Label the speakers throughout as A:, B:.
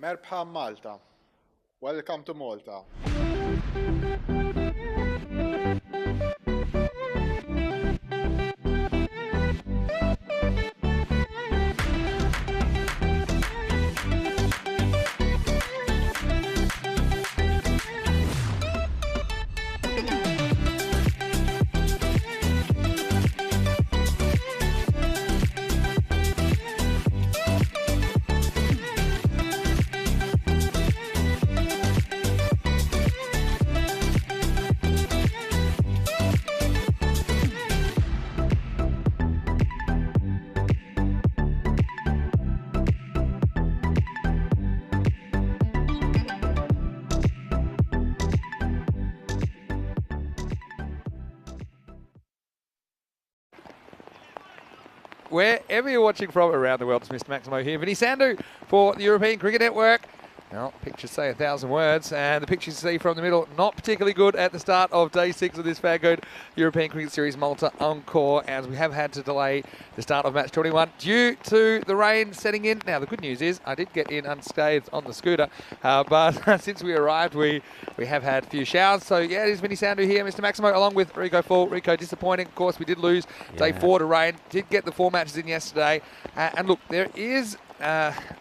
A: Merhaba Malta. Welcome to Malta.
B: Wherever you're watching from around the world, it's Mr. Maximo here. Vinny Sandhu for the European Cricket Network. Well, pictures say 1,000 words, and the pictures you see from the middle, not particularly good at the start of day 6 of this FanCode European Cricket Series Malta Encore, as we have had to delay the start of match 21 due to the rain setting in. Now, the good news is I did get in unscathed on the scooter, but since we arrived, we have had a few showers. So, yeah, it is Vinny Sandhu here, Mr. Maximo, along with Rico Fall. Rico, disappointing. Of course, we did lose day 4 to rain. Did get the 4 matches in yesterday. And look, there is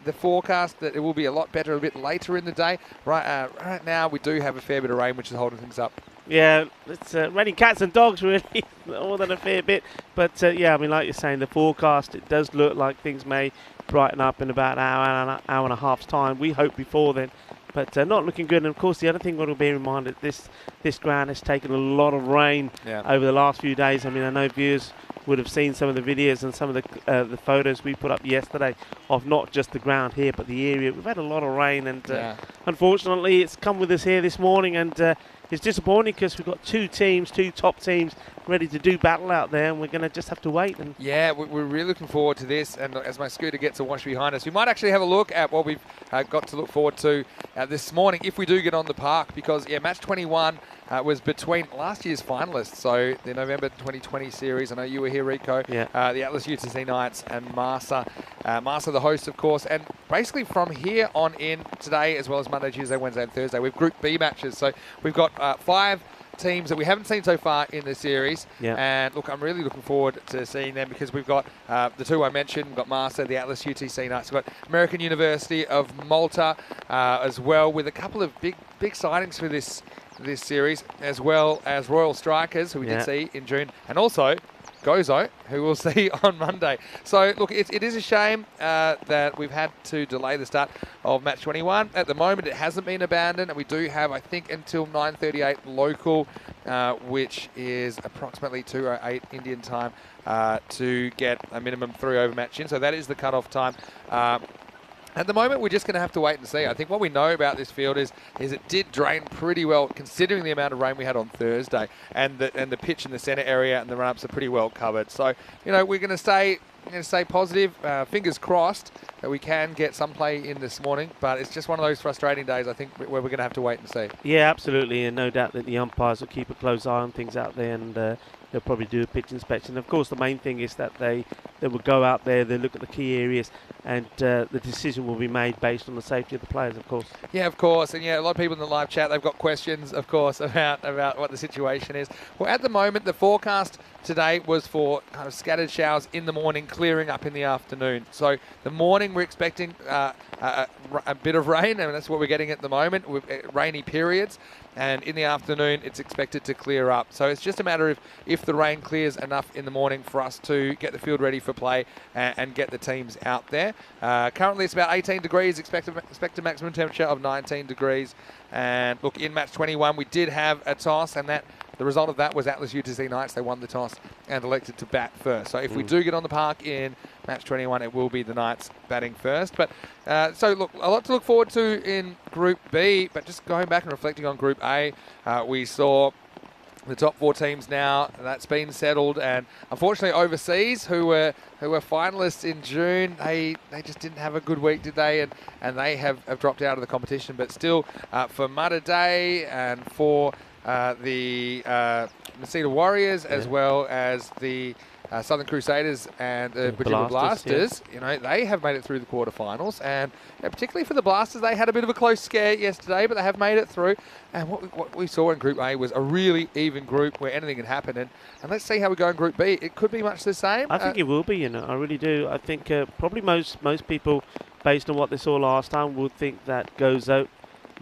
B: the forecast that it will be a lot better a bit later in the day. Right now, we do have a fair bit of rain, which is holding things up.
C: Yeah, it's raining cats and dogs, really, more than a fair bit. But, yeah, I mean, like you're saying, the forecast, it does look like things may brighten up in about an hour and a half's time. We hope before then. But not looking good. And, of course, the other thing we've got to bear in mind is this ground has taken a lot of rain over the last few days. I mean, I know viewers would have seen some of the videos and some of the photos we put up yesterday of not just the ground here, but the area. We've had a lot of rain, and unfortunately, it's come with us here this morning, and it's disappointing because we've got two top teams ready to do battle out there, and we're going to just have to wait. And
B: yeah, we're really looking forward to this, and as my scooter gets a wash behind us, we might actually have a look at what we've got to look forward to this morning if we do get on the park, because match 21 was between last year's finalists, so the November 2020 series. I know you were here, Rico. The Atlas UTC Knights and Marsa. Marsa the host, of course, and basically from here on in today, as well as Monday, Tuesday, Wednesday and Thursday, we've Group B matches. So we've got 5 teams that we haven't seen so far in the series. And look, I'm really looking forward to seeing them, because we've got the 2 I mentioned. We've got Marsa, the Atlas UTC Knights. We've got American University of Malta as well, with a couple of big signings for this series, as well as Royal Strikers, who we did see in June, and also Gozo, who we'll see on Monday. So, look, it is a shame that we've had to delay the start of match 21. At the moment, it hasn't been abandoned, and we do have, I think, until 9:38 local, which is approximately 2:08 Indian time, to get a minimum 3 over match in. So that is the cut-off time. At the moment, we're just going to have to wait and see. I think what we know about this field is it did drain pretty well, considering the amount of rain we had on Thursday, and the pitch in the centre area and the run-ups are pretty well covered. So, we're going to stay positive. Fingers crossed that we can get some play in this morning, but it's just one of those frustrating days, I think, where we're going to have to wait and see.
C: Yeah, absolutely, and no doubt that the umpires will keep a close eye on things out there, and they'll probably do a pitch inspection. Of course, the main thing is that they will go out there, they look at the key areas, and the decision will be made based on the safety of the players, of course. Yeah,
B: of course. And, a lot of people in the live chat, they've got questions, of course, about what the situation is. Well, at the moment, the forecast today was for kind of scattered showers in the morning, clearing up in the afternoon. So the morning, we're expecting a bit of rain, and that's what we're getting at the moment, with rainy periods. And in the afternoon, it's expected to clear up. So it's just a matter of if the rain clears enough in the morning for us to get the field ready for play and get the teams out there. Currently, it's about 18 degrees, expected maximum temperature of 19 degrees. And look, in match 21, we did have a toss, and the result of that was Atlas UTC Knights. They won the toss and elected to bat first. So if we do get on the park in match 21, it will be the Knights batting first. But so look, a lot to look forward to in Group B. But just going back and reflecting on Group A, we saw the top 4 teams now. That's been settled, and unfortunately overseas, who were finalists in June, they just didn't have a good week, did they? And they have dropped out of the competition. But still, for Mudda Day and for the Masita Warriors, as well as the Southern Crusaders and the
C: Blasters,
B: Blasters, you know, they have made it through the quarterfinals, and particularly for the Blasters, they had a bit of a close scare yesterday, but they have made it through. And what we saw in Group A was a really even group where anything can happen. And let's see how we go in Group B. It could be much the same.
C: I think it will be, you know, I really do. I think probably most people, based on what they saw last time, would think that goes out,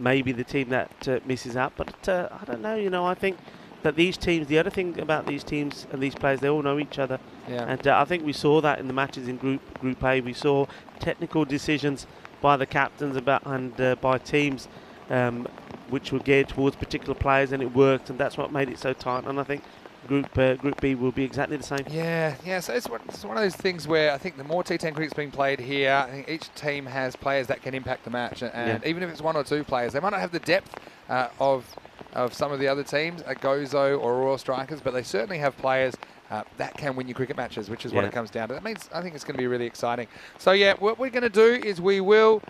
C: maybe the team that misses out. But I don't know, you know, I think that these teams, the other thing about these teams and these players, they all know each other.
B: Yeah.
C: And I think we saw that in the matches in Group A. We saw technical decisions by the captains and by teams which were geared towards particular players, and it worked, and that's what made it so tight. And I think Group B will be exactly the same.
B: Yeah. So it's one of those things where I think the more T10 cricket's being played here, I think each team has players that can impact the match. And even if it's one or two players, they might not have the depth of some of the other teams, Gozo or Royal Strikers, but they certainly have players that can win you cricket matches, which is what it comes down to. That means I think it's going to be really exciting. So yeah, what we're going to do is we will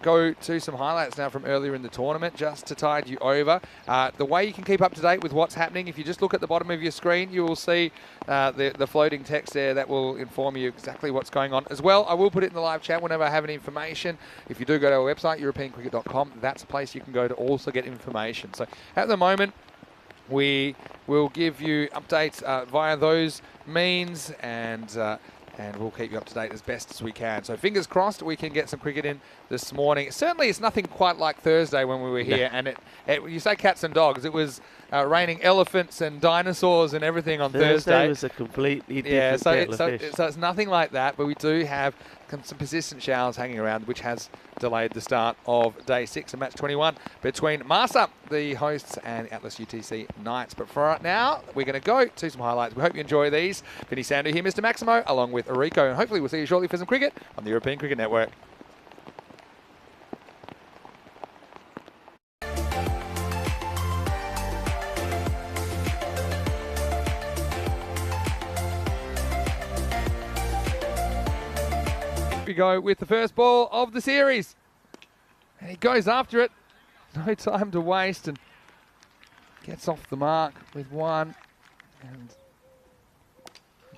B: go to some highlights now from earlier in the tournament, just to tide you over. The way you can keep up to date with what's happening, if you just look at the bottom of your screen, you will see the floating text there that will inform you exactly what's going on. As well, I will put it in the live chat whenever I have any information. If you do go to our website, europeancricket.com, that's a place you can go to also get information. So at the moment, we will give you updates via those means, and we'll keep you up to date as best as we can. So fingers crossed we can get some cricket in this morning. Certainly it's nothing quite like Thursday when we were here, and you say cats and dogs, it was raining elephants and dinosaurs and everything on Thursday.
C: Was a completely different kettle of fish.
B: So it's nothing like that, but we do have some persistent showers hanging around, which has delayed the start of Day 6 of Match 21 between Malta, the hosts, and Atlas UTC Knights. But for right now, we're going to go to some highlights. We hope you enjoy these. Vinny Sandu here, Mr. Maximo, along with Rico, and hopefully we'll see you shortly for some cricket on the European Cricket Network. We go with the first ball of the series, and he goes after it, no time to waste, and gets off the mark with one, and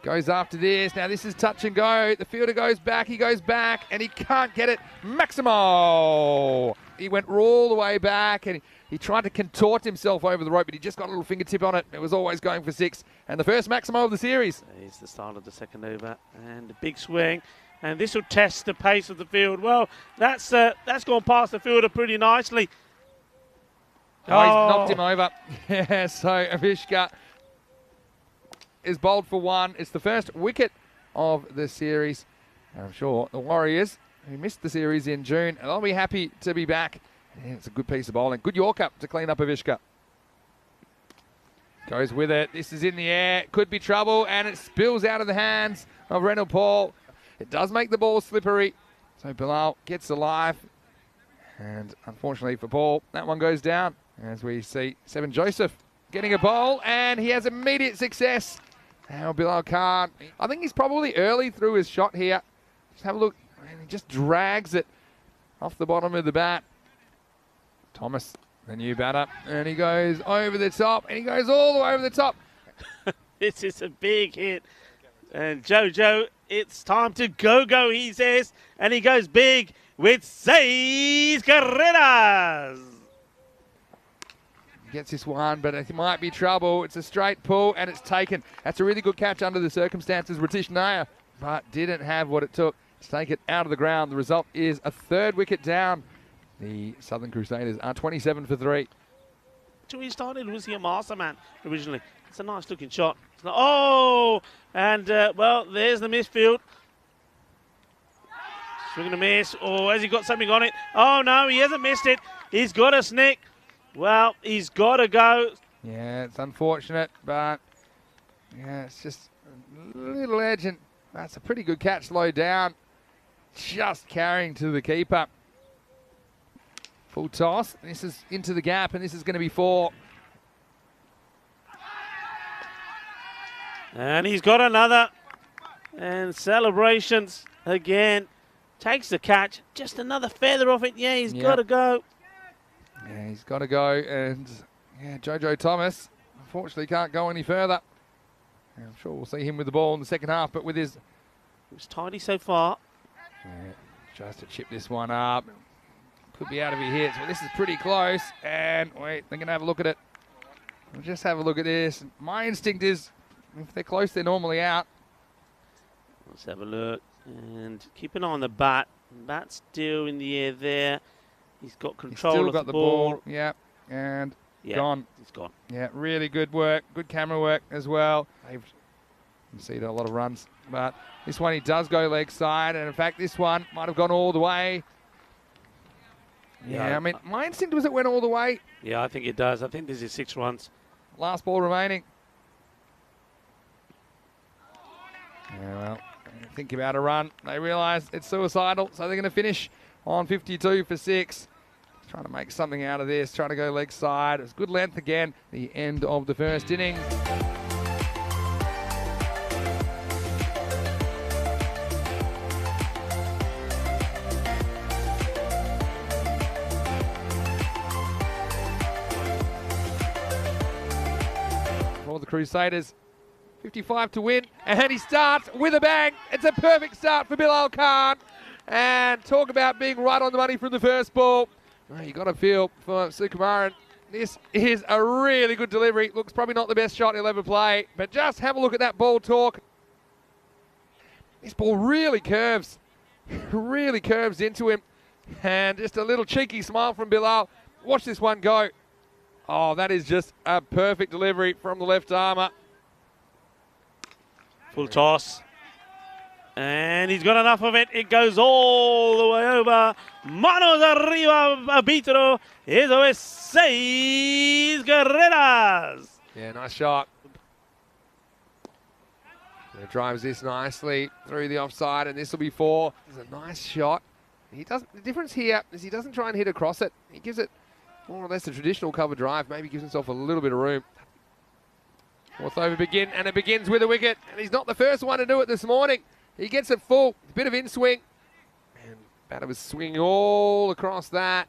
B: goes after this. Now this is touch and go. The fielder goes back, he goes back, and he can't get it. Maximo! He went all the way back, and he tried to contort himself over the rope, but he just got a little fingertip on it. It was always going for 6, and the first Maximo of the series.
C: It's the start of the second over, and a big swing. And this will test the pace of the field. Well, that's gone past the fielder pretty nicely.
B: He's knocked him over. Yeah, so Avishka is bowled for 1. It's the first wicket of the series. I'm sure the Warriors, who missed the series in June, and they'll be happy to be back. Yeah, it's a good piece of bowling. Good Yorker to clean up Avishka. Goes with it. This is in the air. Could be trouble, and it spills out of the hands of Renal Paul. It does make the ball slippery, so Bilal gets alive. And unfortunately for Paul, that one goes down. As we see Seven Joseph getting a bowl, and he has immediate success. Now Bilal can't. I think he's probably early through his shot here. Just have a look, and he just drags it off the bottom of the bat. Thomas, the new batter, and he goes over the top, and he goes all the way over the top.
C: This is a big hit. And Jojo, it's time to go, he says. And he goes big with 6 carreras.
B: Gets this one, but it might be trouble. It's a straight pull, and it's taken. That's a really good catch under the circumstances. Ratish Nair, but didn't have what it took to take it out of the ground. The result is a 3rd wicket down. The Southern Crusaders are 27 for 3.
C: So he started, was he a master man originally? It's a nice looking shot. Oh, and well, there's the misfield. Swing and a miss. Oh, has he got something on it? Oh no, he hasn't missed it. He's got a snick. Well, he's got to go.
B: Yeah, it's unfortunate, but yeah, it's just a little edge, and that's a pretty good catch low down. Just carrying to the keeper. Full toss. This is into the gap, and this is going to be 4.
C: And he's got another. And celebrations again. Takes the catch. Just another feather off it. Yeah, he's got to go.
B: Yeah, he's got to go. And yeah, Jojo Thomas unfortunately can't go any further. I'm sure we'll see him with the ball in the second half, but with his...
C: It was tidy so far.
B: Yeah, tries to chip this one up. Could be out of your hits, but this is pretty close. And wait, they're going to have a look at it. We'll just have a look at this. My instinct is, if they're close, they're normally out.
C: Let's have a look. And keep an eye on the bat. Bat's still in the air there. He's got control
B: He's still
C: of
B: got
C: the ball.
B: Yeah, and
C: Yeah,
B: gone.
C: He's gone.
B: Yeah, really good work. Good camera work as well. They've conceded a lot of runs, but this one he does go leg side, and in fact this one might have gone all the way. Yeah, I mean, my instinct was it went all the way.
C: Yeah, I think it does. I think this is 6 runs.
B: Last ball remaining. Yeah, well, think about a run. They realise it's suicidal, so they're going to finish on 52 for 6. Trying to make something out of this, trying to go leg side. It's good length again, the end of the first inning. For the Crusaders, 55 to win, and he starts with a bang. It's a perfect start for Bilal Khan. And talk about being right on the money from the first ball. Oh, you got to feel for Sukumaran. This is a really good delivery. Looks probably not the best shot he'll ever play, but just have a look at that ball talk. This ball really curves into him. And just a little cheeky smile from Bilal. Watch this one go. Oh, that is just a perfect delivery from the left armour.
C: Full toss. And he's got enough of it. It goes all the way over. Manos arriba, arbitro. Eso es 6 carreras.
B: Yeah, nice shot. It drives this nicely through the offside, and this will be 4. It's a nice shot. He doesn't. The difference here is he doesn't try and hit across it. He gives it more or less a traditional cover drive. Maybe gives himself a little bit of room. 4th over begin, and it begins with a wicket. And he's not the first one to do it this morning. He gets it full, a bit of in-swing. And batter was swinging all across that.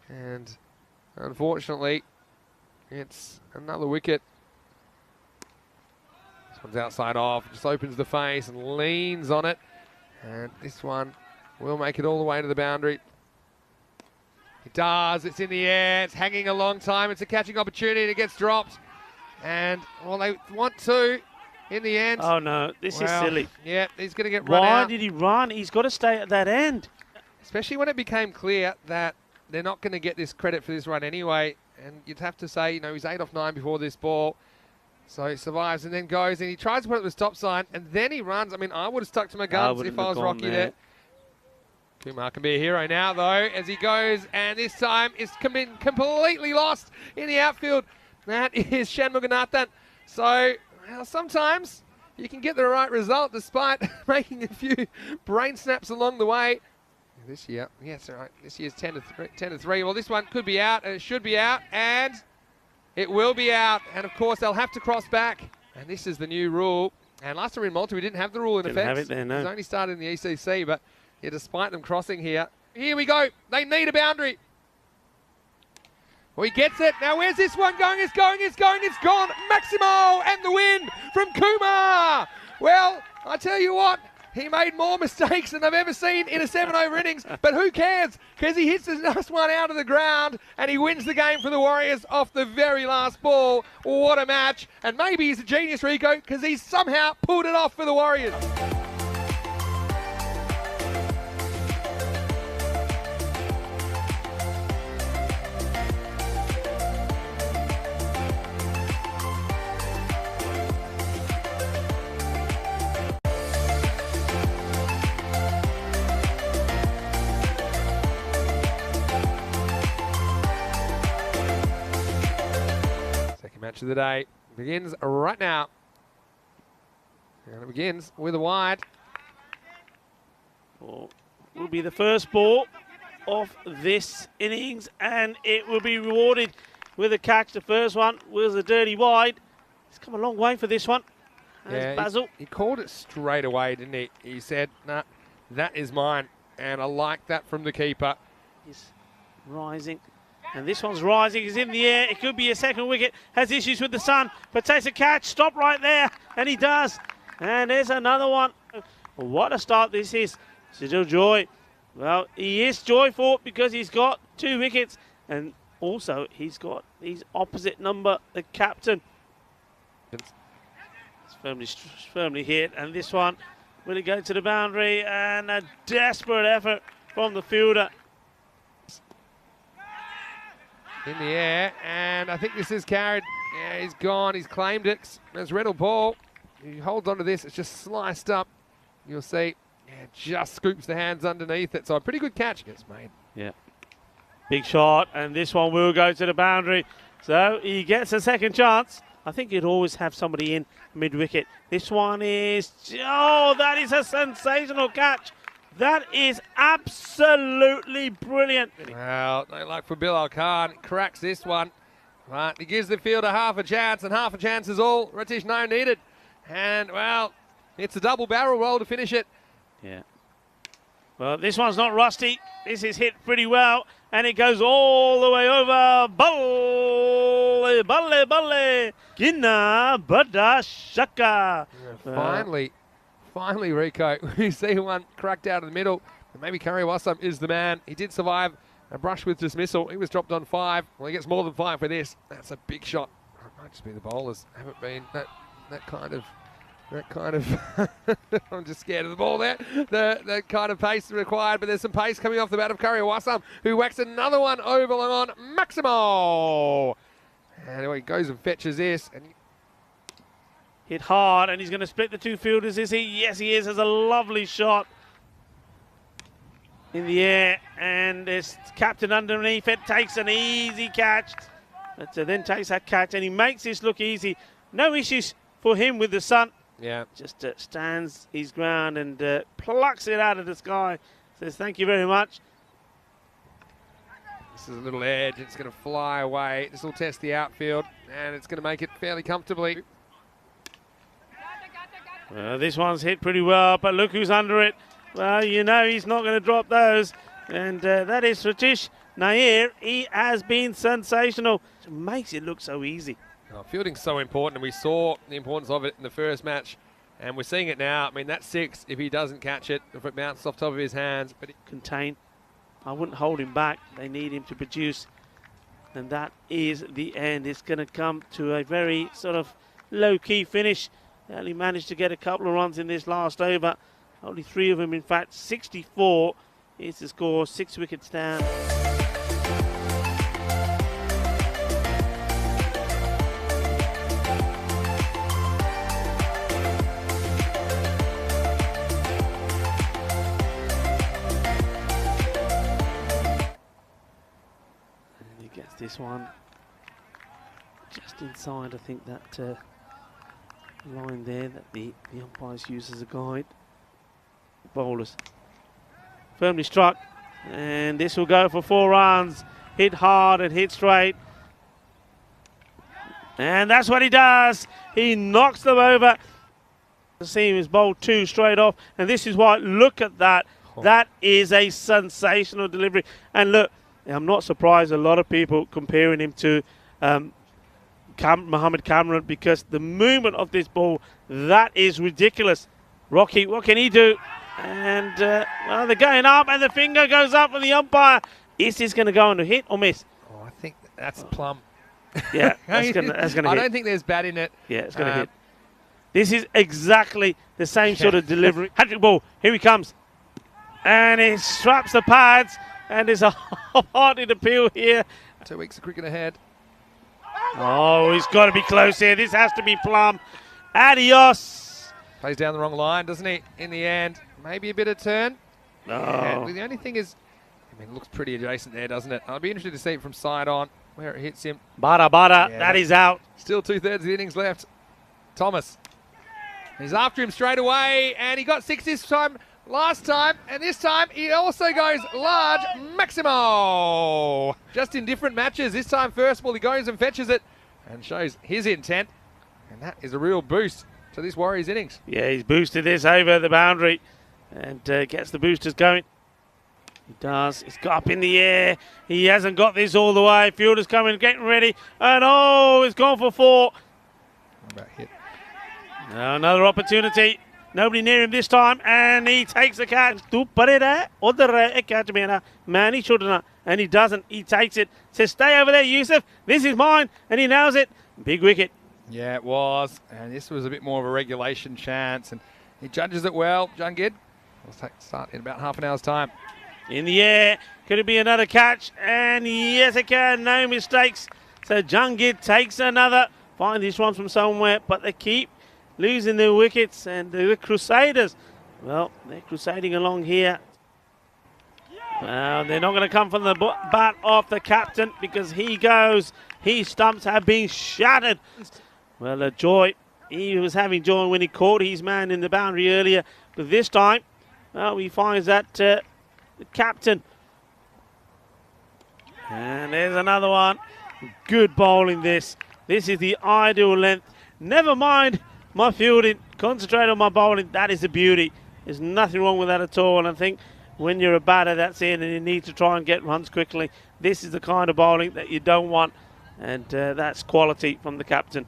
B: And unfortunately, it's another wicket. This one's outside off, just opens the face and leans on it. And this one will make it all the way to the boundary. It does, it's in the air, it's hanging a long time, it's a catching opportunity, and it gets dropped. And, well, they want to in the end.
C: Oh, no, this is silly.
B: Yeah, he's going to get run out.
C: Why did he run? He's got to stay at that end.
B: Especially when it became clear that they're not going to get this credit for this run anyway. And you'd have to say, you know, he's 8 off 9 before this ball. So he survives and then goes, and he tries to put it at the stop sign, and then he runs. I mean, I would have stuck to my guns if I was Rocky there. Kumar can be a hero now, though, as he goes, and this time it's completely lost in the outfield. That is Shanmuganathan. So, well, sometimes you can get the right result despite making a few brain snaps along the way. This year, yes, all right. This year's 10 to 3. Well, this one could be out, and it should be out, and it will be out. And of course, they'll have to cross back. And this is the new rule. And last time in Malta, we didn't have the rule in effect.
C: Didn't have it there, no.
B: It was only started in the ECC, but yeah, despite them crossing here. Here we go. They need a boundary. Well, he gets it. Now, where's this one going? It's going, it's going, it's gone. Maximo and the win from Kumar. Well, I tell you what, he made more mistakes than I've ever seen in a 7-over innings, but who cares? Because he hits the last one out of the ground and he wins the game for the Warriors off the very last ball. What a match. And maybe he's a genius, Rico, because he's somehow pulled it off for the Warriors. Match of the day begins right now. And it begins with a wide.
C: Will be the first ball of this innings, and it will be rewarded with a catch. The first one was a dirty wide. He's come a long way for this one.
B: Yeah,
C: Basil.
B: He called it straight away, didn't he? He said, nah, that is mine. And I like that from the keeper.
C: He's rising. And this one's rising, he's in the air, it could be a second wicket, has issues with the sun, but takes a catch, stop right there, and he does. And there's another one. What a start this is. Still Joy. Well, he is joyful because he's got 2 wickets, and also he's got his opposite number, the captain. It's firmly hit, and this one will it go to the boundary, and a desperate effort from the fielder.
B: In the air, and I think this is carried. Yeah, he's gone, he's claimed it. There's Reynolds ball. He holds on to this, it's just sliced up. You'll see, yeah, just scoops the hands underneath it. So a pretty good catch gets made.
C: Yeah. Big shot, and this one will go to the boundary. So he gets a second chance. I think you'd always have somebody in mid-wicket. This one is, oh, that is a sensational catch. That is absolutely brilliant.
B: Well, no luck for Bill Khan. Cracks this one. Right, he gives the fielder half a chance, and half a chance is all Ratish no needed. And, well, it's a double barrel roll to finish it.
C: Yeah. Well, this one's not rusty. This is hit pretty well, and it goes all the way over. Balle, balle, balle. Ginna, bada, shaka.
B: Finally, Rico, we see one cracked out of the middle. And maybe Kariwasam is the man. He did survive a brush with dismissal. He was dropped on 5. Well, he gets more than 5 for this. That's a big shot. It might just be the bowlers. Haven't been that kind of. I'm just scared of the ball there. The kind of pace required, but there's some pace coming off the bat of Kariwasam, who whacks another one over on Maximo. And he goes and fetches this. And
C: hit hard, and he's going to split the 2 fielders, is he? Yes, he is. Has a lovely shot in the air, and this captain underneath it takes an easy catch. But then takes that catch, and he makes this look easy. No issues for him with the sun.
B: Yeah.
C: Just stands his ground and plucks it out of the sky. Says, thank you very much.
B: This is a little edge. It's going to fly away. This will test the outfield, and it's going to make it fairly comfortably.
C: This one's hit pretty well, but look who's under it. Well, you know he's not going to drop those. And that is Ratish Nair. He has been sensational. It makes it look so easy.
B: Oh, fielding's so important, and we saw the importance of it in the first match. And we're seeing it now. I mean, that's 6 if he doesn't catch it, if it bounces off top of his hands. But
C: contain. I wouldn't hold him back. They need him to produce. And that is the end. It's going to come to a very sort of low-key finish. They only managed to get a couple of runs in this last over. Only 3 of them, in fact. 64 is the score. 6 wickets down. And he gets this one just inside, I think, that line there that the umpires use as a guide. Bowlers firmly struck, and this will go for 4 runs. Hit hard and hit straight, and that's what he does. He knocks them over. The seam is bowled 2 straight off, and this is why, look at that. That is a sensational delivery. And look, I'm not surprised a lot of people comparing him to Mohammed Cameron, because the movement of this ball, that is ridiculous. Rocky, what can he do? And well, they're going up, and the finger goes up for the umpire. Is this going to go on a hit or miss?
B: Oh, I think that's plumb.
C: Yeah, that's going to hit.
B: I don't think there's bat in it.
C: Yeah, it's going to hit. This is exactly the same sort of delivery. Hat-trick ball, here he comes. And he straps the pads, and there's a half-hearted appeal here.
B: 2 weeks of cricket ahead.
C: Oh, he's got to be close here. This has to be plumb. Adios.
B: Plays down the wrong line, doesn't he? In the end, maybe a bit of turn.
C: No.
B: Yeah, well, the only thing is, I mean, it looks pretty adjacent there, doesn't it? I'd be interested to see it from side on, where it hits him.
C: Bada,
B: Yeah.
C: that is out.
B: Still 2/3 of the innings left. Thomas. He's after him straight away, and he got 6 this time, last time, and this time he also goes large. Maximo! Just in different matches. This time, first ball, he goes and fetches it and shows his intent, and that is a real boost to this Warriors innings.
C: Yeah, he's boosted this over the boundary and gets the boosters going. He does. He's got up in the air. He hasn't got this all the way. Fielder's coming, getting ready. And oh, it's gone for 4.
B: About hit.
C: Another opportunity. Nobody near him this time. And he takes the catch. Man, he shouldn't have. And he doesn't. He takes it. Says, stay over there, Yusuf. This is mine. And he nails it. Big wicket.
B: Yeah, it was. And this was a bit more of a regulation chance. And he judges it well. Jungid will start in about half an hour's time.
C: In the air. Could it be another catch? And yes, it can. No mistakes. So Jungid takes another. Find this one from somewhere. But they keep losing their wickets. And the Crusaders, well, they're crusading along here. Well, they're not going to come from the bat of the captain because he goes. His stumps have been shattered. Well, joy. He was having joy when he caught his man in the boundary earlier. But this time, well, he finds that the captain. And there's another one. Good bowling this. This is the ideal length. Never mind my fielding. Concentrate on my bowling. That is the beauty. There's nothing wrong with that at all. And I think when you're a batter that's in and you need to try and get runs quickly, this is the kind of bowling that you don't want. And that's quality from the captain.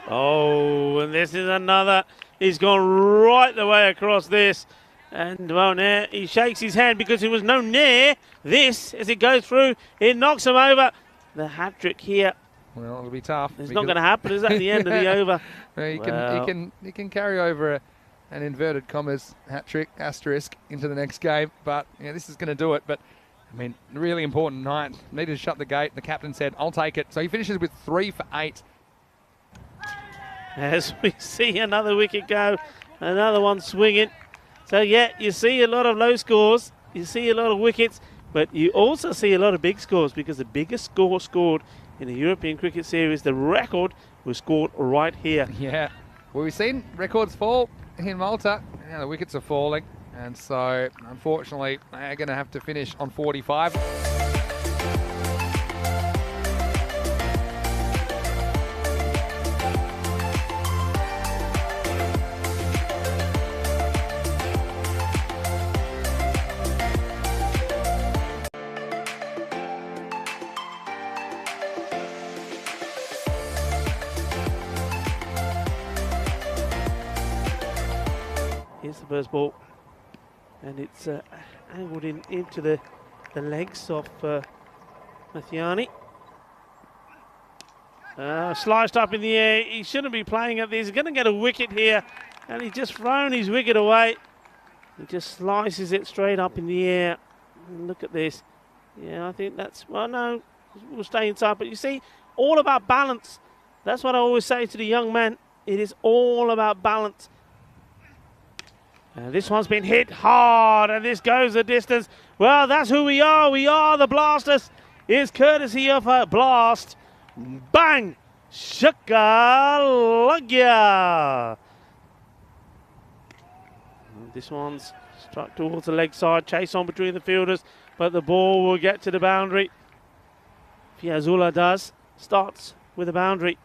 C: Oh, and this is another. He's gone right the way across this. And, well, now he shakes his hand because there was no near this as it goes through. It knocks him over. The hat-trick here.
B: Well, it'll be tough.
C: It's not going to happen, is that, at the end of the over?
B: Well, he can carry over an inverted commas hat-trick asterisk into the next game. But, yeah, this is going to do it. But, I mean, really important night. Needed to shut the gate. The captain said, I'll take it. So he finishes with 3 for 8.
C: As we see another wicket go, another one swinging. So, yeah, you see a lot of low scores, you see a lot of wickets, but you also see a lot of big scores because the biggest score scored in the European Cricket Series, the record was scored right here.
B: Yeah, well, we've seen records fall in Malta. Now the wickets are falling, and so, unfortunately, they're going to have to finish on 45.
C: Here's the first ball, and it's angled into the legs of Mathiani. Sliced up in the air. He shouldn't be playing at this. He's going to get a wicket here, and he's just thrown his wicket away. He just slices it straight up in the air. And look at this. Yeah, I think that's, well, no, we'll stay inside. But you see, all about balance. That's what I always say to the young man. It is all about balance. This one's been hit hard, and this goes the distance. Well, that's who we are. We are the Blasters. It's courtesy of a blast. Bang! Shakalagya! This one's struck towards the leg side. Chase on between the fielders, but the ball will get to the boundary. Piazzolla does. Starts with a boundary.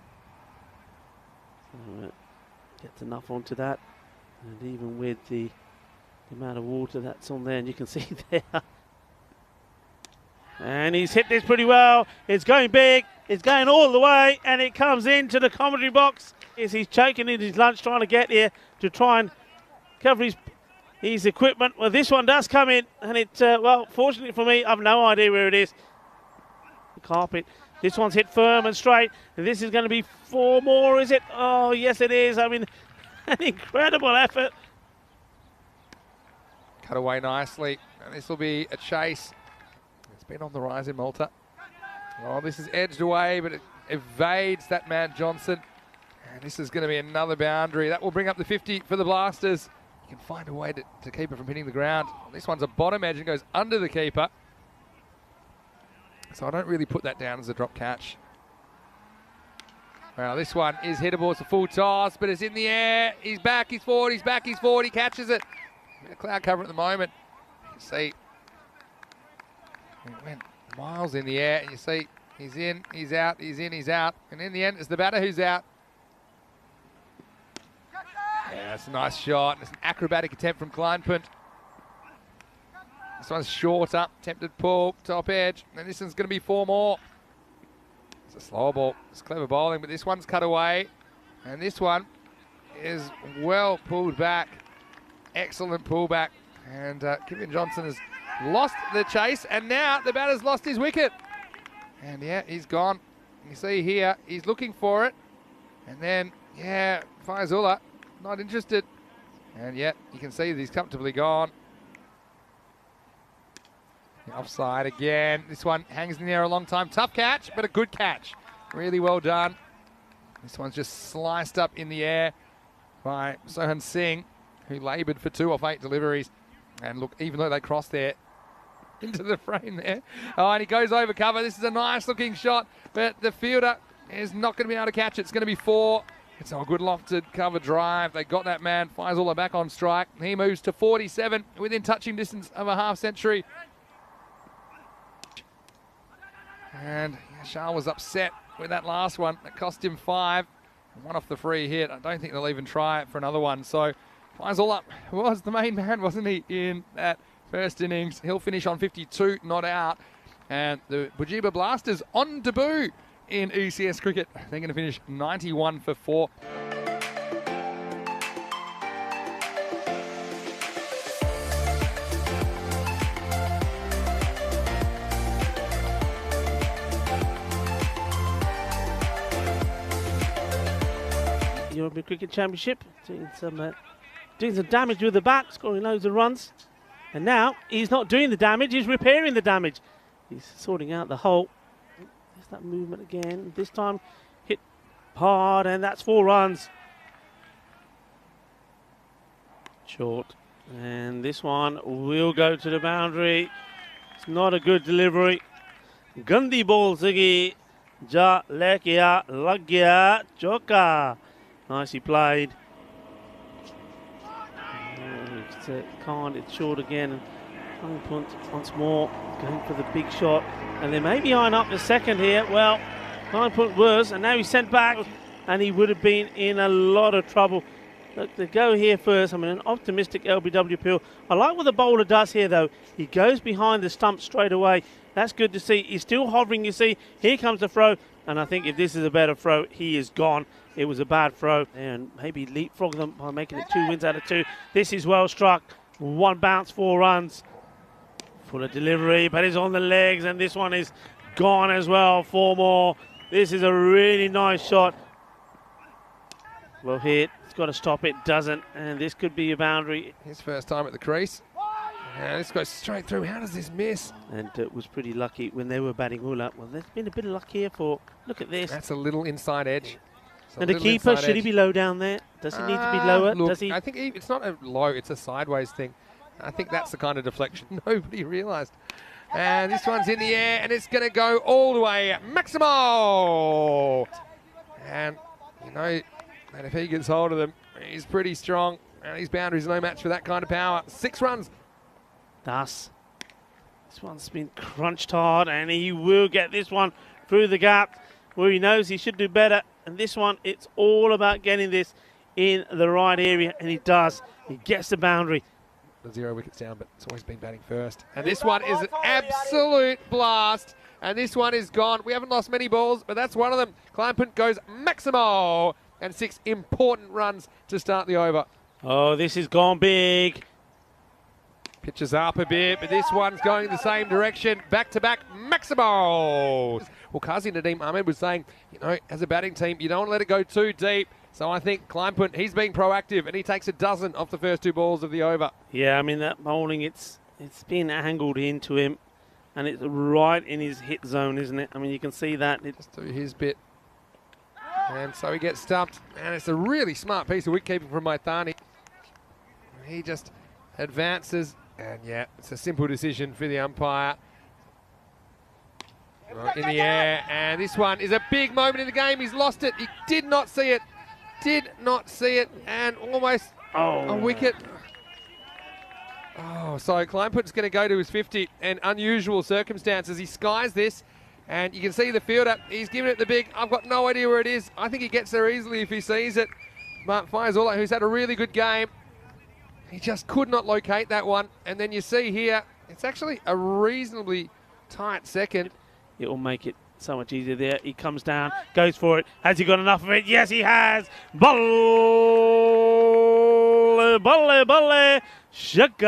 C: Gets enough onto that. And even with the amount of water that's on there, and you can see there. And he's hit this pretty well. It's going big. It's going all the way, and it comes into the commentary box. He's choking in his lunch trying to get here to try and cover his equipment. Well, this one does come in, and it, well, fortunately for me, I've no idea where it is. The carpet. This one's hit firm and straight. And this is going to be 4 more, is it? Oh, yes, it is. I mean, an incredible effort.
B: Cut away nicely, and this will be a chase. It's been on the rise in Malta. Oh, this is edged away, but it evades that man Johnson. And this is going to be another boundary. That will bring up the 50 for the Blasters. You can find a way to keep it from hitting the ground. This one's a bottom edge and goes under the keeper. So I don't really put that down as a drop catch. Well, this one is hittable. It's a full toss, but it's in the air. He's back, he's forward, he's back, he's forward. He catches it. Cloud cover at the moment. You can see it went miles in the air, and you see he's in, he's out, he's in, he's out. And in the end, it's the batter who's out. Yeah, that's a nice shot. It's an acrobatic attempt from Kleinpunt. This one's short up, tempted pull, top edge, and this one's going to be 4 more. It's a slower ball. It's clever bowling, but this one's cut away, and this one is well pulled back. Excellent pullback, and Kevin Johnson has lost the chase, and now the batter's lost his wicket. And yeah, he's gone. You see here, he's looking for it, and then yeah, Faizullah not interested, and yeah, you can see that he's comfortably gone. Offside again. This one hangs in the air a long time. Tough catch, but a good catch. Really well done. This one's just sliced up in the air by Sohan Singh, who laboured for 2 off 8 deliveries. And look, even though they crossed there into the frame there. Oh, and he goes over cover. This is a nice looking shot, but the fielder is not going to be able to catch it. It's going to be 4. It's a good lofted cover drive. They got that man. Faizullah back on strike. He moves to 47 within touching distance of a half century. And Shah was upset with that last one. That cost him 5. 1 off the free hit. I don't think they'll even try it for another one. So Faizullah was the main man, wasn't he, in that first innings. He'll finish on 52, not out. And the Bujiba Blasters on debut in ECS cricket. They're going to finish 91 for 4.
C: European Cricket Championship, doing some damage with the bat, scoring loads of runs. And now he's not doing the damage, he's repairing the damage. He's sorting out the hole. There's that movement again. This time hit hard, and that's 4 runs. Short. And this one will go to the boundary. It's not a good delivery. Gandhi ball, Ziggy. Ja lekya lag gaya choka. Nicely played. Khan, it's short again. And Punt once more going for the big shot. And they may be eyeing up the second here. Well, Punt was, and now he's sent back, and he would have been in a lot of trouble. Look, they go here first. I mean, an optimistic LBW appeal. I like what the bowler does here, though. He goes behind the stump straight away. That's good to see. He's still hovering, you see. Here comes the throw. And I think if this is a better throw, he is gone. It was a bad throw. And maybe leapfrog them by making it 2 wins out of 2. This is well struck. 1 bounce, 4 runs. Full of delivery, but it's on the legs. And this one is gone as well. 4 more. This is a really nice shot. Well hit. It's got to stop it. Doesn't. And this could be a boundary.
B: His first time at the crease. Yeah, this goes straight through. How does this miss?
C: And was pretty lucky when they were batting all up. Well, there's been a bit of luck here for. Look at this.
B: That's a little inside edge.
C: And the keeper, should he be low down there? Does he need to be lower?
B: Look,
C: Does he?
B: I think it's not a low, it's a sideways thing. I think that's the kind of deflection nobody realised. And this one's in the air, and it's going to go all the way. Maximo! And you know that if he gets hold of them, he's pretty strong. And his boundary's no match for that kind of power. 6 runs.
C: Thus, this one's been crunched hard, and he will get this one through the gap where he knows he should do better. And this one, it's all about getting this in the right area, and he does. He gets the boundary.
B: The 0 wickets down, but it's always been batting first. And this one is an absolute blast. And this one is gone. We haven't lost many balls, but that's one of them. Punt goes Maximo, and 6 important runs to start the over.
C: Oh, this has gone big.
B: Pitches up a bit, but this one's going the same direction. Back-to-back Maximo. Well, Qazi Nadeem Ahmed was saying, you know, as a batting team, you don't want to let it go too deep. So I think Punt, he's being proactive, and he takes a dozen off the first 2 balls of the over.
C: Yeah, I mean, that bowling, it's been angled into him, and it's right in his hit zone, isn't it? I mean, you can see that.
B: Just do his bit. And so he gets stumped, and it's a really smart piece of wicketkeeping from Maithani. He just advances. And yeah, it's a simple decision for the umpire. Right in the air, and this one is a big moment in the game. He's lost it. He did not see it. Did not see it, and almost a wicket. Oh, so Punt's going to go to his 50, and unusual circumstances. He skies this, and you can see the fielder. He's giving it the big. I've got no idea where it is. I think he gets there easily if he sees it. But Faizullah, who's had a really good game, he just could not locate that one. And then you see here, It's actually a reasonably tight second.
C: It will make it so much easier there. He comes down, goes for it. Has he got enough of it? Yes, he has. Balle, balle, balle, shaka,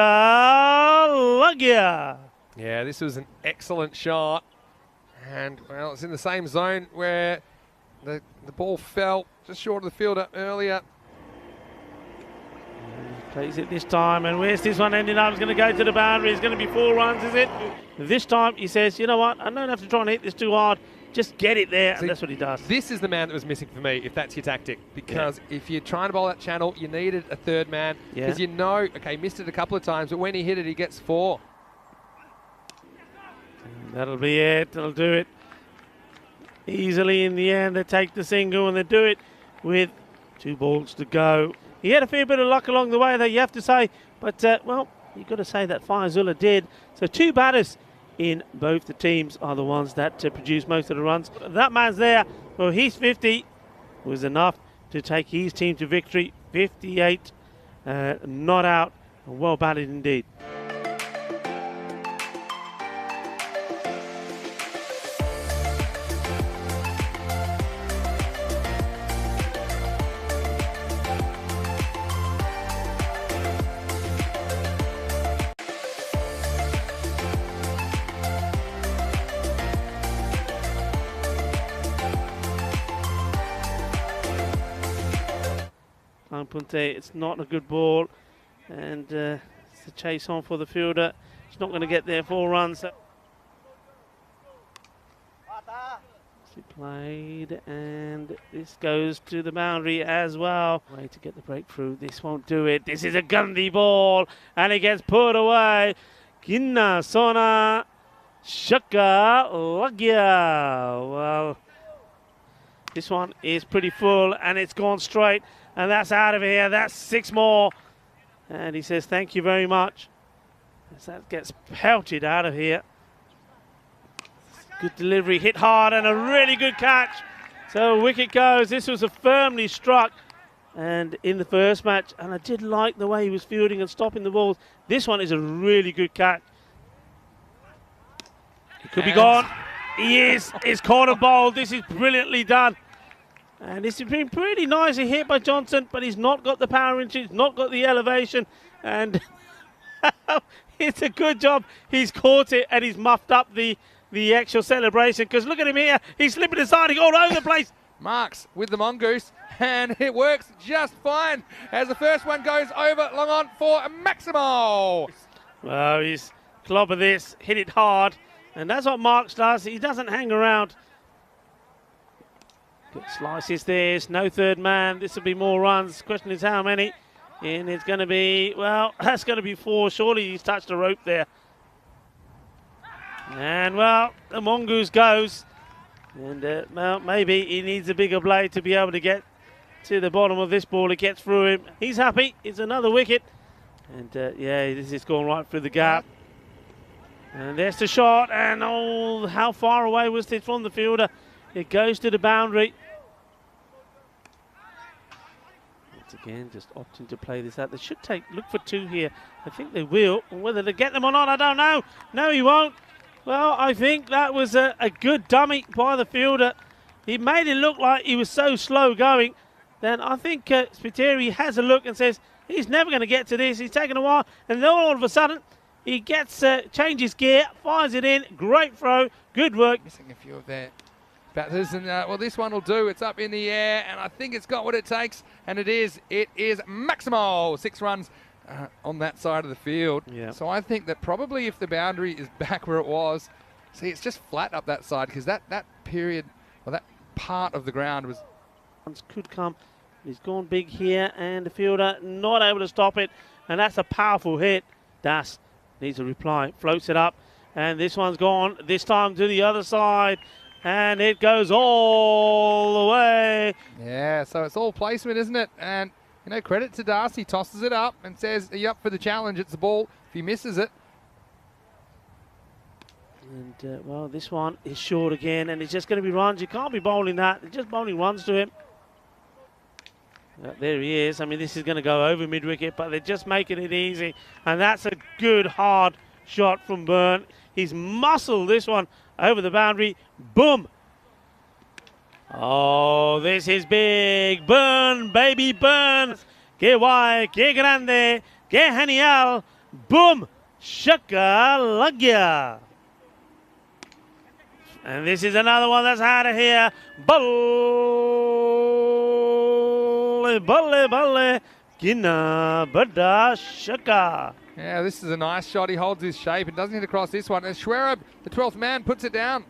B: Yeah, this was an excellent shot. And, well, it's in the same zone where the ball fell just short of the fielder earlier.
C: Plays it this time, and where's this one ending up? It's going to go to the boundary. It's going to be 4 runs, is it? This time he says, you know what, I don't have to try and hit this too hard. Just get it there, and that's what he does.
B: This is the man that was missing for me, if that's your tactic. Because if you're trying to bowl that channel, you needed a third man. Because you know, okay, missed it a couple of times, but when he hit it, he gets 4.
C: That'll be it. That'll do it. Easily in the end, they take the single, and they do it with 2 balls to go. He had a fair bit of luck along the way, though, you have to say. But, well, you've got to say that Faizullah did. So 2 batters in both the teams are the ones that produce most of the runs. That man's there. Well, his 50 was enough to take his team to victory. 58 not out. Well batted indeed. Punte, it's not a good ball, and it's a chase on for the fielder. He's not going to get there 4 runs. He played, and this goes to the boundary as well. Way to get the breakthrough. This won't do it. This is a Gandhi ball, and it gets put away. Ginna Sona Shaka Lagya. Well, this one is pretty full, and it's gone straight. And that's out of here. That's 6 more. And he says, thank you very much. As that gets pelted out of here. Good delivery, hit hard, and a really good catch. So wicket goes. This was a firmly struck. And in the first match, and I did like the way he was fielding and stopping the balls. This one is a really good catch. He could be gone. He is. It's caught and bowled. This is brilliantly done. And this has been pretty nicely hit by Johnson, but he's not got the power into it, he's not got the elevation, and it's a good job. He's caught it and he's muffed up the actual celebration, because look at him here, he's slipping aside, he's all over the place.
B: Marks with the mongoose, and it works just fine as the first one goes over long on for Maximo.
C: Well, he's clobbered this, hit it hard, and that's what Marks does. He doesn't hang around. Good slices this, no third man. This will be more runs. Question is how many? And it's going to be, well, that's going to be 4. Surely he's touched the rope there. And, well, the mongoose goes. And, well, maybe he needs a bigger blade to be able to get to the bottom of this ball. It gets through him. He's happy. It's another wicket. And, yeah, this is going right through the gap. And there's the shot. And, oh, how far away was this from the fielder? It goes to the boundary. Once again, just opting to play this out. They should look for 2 here. I think they will. Whether they get them or not, I don't know. No, he won't. Well, I think that was a good dummy by the fielder. He made it look like he was so slow going. Then I think Spiteri has a look and says, he's never going to get to this. He's taken a while. And then all of a sudden, he gets changes gear, fires it in. Great throw. Good work.
B: Missing a few of their batters, and well, this one will do. It's up in the air, and I think it's got what it takes, and it is Maximo. 6 runs on that side of the field.
C: Yeah.
B: So I think that probably if the boundary is back where it was, see, it's just flat up that side, because that period, or that part of the ground was...
C: Could come. He's gone big here, and the fielder not able to stop it, and that's a powerful hit. Das needs a reply, floats it up, and this one's gone, this time to the other side. And it goes all the way.
B: Yeah, so it's all placement, isn't it? And, you know, credit to Darcy. Tosses it up and says, are you up for the challenge? It's the ball. If he misses it.
C: And, well, this one is short again. And it's just going to be runs. You can't be bowling that. It's just bowling runs to him. There he is. I mean, this is going to go over mid-wicket, but they're just making it easy. And that's a good, hard shot from Byrne. He's muscled this one over the boundary. Boom! Oh, this is big. Byrne, baby Byrne. Que guay, que grande, que genial. Boom! Shaka lagya. And this is another one that's out of here. Balle, balle, balle. Gina, bada, shaka.
B: Yeah, this is a nice shot. He holds his shape and doesn't hit across this one. And Schwerab, the 12th man, puts it down.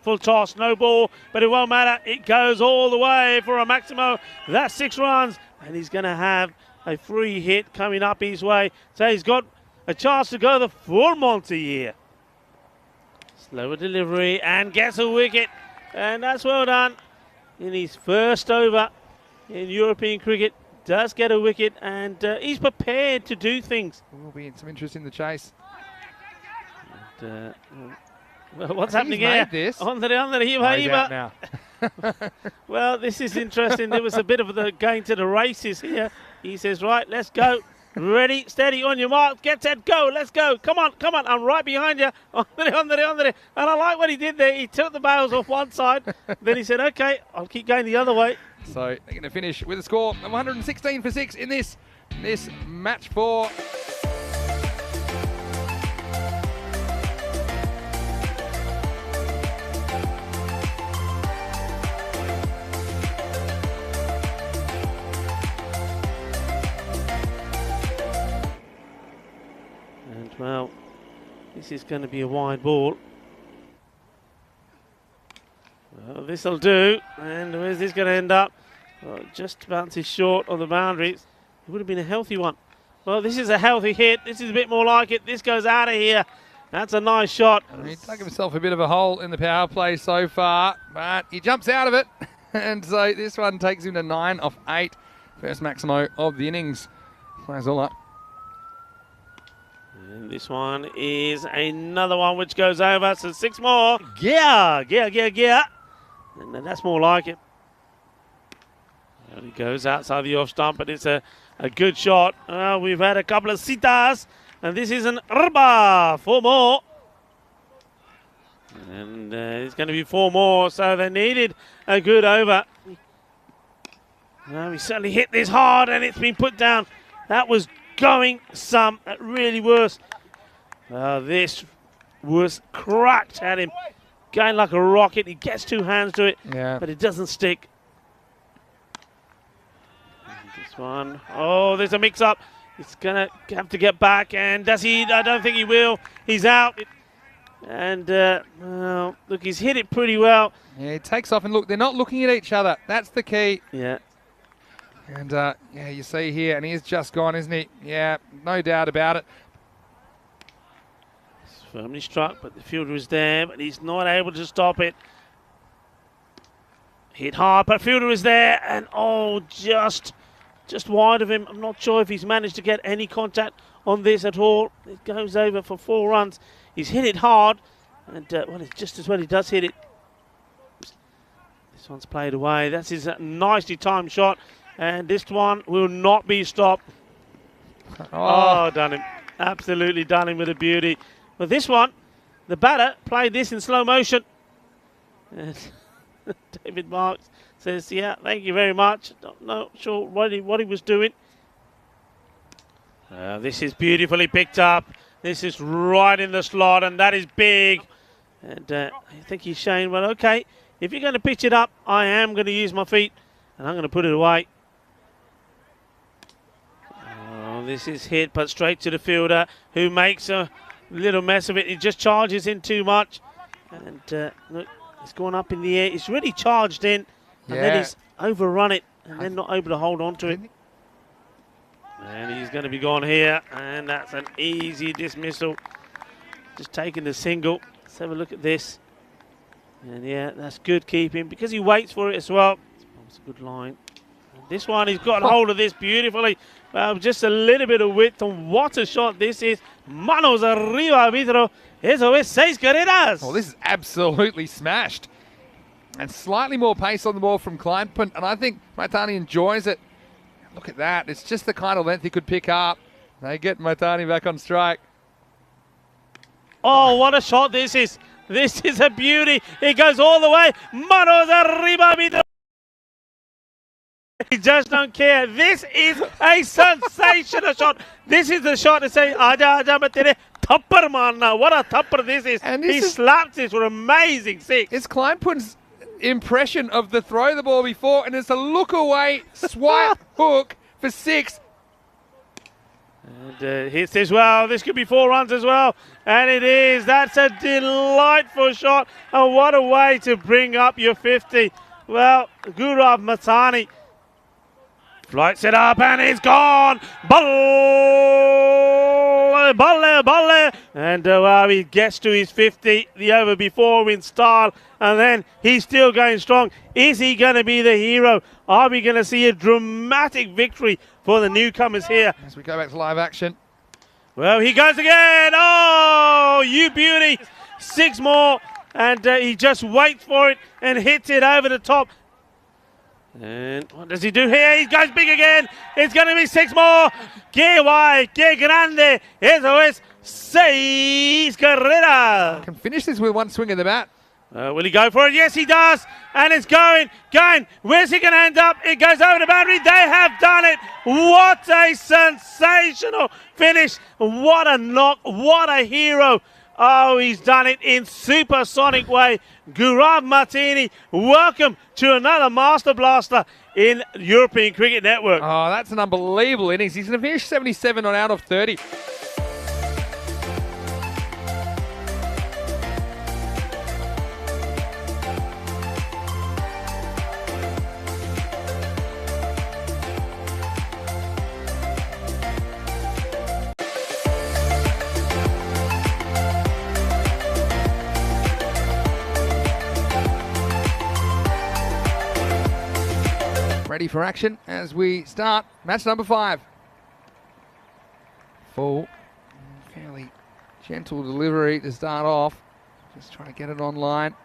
C: Full toss, no ball, but it won't matter. It goes all the way for a Maximo. That's 6 runs, and he's going to have a free hit coming up his way. So he's got a chance to go the full Malta year. Slower delivery and gets a wicket, and that's well done. In his first over in European cricket, does get a wicket, and he's prepared to do things.
B: There will be some interest in the chase.
C: And, what's happening here?
B: This.
C: On the
B: He's out now.
C: Well, this is interesting. There was a bit of the going to the races here. He says, right, let's go. Ready, steady, on your mark, get set, go, let's go. Come on, I'm right behind you. And I like what he did there. He took the bails off one side. Then he said, okay, I'll keep going the other way.
B: So they're going to finish with a score of 116 for 6 in this match 4.
C: Well, this is going to be a wide ball. Well, this'll do. And where's this going to end up? Well, just bounces short on the boundaries. It would have been a healthy one. Well, this is a healthy hit. This is a bit more like it. This goes out of here. That's a nice shot.
B: He dug himself a bit of a hole in the power play so far, but he jumps out of it. And so this one takes him to 9 off 8. First Maximo of the innings. Plays all up.
C: And this one is another one which goes over, so 6 more. Gear. And then that's more like it. And he goes outside the off stump, but it's a good shot. We've had a couple of sitas, and this is an Urba. 4 more. And it's going to be 4 more, so they needed a good over. He certainly hit this hard, and it's been put down. That was going some, that really was. This was cracked at him. Going like a rocket. He gets 2 hands to it, but it doesn't stick. This one, oh, there's a mix-up. He's going to have to get back, and does he? I don't think he will. He's out. And, well, look, he's hit it pretty well.
B: Yeah, he takes off, and look, they're not looking at each other. That's the key.
C: Yeah.
B: And, yeah, you see here, and he is just gone, isn't he? Yeah, no doubt about it.
C: It's firmly struck, but the fielder is there, but he's not able to stop it. Hit hard, but fielder is there, and, oh, just wide of him. I'm not sure if he's managed to get any contact on this at all. It goes over for 4 runs. He's hit it hard, and, well, it's just as well he does hit it. This one's played away. That's his nicely timed shot. And this one will not be stopped. Oh, done him. Absolutely done him with a beauty. But this one, the batter played this in slow motion. And David Marks says, yeah, thank you very much. Not sure what he was doing. This is beautifully picked up. This is right in the slot, and that is big. And I think he's saying, well, okay, if you're going to pitch it up, I am going to use my feet, and I'm going to put it away. This is hit, but straight to the fielder, who makes a little mess of it. He just charges in too much. And look, it's gone up in the air. It's really charged in, and then he's overrun it, and then not able to hold on to it. And he's going to be gone here, and that's an easy dismissal. Just taking the single. Let's have a look at this. And yeah, that's good keeping, because he waits for it as well. It's a good line. This one, he's got hold of this beautifully. Just a little bit of width, and what a shot this is. Manos arriba, arbitro. Eso es 6 carreras.
B: Oh, this is absolutely smashed. And slightly more pace on the ball from Kleinpunt, and I think Maitani enjoys it. Look at that. It's just the kind of length he could pick up. They get Maitani back on strike.
C: Oh, what a shot this is. This is a beauty. It goes all the way. Manos arriba. He just don't care. This is a sensational shot. This is the shot to say, Aja, Aja, matere thappar marna. What a thappar this is.
B: And
C: he slaps this with an amazing six.
B: It's Kleinpun's impression of the throw the ball before, and it's a look away, swipe, hook for 6.
C: And hits as well. This could be 4 runs as well. And it is. That's a delightful shot. And what a way to bring up your 50. Well, Gaurav Mathani floats it up and it's gone. Balle, balle, balle. And well, he gets to his 50 the over before in style. And then he's still going strong. Is he going to be the hero? Are we going to see a dramatic victory for the newcomers here?
B: As we go back to live action.
C: Well, he goes again. Oh, you beauty. 6 more. And he just waits for it and hits it over the top. And what does he do here? He goes big again. It's going to be 6 more. Que guay, que grande. Eso es 6 carreras.
B: Can finish this with one swing of the bat.
C: Will he go for it? Yes, he does. And it's going. Where's he going to end up? It goes over the boundary. They have done it. What a sensational finish. What a knock. What a hero. Oh, he's done it in supersonic way. Gaurav Mathani, welcome to another Master Blaster in European Cricket Network.
B: Oh, that's an unbelievable innings. He's going to finish 77 on out of 30. Ready for action as we start match number 5. Full, fairly gentle delivery to start off. Just trying to get it online.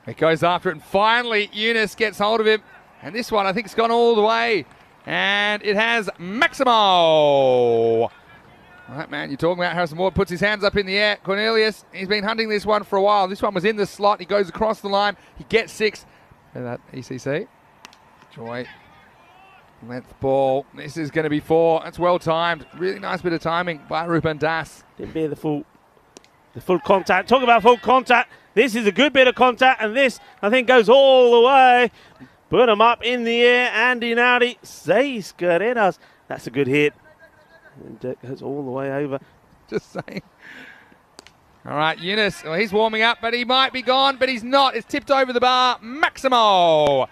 B: It goes after it, and finally Yunus gets hold of him. And this one I think has gone all the way. And it has Maximo. All right, man, you're talking about Harrison Ward puts his hands up in the air. Cornelius, he's been hunting this one for a while. This one was in the slot. He goes across the line. He gets 6. And that ECC. Joy. Length ball. This is going to be 4. That's well timed. Really nice bit of timing by Rupan Das.
C: Didn't bear the full contact. Talk about full contact. This is a good bit of contact, and this, I think, goes all the way. Put him up in the air. Andy Nowdy. 6 carreras. That's a good hit. And it goes all the way over.
B: Just saying. All right, Yunus, well, he's warming up, but he might be gone, but he's not. It's tipped over the bar. Maximo.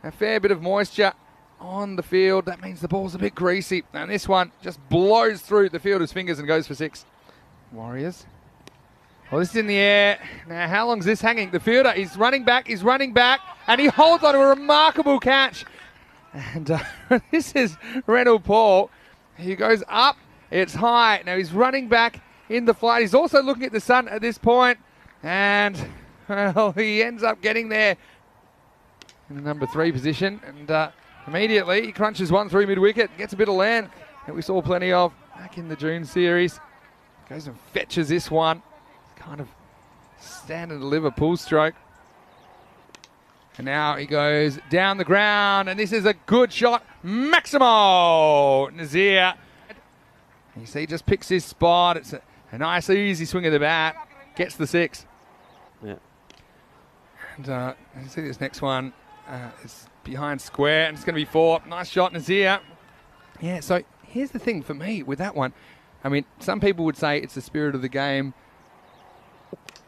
B: A fair bit of moisture on the field. That means the ball's a bit greasy. And this one just blows through the fielder's fingers and goes for 6. Warriors. Well, this is in the air. Now, how long is this hanging? The fielder is running back, and he holds on to a remarkable catch. And this is Reynold Paul. He goes up. It's high. Now, he's running back in the flight. He's also looking at the sun at this point, and well, he ends up getting there in the number 3 position, and immediately he crunches one through mid-wicket, gets a bit of land that we saw plenty of back in the June series. Goes and fetches this one. Kind of stand and deliver pull stroke. And now he goes down the ground, and this is a good shot. Maximo Nazir. You see, he just picks his spot. It's a nice, easy swing of the bat. Gets the 6.
C: Yeah.
B: And you see this next one. It's behind square, and it's going to be 4. Nice shot, Nazir. Yeah, so here's the thing for me with that one. I mean, some people would say it's the spirit of the game.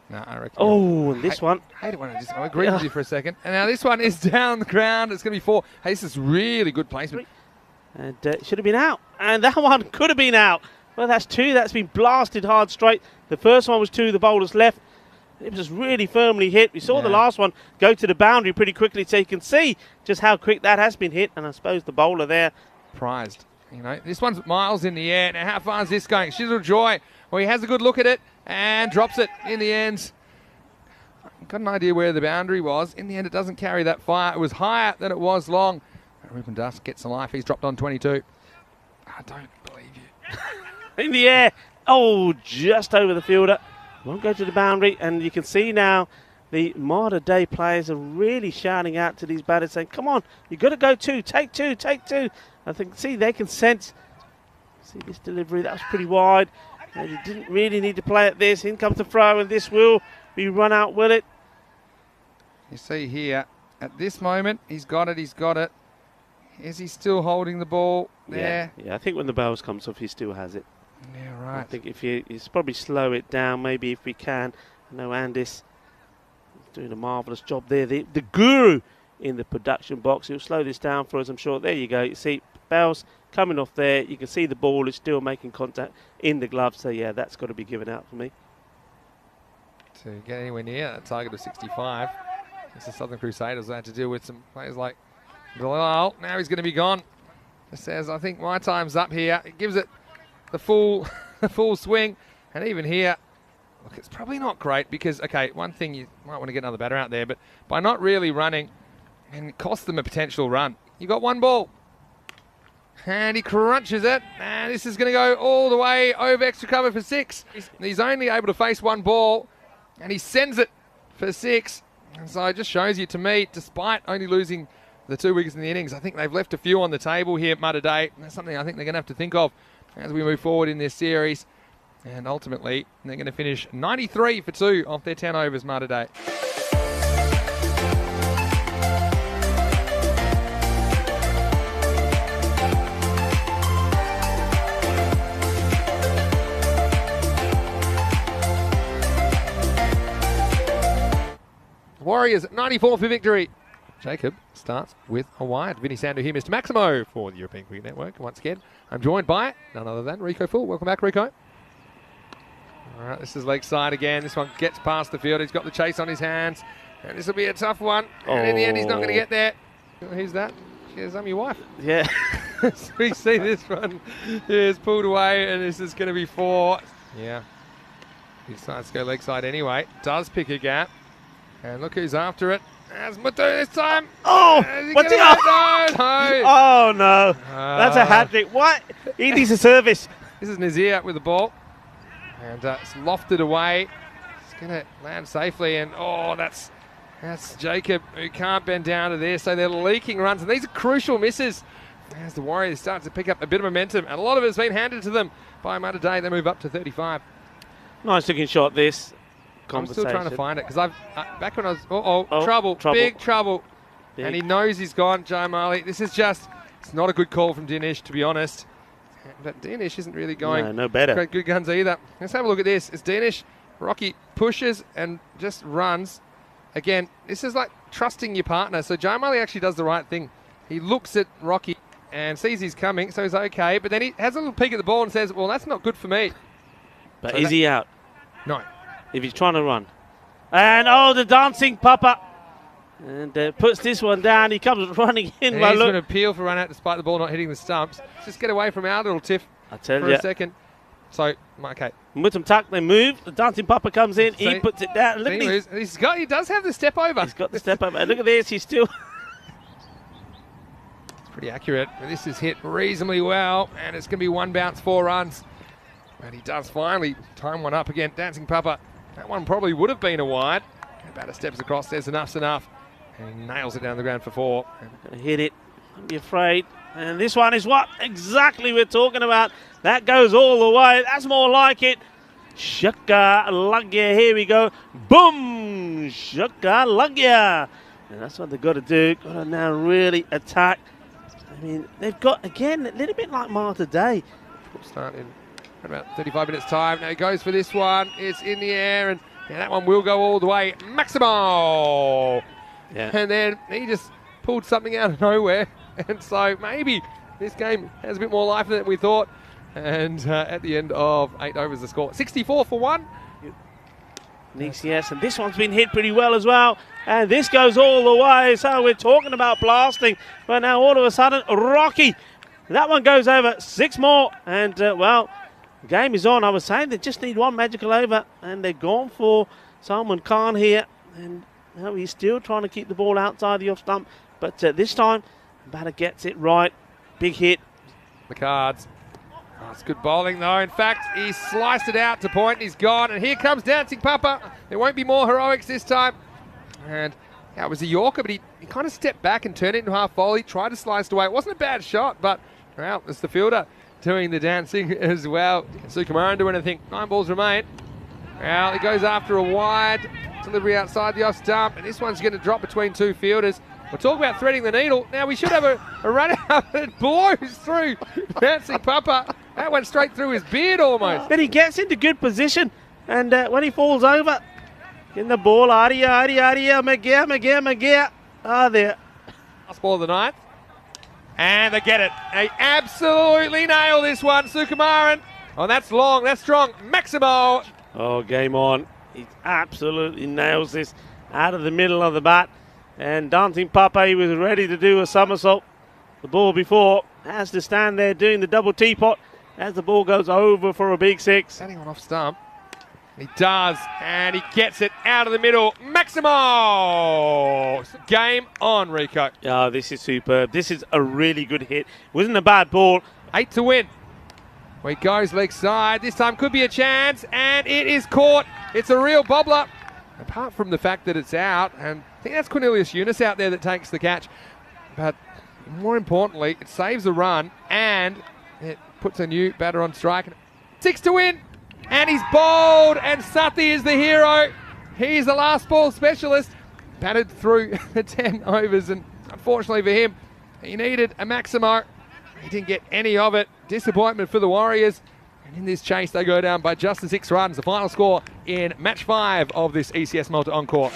B: No, I reckon.
C: Oh, and this one.
B: I hate it when I agree with you for a second. And now this one is down the ground. It's going to be 4. Hey, this is really good placement.
C: And it should have been out. And that one could have been out. Well, that's 2. That's been blasted hard straight. The first one was to the bowler's left. It was just really firmly hit. We saw the last one go to the boundary pretty quickly, so you can see just how quick that has been hit. And I suppose the bowler there
B: prized. You know, this one's miles in the air. Now, how far is this going? Shizzle Joy. Well, he has a good look at it and drops it in the end. Got an idea where the boundary was. In the end, it doesn't carry that far. It was higher than it was long. Ruben Dusk gets a life. He's dropped on 22. I don't believe you.
C: In the air. Oh, just over the fielder. Won't go to the boundary, and you can see now the Malta Day players are really shouting out to these batters saying, come on, you've got to go two, take two, take two. I think, see, they can sense. See this delivery, that was pretty wide. And you didn't really need to play at this. In comes the throw, and this will be run out, will it?
B: You see here, at this moment, he's got it, he's got it. Is he still holding the ball there?
C: Yeah, I think when the bells comes off, he still has it.
B: Yeah, right.
C: I think if he's probably slow it down, maybe if we can. I know Andis doing a marvellous job there. The guru in the production box. He'll slow this down for us, I'm sure. There you go. You see bells coming off there. You can see the ball is still making contact in the glove. So, yeah, that's got to be given out for me.
B: To get anywhere near that target of 65, it's the Southern Crusaders had to deal with some players like Dalal. Now he's going to be gone. It says, I think my time's up here. It gives it the full swing. And even here, look, it's probably not great because, okay, one thing, you might want to get another batter out there, but by not really running, and it costs them a potential run. You got one ball. And he crunches it. And this is going to go all the way over extra cover for 6. He's only able to face one ball, and he sends it for 6. And so it just shows you, to me, despite only losing the 2 wickets in the innings, I think they've left a few on the table here at Malta Day. That's something I think they're going to have to think of as we move forward in this series. And ultimately, they're going to finish 93 for 2 off their 10 overs Malta Day. Warriors 94 for victory. Jacob starts with a wide. Vinny Sandu here, Mr. Maximo for the European Cricket Network. Once again, I'm joined by none other than Rico Full. Welcome back, Rico. All right, this is leg side again. This one gets past the field. He's got the chase on his hands. And this will be a tough one. And in the end, he's not going to get there. Who's that? Cheers, I'm your wife.
C: Yeah.
B: So we see this one is pulled away, and this is going to be 4. Yeah. He decides to go leg side anyway. Does pick a gap. And look who's after it. As Mutu this time.
C: Oh! What's he got?
B: No.
C: Oh, no. That's a hat-trick. What? He needs a service.
B: This is Nazir with the ball. And it's lofted away. It's going to land safely. And, oh, that's Jacob, who can't bend down to there. So they're leaking runs. And these are crucial misses. As the Warriors start to pick up a bit of momentum. And a lot of it has been handed to them by Malta Day. They move up to 35.
C: Nice looking shot, this.
B: I'm still trying to find it because I've back when I was trouble, big trouble, big. And he knows he's gone. Joe Marley, this is it's not a good call from Dinesh, to be honest. But Dinesh isn't really going
C: no better.
B: Great good guns either. Let's have a look at this. It's Dinesh. Rocky pushes and just runs. Again, this is like trusting your partner. So Joe Marley actually does the right thing. He looks at Rocky and sees he's coming, so he's okay. But then he has a little peek at the ball and says, "Well, that's not good for me."
C: But so is he out?
B: No.
C: If he's trying to run. And, the dancing papa. And puts this one down. He comes running in.
B: And he's going to appeal for run out despite the ball not hitting the stumps. Just get away from our little tiff for a second. So, okay.
C: Mutum tuck, they move. The dancing papa comes in. So he puts it down. Look at
B: he does have the step over.
C: He's got the step over. And look at this. He's still...
B: It's pretty accurate. This is hit reasonably well. And it's going to be 1 bounce, 4 runs. And he does finally time one up again. Dancing Papa. That one probably would have been a wide. The batter steps across. There's enough's enough. And he nails it down the ground for 4.
C: Gonna hit it. Don't be afraid. And this one is what exactly we're talking about. That goes all the way. That's more like it. Shaka Lagya. Here we go. Boom! Shaka Lagya. And that's what they've got to do. Got to now really attack. I mean, they've got, again, a little bit like Malta Day.
B: Start in about 35 minutes time. Now he goes for this one. It's in the air, and that one will go all the way. Maximo!
C: Yeah.
B: And then he just pulled something out of nowhere. And so maybe this game has a bit more life than we thought. And at the end of 8 overs, the score 64 for 1.
C: Yes, and this one's been hit pretty well as well. And this goes all the way. So we're talking about blasting. But now all of a sudden, Rocky. That one goes over. 6 more. And, the game is on. I was saying they just need 1 magical over. And they're gone for Salman Khan here. And he's still trying to keep the ball outside the off stump. But this time, batter gets it right. Big hit.
B: The cards. Oh, it's good bowling though. In fact, he sliced it out to point and he's gone. And here comes Dancing Papa. There won't be more heroics this time. And yeah, it was a Yorker, but he kind of stepped back and turned it into half volley. Tried to slice it away. It wasn't a bad shot, but well, it's the fielder doing the dancing as well. Sukumaran do anything. 9 balls remain. Well, he goes after a wide delivery outside the off stump, and this one's going to drop between 2 fielders. We'll talk about threading the needle. Now we should have a run out, but it blows through Dancing Papa. That went straight through his beard almost.
C: But he gets into good position, and when he falls over, in the ball, Aria, Magia. There.
B: Last ball of the 9th. And they get it. They absolutely nail this one, Sukumaran. Oh, that's long, that's strong. Maximo.
C: Oh, game on. He absolutely nails this out of the middle of the bat. And Dancing Papa, he was ready to do a somersault. The ball before has to stand there doing the double teapot as the ball goes over for a big 6.
B: Standing on off stump. He does, and he gets it out of the middle. Maximo! Game on, Rico.
C: Oh, this is superb. This is a really good hit. Wasn't a bad ball.
B: 8 to win. Where he goes leg side. This time could be a chance, and it is caught. It's a real bobbler. Apart from the fact that it's out, and I think that's Cornelius Eunice out there that takes the catch. But more importantly, it saves a run, and it puts a new batter on strike. 6 to win. And he's bowled, and Sathi is the hero. He's the last ball specialist. Batted through the 10 overs, and unfortunately for him, he needed a Maximo. He didn't get any of it. Disappointment for the Warriors. And in this chase, they go down by just the 6 runs. The final score in match 5 of this ECS Malta Encore.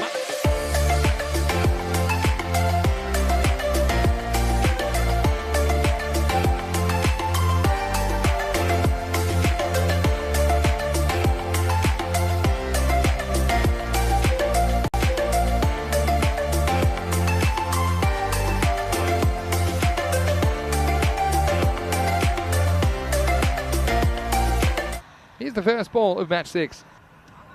B: Here's the first ball of match 6.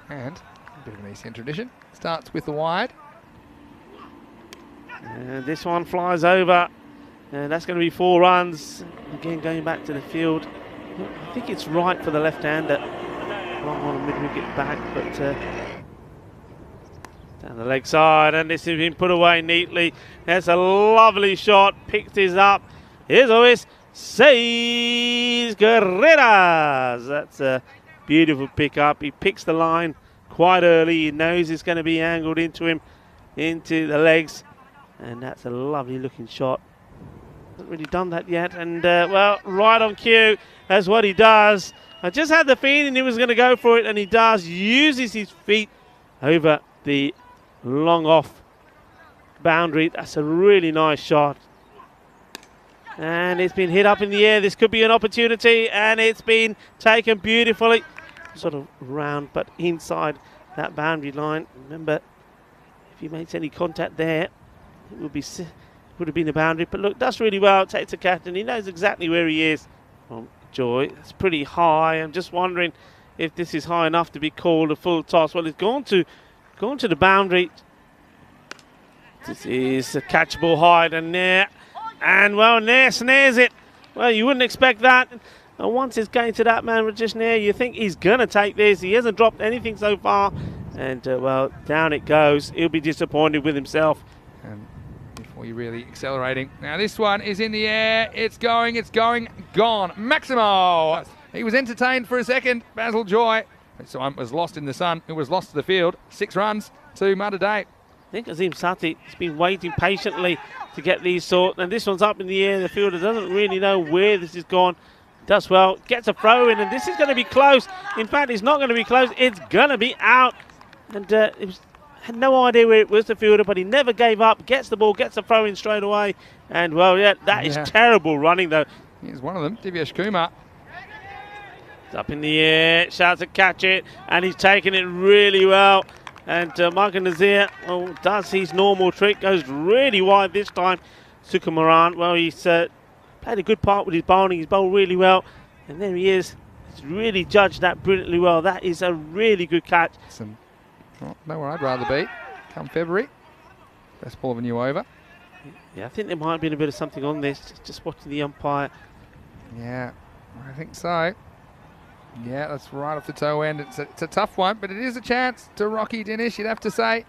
B: And a bit of an ECN tradition. Starts with the wide.
C: And this one flies over. And that's going to be 4 runs. Again, going back to the field. I think it's right for the left-hander. Long on a mid-wicket back, but down the leg side. And this has been put away neatly. That's a lovely shot. Picked this up. Here's always 6 carreras. That's a beautiful pick up. He picks the line quite early. He knows it's going to be angled into him, into the legs. And that's a lovely looking shot. Hasn't really done that yet. And well, right on cue. That's what he does. I just had the feeling he was going to go for it, and he does. Uses his feet over the long off boundary. That's a really nice shot. And it's been hit up in the air. This could be an opportunity, and it's been taken beautifully. Sort of round, but inside that boundary line. Remember, if he makes any contact there, it would have been a boundary. But look, does really well. Takes a catch, and he knows exactly where he is. Oh, Joy, it's pretty high. I'm just wondering if this is high enough to be called a full toss. Well, it's gone to the boundary. This is a catchable hide, and there. And, well, Nair snares it. Well, you wouldn't expect that. And once it's going to that man, just Nair, you think he's going to take this. He hasn't dropped anything so far. And, well, down it goes. He'll be disappointed with himself.
B: And before you're really accelerating. Now, this one is in the air. It's going, gone. Maximo. He was entertained for a second. Basil Joy. This one was lost in the sun. It was lost to the field. 6 runs to Mata Day.
C: I think Azim Sathi has been waiting patiently to get these sort. And this one's up in the air. The fielder doesn't really know where this has gone. Does well. Gets a throw in. And this is going to be close. In fact, it's not going to be close. It's going to be out. And had no idea where it was, the fielder, but he never gave up. Gets the ball. Gets a throw in straight away. And, well, yeah, that is terrible running, though.
B: Here's one of them. Divyesh Kumar.
C: It's up in the air. Shouts to catch it. And he's taking it really well. And Michael Nazir, well, does his normal trick, goes really wide this time. Sukumaran, well, he's played a good part with his bowling. He's bowled really well. And there he is. He's really judged that brilliantly well. That is a really good catch.
B: Know where I'd rather be come February. Best ball of a new over.
C: Yeah, I think there might have been a bit of something on this. Just watching the umpire.
B: Yeah. I think so. Yeah, that's right off the toe end. It's a tough one, but it is a chance to Rocky Dinish, you'd have to say.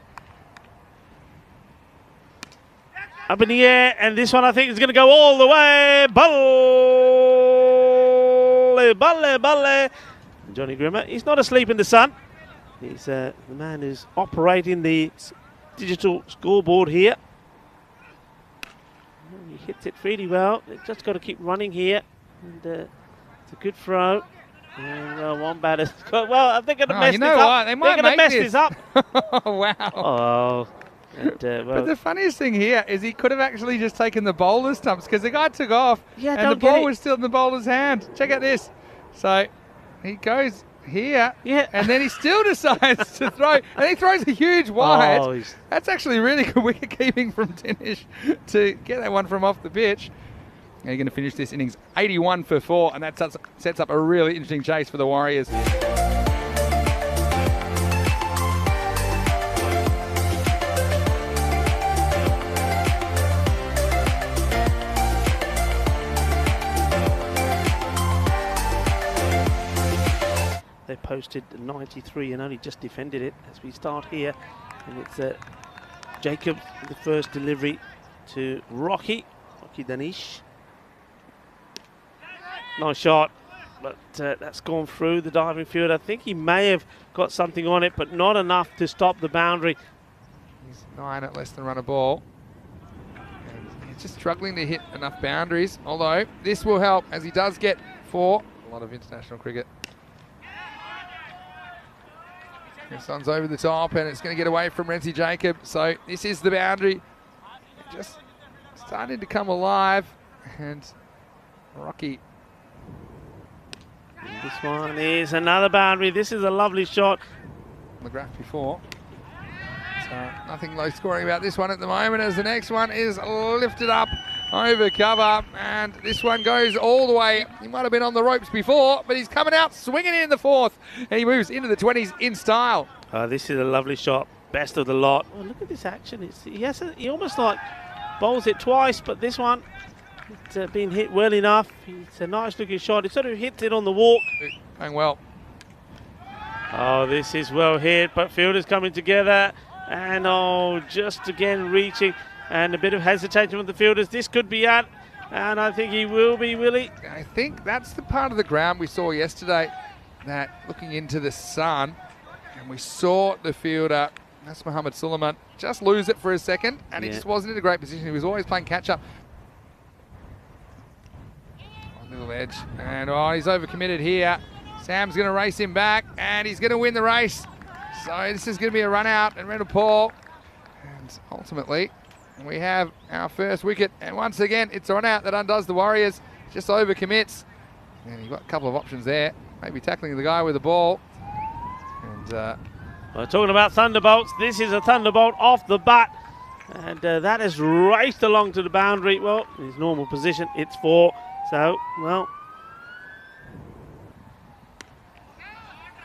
C: Up in the air, and this one I think is going to go all the way. Balle, balle, balle. Johnny Grimmer, he's not asleep in the sun. He's the man who's operating the digital scoreboard here. He hits it really well. They've just got to keep running here. And it's a good throw. And one batter's got, well, I think they're going to mess
B: you know
C: this
B: what?
C: up.
B: They might
C: They're going to mess
B: make
C: this up.
B: Oh, wow.
C: Oh. And, well,
B: But the funniest thing here is he could have actually just taken the bowler's stumps because the guy took off
C: Yeah,
B: and the
C: don't get
B: ball
C: it.
B: was still in the bowler's hand. Check out this. So he goes here,
C: Yeah.
B: and then he still decides to throw, and he throws a huge wide.
C: Oh, he's-
B: That's actually really good wicket keeping from Dinish to get that one from off the pitch. And you're going to finish this innings 81 for 4, and that sets up a really interesting chase for the Warriors.
C: They posted 93 and only just defended it as we start here. And it's Jacob, the first delivery to Rocky Danish. Nice shot, but that's gone through the diving field. I think he may have got something on it, but not enough to stop the boundary.
B: He's 9 at less than run a ball. And he's just struggling to hit enough boundaries, although this will help as he does get 4. A lot of international cricket. This one's over the top and it's going to get away from Renzi Jacob. So this is the boundary. Just starting to come alive. And Rocky.
C: And this one is another boundary. This is a lovely shot.
B: On the graph before. So nothing low scoring about this one at the moment as the next one is lifted up over cover. And this one goes all the way. He might have been on the ropes before, but he's coming out swinging in the 4th. And he moves into the 20s in style.
C: This is a lovely shot. Best of the lot. Oh, look at this action. He almost like bowls it twice, but this one, it's been hit well enough. It's a nice looking shot. It sort of hits it on the walk.
B: Going well.
C: Oh, this is well hit, but fielders coming together. And just again reaching. And a bit of hesitation with the fielders. This could be out. And I think he will be, Willie.
B: I think that's the part of the ground we saw yesterday, that looking into the sun, and we saw the fielder, that's Muhammad Suleiman, just lose it for a second, and he just wasn't in a great position. He was always playing catch-up. On little edge, and he's overcommitted here. Sam's going to race him back, and he's going to win the race. So this is going to be a run out, and Randall Paul, and ultimately, we have our first wicket, and once again, it's a run out that undoes the Warriors. Just overcommits, and you've got a couple of options there. Maybe tackling the guy with the ball. And
C: We're talking about thunderbolts. This is a thunderbolt off the bat, and that has raced along to the boundary. Well, in his normal position, it's 4. So, well,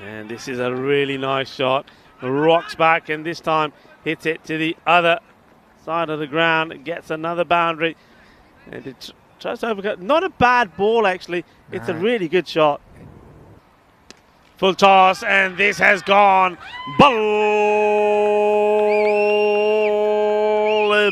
C: and this is a really nice shot. Rocks back, and this time hits it to the other side of the ground. It gets another boundary, and it tries to overcut. Not a bad ball, actually. It's a really good shot. Full toss, and this has gone. Balle,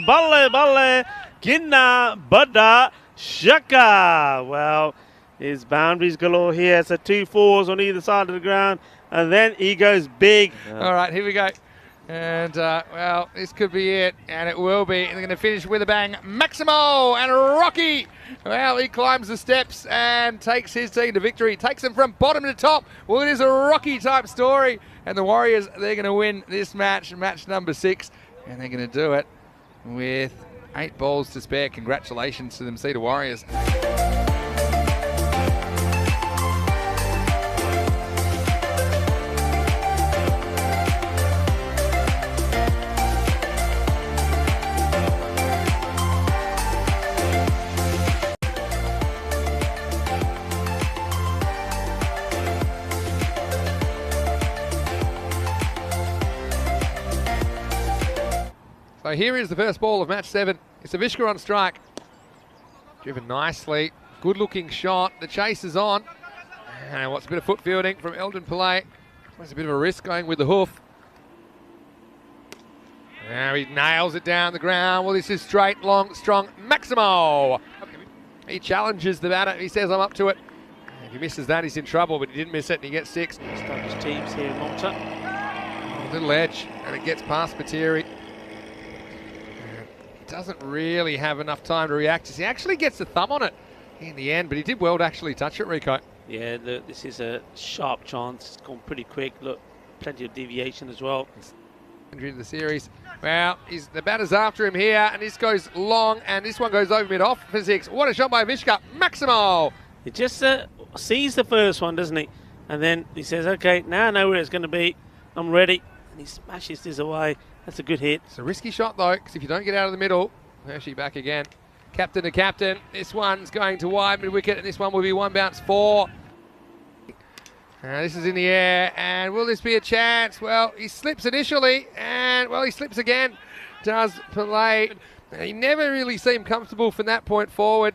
C: balle, balle, Ginna, Bada, Shaka. Well, his boundaries galore here. So 2 4s on either side of the ground, and then he goes big.
B: all right, here we go. And, well, this could be it, and it will be. And they're going to finish with a bang. Maximo and Rocky. Well, he climbs the steps and takes his team to victory. Takes them from bottom to top. Well, it is a Rocky-type story. And the Warriors, they're going to win this match, match number 6. And they're going to do it with 8 balls to spare. Congratulations to them, Cedar Warriors. So here is the first ball of match 7. It's Avishka on strike. Driven nicely Good looking shot. The chase is on. And what's a bit of foot fielding from Eldon Pillay. It's a bit of a risk going with the hoof. Now he nails it down the ground. Well, this is straight, long, strong. Maximo. He challenges the batter. He says, I'm up to it. If he misses that, he's in trouble, but he didn't miss it, and he gets 6.
C: Established teams here in Malta.
B: A little edge, and it gets past Materi. Doesn't really have enough time to react. He actually gets the thumb on it in the end, but he did well to actually touch it, Rico.
C: Yeah, look, this is a sharp chance. It's gone pretty quick. Look, plenty of deviation as well.
B: Into the series. Well, the batter's after him here, and this goes long, and this one goes over mid-off for 6. What a shot by Vishka. Maximo!
C: He just sees the first one, doesn't he? And then he says, okay, now I know where it's going to be. I'm ready. And he smashes this away. That's a good hit.
B: It's a risky shot, though, because if you don't get out of the middle, Hershey back again. Captain to captain. This one's going to wide mid-wicket, and this one will be 1 bounce 4. This is in the air, and will this be a chance? Well, he slips initially, and, well, he slips again. Does Pillay. He never really seemed comfortable from that point forward.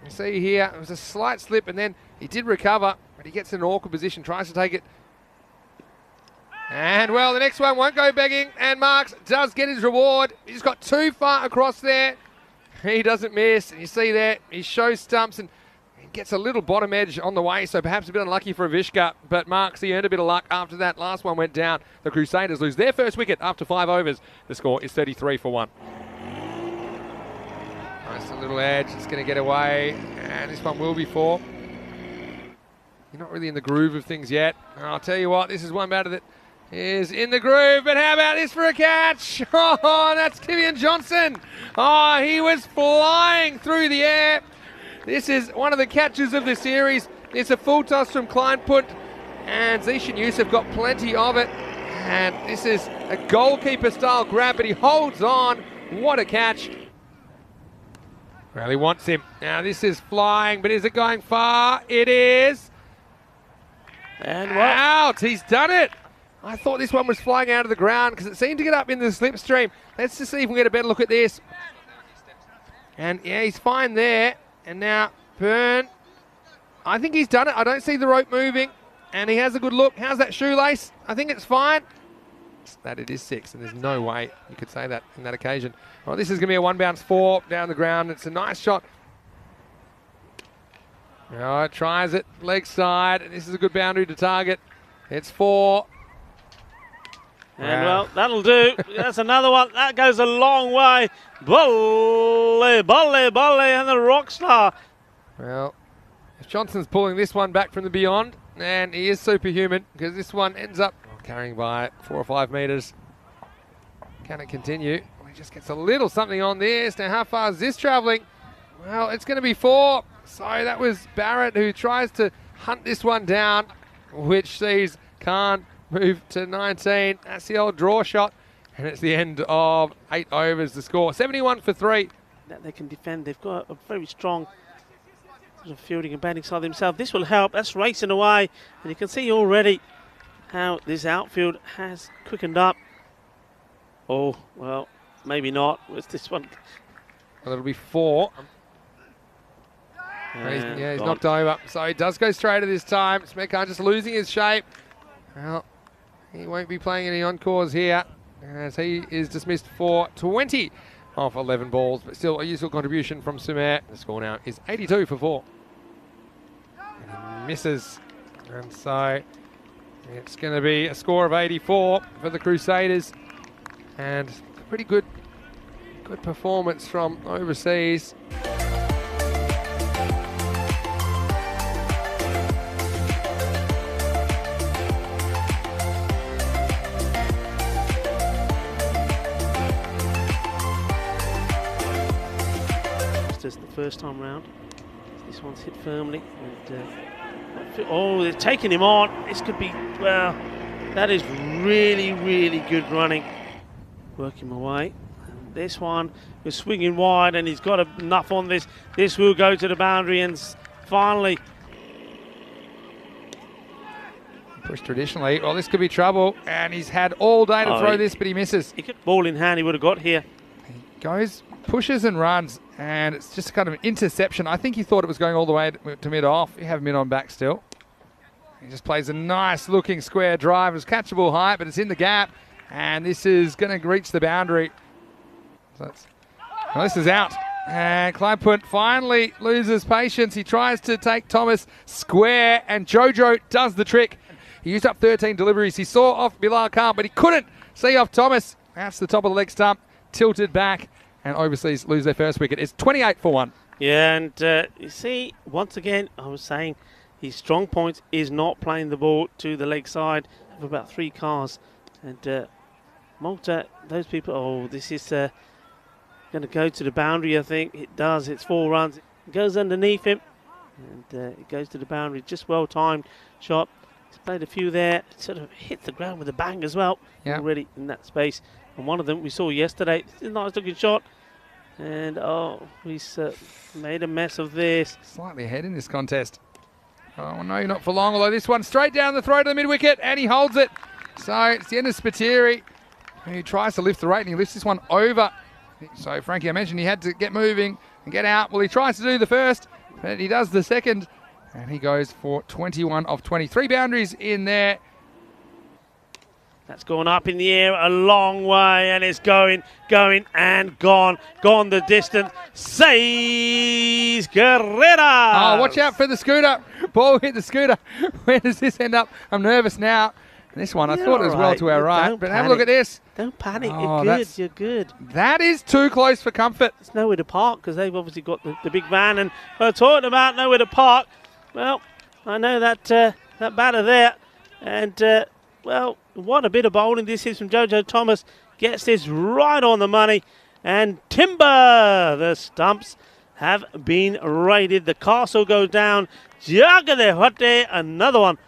B: You see here, it was a slight slip, and then he did recover, but he gets in an awkward position, tries to take it. And, well, the next one won't go begging, and Marks does get his reward. He's got too far across there. He doesn't miss, and you see there, he shows stumps, and gets a little bottom edge on the way, so perhaps a bit unlucky for Vishka, but Marks, he earned a bit of luck after that last one went down. The Crusaders lose their first wicket after 5 overs. The score is 33 for 1. Nice little edge, it's going to get away, and this one will be 4. You're not really in the groove of things yet. I'll tell you what, this is one batter that is in the groove, but how about this for a catch? Oh, that's Kivian Johnson. Oh, he was flying through the air. This is one of the catches of the series. It's a full toss from Kleinpunt, and Zishan Yusuf got plenty of it. And this is a goalkeeper-style grab, but he holds on. What a catch. Well, he wants him. Now, this is flying, but is it going far? It is.
C: And what?
B: Out. He's done it. I thought this one was flying out of the ground because it seemed to get up in the slipstream. Let's just see if we can get a better look at this. And, yeah, he's fine there. And now, Byrne, I think he's done it. I don't see the rope moving. And he has a good look. How's that shoelace? I think it's fine. That it is 6, and there's no way you could say that in that occasion. Well, this is going to be a 1 bounce 4 down the ground. It's a nice shot. Oh, it tries it, leg side, and this is a good boundary to target. It's 4.
C: And well, that'll do. That's another one. That goes a long way. Volley, volley, volley, and the rock star.
B: Well, if Johnson's pulling this one back from the beyond, and he is superhuman, because this one ends up carrying by 4 or 5 metres. Can it continue? He just gets a little something on this. Now, how far is this travelling? Well, it's going to be 4. So that was Barrett who tries to hunt this one down, which sees Khan move to 19. That's the old draw shot. And it's the end of 8 overs. The score 71 for 3.
C: That they can defend. They've got a very strong sort of fielding and batting side themselves. This will help. That's racing away. And you can see already how this outfield has quickened up. Oh, well, maybe not. What's this one?
B: Well, it'll be 4. He's knocked over. So he does go straighter this time. Smekhan just losing his shape. Well, he won't be playing any encores here, as he is dismissed for 20 off 11 balls, but still a useful contribution from Sumer. The score now is 82 for 4. And he misses, and so it's going to be a score of 84 for the Crusaders, and pretty good performance from overseas.
C: The first time round. This one's hit firmly. And, oh, they're taking him on. This could be, well, that is really, really good running. Working my way. And this one is swinging wide, and he's got enough on this. This will go to the boundary, and finally.
B: Push traditionally. Well, this could be trouble, and he's had all day to throw this, but he misses.
C: He could ball in hand, he would have got here.
B: He goes pushes and runs, and it's just kind of an interception. I think he thought it was going all the way to mid-off. You have mid on back still. He just plays a nice looking square drive. It's catchable height, but it's in the gap, and this is going to reach the boundary. So well, this is out. And Clydepunt finally loses patience. He tries to take Thomas square, and Jojo does the trick. He used up 13 deliveries. He saw off Bilal Khan, but he couldn't see off Thomas. That's the top of the leg stump, tilted back, and Overseas lose their first wicket. It's 28 for 1.
C: Yeah, and you see, once again, I was saying his strong point is not playing the ball to the leg side of about 3 cars. And Malta, those people, oh, this is going to go to the boundary, I think. It does. It's 4 runs. It goes underneath him, and it goes to the boundary. Just well-timed shot. He's played a few there. Sort of hit the ground with a bang as well.
B: Yep.
C: Already in that space. And one of them we saw yesterday. This is a nice-looking shot. And, oh, he's made a mess of this.
B: Slightly ahead in this contest. Oh, no, not for long, although this one straight down the throat of the mid-wicket, and he holds it. So it's the end of Spiteri, who tries to lift the rate, and he lifts this one over. So, Frankie, I mentioned he had to get moving and get out. Well, he tries to do the first, but he does the second, and he goes for 21 of 23 boundaries in there.
C: That's gone up in the air a long way, and it's going, and gone the distance. Says Guerrera.
B: Oh, watch out for the scooter. Ball hit the scooter. Where does this end up? I'm nervous now. And this one, I thought it was well to our right, but have a look at this.
C: Don't panic.
B: Oh,
C: You're good.
B: That is too close for comfort.
C: There's nowhere to park because they've obviously got the big van, and we're talking about nowhere to park. Well, I know that batter there, and well, what a bit of bowling this is from Jojo Thomas. Gets this right on the money, and timber. The stumps have been raided. The castle goes down. Jagadehote, another one.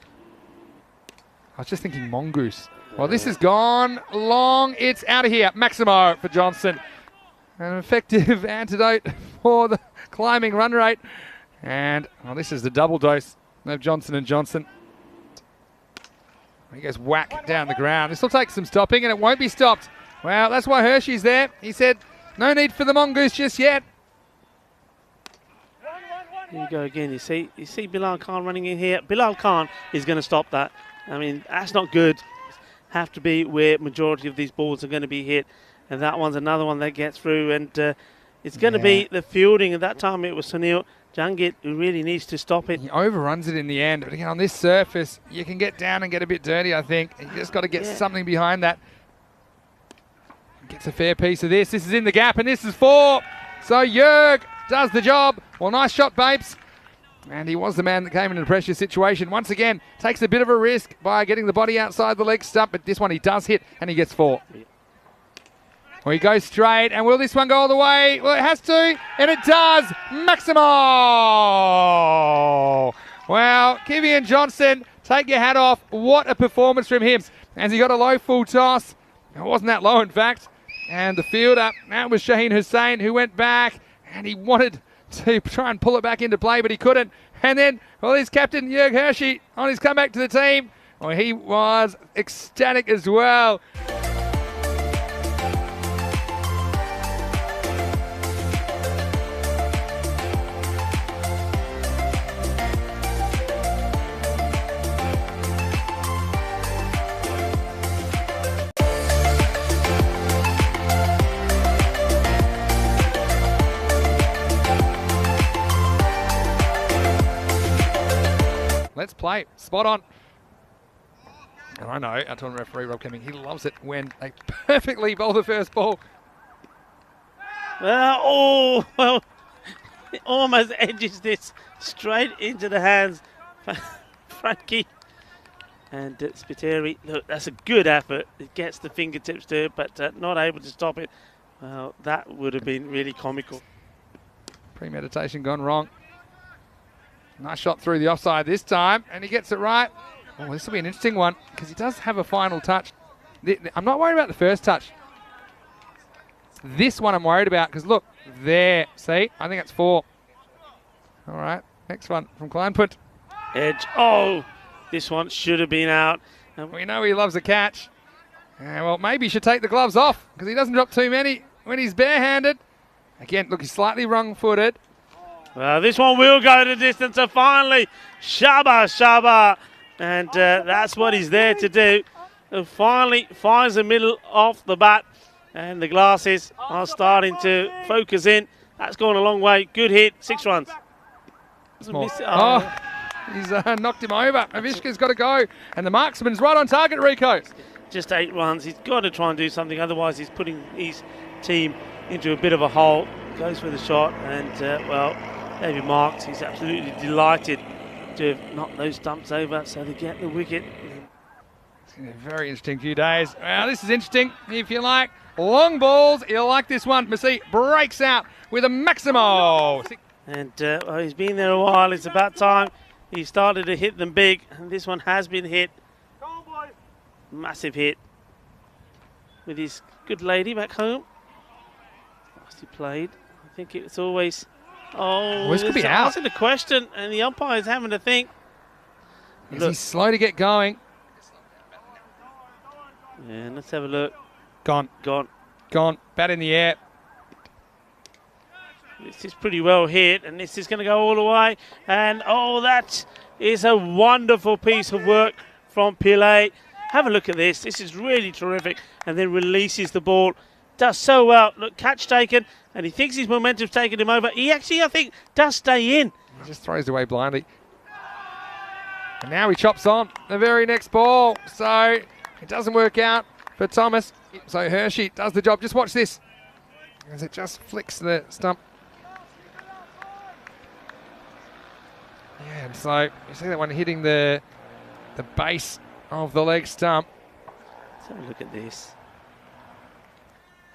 B: I was just thinking mongoose. Well, this has gone long. It's out of here. Maximo for Johnson. An effective antidote for the climbing run rate. And well, this is the double dose of Johnson & Johnson. He goes whack down the ground. This will take some stopping, and it won't be stopped. Well, that's why Hershey's there. He said, no need for the mongoose just yet.
C: Here you go again. You see Bilal Khan running in here. Bilal Khan is going to stop that. I mean, that's not good. Have to be where majority of these balls are going to be hit. And that one's another one that gets through. And it's going to be the fielding. At that time, it was Sunil Jangit who really needs to stop it.
B: He overruns it in the end. But again, on this surface, you can get down and get a bit dirty, I think. You just got to get something behind that. Gets a fair piece of this. This is in the gap, and this is 4. So Jurg does the job. Well, nice shot, Babes. And he was the man that came into the pressure situation. Once again, takes a bit of a risk by getting the body outside the leg stump, but this one he does hit, and he gets 4. Well, he goes straight, and will this one go all the way? Well, it has to, and it does. Maximo! Well, Kivian Johnson, take your hat off. What a performance from him. As he got a low full toss. It wasn't that low, in fact. And the fielder, that was Shaheen Hussain, who went back, and he wanted to try and pull it back into play, but he couldn't. And then, well, his captain, Jurg Hershey, on his comeback to the team, well, he was ecstatic as well. Let's play. Spot on. And I know, our tournament referee, Rob Cumming, he loves it when they perfectly bowl the first ball.
C: Well, it almost edges this straight into the hands. Frankie and Spiteri. Look, that's a good effort. It gets the fingertips to it, but not able to stop it. Well, that would have been really comical.
B: Premeditation gone wrong. Nice shot through the offside this time, and he gets it right. Oh, this will be an interesting one, because he does have a final touch. I'm not worried about the first touch. This one I'm worried about, because look, there. See? I think that's 4. All right, next one from Kleinput.
C: Edge. Oh, this one should have been out.
B: We know he loves a catch. Well, maybe he should take the gloves off, because he doesn't drop too many when he's barehanded. Again, look, he's slightly wrong-footed.
C: Well, this one will go the distance, so finally, Shaba. And that's what he's there to do. And finally finds the middle off the bat. And the glasses are starting to focus in. That's gone a long way. Good hit, 6 runs.
B: Oh, he's knocked him over. Avishka's got to go. And the marksman's right on target, Rico.
C: Just 8 runs. He's got to try and do something. Otherwise, he's putting his team into a bit of a hole. Goes for the shot. And, well, David Marks, he's absolutely delighted to have knocked those stumps over. So they get the wicket.
B: It's going to be a very interesting few days. Well, this is interesting, if you like. Long balls. You'll like this one. Messi breaks out with a Maximo.
C: And well, he's been there a while. It's about time he started to hit them big. And this one has been hit. Massive hit with his good lady back home. Last he played. I think it's always... Oh,
B: this could be out.
C: Asking the question, and the umpire's having to think.
B: Is he slow to get going?
C: Yeah, let's have a look.
B: Gone. Bat in the air.
C: This is pretty well hit, and this is going to go all the way. And, oh, that is a wonderful piece of work from Pillay. Have a look at this. This is really terrific. And then releases the ball. Does so well. Look, catch taken, and he thinks his momentum's taken him over. He actually, I think, does stay in.
B: He just throws it away blindly. And now he chops on the very next ball. So it doesn't work out for Thomas. So Hershey does the job. Just watch this. As it just flicks the stump. Yeah, and so you see that one hitting the base of the leg stump.
C: Let's have a look at this.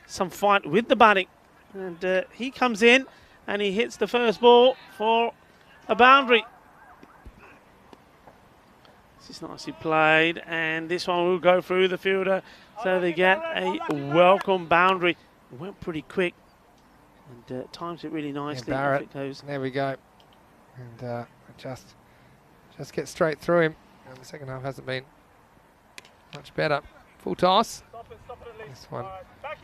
C: Some fight with the batting. And he comes in and he hits the first ball for a boundary. This is nicely played, and this one will go through the fielder. So they get a welcome boundary. It went pretty quick and times it really nicely.
B: Yeah, Barrett,
C: it goes.
B: There we go. And just get straight through him. And the second half hasn't been much better. Full toss. This one.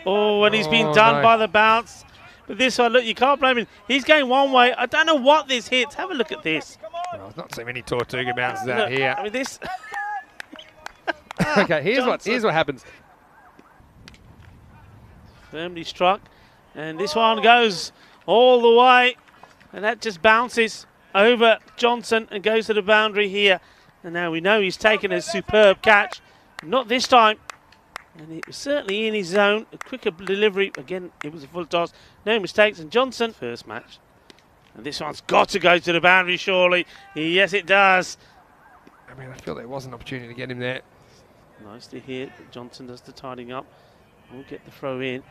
C: Oh, and he's been done by the bounce. But this one, look, you can't blame him. He's going one way. I don't know what this hits. Have a look at this.
B: Well, there's not so many Tortuga bounces out here.
C: I mean, this.
B: Okay, here's what happens.
C: Firmly struck. And this one goes all the way. And that just bounces over Johnson and goes to the boundary here. And now we know he's taken a superb catch. Not this time. And it was certainly in his zone. A quicker delivery. Again, it was a full toss. No mistakes. And Johnson, first match. And this one's got to go to the boundary, surely. Yes, it does.
B: I mean, I feel there was an opportunity to get him there.
C: Nicely hit. Johnson does the tidying up. We'll get the throw in.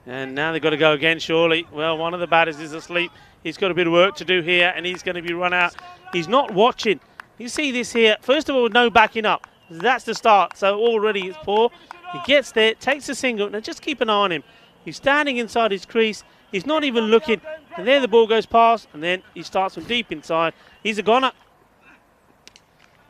C: And now they've got to go again, surely. Well, one of the batters is asleep. He's got a bit of work to do here, and he's going to be run out. He's not watching. You see this here. First of all, no backing up. That's the start. So already it's poor. He gets there, takes a single. Now just keep an eye on him. He's standing inside his crease. He's not even looking. And there the ball goes past, and then he starts from deep inside. He's a goner.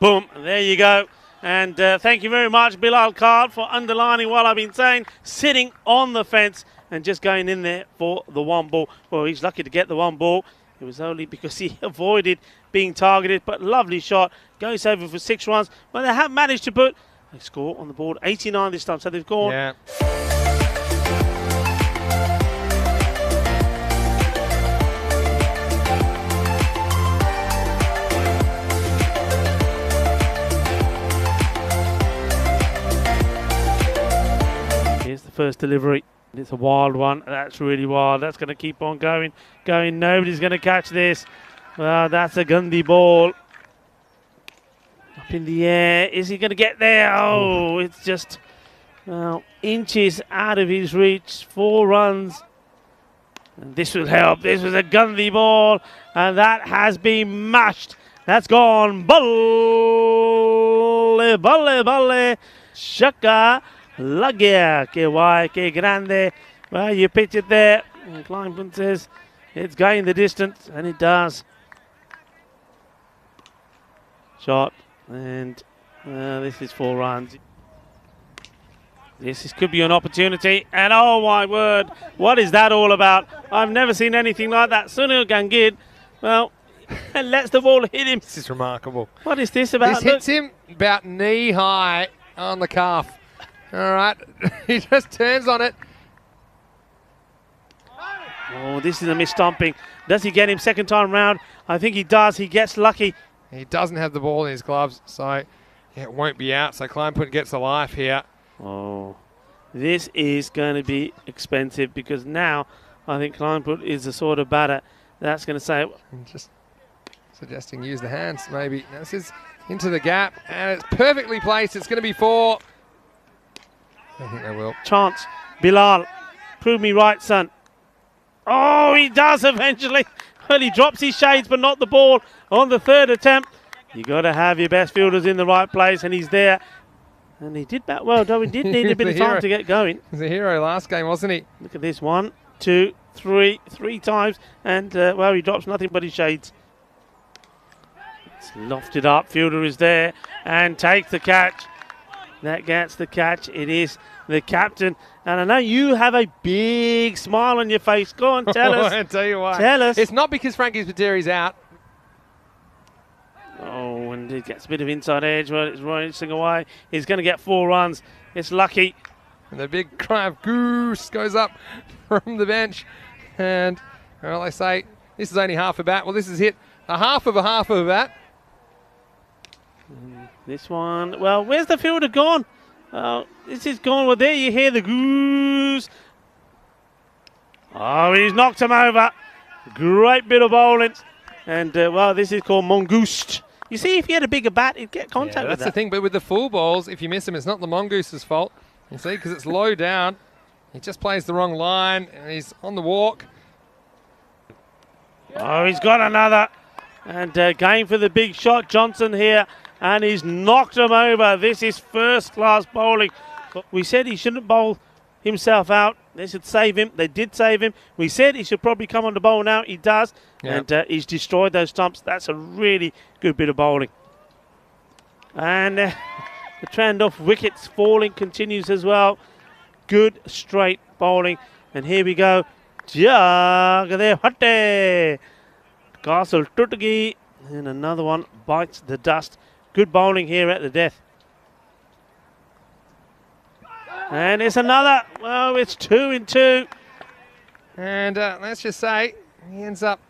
C: Boom, and there you go. And thank you very much, Bilal Card, for underlining what I've been saying. Sitting on the fence and just going in there for the one ball. Well, he's lucky to get the one ball. It was only because he avoided being targeted, but lovely shot. Goes over for 6 runs. But they have managed to put a score on the board, 89 this time. So they've gone.
B: Yeah.
C: Here's the first delivery. It's a wild one. That's really wild. That's going to keep on going. Nobody's going to catch this. Well, that's a Gandhi ball. Up in the air. Is he going to get there? Oh, it's just inches out of his reach. 4 runs. And this will help. This was a Gandhi ball. And that has been mashed. That's gone. Balle, balle, balle. Shaka. Lagia, que guay, que grande. Well, you pitch it there. And Kleinman says it's going the distance, and it does. Shot, and this is 4 runs. Could be an opportunity. And oh my word, what is that all about? I've never seen anything like that. Sunil Gangid, well, and lets the ball hit him.
B: This is remarkable.
C: What is this about?
B: This hits him about knee high on the calf. All right, he just turns on it.
C: Oh, this is a mis-stomping. Does he get him second time round? I think he does. He gets lucky.
B: He doesn't have the ball in his gloves, so yeah, it won't be out. So Kleinput gets a life here.
C: Oh, this is going to be expensive because now I think Kleinput is the sort of batter that's going to say...
B: I'm just suggesting use the hands, maybe. Now this is into the gap, and it's perfectly placed. It's going to be 4. I think they will.
C: Chance. Bilal, prove me right, son. Oh, he does eventually. Well, he drops his shades, but not the ball on the third attempt. You got to have your best fielders in the right place, and he's there. And he did bat well, though. He did need a bit of time to get going.
B: He was a hero last game, wasn't he?
C: Look at this. 1, 2, 3 times. And, well, he drops nothing but his shades. It's lofted up. Fielder is there and takes the catch. That gets the catch. It is the captain. And I know you have a big smile on your face. Go on, tell us.
B: I'll tell you why.
C: Tell us.
B: It's not because Frankie Spitteri's out.
C: Oh, and it gets a bit of inside edge. Well, it's racing away. He's going to get 4 runs. It's lucky.
B: And the big cry of goose goes up from the bench. And, well, they say this is only half a bat. Well, this has hit a half of a bat.
C: This one, well, where's the fielder gone? This is gone. Well, there you hear the goose. Oh, he's knocked him over. Great bit of bowling. And, well, this is called mongoose. You see, if he had a bigger bat, he'd get contact with that.
B: That's the thing, but with the full balls, if you miss him, it's not the mongoose's fault. You see, because it's low down. He just plays the wrong line, and he's on the walk.
C: Oh, he's got another. And going for the big shot, Johnson here. And he's knocked him over. This is first-class bowling. We said he shouldn't bowl himself out. They should save him. They did save him. We said he should probably come on the bowl now. He does. Yep. And he's destroyed those stumps. That's a really good bit of bowling. And the trend of wickets falling continues as well. Good straight bowling. And here we go. Jagade Hatte. Castle Tutagi. And another one bites the dust. Good bowling here at the death. And it's another. Well, it's 2 in 2.
B: And let's just say he ends up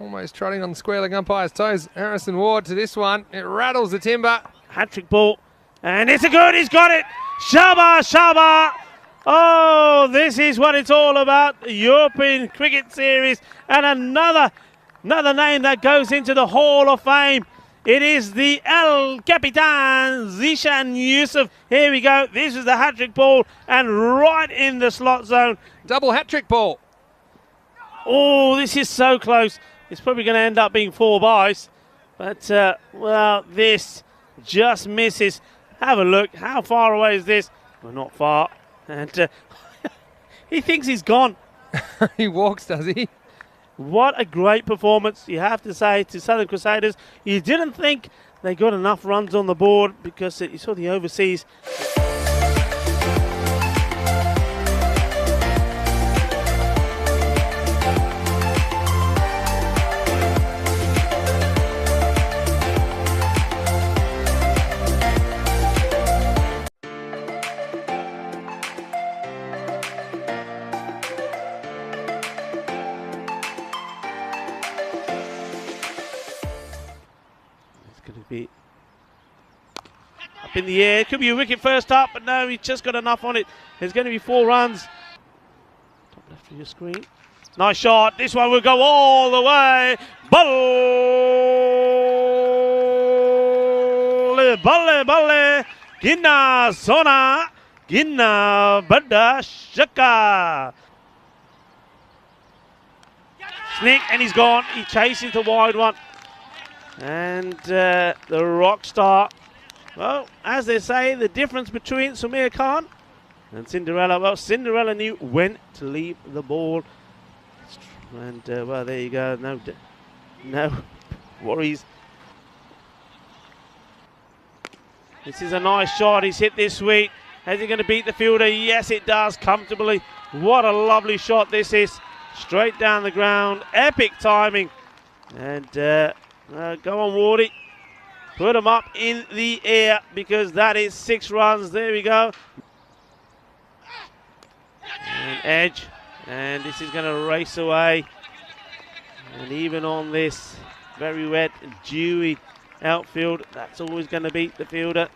B: almost trotting on the square leg umpire's toes. Harrison Ward to this one. It rattles the timber.
C: Hat-trick ball. And it's a good. He's got it. Shaba, Shaba. Oh, this is what it's all about. The European Cricket Series. And another name that goes into the Hall of Fame. It is the El Capitan Zishan Yusuf. Here we go. This is the hat-trick ball and right in the slot zone.
B: Double hat-trick ball.
C: Oh, this is so close. It's probably going to end up being 4 byes. But, well, this just misses. Have a look. How far away is this? Well, not far. And he thinks he's gone.
B: He walks, does he?
C: What a great performance, you have to say, to Southern Crusaders. You didn't think they got enough runs on the board because you saw the overseas. Going to be up in the air. It could be a wicket first up, but no, he's just got enough on it. There's going to be 4 runs. Top left of your screen. Nice shot. This one will go all the way. Balle, balle, balle. Ginna sona. Ginna bada shaka. Sneak, and he's gone. He chases the wide one. And the rock star, well, as they say, the difference between Samir Khan and Cinderella, well, Cinderella knew when to leave the ball. And, well, there you go. No worries. This is a nice shot. He's hit this sweet. Is he going to beat the fielder? Yes, it does, comfortably. What a lovely shot this is. Straight down the ground. Epic timing. And go on, Wardy. Put them up in the air because that is 6 runs. There we go. And edge. And this is going to race away. And even on this very wet, dewy outfield, that's always going to beat the fielder.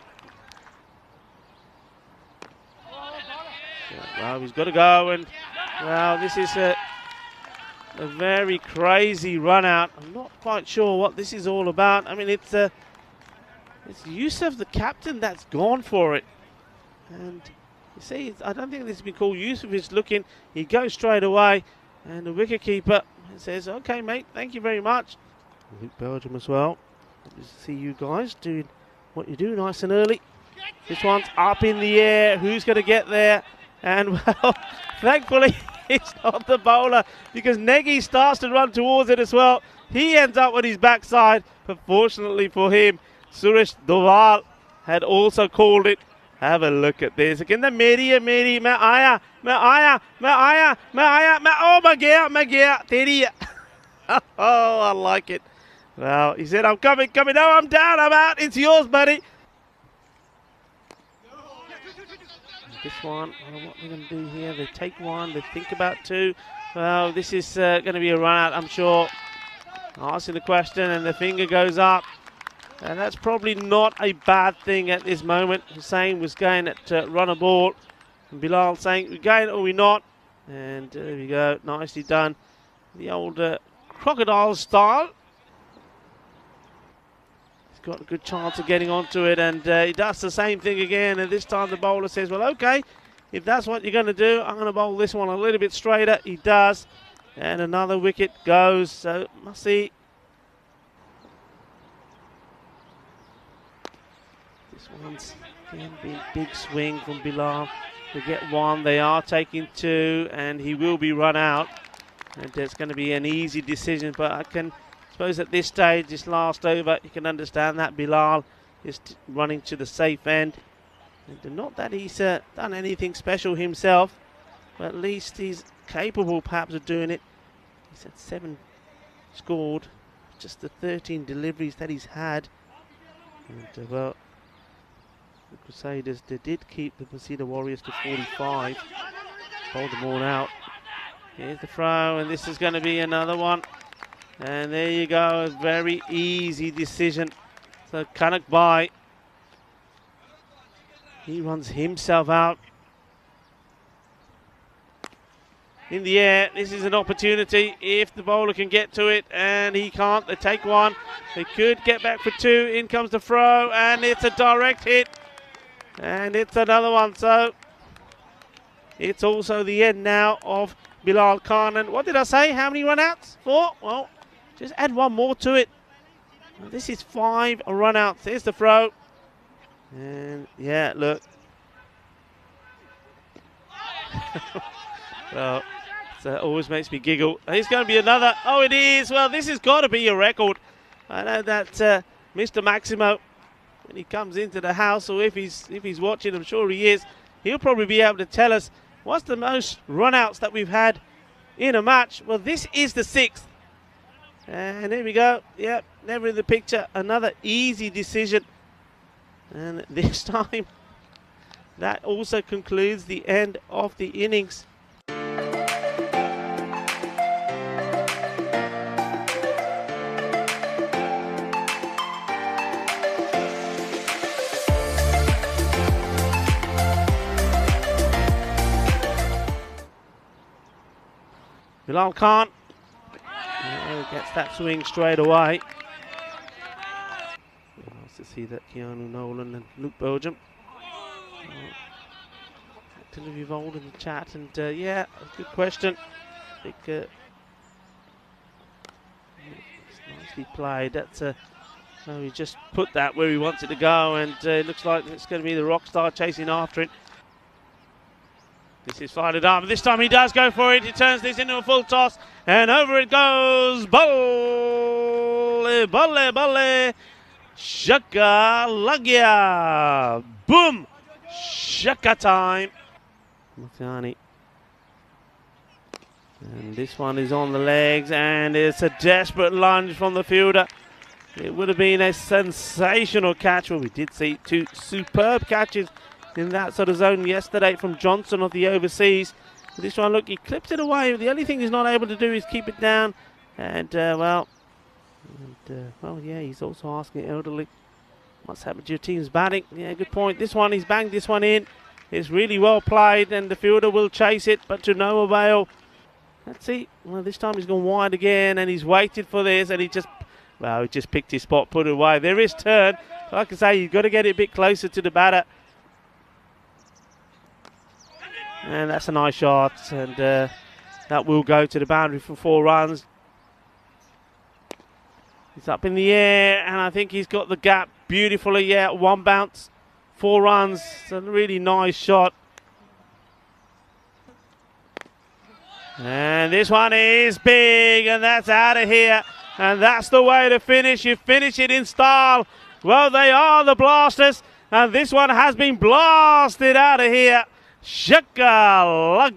C: So, well, he's got to go. And, well, this is a very crazy run out. I'm not quite sure what this is all about. I mean, it's Yusuf, the captain, that's gone for it. And you see, I don't think this has been called. Yusuf is looking. He goes straight away. And the wicketkeeper says, okay, mate, thank you very much. Luke Belgium as well. Good to see you guys doing what you do nice and early. This one's up in the air. Who's going to get there? And, well, thankfully, it's not the bowler because Negi starts to run towards it as well. He ends up on his backside. But fortunately for him, Suresh Doval had also called it. Have a look at this. Again, the Meri, मैं आया, oh, मैं गया, तेरी. Oh, I like it. Well, he said, I'm coming. No, I'm down, I'm out. It's yours, buddy. This one, I don't know what they're going to do here. They take one, they think about 2. Well, this is going to be a run out, I'm sure. Asking the question, and the finger goes up. And that's probably not a bad thing at this moment. Hussain was going at run a ball. And Bilal saying, we're going or we're not. And there we go, nicely done. The old crocodile style. He's got a good chance of getting onto it. And he does the same thing again. And this time the bowler says, well, okay, if that's what you're going to do, I'm going to bowl this one a little bit straighter. He does. And another wicket goes. So must see. Once again, big swing from Bilal to get 1. They are taking 2, and he will be run out. And it's going to be an easy decision, but I suppose at this stage, this last over, you can understand that Bilal is running to the safe end. And not that he's done anything special himself, but at least he's capable perhaps of doing it. He's had 7 scored, just the 13 deliveries that he's had. And well, the Crusaders, they did keep the Masida Warriors to 45. Bowled them all out. Here's the throw, and this is going to be another one. And there you go, a very easy decision. So Kanak Bhai, he runs himself out. In the air, this is an opportunity if the bowler can get to it, and he can't. They take 1. They could get back for 2. In comes the throw, and it's a direct hit. And it's another one, so it's also the end now of Bilal Khan. And what did I say? How many run-outs? 4? Well, just add 1 more to it. This is 5 run-outs. Here's the throw. And, yeah, look. Well, it always makes me giggle. Here's going to be another. Oh, it is. Well, this has got to be a record. I know that Mr. Maximo, when he comes into the house, or if he's watching, I'm sure he is, he'll probably be able to tell us what's the most run-outs that we've had in a match. Well, this is the 6th. And there we go. Yep, never in the picture. Another easy decision. And this time, that also concludes the end of the innings. Bilal Khan gets that swing straight away. Nice to see that Keanu Nolan and Luke Belgium actively involved in the chat. And yeah, good question. I think it's nicely played. That's he just put that where he wants it to go, and it looks like it's going to be the Rockstar chasing after it. This is fired up. This time he does go for it. He turns this into a full toss, and over it goes. Balle, balle, balle. Shaka Lagya. Boom. Shaka time. Mathiani. And this one is on the legs, and it's a desperate lunge from the fielder. It would have been a sensational catch. Well, we did see two superb catches in that sort of zone yesterday from Johnson of the overseas. This one, look, he clips it away. The only thing he's not able to do is keep it down. And, well, yeah, he's also asking Elderly, what's happened to your team's batting? Yeah, good point. This one, he's banged this one in. It's really well played, and the fielder will chase it, but to no avail. Let's see. Well, this time he's gone wide again, and he's waited for this, and he just picked his spot, put it away. There is turn. Like I say, you've got to get it a bit closer to the batter. And that's a nice shot, and that will go to the boundary for 4 runs. He's up in the air, and I think he's got the gap beautifully. Yeah, 1 bounce, 4 runs. It's a really nice shot. And this one is big, and that's out of here. And that's the way to finish. You finish it in style. Well, they are the Blasters, and this one has been blasted out of here. Shaka,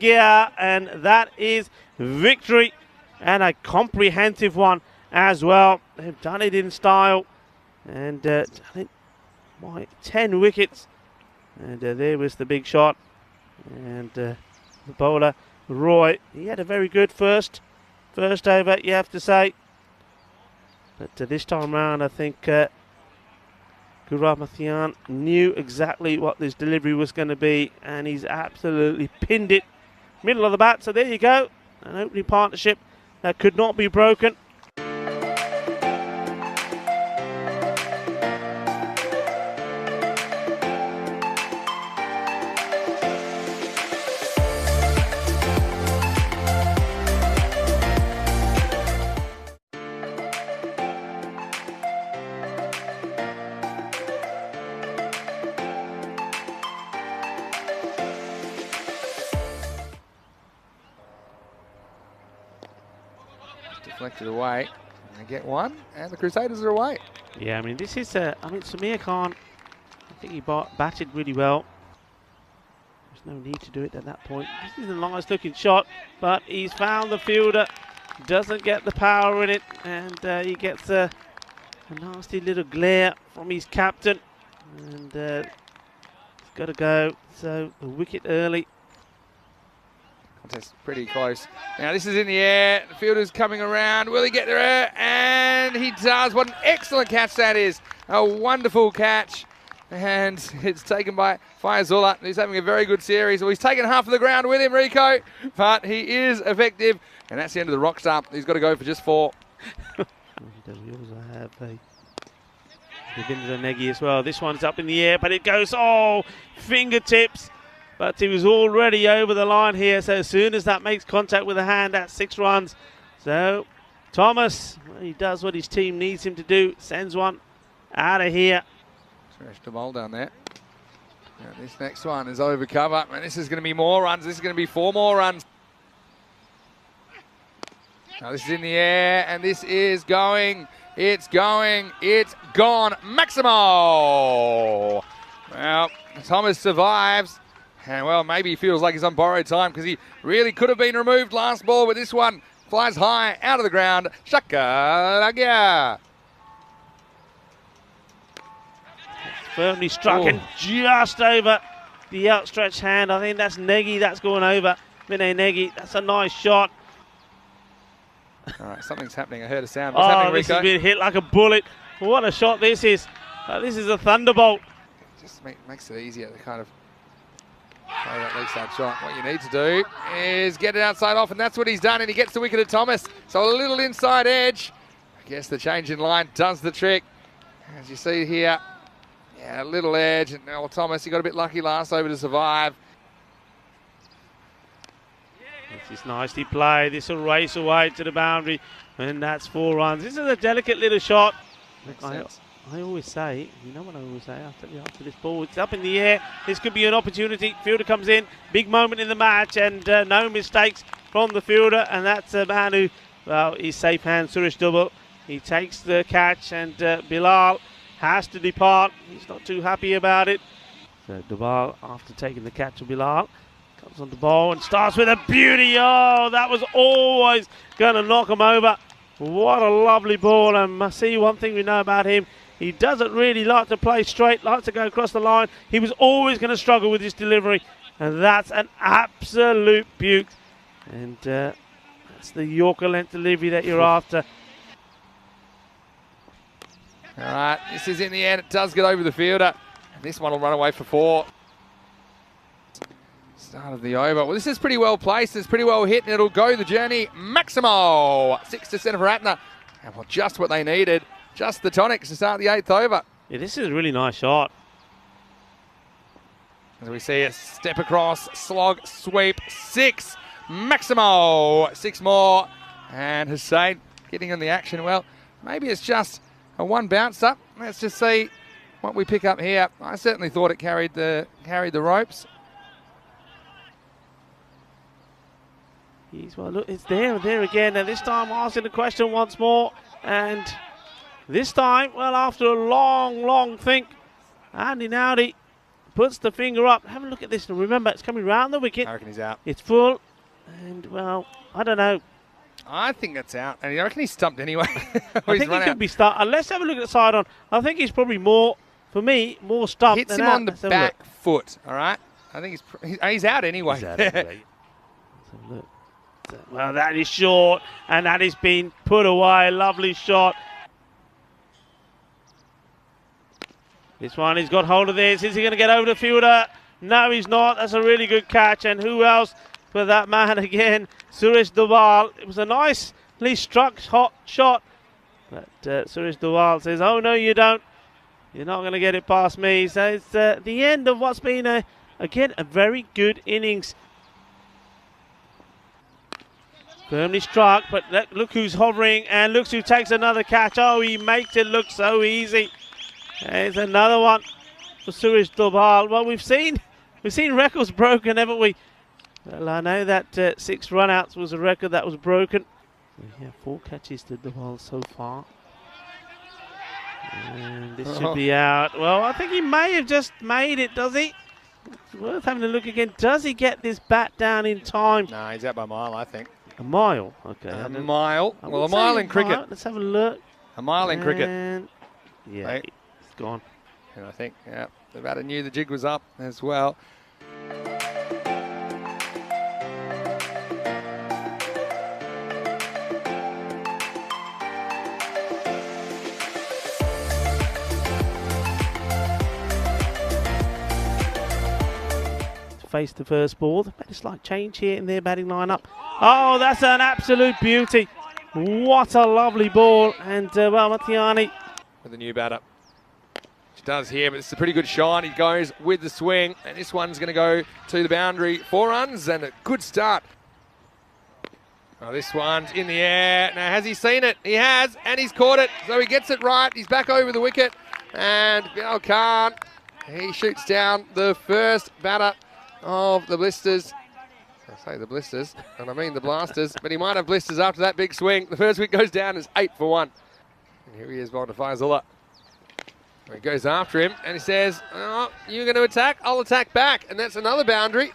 C: and that is victory, and a comprehensive one as well. They've done it in style, and done it by 10 wickets. And there was the big shot, and the bowler Roy, he had a very good first over, you have to say. But this time round, I think Guramathian knew exactly what this delivery was going to be, and he's absolutely pinned it middle of the bat. So there you go, an opening partnership that could not be broken.
B: Deflected away. And they get 1, and the Crusaders are away.
C: Yeah, I mean, this is, Samir Khan, I think he batted really well. There's no need to do it at that point. This is a nice looking shot, but he's found the fielder, doesn't get the power in it, and he gets a nasty little glare from his captain, and he's got to go. So the wicket early.
B: Contest pretty close. Now this is in the air. The fielder's coming around. Will he get there? And he does. What an excellent catch that is. A wonderful catch. And it's taken by Fayazullah, who's having a very good series. Well, he's taken half of the ground with him, Rico. But he is effective. And that's the end of the rock star. He's got to go for just 4.
C: We also have Ravinder Negi as well. This one's up in the air, but it goes, fingertips. But he was already over the line here, so as soon as that makes contact with the hand, that's 6 runs. So Thomas, he does what his team needs him to do, sends one out of here.
B: Stretch the ball down there. Now this next one is over cover, and this is going to be more runs. This is going to be 4 more runs. Now this is in the air, and this is going. It's going. It's gone. Maximo. Well, Thomas survives. And, well, maybe he feels like he's on borrowed time because he really could have been removed last ball, but this one flies high out of the ground. Shaka.
C: Firmly struck and just over the outstretched hand. I think that's Negi that's going over. Vinay Negi, that's a nice shot.
B: All right, something's happening. I heard a sound. What's happening,
C: this
B: Rico?
C: has been hit like a bullet. What a shot this is. This is a thunderbolt.
B: Just makes it easier to kind of play that leg side shot. What you need to do is get it outside off, and that's what he's done, and he gets the wicket at Thomas. So a little inside edge. I guess the change in line does the trick. As you see here, yeah, a little edge. And now Thomas, he got a bit lucky last over to survive.
C: This is nicely played. This will race away to the boundary, and that's 4 runs. This is a delicate little shot. I always say, you know what I always say, after this ball, it's up in the air. This could be an opportunity. Fielder comes in, big moment in the match, and no mistakes from the fielder. And that's a man who, well, he's safe hand, Suresh Dubble. He takes the catch, and Bilal has to depart. He's not too happy about it. So Duval, after taking the catch of Bilal, comes on the ball and starts with a beauty. Oh, that was always going to knock him over. What a lovely ball. And I see one thing we know about him. He doesn't really like to play straight, likes to go across the line. He was always going to struggle with his delivery. And that's an absolute beaut. And that's the Yorker length delivery that you're after.
B: All right, this is in the end. It does get over the fielder. And this one will run away for 4. Start of the over. Well, this is pretty well placed. It's pretty well hit, and it'll go the journey. Maximo! 6 to centre for Ratner. And well, just what they needed. Just the tonics to start the 8th over.
C: Yeah, this is a really nice shot.
B: As we see a step across, slog, sweep, 6. Maximo! 6 more. And Hussein getting on the action. Well, maybe it's just a one bounce up. Let's just see what we pick up here. I certainly thought it carried the ropes.
C: Well, look, it's there again. And this time asking the question once more. And this time, well, after a long think, Andy Nowdy puts the finger up. Have a look at this. And remember, it's coming round the wicket.
B: I reckon he's out.
C: It's full. And, well, I don't know.
B: I think that's out. And I reckon he's stumped anyway.
C: I think he could be stumped. Let's have a look at the side on. I think he's probably more, for me, more stumped
B: Hits
C: than
B: him
C: out.
B: on the back foot, all right? I think he's out anyway.
C: He's out anyway. Let's have a look. Well, that is short, and that is being put away. Lovely shot. This one, he's got hold of this. Is he going to get over the fielder? No, he's not. That's a really good catch. And who else for that man again? Suresh Duval. It was a nicely struck shot. But Suresh Duval says, oh, no, you don't. You're not going to get it past me. So it's the end of what's been, again, a very good innings. Firmly struck, but look who's hovering, and look who takes another catch. Oh, he makes it look so easy. There's another one for Suresh Duval. Well, we've seen records broken, haven't we? Well, I know that 6 run-outs was a record that was broken. We have 4 catches to Duval so far. And this should be out. Well, I think he may have just made it, does he? It's worth having a look again. Does he get this bat down in time?
B: No, he's out by a mile, I think.
C: A mile? Okay.
B: A mile? Well, a mile in cricket.
C: Mile. Let's have a look.
B: A mile in cricket.
C: Yeah,
B: right.
C: It's gone.
B: And I think, yeah, the batter knew the jig was up as well.
C: Face the first ball. They've made a slight change here in their batting lineup. Oh, that's an absolute beauty. What a lovely ball. And, well, Matiani.
B: With the new batter. She does here, but it's a pretty good shot. He goes with the swing, and this one's going to go to the boundary. 4 runs and a good start. Oh, this one's in the air. Now, has he seen it? He has, and he's caught it. So he gets it right. He's back over the wicket. And Bilal Khan, he shoots down the first batter of the blisters. I say the blisters, and I mean the blasters, but he might have blisters after that big swing. The first wicket goes down as 8 for 1. And here he is, bowling to Faizullah. He goes after him, and he says, oh, you're going to attack? I'll attack back. And that's another boundary.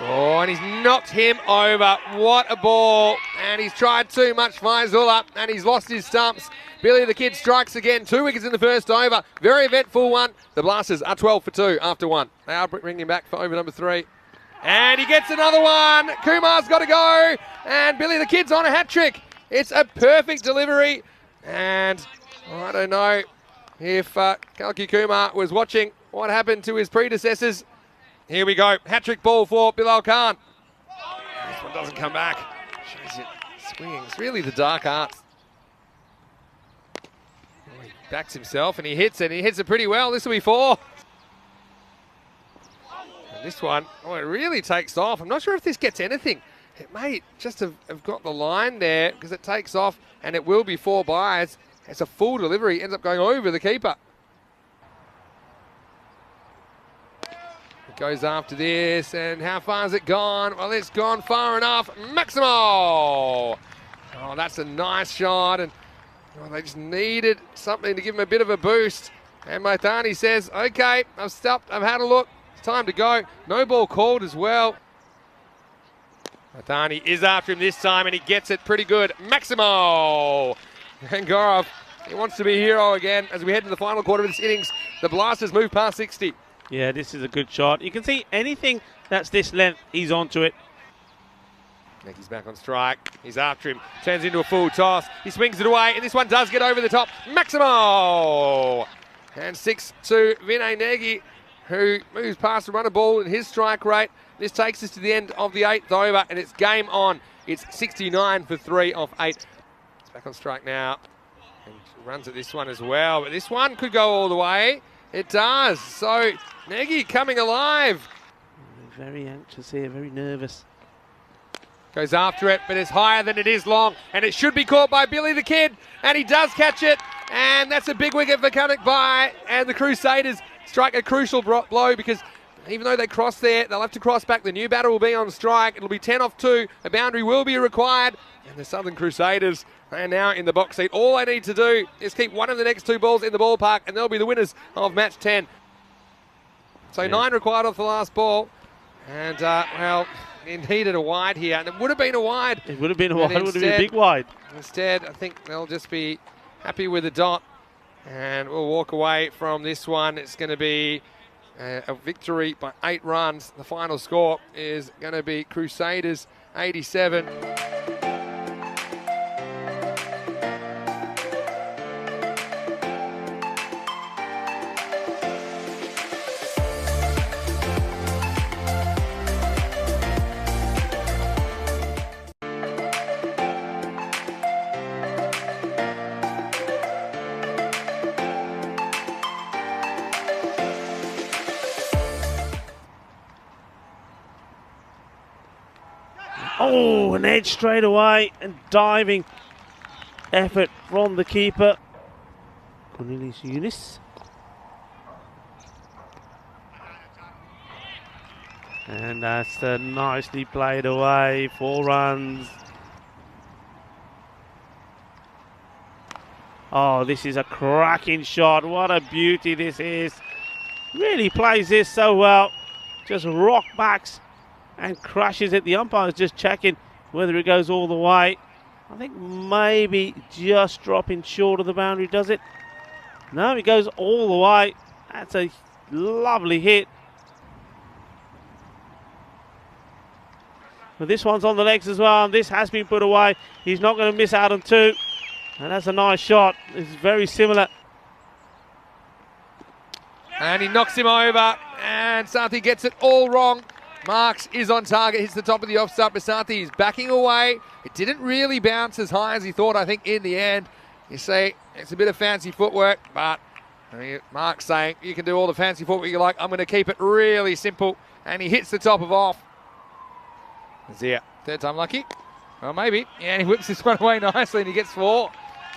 B: Oh, and he's knocked him over. What a ball. And he's tried too much, Faizullah, and he's lost his stumps. Billy the Kid strikes again. 2 wickets in the first over. Very eventful one. The Blasters are 12 for 2 after 1. They are bringing him back for over number 3. And he gets another one. Kumar's got to go. And Billy the Kid's on a hat trick. It's a perfect delivery. And I don't know if Kalki Kumar was watching what happened to his predecessors. Here we go. Hat-trick ball for Bilal Khan. This one doesn't come back. Shows you swinging. It's really the dark arts. He backs himself and he hits it. He hits it pretty well. This will be 4. And this one, oh, it really takes off. I'm not sure if this gets anything. It may just have got the line there because it takes off and it will be 4 byes. It's a full delivery. Ends up going over the keeper. Goes after this, and how far has it gone? Well, it's gone far enough. Maximo! Oh, that's a nice shot, and oh, they just needed something to give him a bit of a boost.
D: And Maitani says, okay, I've stopped, I've had a look, it's time to go. No ball called as well. Maitani is after him this time and he gets it pretty good. Maximo! And Gorov, he wants to be a hero again as we head to the final quarter of this innings. The Blasters move past 60.
C: Yeah, this is a good shot. You can see anything that's this length, he's onto it.
D: Necky's back on strike. He's after him. Turns into a full toss. He swings it away, and this one does get over the top. Maximo! And 6 to Vinay Nagy, who moves past the runner ball in his strike rate. This takes us to the end of the 8th over, and it's game on. It's 69 for 3 off 8. It's back on strike now. And runs at this one as well, but this one could go all the way. It does. So Nagy coming alive.
C: Very anxious here, very nervous.
D: Goes after it, but it's higher than it is long, and it should be caught by Billy the Kid, and he does catch it, and that's a big wicket for Kanak Bai, and the Crusaders strike a crucial blow because even though they cross there, they'll have to cross back. The new batter will be on strike. It'll be 10 off 2. A boundary will be required, and the Southern Crusaders are now in the box seat. All they need to do is keep one of the next 2 balls in the ballpark, and they'll be the winners of match 10. So 9 required off the last ball, and well, it needed a wide here, and it would have been a wide.
C: It would have been a wide, it would have been a big wide.
D: Instead, I think they'll just be happy with a dot, and we'll walk away from this one. It's going to be a victory by 8 runs. The final score is going to be Crusaders 87.
C: Oh, an edge straight away and diving effort from the keeper, Cornelius Eunice. And that's nicely played away, 4 runs. Oh, this is a cracking shot. What a beauty this is. Really plays this so well. Just rock backs and crashes it. The umpire's just checking whether it goes all the way. I think maybe just dropping short of the boundary, does it? No, it goes all the way. That's a lovely hit. But this one's on the legs as well, and this has been put away. He's not going to miss out on 2. And that's a nice shot. It's very similar.
D: And he knocks him over, and Santhi gets it all wrong. Marks is on target, hits the top of the off stump, but Santhi is backing away. It didn't really bounce as high as he thought, I think, in the end. You see, it's a bit of fancy footwork, but Mark's saying, you can do all the fancy footwork you like. I'm going to keep it really simple. And he hits the top of off. Nazir, 3rd time lucky. Well, maybe. Yeah, and he whips this one away nicely, and he gets 4.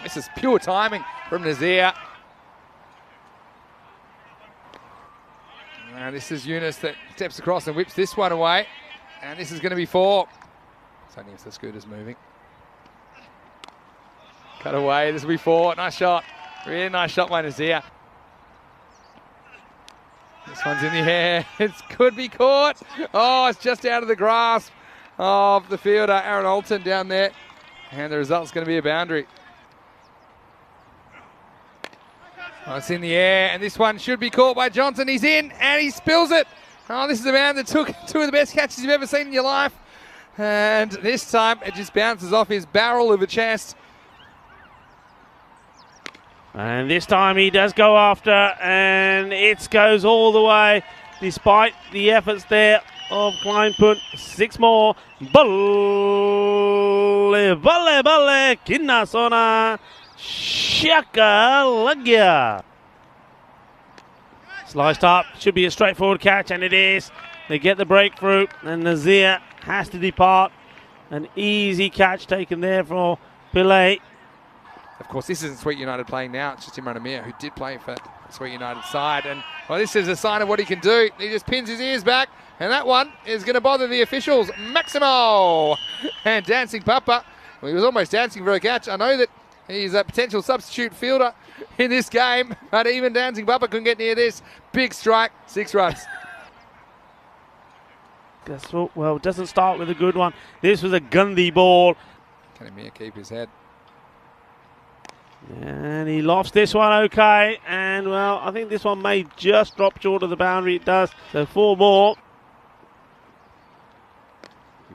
D: This is pure timing from Nazir. And this is Eunice that steps across and whips this one away. And this is going to be 4. It's only if the scooter's moving. Cut away. This will be 4. Nice shot. Really nice shot by Nazir. This one's in the air. It could be caught. Oh, it's just out of the grasp of the fielder, Aaron Alton, down there. And the result's going to be a boundary. Oh, it's in the air, and this one should be caught by Johnson. He's in, and he spills it. Oh, this is a man that took 2 of the best catches you've ever seen in your life. And this time, it just bounces off his barrel of a chest.
C: And this time he does go after, and it goes all the way, despite the efforts there of Kleinpunt. 6 more. Balle, balle, balle, Kinnasona. Shaka Lagya. Sliced up, should be a straightforward catch, and it is. They get the breakthrough, and Nazir has to depart. An easy catch taken there for Pillay.
D: Of course, this isn't Sweet United playing now. It's just Imran Amir, who did play for Sweet United side. And well, this is a sign of what he can do. He just pins his ears back, and that one is going to bother the officials. Maximo! And Dancing Papa. Well, he was almost dancing for a catch. I know that he's a potential substitute fielder
B: in this game, but even Dancing Bubba couldn't get near this. Big strike, 6 runs.
C: Guess what? Well, it doesn't start with a good one. This was a Gundy ball.
B: Can Amir keep his head?
C: And he lost this one okay. And, well, I think this one may just drop short of the boundary. It does. So 4 more.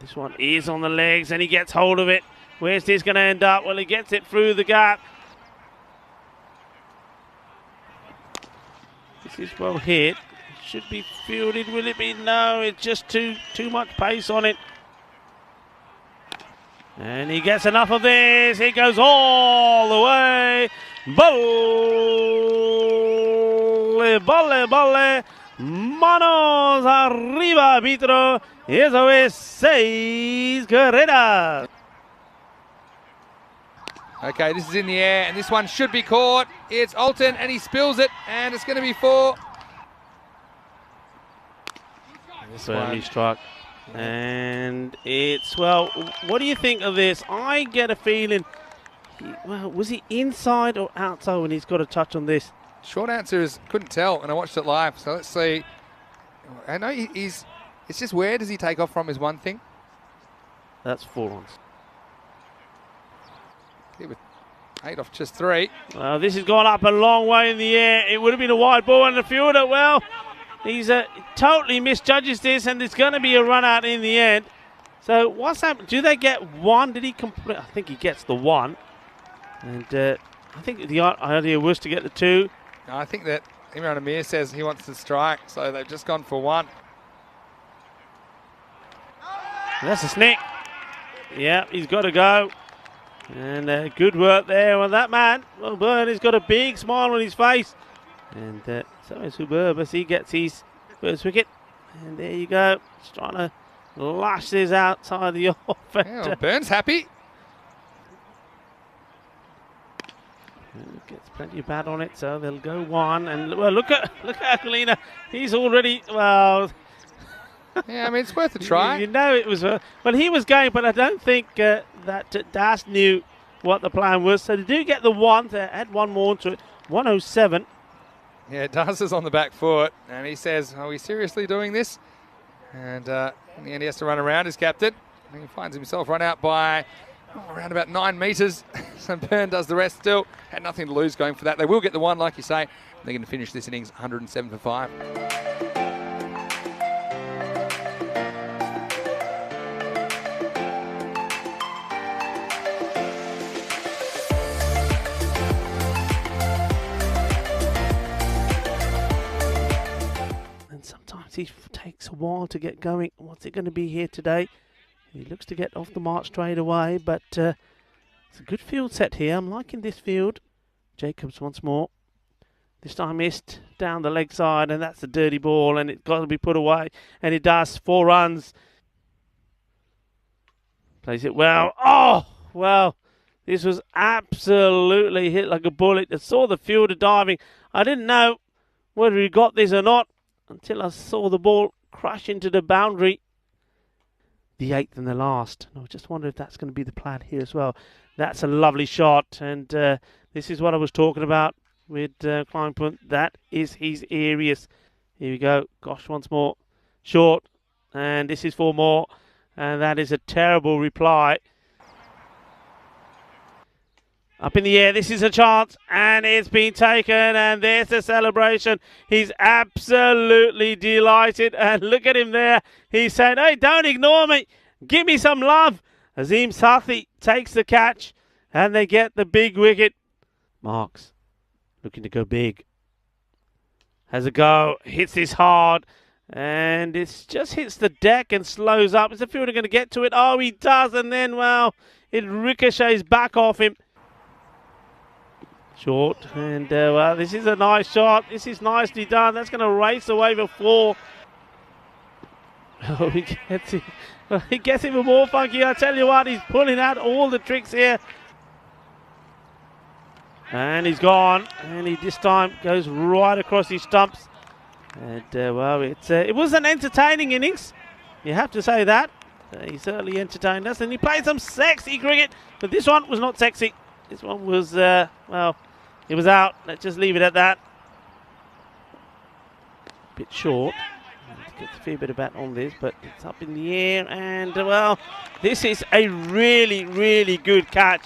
C: This one is on the legs and he gets hold of it. Where's this going to end up? Well, he gets it through the gap. This is well hit. Should be fielded. Will it be? No, it's just too much pace on it. And he gets enough of this. He goes all the way. Bolle, bolle, bolle. Manos arriba, arbitro. Eso es 6 carreras.
B: Okay, this is in the air, and this one should be caught. It's Alton, and he spills it, and it's going to be 4.
C: This one he struck. And it's, well, what do you think of this? I get a feeling, well, was he inside or outside when he's got a touch on this?
B: Short answer is couldn't tell, and I watched it live. So let's see. I know he's. It's just where does he take off from is one thing.
C: That's 4 runs.
B: He with 8 off just 3.
C: This has gone up a long way in the air. It would have been a wide ball, and the fielder, well, he's totally misjudges this, and there's going to be a run out in the end. So what's happened? Do they get 1? Did he complete? I think he gets the 1. And I think the idea was to get the 2.
B: I think that Imran Amir says he wants to strike, so they've just gone for 1.
C: That's a snick. Yeah, he's got to go. And good work there on that man. Well, Byrne has got a big smile on his face. And so is Huber as he gets his first wicket. And there you go. Just trying to lash this outside the off.
B: Yeah, Byrne's happy.
C: Gets plenty of bat on it, so they'll go 1. And well, look at Aquilina. He's already, well.
B: Yeah, I mean, it's worth a try.
C: You know it was, well, he was going, but I don't think that Das knew what the plan was. So they do get the 1, to add 1 more to it, 107.
B: Yeah, Das is on the back foot, and he says, are we seriously doing this? And in the end, he has to run around his captain. And he finds himself run out by around about 9 metres. So Byrne does the rest still. Had nothing to lose going for that. They will get the 1, like you say. They're going to finish this innings 107 for 5.
C: He takes a while to get going. What's it going to be here today? He looks to get off the mark straight away, but it's a good field set here. I'm liking this field. Jacobs once more. This time missed down the leg side, and that's a dirty ball, and it's got to be put away, and it does. 4 runs. Plays it well. Oh, well, this was absolutely hit like a bullet. I saw the fielder diving. I didn't know whether he got this or not until I saw the ball crash into the boundary. The 8th and the last. I just wonder if that's going to be the plan here as well. That's a lovely shot, and this is what I was talking about with Klein Punt. That is his areas. Here we go. Gosh, once more. Short, and this is 4 more, and that is a terrible reply. Up in the air, this is a chance, and it's been taken, and there's the celebration. He's absolutely delighted, and look at him there. He's saying, hey, don't ignore me. Give me some love. Azim Sathi takes the catch, and they get the big wicket. Marks looking to go big. Has a go, hits this hard, and it just hits the deck and slows up. Is the fielder going to get to it? Oh, he does, and then, well, it ricochets back off him. Short, and well, this is a nice shot. This is nicely done. That's going to race away for 4. Oh, he gets even more funky. I tell you what, he's pulling out all the tricks here. And he's gone, and he this time goes right across his stumps. And well, it was an entertaining innings. You have to say that. He certainly entertained us, and he played some sexy cricket, but this one was not sexy. This one was, well, It was out. Let's just leave it at that. Bit short. Gets a fair bit of bat on this, but it's up in the air, and well, this is a really, really good catch.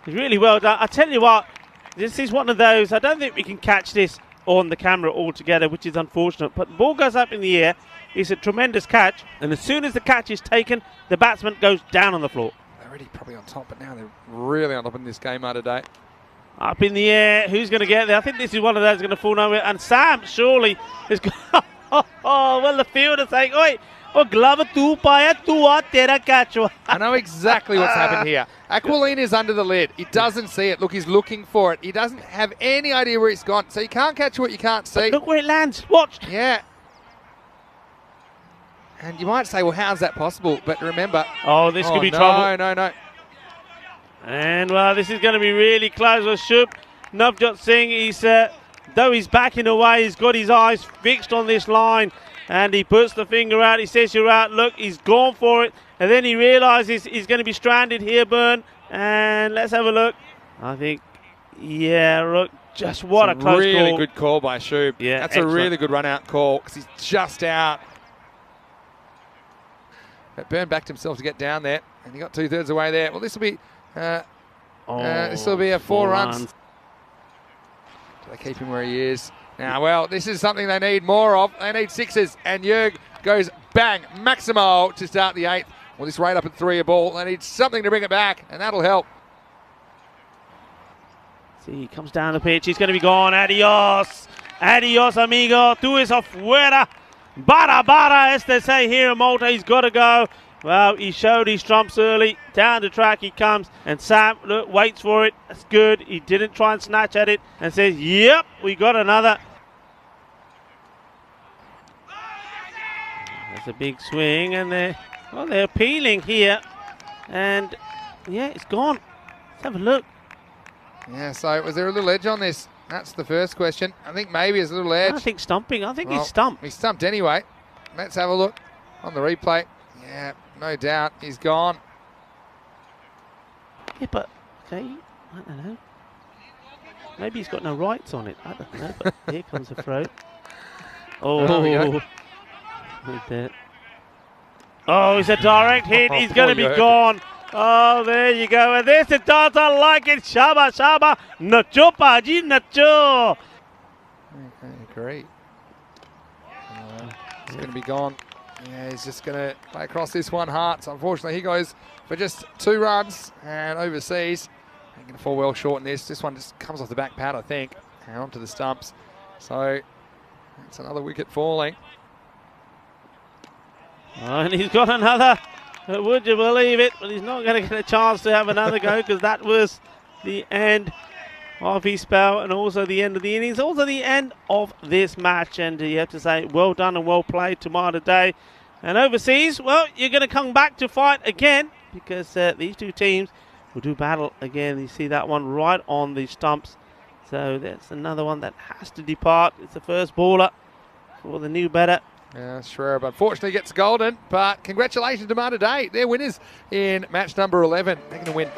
C: It's really well done. I tell you what, this is one of those. I don't think we can catch this on the camera altogether, which is unfortunate. But the ball goes up in the air. It's a tremendous catch, and as soon as the catch is taken, the batsman goes down on the floor.
B: They're already probably on top, but now they're really on top in this game today.
C: Up in the air. Who's going to get there? I think this is one of those going to fall nowhere. And Sam surely is going. Oh, well, the fielder's saying, "Oi, oh, glove tu paya tu tera catch."
B: I know exactly what's happened here. Aquilina is under the lid. He doesn't see it. Look, he's looking for it. He doesn't have any idea where it's gone. So you can't catch what you can't see.
C: But look where it lands. Watch.
B: Yeah. And you might say, well, how's that possible? But remember.
C: Oh, this could be trouble.
B: No.
C: And, well, this is going to be really close. Well, Shub Navjot Singh, though he's backing away, he's got his eyes fixed on this line. And he puts the finger out. He says, "You're out." Look, he's gone for it. And then he realises he's going to be stranded here, Byrne. And let's have a look. I think, yeah, look, just what a close call.
B: Really good call by Shub.
C: Yeah,
B: that's
C: excellent.
B: a really good run-out call because he's just out. But Byrne backed himself to get down there, and he got 2/3 away there. Well, this will be a 4 runs. Do they keep him where he is? Now, well, this is something they need more of. They need sixes, and Jurg goes bang, Maximo to start the 8th. Well, this rate up at 3 a ball. They need something to bring it back, and that'll help.
C: See, he comes down the pitch. He's going to be gone. Adios. Adios, amigo. Tú es afuera. Bara, as they say here in Malta. He's got to go. Well, he showed his trumps early. Down the track he comes. And Sam, look, waits for it. That's good. He didn't try and snatch at it. And says, "Yep, we got another." That's a big swing. And they're appealing here. And, yeah, it's gone. Let's have a look.
B: Yeah, so was there a little edge on this? That's the first question. I think maybe there's a little edge.
C: I think stumping. I think he's stumped.
B: He's stumped anyway. Let's have a look on the replay. Yeah, no doubt. He's gone.
C: Yeah, but, okay, I don't know. Maybe he's got no rights on it. I don't know, but here comes the throw.
B: There we go.
C: With that. Oh, it's a direct hit. He's going to be
B: Jurg.
C: gone. Oh, there you go. And this it does. I like it. Shaba. Nacho, Paji, Nacho.
B: Okay, great. He's going to be gone. Yeah, he's just going to play across this one. Hearts. Unfortunately, he goes for just 2 runs and overseas. He's going to fall well short in this. This one just comes off the back pad, I think, and onto the stumps. So it's another wicket falling.
C: And he's got another. Would you believe it? But he's not going to get a chance to have another go because that was the end of his spell and also the end of the innings, also the end of this match. And you have to say, well done and well played tomorrow today. And overseas, well, you're going to come back to fight again because these two teams will do battle again. You see that one right on the stumps. So that's another one that has to depart. It's the first baller for the new batter.
B: Yeah, Schreiber unfortunately gets golden, but congratulations to Malta Day. They're winners in match number 11. They're going to win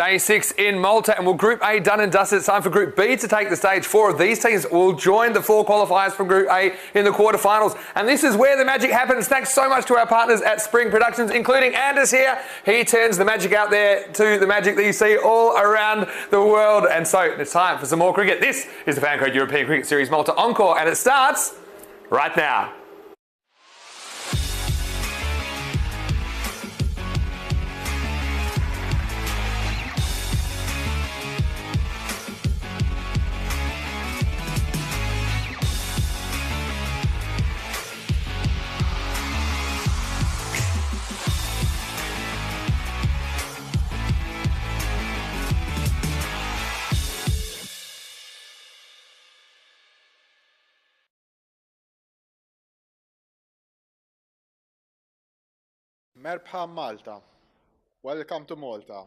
E: Day 6 in Malta, and Group A done and dusted. It's time for Group B to take the stage. 4 of these teams will join the 4 qualifiers from Group A in the quarterfinals. And this is where the magic happens. Thanks so much to our partners at Spring Productions, including Anders here. He turns the magic out there to the magic that you see all around the world. And so it's time for some more cricket. This is the FanCode European Cricket Series Malta Encore, and it starts right now.
A: Merhaba Malta. Welcome to Malta.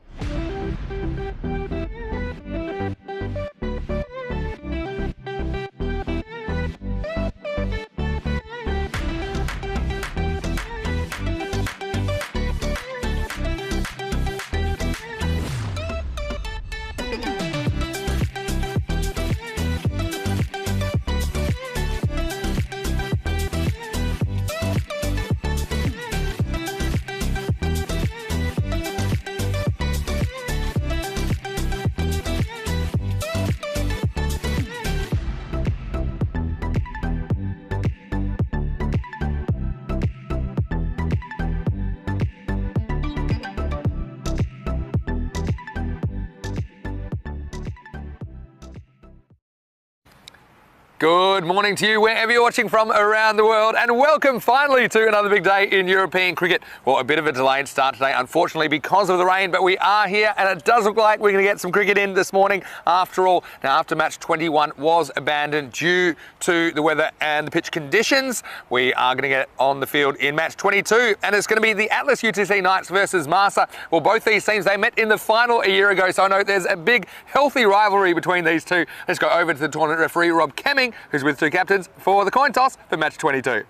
E: Good morning to you wherever you're watching from around the world, and welcome finally to another big day in European cricket. Well, a bit of a delayed start today, unfortunately, because of the rain, but we are here and it does look like we're going to get some cricket in this morning after all. Now, after match 21 was abandoned due to the weather and the pitch conditions, we are going to get on the field in match 22, and it's going to be the Atlas UTC Knights versus Malta. Well, both these teams, they met in the final a year ago, so I know there's a big, healthy rivalry between these two. Let's go over to the tournament referee, Rob Kemming, who's with 2 captains for the coin toss for match 22.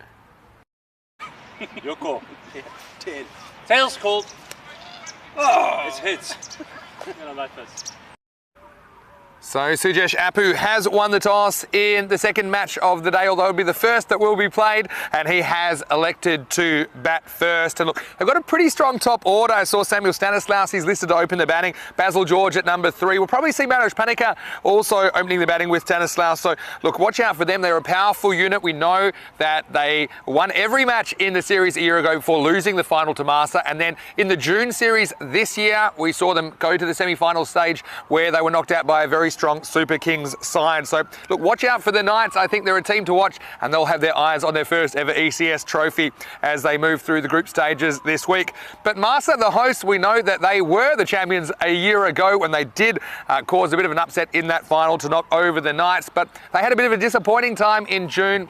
F: Your call. 10. Tails called. Oh, it's hits. I'm gonna like this.
E: So Sujesh Apu has won the toss in the second match of the day, although it'll be the first that will be played, and he has elected to bat first. And look, they've got a pretty strong top order. I saw Samuel Stanislaus, he's listed to open the batting. Basil George at number 3. We'll probably see Manoj Panika also opening the batting with Stanislaus. So look, watch out for them. They're a powerful unit. We know that they won every match in the series a year ago before losing the final to Malta. And then in the June series this year, we saw them go to the semi-final stage where they were knocked out by a very strong Super Kings side. So look, watch out for the Knights. I think they're a team to watch, and they'll have their eyes on their first ever ECS trophy as they move through the group stages this week. But Malta, the hosts, we know that they were the champions a year ago when they did cause a bit of an upset in that final to knock over the Knights, but they had a bit of a disappointing time in June.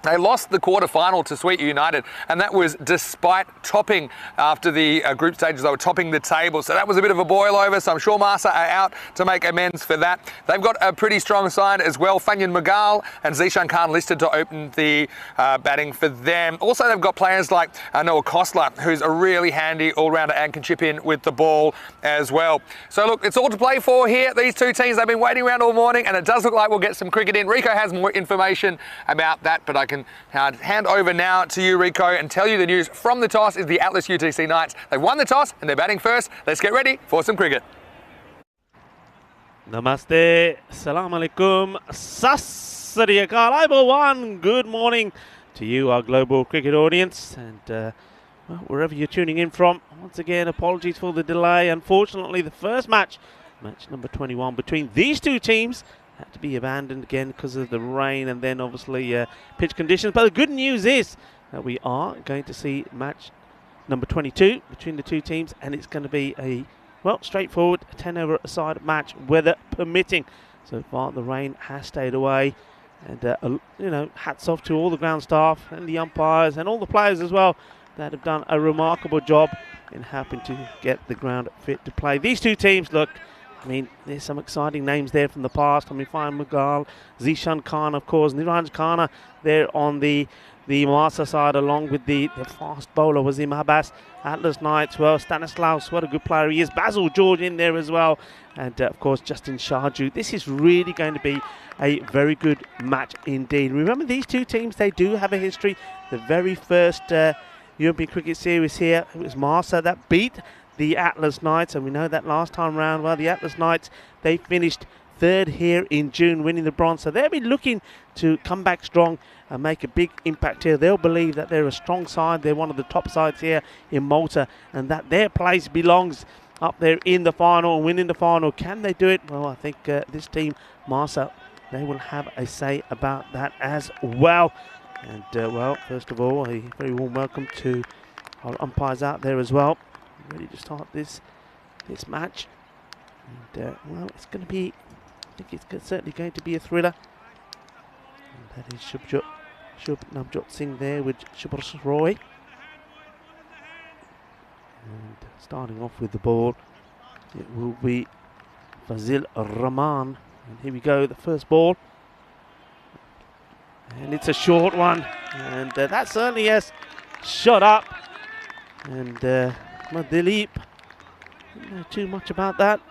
E: They lost the quarter-final to Sweet United, and that was despite topping after the group stages. They were topping the table, so that was a bit of a boil-over, so I'm sure Malta are out to make amends for that. They've got a pretty strong side as well. Fanyan Magal and Zishan Khan listed to open the batting for them. Also, they've got players like Noah Kostler, who's a really handy all-rounder and can chip in with the ball as well. So look, it's all to play for here. These two teams, they've been waiting around all morning, and it does look like we'll get some cricket in. Rico has more information about that, but I can hand over now to you, Rico, and tell you the news from the toss is the Atlas UTC Knights. They've won the toss and they're batting first. Let's get ready for some cricket.
C: Namaste, Salam Alaikum, Sassari Akal, everyone. Good morning to you, our global cricket audience, and well, wherever you're tuning in from. Once again, apologies for the delay. Unfortunately, the first match number 21 between these two teams, had to be abandoned again because of the rain and then obviously pitch conditions. But the good news is that we are going to see match number 22 between the two teams, and it's going to be a, well, straightforward 10 over a side match, weather permitting. So far the rain has stayed away, and you know, hats off to all the ground staff and the umpires and all the players as well that have done a remarkable job in helping to get the ground fit to play. These two teams, look, I mean, there's some exciting names there from the past. I mean, Fine Mughal, Zishan Khan, of course, Niraj Khanna there on the master side, along with the fast bowler Wazim Abbas. Atlas Knights, well, Stanislaus, what a good player he is. Basil George in there as well. And, of course, Justin Sharju. This is really going to be a very good match indeed. Remember, these two teams, they do have a history. The very first European Cricket Series here, it was Marsa that beat the Atlas Knights. And we know that last time round, well, the Atlas Knights, they finished third here in June, winning the bronze. So they'll be looking to come back strong and make a big impact here. They'll believe that they're a strong side. They're one of the top sides here in Malta, and that their place belongs up there in the final and winning the final. Can they do it? Well, I think this team, Marsa, they will have a say about that as well. And, well, first of all, a very warm welcome to our umpires out there as well. Ready to start this match. And, well, it's going to be, I think it's certainly going to be a thriller. And that is Shub Navjot Singh there with Shubhas Roy. And starting off with the ball, it will be Fazil Rahman. And here we go, the first ball. And it's a short one. And that certainly has shot up. And Dilip, don't know too much about that.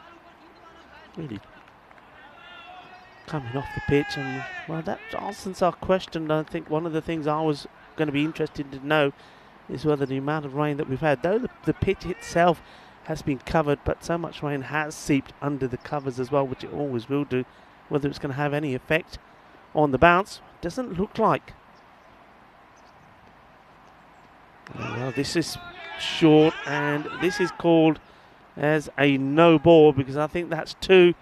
C: Really coming off the pitch, and well, that answers our question. I think one of the things I was going to be interested to know is whether the amount of rain that we've had, though the pitch itself has been covered, but so much rain has seeped under the covers as well, which it always will do, whether it's going to have any effect on the bounce, doesn't look like. Well, this is short, and this is called as a no ball, because I think that's two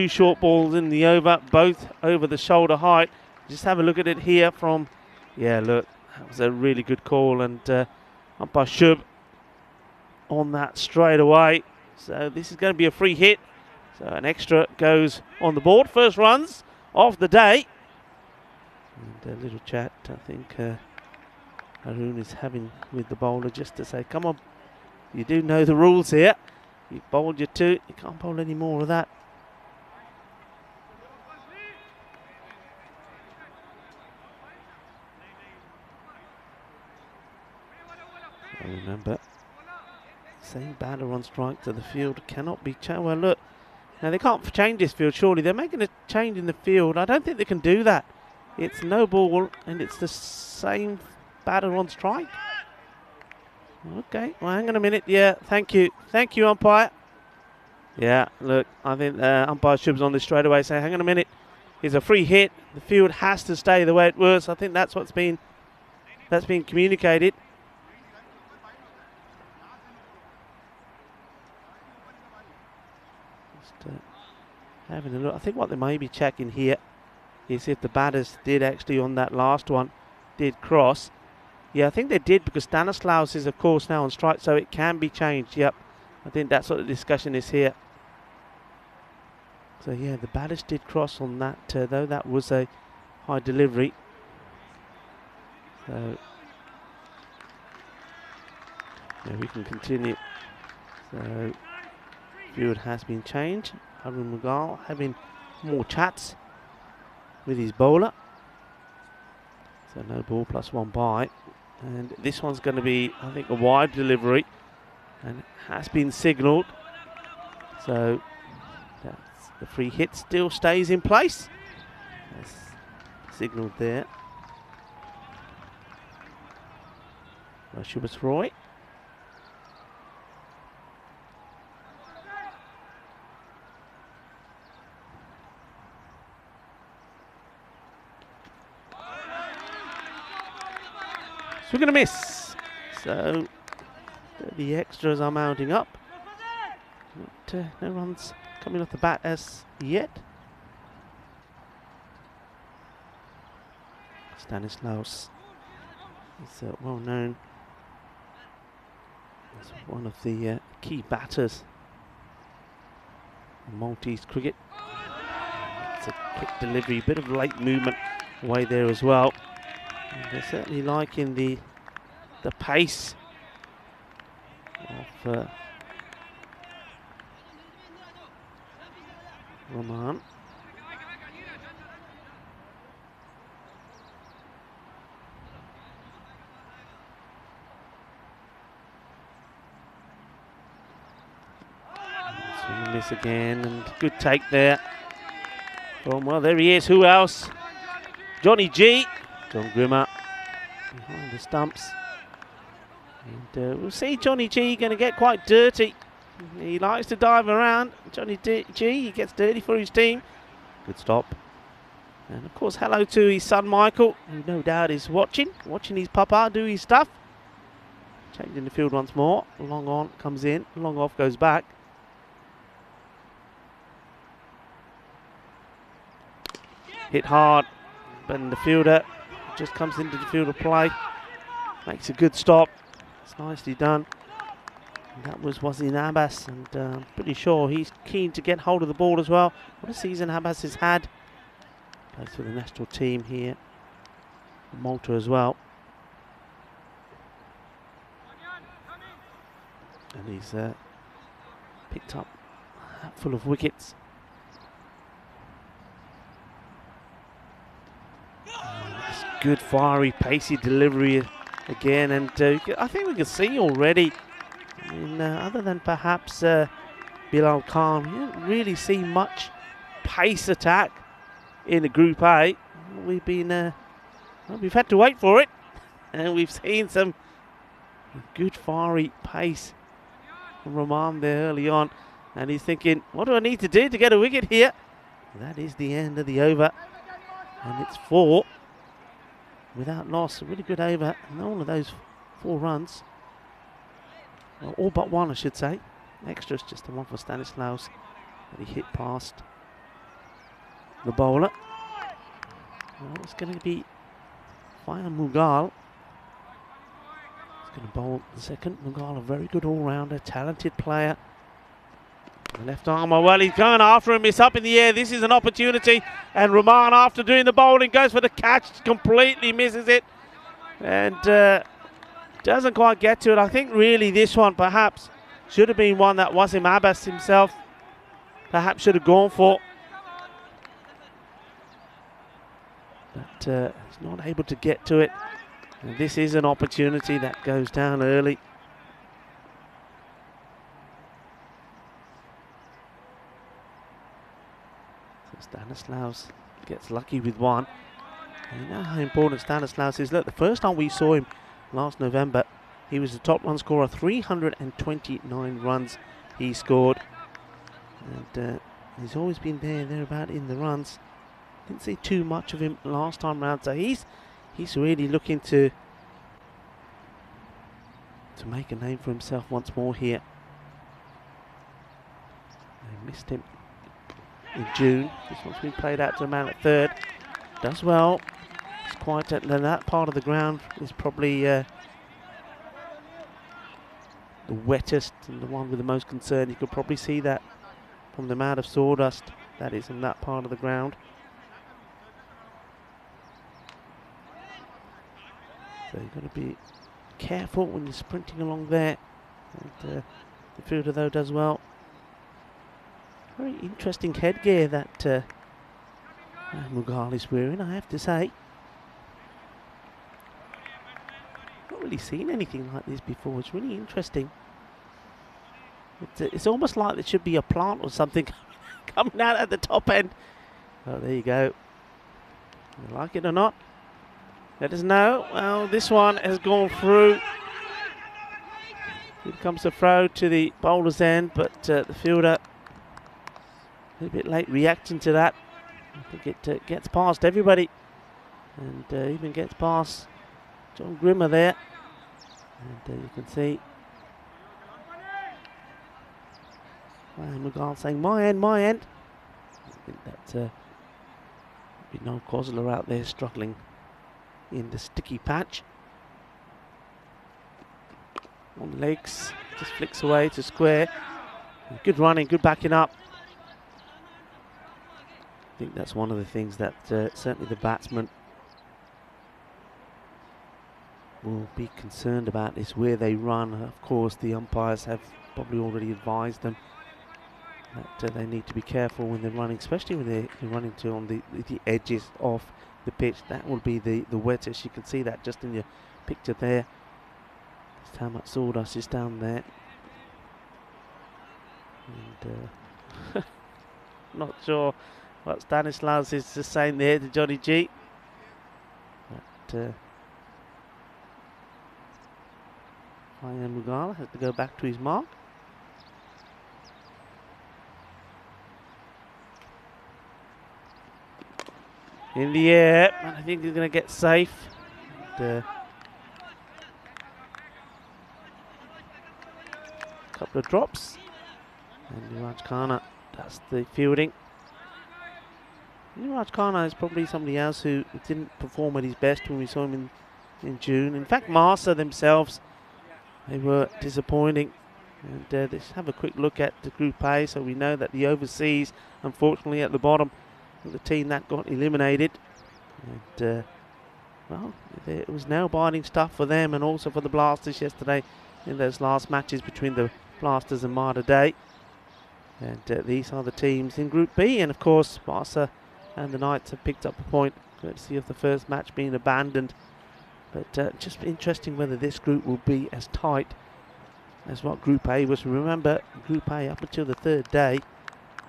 C: short balls in the over, both over the shoulder height. Just have a look at it here from, yeah, look, that was a really good call, and umpire Shub on that straight away. So this is going to be a free hit. So an extra goes on the board. First runs of the day. And a little chat, I think Arun is having with the bowler, just to say, come on, you do know the rules here. You bowled your two, you can't bowl any more of that. So remember, same batter on strike to the field cannot be changed. Well, look, now they can't change this field, surely. They're making a change in the field. I don't think they can do that. It's no ball, and it's the same batter on strike. Okay, well, hang on a minute. Yeah, thank you. Thank you, umpire. Yeah, look, I think umpire Shub's on this straight away, saying, hang on a minute. It's a free hit. The field has to stay the way it was. I think that's what's been communicated. Just having a look. I think what they may be checking here is if the batters did actually on that last one did cross. Yeah, I think they did, because Stanislaus is of course now on strike, so it can be changed. Yep, I think that's what the discussion is here. So yeah, the batters did cross on that, though that was a high delivery. So yeah, we can continue. So field has been changed. Arun Mughal having more chats with his bowler. So no ball plus one bye. And this one's going to be, I think, a wide delivery, and it has been signalled. So that's the free hit still stays in place. That's signalled there by Shubhas Roy. We're going to miss. So the extras are mounting up. But, no runs coming off the bat as yet. Stanislaus is well known as one of the key batters in Maltese cricket. It's a quick delivery, bit of late movement away there as well. And they're certainly liking the pace of Roman. Swing and miss again, and good take there. Well, there he is. Who else? Johnny G. John Grimmer behind the stumps. And we'll see Johnny G going to get quite dirty. He likes to dive around. Johnny G, he gets dirty for his team. Good stop. And of course, hello to his son Michael, who no doubt is watching his papa do his stuff. Changing the field once more. Long on comes in, long off goes back. Hit hard, but the fielder just comes into the field of play. Makes a good stop. It's nicely done. And that was Wazin Abbas, and I'm pretty sure he's keen to get hold of the ball as well. What a season Abbas has had. Plays for the national team here in Malta as well. And he's picked up a hatful of wickets. Good fiery, pacey delivery again, and I think we can see already, I mean, other than perhaps Bilal Khan, you don't really see much pace attack in the Group A. We've been, well, we've had to wait for it, and we've seen some good fiery pace from Rahman there early on, and he's thinking, what do I need to do to get a wicket here? That is the end of the over, and it's 4. Without loss, a really good over, and all of those 4 runs, well, all but 1 I should say. Extra's just the one for Stanislaus that he hit past the bowler. Well, it's going to be Fayam Mughal. He's going to bowl the second. Mughal, a very good all-rounder, talented player. The left armer, well, he's going after him. It's up in the air. This is an opportunity. And Rahman, after doing the bowling, goes for the catch, completely misses it. And doesn't quite get to it. I think really this one perhaps should have been one that Wasim Abbas himself perhaps should have gone for. But he's not able to get to it. And this is an opportunity that goes down early. Stanislaus gets lucky with 1. And you know how important Stanislaus is. Look, the first time we saw him last November, he was the top run scorer, 329 runs he scored. And he's always been thereabout in the runs. Didn't see too much of him last time round, so he's really looking to make a name for himself once more here. They missed him in June. This one's been played out to a man at third. Does well. It's quite that part of the ground is probably the wettest and the one with the most concern. You could probably see that from the amount of sawdust that is in that part of the ground. So you've got to be careful when you're sprinting along there. And, the fielder though does well. Very interesting headgear that Mughal is wearing, I have to say. Not really seen anything like this before. It's really interesting. It's almost like there should be a plant or something coming out at the top end. Oh, there you go. You like it or not? Let us know. Well, this one has gone through. Here comes the throw to the bowler's end, but the fielder a little bit late reacting to that. I think it gets past everybody, and even gets past John Grimmer there. And you can see Mughal saying, my end, my end. I think that be no Kozler out there struggling in the sticky patch. On the legs, just flicks away to square. Good running, good backing up. I think that's one of the things that certainly the batsmen will be concerned about, is where they run. Of course, the umpires have probably already advised them that they need to be careful when they're running, especially when they're running to on the edges of the pitch. That will be the wettest. You can see that just in your picture there. Just how much sawdust is down there. And not sure what Stanislaus is just saying there to Johnny G. But Ryan Mugala has to go back to his mark. In the air, and I think he's going to get safe. And, couple of drops. And Niraj Khanna does the fielding. Niraj Khanna is probably somebody else who didn't perform at his best when we saw him in June. In fact, Malta themselves, they were disappointing. And let's have a quick look at the Group A, so we know that the overseas, unfortunately, at the bottom, the team that got eliminated. And well, it was nail-biting stuff for them and also for the Blasters yesterday in those last matches between the Blasters and Mater Dei. And these are the teams in Group B, and of course Barca and the Knights have picked up a point courtesy of the first match being abandoned. But just interesting whether this group will be as tight as what Group A was. Remember, Group A up until the third day,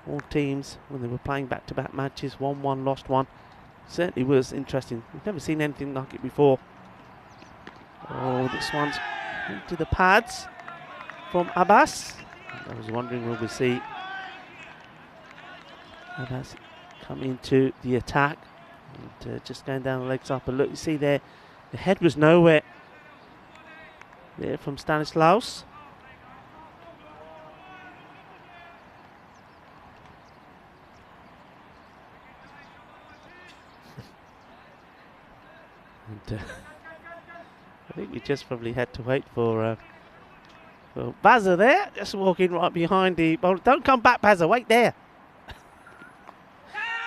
C: all teams, when they were playing back-to-back matches, won one, lost one. Certainly was interesting. We've never seen anything like it before. Oh, this one's into the pads from Abbas. I was wondering, will we see Abbas come into the attack? And just going down the legs up. But look, you see there, the head was nowhere there from Stanislaus. And I think we just probably had to wait for Bazza there, just walking right behind the bowler. Don't come back, Bazza, wait there.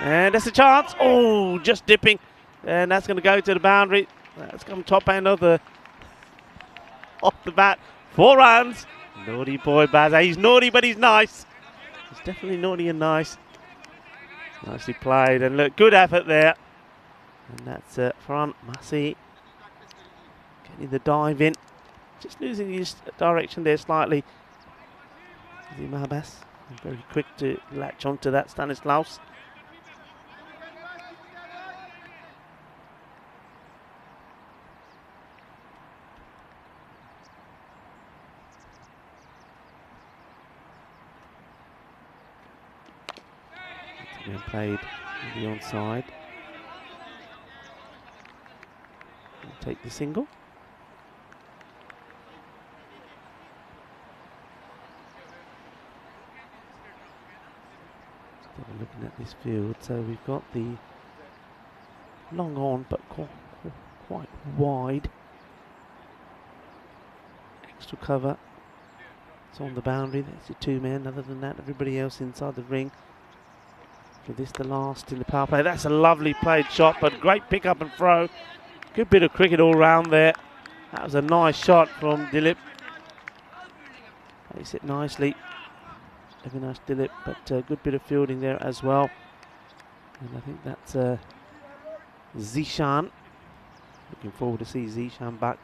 C: And there's a chance. Oh, just dipping. And that's going to go to the boundary. That's come top end of the bat. 4 runs. Naughty boy, Bazza. He's naughty, but he's nice. He's definitely naughty and nice. Nicely played. And look, good effort there. And that's front. Massey getting the dive in. Just losing his direction there slightly. Zimabas. Very quick to latch onto that, Stanislaus. Again played the onside. Take the single. Looking at this field, so we've got the long on but quite wide extra cover. It's on the boundary. There's the 2 men. Other than that, everybody else inside the ring. For this, the last in the power play. That's a lovely played shot, but great pick up and throw. Good bit of cricket all round there. That was a nice shot from Dilip. Plays it nicely. Very nice Dilip, but good bit of fielding there as well. And I think that's Zishan. Looking forward to see Zishan back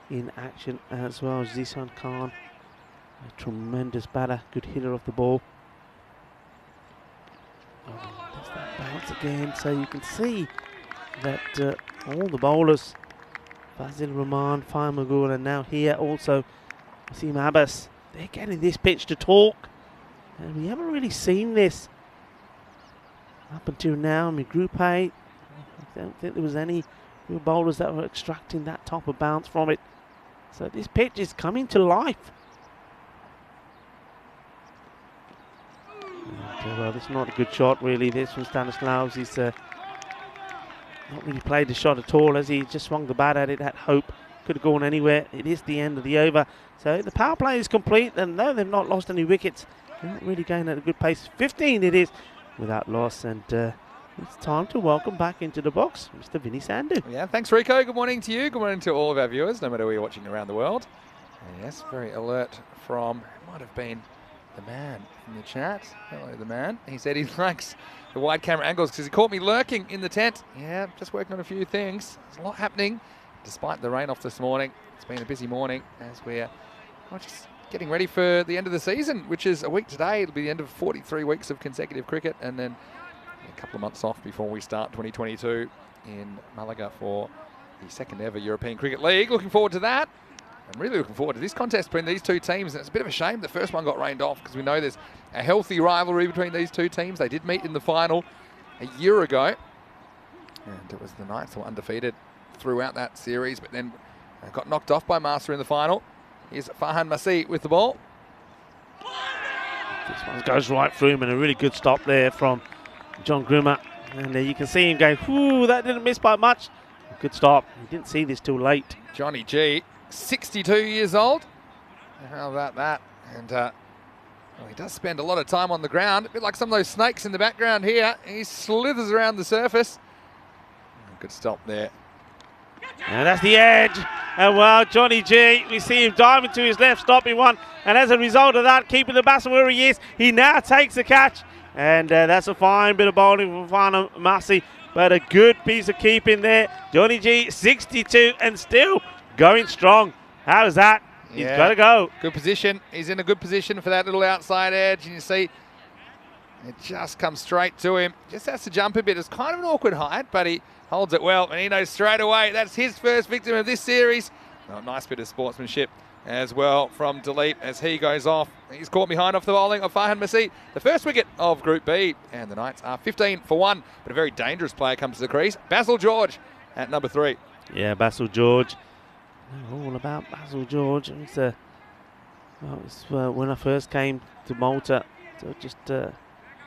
C: in action as well. Zishan Khan, a tremendous batter, good hitter of the ball. Oh, there's that bounce again, so you can see that all the bowlers, Fazil Rahman, Fahim Magul, and now here also Wasim Abbas, they're getting this pitch to talk. And we haven't really seen this up until now. I mean, Group A, I don't think there was any real bowlers that were extracting that type of bounce from it. So this pitch is coming to life. And, well, this is not a good shot, really. This from Stanislaus. He's not really played the shot at all, as he just swung the bat at it, had hope. Could have gone anywhere. It is the end of the over. So the power play is complete, and though they've not lost any wickets, they're not really going at a good pace. 15 it is without loss, and it's time to welcome back into the box Mr. Vinny Sandhu.
B: Yeah, thanks Rico. Good morning to you. Good morning to all of our viewers, no matter where you're watching around the world. And yes, very alert from, it might have been the man in the chat. Hello, the man. He said he likes the wide camera angles because he caught me lurking in the tent. Yeah, just working on a few things. There's a lot happening despite the rain off this morning. It's been a busy morning as we're just getting ready for the end of the season, which is a week today. It'll be the end of 43 weeks of consecutive cricket and then a couple of months off before we start 2022 in Malaga for the second ever European Cricket League. Looking forward to that. I'm really looking forward to this contest between these two teams. And it's a bit of a shame the first one got rained off because we know there's a healthy rivalry between these two teams. They did meet in the final a year ago. And it was the Knights who were undefeated throughout that series, but then got knocked off by Master in the final. Here's Farhan Masih with the ball.
C: This one goes right through him, and a really good stop there from John Grimmer. And you can see him going, whoo, that didn't miss by much. Good stop. He didn't see this too late.
B: Johnny G, 62 years old. How about that? And well, he does spend a lot of time on the ground, a bit like some of those snakes in the background here. He slithers around the surface. Good stop there.
C: And that's the edge. And well, Johnny G, we see him diving to his left, stopping one. And as a result of that, keeping the batsman where he is, he now takes the catch. And that's a fine bit of bowling from Farhan Masih. But a good piece of keeping there. Johnny G, 62 and still going strong. How's that? He's got to go.
B: Good position. He's in a good position for that little outside edge. And you see it just comes straight to him. Just has to jump a bit. It's kind of an awkward height, but he holds it well. And he knows straight away that's his first victim of this series. Oh, nice bit of sportsmanship as well from Dilip as he goes off. He's caught behind off the bowling of Farhan Masih, the first wicket of Group B. And the Knights are 15 for 1, but a very dangerous player comes to the crease. Basil George at number 3.
C: Yeah, Basil George. All about Basil George. It's, when I first came to Malta, so just a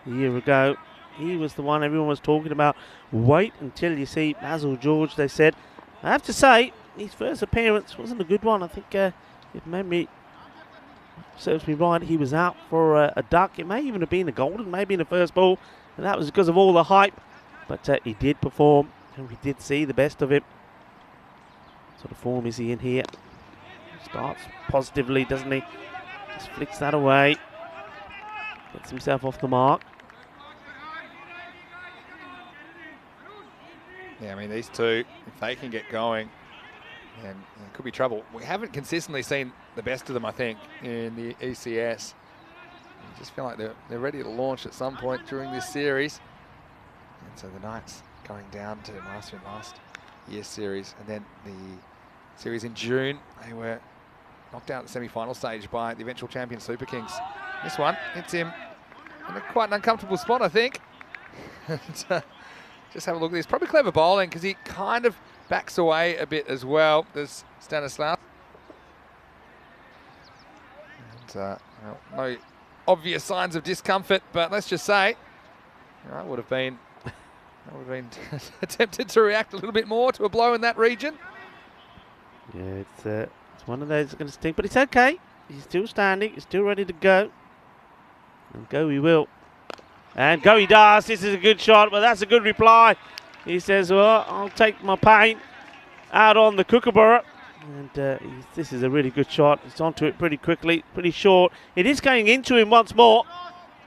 C: year ago, he was the one everyone was talking about. Wait until you see Basil George, they said. I have to say, his first appearance wasn't a good one. I think if memory serves me right, he was out for a duck. It may even have been a golden, maybe in the first ball, and that was because of all the hype. But he did perform, and we did see the best of him. What sort of form is he in here? Starts positively, doesn't he? Just flicks that away. Gets himself off the mark.
B: Yeah, I mean, these two, if they can get going, and it could be trouble. We haven't consistently seen the best of them, I think, in the ECS. I just feel like they're ready to launch at some point during this series. And so the Knights going down to Master in last year's series. And then the series in June, they were knocked out at the semi-final stage by the eventual champion Super Kings. This one, it's him in quite an uncomfortable spot, I think. And, just have a look at this. Probably clever bowling because he kind of backs away a bit as well. There's Stanislav. And, well, no obvious signs of discomfort, but let's just say I would have been tempted to react a little bit more to a blow in that region.
C: Yeah, it's one of those that's going to stink, but it's okay. He's still standing. He's still ready to go. And go he will. And go he does. This is a good shot, but that's a good reply. He says, well, I'll take my paint out on the kookaburra. And this is a really good shot. He's onto it pretty quickly, pretty short. It is going into him once more.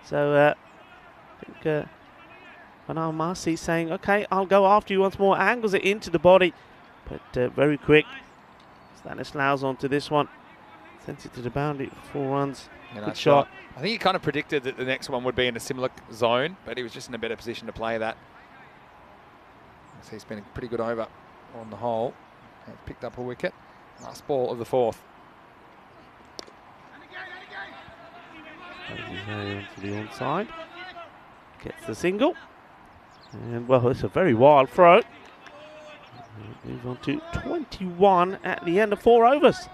C: So I think Farhan Masih saying, okay, I'll go after you once more. Angles it into the body, but very quick. Stanislaus onto this one. Sends it to the boundary for 4 runs. Good shot.
B: I think he kind of predicted that the next one would be in a similar zone, but he was just in a better position to play that. So he's been a pretty good over on the whole. Has picked up a wicket. Last ball of the 4th.
C: To the onside. Gets the single. And well, it's a very wild throw. Move on to 21 at the end of 4 overs.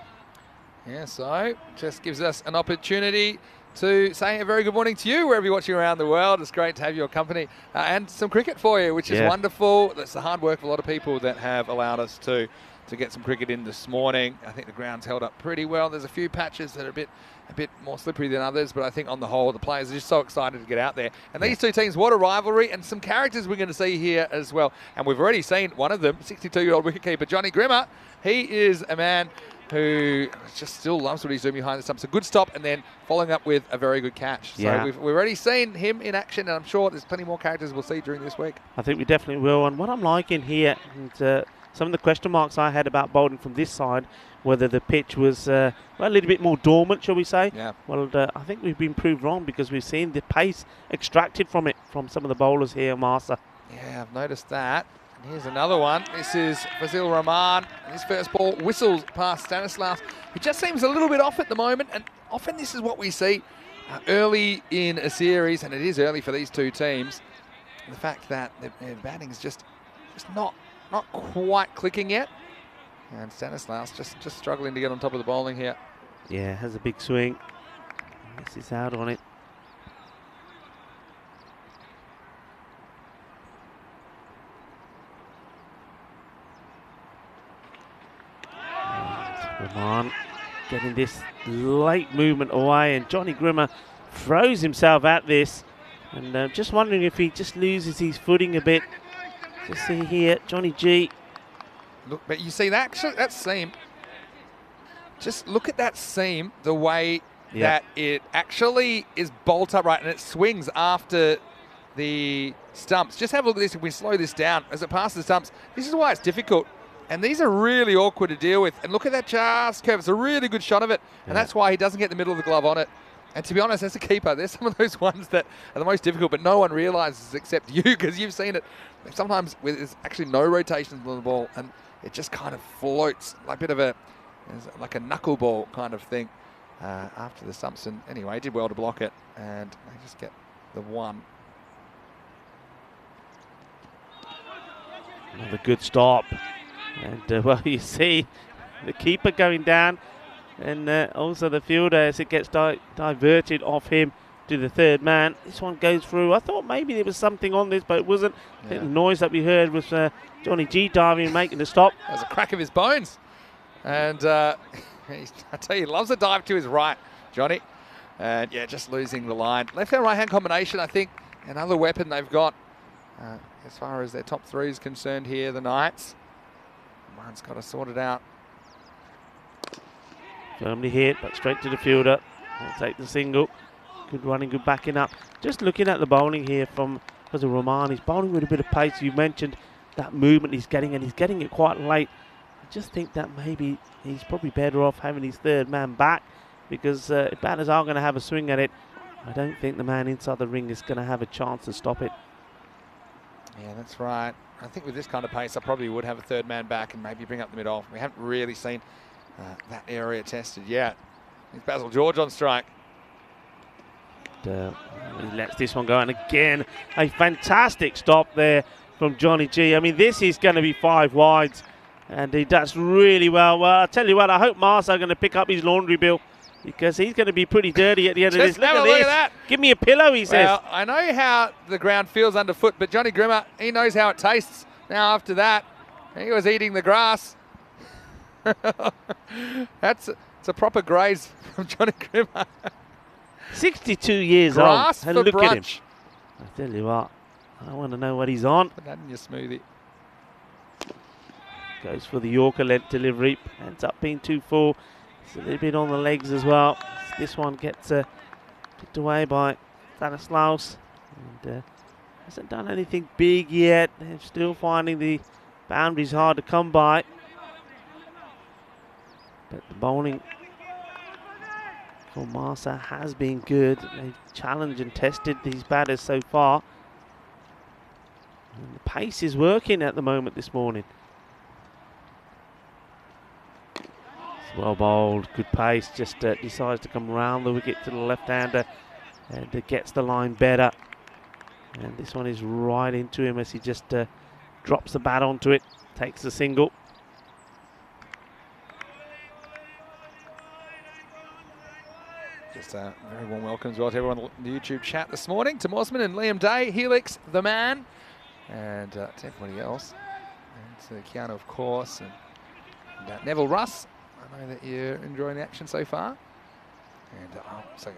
B: Yeah, so just gives us an opportunity to say a very good morning to you wherever you're watching around the world. It's great to have your company and some cricket for you, which is wonderful. That's the hard work of a lot of people that have allowed us to get some cricket in this morning. I think the ground's held up pretty well. There's a few patches that are a bit more slippery than others, but I think on the whole, the players are just so excited to get out there. And these two teams, what a rivalry, and some characters we're going to see here as well. And we've already seen one of them, 62-year-old wicketkeeper Johnny Grimmer. He is a man who just still loves what he's doing behind the stumps. A good stop and then following up with a very good catch. So
C: Yeah.
B: we've already seen him in action, and I'm sure there's plenty more characters we'll see during this week.
C: I think we definitely will. And what I'm liking here, and some of the question marks I had about bowling from this side, whether the pitch was well, a little bit more dormant, shall we say?
B: Yeah.
C: Well, I think we've been proved wrong because we've seen the pace extracted from it from some of the bowlers here, Marsa.
B: Yeah, I've noticed that. And here's another one. This is Fazil Rahman. His first ball whistles past Stanislaus. He just seems a little bit off at the moment, and often this is what we see early in a series, and it is early for these two teams. The fact that their batting is just not quite clicking yet. And Stanislaus just struggling to get on top of the bowling here.
C: Yeah, has a big swing. Misses out on it. Rahman getting this late movement away, and Johnny Grimmer throws himself at this. And just wondering if he just loses his footing a bit. Just see here, Johnny G.
B: Look, but you see that seam. Just look at that seam, the way that it actually is bolt upright and it swings after the stumps. Just have a look at this. If we slow this down as it passes the stumps, this is why it's difficult. And these are really awkward to deal with. And look at that just curve. It's a really good shot of it. And that's why he doesn't get the middle of the glove on it. And to be honest, as a keeper, there's some of those ones that are the most difficult, but no one realises except you, because you've seen it sometimes with there's actually no rotations on the ball, and it just kind of floats like a bit of like a knuckleball kind of thing after the stumps. And anyway, he did well to block it, and they just get the one.
C: Another good stop. And well, you see the keeper going down, and also the fielder as it gets diverted off him to the third man. This one goes through. I thought maybe there was something on this, but it wasn't. I think the noise that we heard was Johnny G diving and making the stop.
B: That was a crack of his bones. And I tell you, he loves a dive to his right, Johnny. And yeah, just losing the line. Left-hand, right-hand combination, I think, another weapon they've got as far as their top three is concerned here, the Knights. One's got to sort it out.
C: Firmly hit, but straight to the fielder. He'll take the single. Good running, good backing up. Just looking at the bowling here from Rahman. He's bowling with a bit of pace. You mentioned that movement he's getting, and he's getting it quite late. I just think that maybe he's probably better off having his third man back, because if batters are going to have a swing at it, I don't think the man inside the ring is going to have a chance to stop it.
B: Yeah, that's right. I think with this kind of pace, I probably would have a third man back and maybe bring up the mid-off. We haven't really seen that area tested yet. It's Basil George on strike.
C: He lets this one go, and again, a fantastic stop there from Johnny G. I mean, this is going to be 5 wides, and he does really well. Well, I tell you what, I hope Mars are going to pick up his laundry bill, because he's going to be pretty dirty at the end of this.
B: Look at that.
C: Give me a pillow, he says.
B: Well, I know how the ground feels underfoot, but Johnny Grimmer, he knows how it tastes. Now after that, he was eating the grass. It's a proper graze from Johnny Grimmer.
C: 62 years
B: Grass
C: old.
B: for
C: And look at him.
B: brunch.
C: I tell you what, I want to know what he's on.
B: Put that in your smoothie.
C: Goes for the Yorker length delivery. Ends up being 2-4. It's a little bit on the legs as well. This one gets picked away by Stanislaus. And hasn't done anything big yet. They're still finding the boundaries hard to come by. But the bowling for Marsa has been good. They've challenged and tested these batters so far. And the pace is working at the moment this morning. Well bowled, good pace, just decides to come round the wicket to the left-hander, and gets the line better. And this one is right into him as he just drops the bat onto it, takes the single.
B: Just a very warm welcome as well to everyone on the YouTube chat this morning. To Morsman and Liam Day, Helix, the man, and to everybody else. And to Keanu, of course, and Neville Russ. I know that you're enjoying the action so far. And I'll say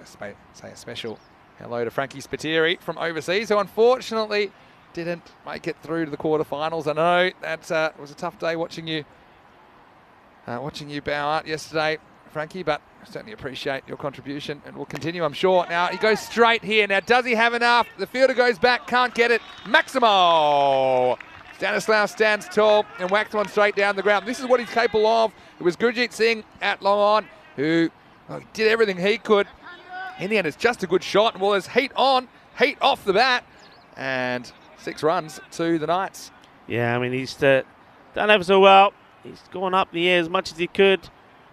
B: a special hello to Frankie Spiteri from overseas, who unfortunately didn't make it through to the quarterfinals. I know that was a tough day watching you watching you bow out yesterday, Frankie, but I certainly appreciate your contribution and we'll continue, I'm sure. Now, he goes straight here. Now, does he have enough? The fielder goes back, can't get it. Maximo! Stanislaus stands tall and whacks one straight down the ground. This is what he's capable of. It was Gurjit Singh at long on who did everything he could. In the end, it's just a good shot. Well, there's heat on, heat off the bat, and 6 runs to the Knights.
C: Yeah, I mean, he's done ever so well. He's gone up the air as much as he could,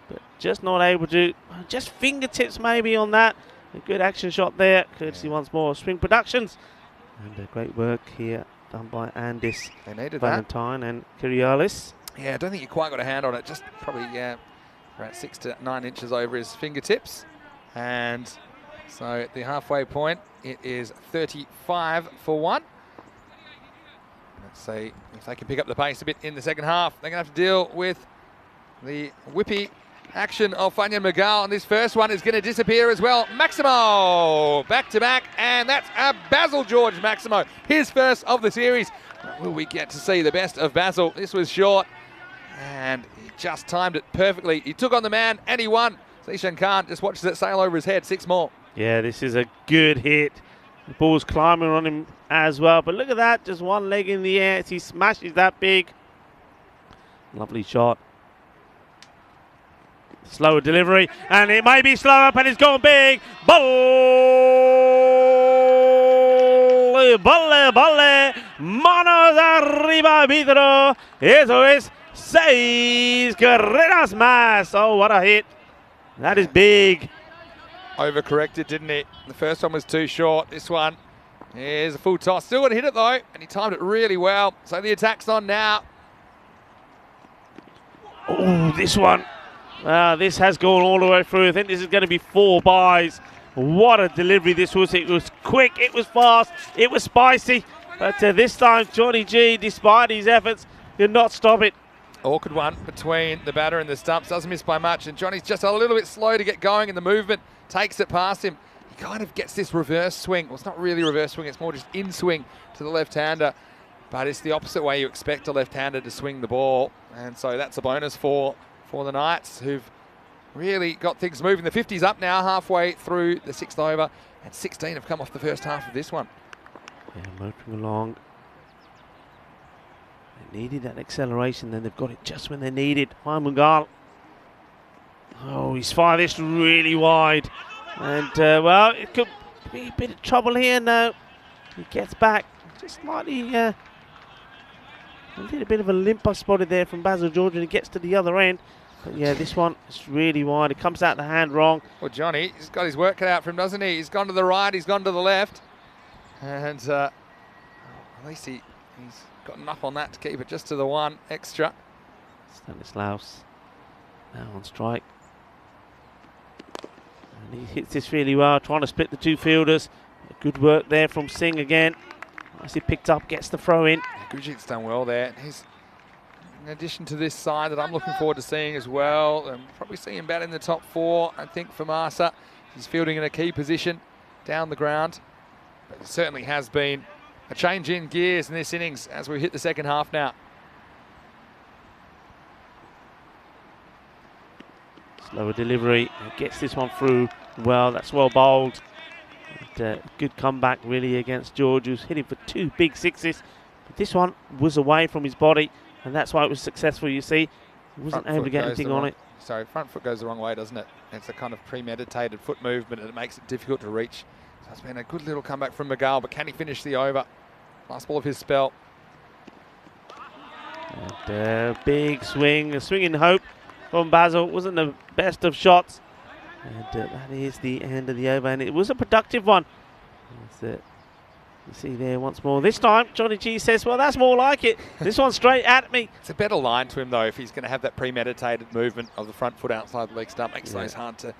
C: but just not able to. Just fingertips maybe on that. A good action shot there, courtesy once more of Swing Productions. And great work here done by Andis,
B: They needed
C: Valentine and Kirialis.
B: Yeah, I don't think you quite got a hand on it. Just probably around 6 to 9 inches over his fingertips. And so at the halfway point, it is 35 for 1. Let's see if they can pick up the pace a bit in the second half. They're going to have to deal with the whippy action of Fanya Magal, and this first one is going to disappear as well. Maximo back to back, and that's a Basil George Maximo, his first of the series. Will we get to see the best of Basil? This was short, and he just timed it perfectly. He took on the man, and he won. Zishan Khan just watches it sail over his head. 6 more.
C: Yeah, this is a good hit. The ball's climbing on him as well, but look at that, just one leg in the air as he smashes that big. Lovely shot. Slower delivery, and it may be slower, but it's gone big. Bolle, bolle, bolle. Manos arriba, Vidro. Eso es 6 carreras más. Oh, what a hit. That is big.
B: Overcorrected, didn't he? The first one was too short. This one is a full toss. Still going to hit it, though, and he timed it really well. So the attack's on now.
C: Oh, this one. This has gone all the way through. I think this is going to be 4 buys. What a delivery this was. It was quick, it was fast, it was spicy. But this time, Johnny G, despite his efforts, did not stop it.
B: Awkward one between the batter and the stumps. Doesn't miss by much. And Johnny's just a little bit slow to get going in the movement. Takes it past him. He kind of gets this reverse swing. Well, it's not really reverse swing. It's more just in swing to the left-hander. But it's the opposite way you expect a left-hander to swing the ball. And so that's a bonus for the Knights, who've really got things moving. The 50's up now, halfway through the 6th over, and 16 have come off the first half of this one.
C: Yeah, motoring along. They needed that acceleration, then they've got it just when they need it. Mungal. Oh, he's fired this really wide. And, well, it could be a bit of trouble here now. He gets back. Just slightly, a little bit of a limp I spotted there from Basil George, and he gets to the other end. But yeah, this one is really wide. It comes out the hand wrong.
B: Well, Johnny, he's got his work cut out for him, doesn't he? He's gone to the right, he's gone to the left. And at least he's got enough on that to keep it just to the 1 extra.
C: Stanislaus now on strike. And he hits this really well, trying to split the 2 fielders. Good work there from Singh again. Nicely picked up, gets the throw in.
B: Gurjit's done well there. He's, in addition to this side that I'm looking forward to seeing as well, and probably see him bat in the top 4, I think, for Masa. He's fielding in a key position down the ground. But it certainly has been a change in gears in this innings as we hit the second half now.
C: Slower delivery, gets this one through well. That's well bowled. And, good comeback really against George, who's hitting for 2 big 6s. But this one was away from his body, and that's why it was successful. You see, he wasn't able to get anything on it.
B: Sorry, front foot goes the wrong way, doesn't it? It's a kind of premeditated foot movement, and it makes it difficult to reach. So it's been a good little comeback from Magal, but can he finish the over? Last ball of his spell.
C: And big swing, a swing in hope from Basil. Wasn't the best of shots. And that is the end of the over, and it was a productive one. That's it. You see there once more. This time, Johnny G says, well, that's more like it. This one's straight at me.
B: It's a better line to him, though, if he's going to have that premeditated movement of the front foot outside the leg stump. Makes those hard to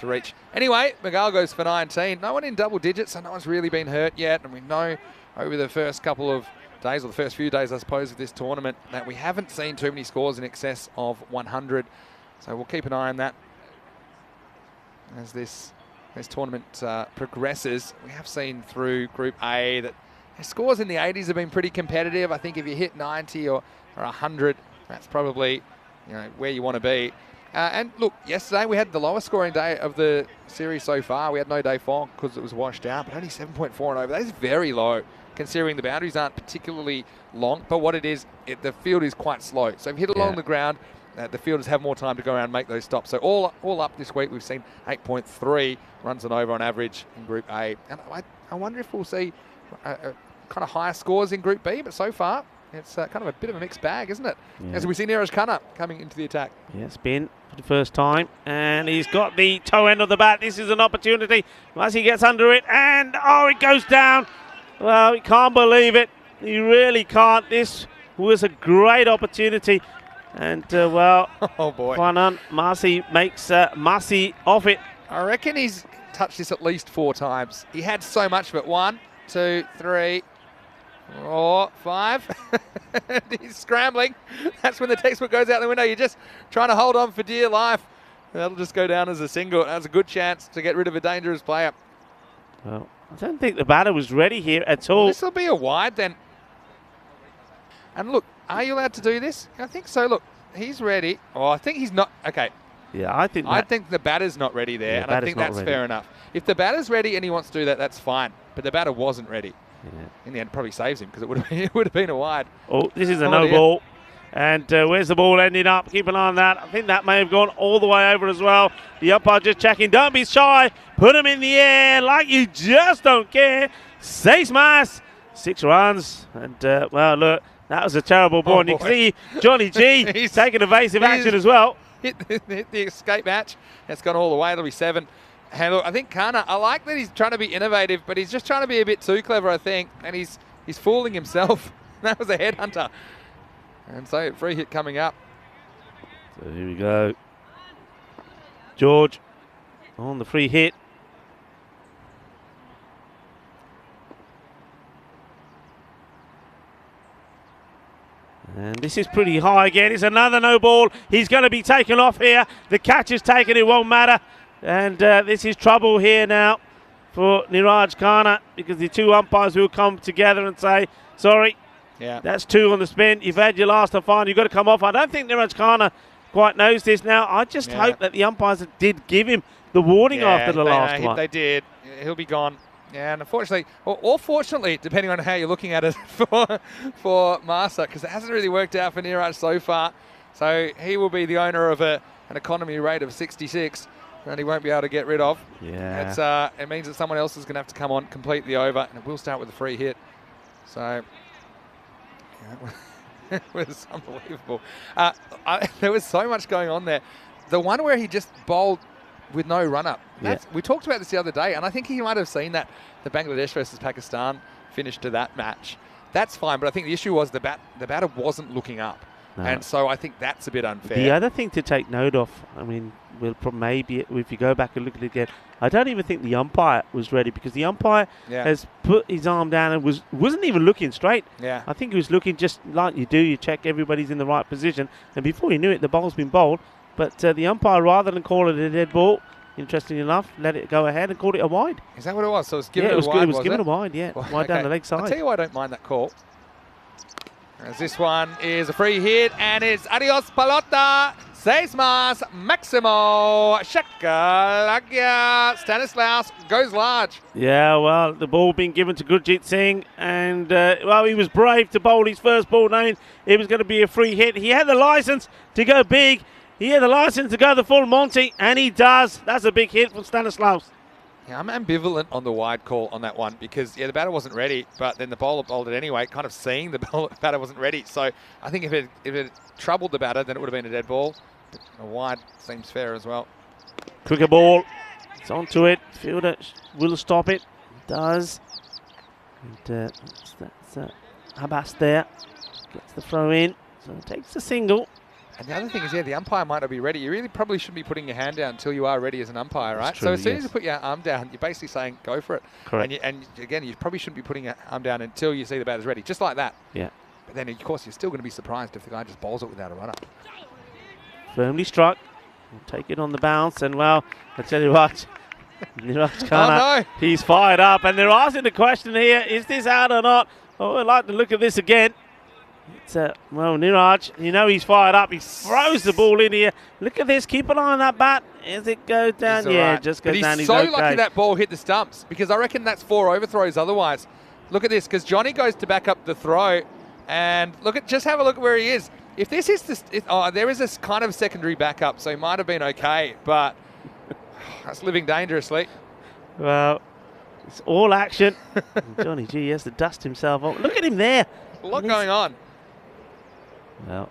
B: reach. Anyway, Magal goes for 19. No one in double digits, so no one's really been hurt yet. And we know over the first couple of days, or the first few days, I suppose, of this tournament, that we haven't seen too many scores in excess of 100. So we'll keep an eye on that as this tournament progresses. We have seen through Group A that scores in the 80s have been pretty competitive. I think if you hit 90 or 100, that's probably where you want to be. And look, yesterday we had the lowest scoring day of the series so far. We had no day fog because it was washed out, but only 7.4 and over. That is very low, considering the boundaries aren't particularly long. But what it is, the field is quite slow. So if you hit it along the ground, the fielders have more time to go around and make those stops. So all up this week, we've seen 8.3 runs and over on average in Group A. And I wonder if we'll see kind of higher scores in Group B, but so far it's kind of a bit of a mixed bag, isn't it?
C: Yeah.
B: As we see Neeraj Khanna coming into the attack.
C: Yeah, spin for the first time, and he's got the toe end of the bat. This is an opportunity. Once he gets under it, and it goes down. Well, he can't believe it. He really can't. This was a great opportunity. And,
B: oh boy.
C: Fanan Marcy makes Marcy off it.
B: I reckon he's touched this at least 4 times. He had so much of it. 1, 2, 3, 4, 5. He's scrambling. That's when the textbook goes out the window. You're just trying to hold on for dear life. That'll just go down as a single. That's a good chance to get rid of a dangerous player.
C: Well, I don't think the batter was ready here at all.
B: Well, this will be a wide then. And look, are you allowed to do this? I think so. Look, he's ready. Oh, I think he's not. Okay.
C: Yeah, I think
B: the batter's not ready there,
C: Yeah,
B: and I think that's
C: ready.
B: fair enough. If the batter's ready and he wants to do that, that's fine. But the batter wasn't ready.
C: Yeah.
B: In the end, it probably saves him because it would have been a wide.
C: Oh, this is a
B: Oh,
C: no
B: dear.
C: ball. And where's the ball ending up? Keep an eye on that. I think that may have gone all the way over as well. The umpire just checking. Don't be shy. Put him in the air like you just don't care. 6 más. 6 runs. And, well, look, that was a terrible ball.
B: Oh,
C: and you can
B: boy.
C: see Johnny G
B: He's-
C: taking evasive
B: he's-
C: action as well.
B: Hit the escape match. It's gone all the way. It'll be 7. And look, I think Khanna, I like that he's trying to be innovative, but he's just trying to be a bit too clever, I think. And he's fooling himself. That was a headhunter. And so free hit coming up.
C: So here we go. George on the free hit. And this is pretty high again. It's another no ball. He's going to be taken off here. The catch is taken. It won't matter. And this is trouble here now for Neeraj Khanna because the 2 umpires will come together and say, sorry,
B: Yeah.
C: that's 2 on the spin. You've had your last and final. You've got to come off. I don't think Neeraj Khanna quite knows this now. I just hope that the umpires did give him the warning after the last one.
B: They did. He'll be gone. Yeah, and unfortunately, or fortunately, depending on how you're looking at it for Masa, because it hasn't really worked out for Neeraj so far. So he will be the owner of an economy rate of 66 that he won't be able to get rid of.
C: Yeah.
B: It means that someone else is going to have to come on, complete the over, and it will start with a free hit. So yeah, it was unbelievable. There was so much going on there. The one where he just bowled with no run-up. We talked about this the other day, and I think he might have seen that the Bangladesh versus Pakistan finished to that match. That's fine, but I think the issue was the batter wasn't looking up.
C: No.
B: And so I think that's a bit unfair.
C: The other thing to take note of, I mean, maybe if you go back and look at it again, I don't even think the umpire was ready because the umpire has put his arm down and wasn't even looking straight.
B: Yeah.
C: I think he was looking just like you do. You check everybody's in the right position, and before you knew it, the ball's been bowled. But the umpire, rather than call it a dead ball, interestingly enough, let it go ahead and called it a wide.
B: Is that what it was? So it was given
C: it was
B: a wide,
C: It was given a wide, wide down the leg side.
B: I'll tell you why I don't mind that call. As this one is a free hit, and it's adios pelota, 6 más, Maximo, Shakalagya, Stanislaus goes large.
C: Yeah, well, the ball being given to Gurjit Singh, and, well, he was brave to bowl his first ball knowing it was going to be a free hit. He had the license to go big. He had the license to go the full Monty, and he does. That's a big hit from Stanislaus.
B: Yeah, I'm ambivalent on the wide call on that one because, the batter wasn't ready, but then the bowler bowled it anyway, kind of seeing the batter wasn't ready. So I think if it troubled the batter, then it would have been a dead ball. But a wide seems fair as well.
C: Cricket ball. It's onto it. Fielder will stop it. Does. And that's Abbas there. Gets the throw in. So takes the single.
B: And the other thing is, the umpire might not be ready. You really probably shouldn't be putting your hand down until you are ready as an umpire, right?
C: True,
B: so as soon as you put your arm down, you're basically saying, go for it.
C: Correct.
B: And again, you probably shouldn't be putting your arm down until you see the batter's ready, just like that.
C: Yeah.
B: But then, of course, you're still going to be surprised if the guy just bowls it without a run-up.
C: Firmly struck. We'll take it on the bounce. And, well, I tell you what, Neeraj Khanna, he's fired up. And they're asking the question here, is this out or not? Oh, I'd like to look at this again. It's well, Niraj, you know he's fired up. He throws the ball in here. Look at this. Keep an eye on that bat as it goes down. Yeah,
B: right.
C: it just goes
B: but
C: down.
B: he's
C: He's
B: so
C: okay.
B: lucky that ball hit the stumps because I reckon that's 4 overthrows otherwise. Look at this because Johnny goes to back up the throw and just have a look at where he is. If this is there is a kind of secondary backup, so he might have been okay, but that's living dangerously.
C: Well, it's all action. Johnny G has to dust himself off. Look at him there.
B: A lot going on.
C: Well,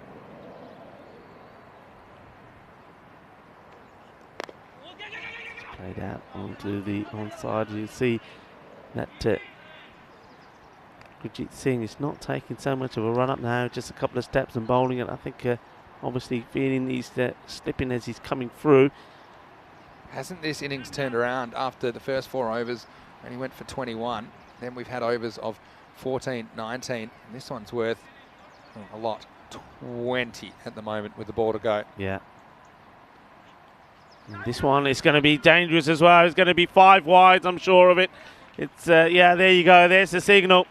C: played out onto the onside. You see that Gurjit Singh is not taking so much of a run up now, just a couple of steps and bowling it. I think obviously feeling he's slipping as he's coming through.
B: Hasn't this innings turned around after the first 4 overs and he went for 21? Then we've had overs of 14, 19, and this one's worth a lot. 20 at the moment with the ball to go.
C: Yeah. And this one is going to be dangerous as well. It's going to be 5 wides, I'm sure of it. It's yeah, there you go. There's the signal.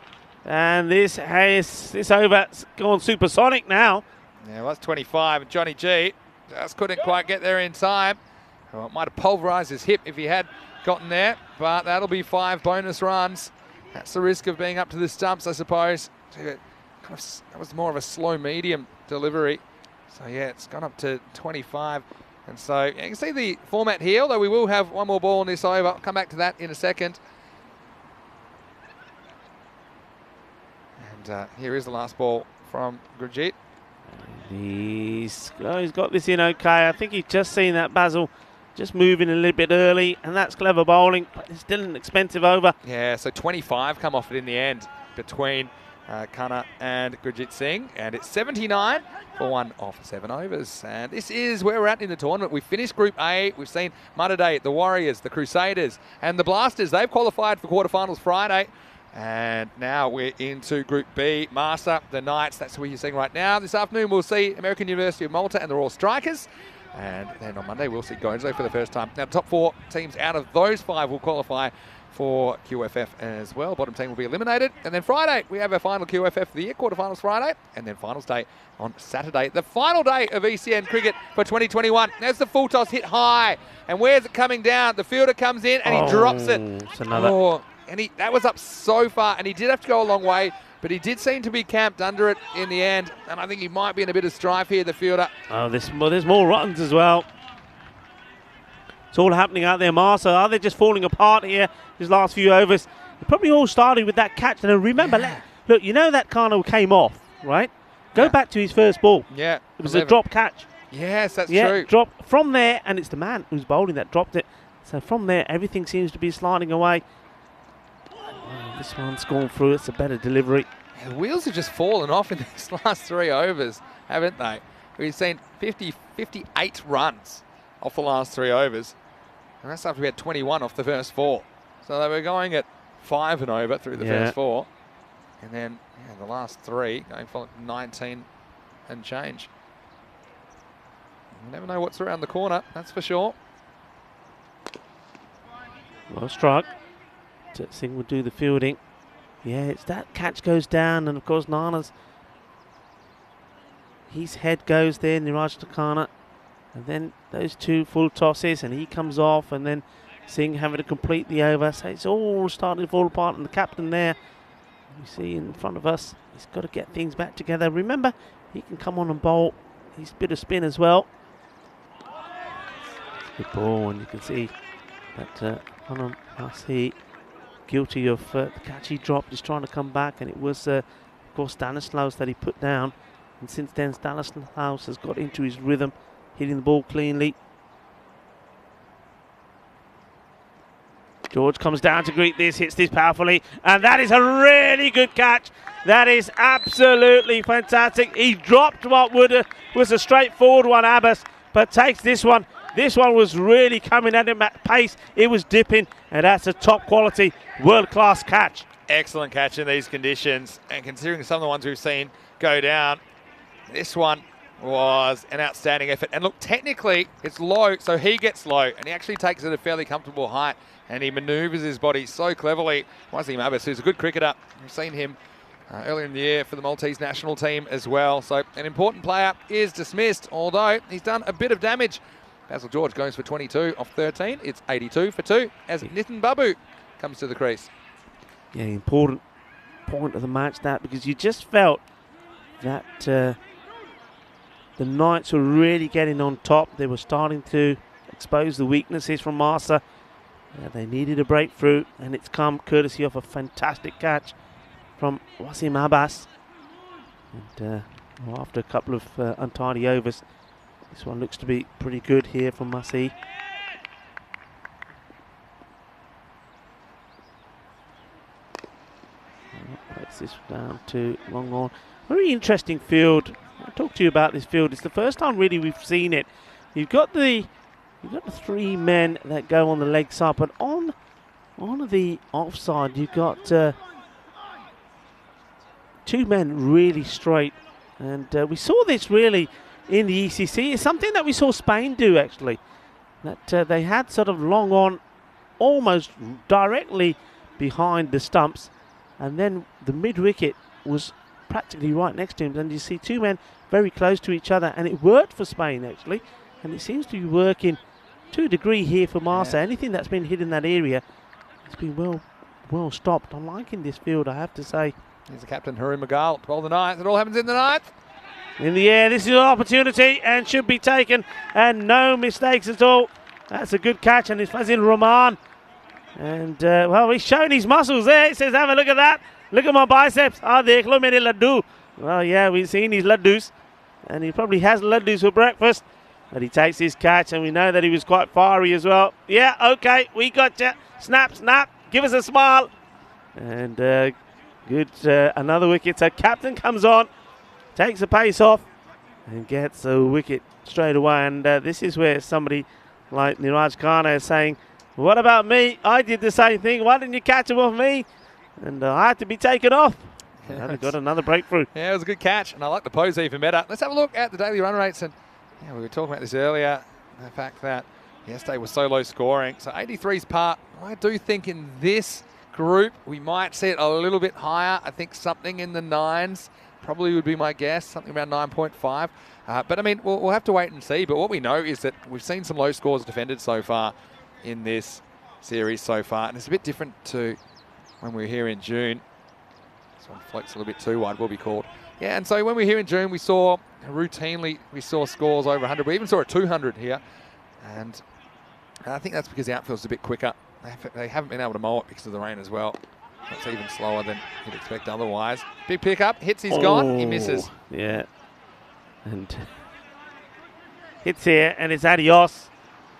C: And this over's gone supersonic now.
B: Yeah, well, that's 25. Johnny G just couldn't quite get there in time. Well, it might have pulverised his hip if he had gotten there, but that'll be 5 bonus runs. That's the risk of being up to the stumps, I suppose. That was more of a slow medium delivery. So yeah, it's gone up to 25. And so you can see the format here, although we will have one more ball in this over. I'll come back to that in a second. And here is the last ball from Gurjit.
C: He's got this in okay. I think he's just seen that Basil just moving a little bit early, and that's clever bowling, but it's still an expensive over.
B: Yeah, so 25 come off it in the end between Khanna and Gurjit Singh, and it's 79 for 1 off 7 overs. And this is where we're at in the tournament. We've finished Group A. We've seen Mudday, the Warriors, the Crusaders, and the Blasters. They've qualified for quarterfinals Friday. And now we're into Group B. Master, the Knights, that's where you're seeing right now. This afternoon we'll see American University of Malta and the Royal Strikers. And then on Monday we'll see Gonzo for the first time. Now the top 4 teams out of those 5 will qualify for QFF as well. Bottom team will be eliminated. And then Friday we have our final QFF of the year, quarterfinals Friday, and then finals day on Saturday. The final day of ECN cricket for 2021. There's the full toss hit high. And where's it coming down? The fielder comes in and he drops it.
C: It's another.
B: Oh, and that was up so far, and he did have to go a long way, but he did seem to be camped under it in the end, and I think he might be in a bit of strife here, the fielder.
C: Oh, there's more runs as well. It's all happening out there, Marsa. Are they just falling apart here, these last few overs? It probably all started with that catch, and remember, look, you know that kind of came off, right? Go back to his first ball.
B: Yeah.
C: It was a drop catch.
B: Yes, that's true.
C: Drop from there, and it's the man who's bowling that dropped it. So from there, everything seems to be sliding away. This one's gone through. It's a better delivery.
B: The wheels have just fallen off in these last 3 overs, haven't they? We've seen 58 runs off the last 3 overs. And that's after we had 21 off the first 4. So they were going at 5 and over through the first 4. And then the last 3 going for 19 and change. You never know what's around the corner, that's for sure.
C: Well struck. Singh will do the fielding. Yeah, it's that catch goes down, and of course Nana's his head goes there, Niraj Takana, and then those 2 full tosses, and he comes off, and then Singh having to complete the over. So it's all starting to fall apart, and the captain there, you see in front of us, he's got to get things back together. Remember, he can come on and bowl. He's a bit of spin as well. Good ball, and you can see that Anam Hasi guilty of the catch he dropped. He's trying to come back, and it was of course Stanislaus that he put down, and since then Stanislaus has got into his rhythm, hitting the ball cleanly. George comes down to greet this, hits this powerfully, and that is a really good catch. That is absolutely fantastic. He dropped what was a straightforward one, Abbas, but takes this one. This one was really coming at him at pace. It was dipping, and that's a top quality, world-class catch.
B: Excellent catch in these conditions, and considering some of the ones we've seen go down, this one was an outstanding effort. And look, technically it's low, so he gets low, and he actually takes it at a fairly comfortable height, and he manoeuvres his body so cleverly. Wasim Abbas, who's a good cricketer, we've seen him earlier in the year for the Maltese national team as well. So an important player is dismissed, although he's done a bit of damage. Basil George goes for 22 off 13. It's 82 for 2 as Nitin Babu comes to the crease.
C: Yeah, important point of the match that, because you just felt that the Knights were really getting on top. They were starting to expose the weaknesses from Marsa. They needed a breakthrough, and it's come courtesy of a fantastic catch from Wasim Abbas. And after a couple of untidy overs, this one looks to be pretty good here from Masi. Place this down to long on. Very interesting field. I'll talk to you about this field. It's the first time really we've seen it. You've got the 3 men that go on the leg side, but on the offside you've got 2 men really straight. And we saw this really in the ECC. It's something that we saw Spain do actually. That they had sort of long on almost directly behind the stumps, and then the mid-wicket was practically right next to him. And you see 2 men very close to each other, and it worked for Spain actually. And it seems to be working to a degree here for Marsa. Yeah. Anything that's been hit in that area, it's been well stopped. I'm liking this field, I have to say.
B: Here's the captain, Haroon Magal, 12 the 9th. It all happens in the 9th.
C: In the air, this is an opportunity and should be taken, and no mistakes at all. That's a good catch, and it's Fazil Rahman. And, well, he's showing his muscles there. He says, have a look at that. Look at my biceps. Ah, dekh lo mere laddu. Well, yeah, we've seen his laddus, and he probably has laddus for breakfast. But he takes his catch, and we know that he was quite fiery as well. Yeah, okay, we got you. Snap, snap. Give us a smile. And good, another wicket. So captain comes on, takes the pace off, and gets a wicket straight away. And this is where somebody like Niraj Khanna is saying, what about me? I did the same thing. Why didn't you catch him off me? And I had to be taken off. And he got another breakthrough.
B: Yeah, it was a good catch, and I like the pose even better. Let's have a look at the daily run rates. And yeah, we were talking about this earlier, the fact that yesterday was so low scoring. So 83's par. I do think in this group we might see it a little bit higher. I think something in the 9s probably would be my guess, something around 9.5. But I mean, we'll have to wait and see. But what we know is that we've seen some low scores defended so far in this series so far, and it's a bit different to when we were here in June. This one floats a little bit too wide, will be called. Yeah, and so when we were here in June, we saw routinely, we saw scores over 100. We even saw a 200 here, and I think that's because the outfield's a bit quicker. They haven't been able to mow it because of the rain as well. That's even slower than you'd expect otherwise. Big pickup, hits, he's gone, he misses.
C: Yeah, and hits here, and it's adios.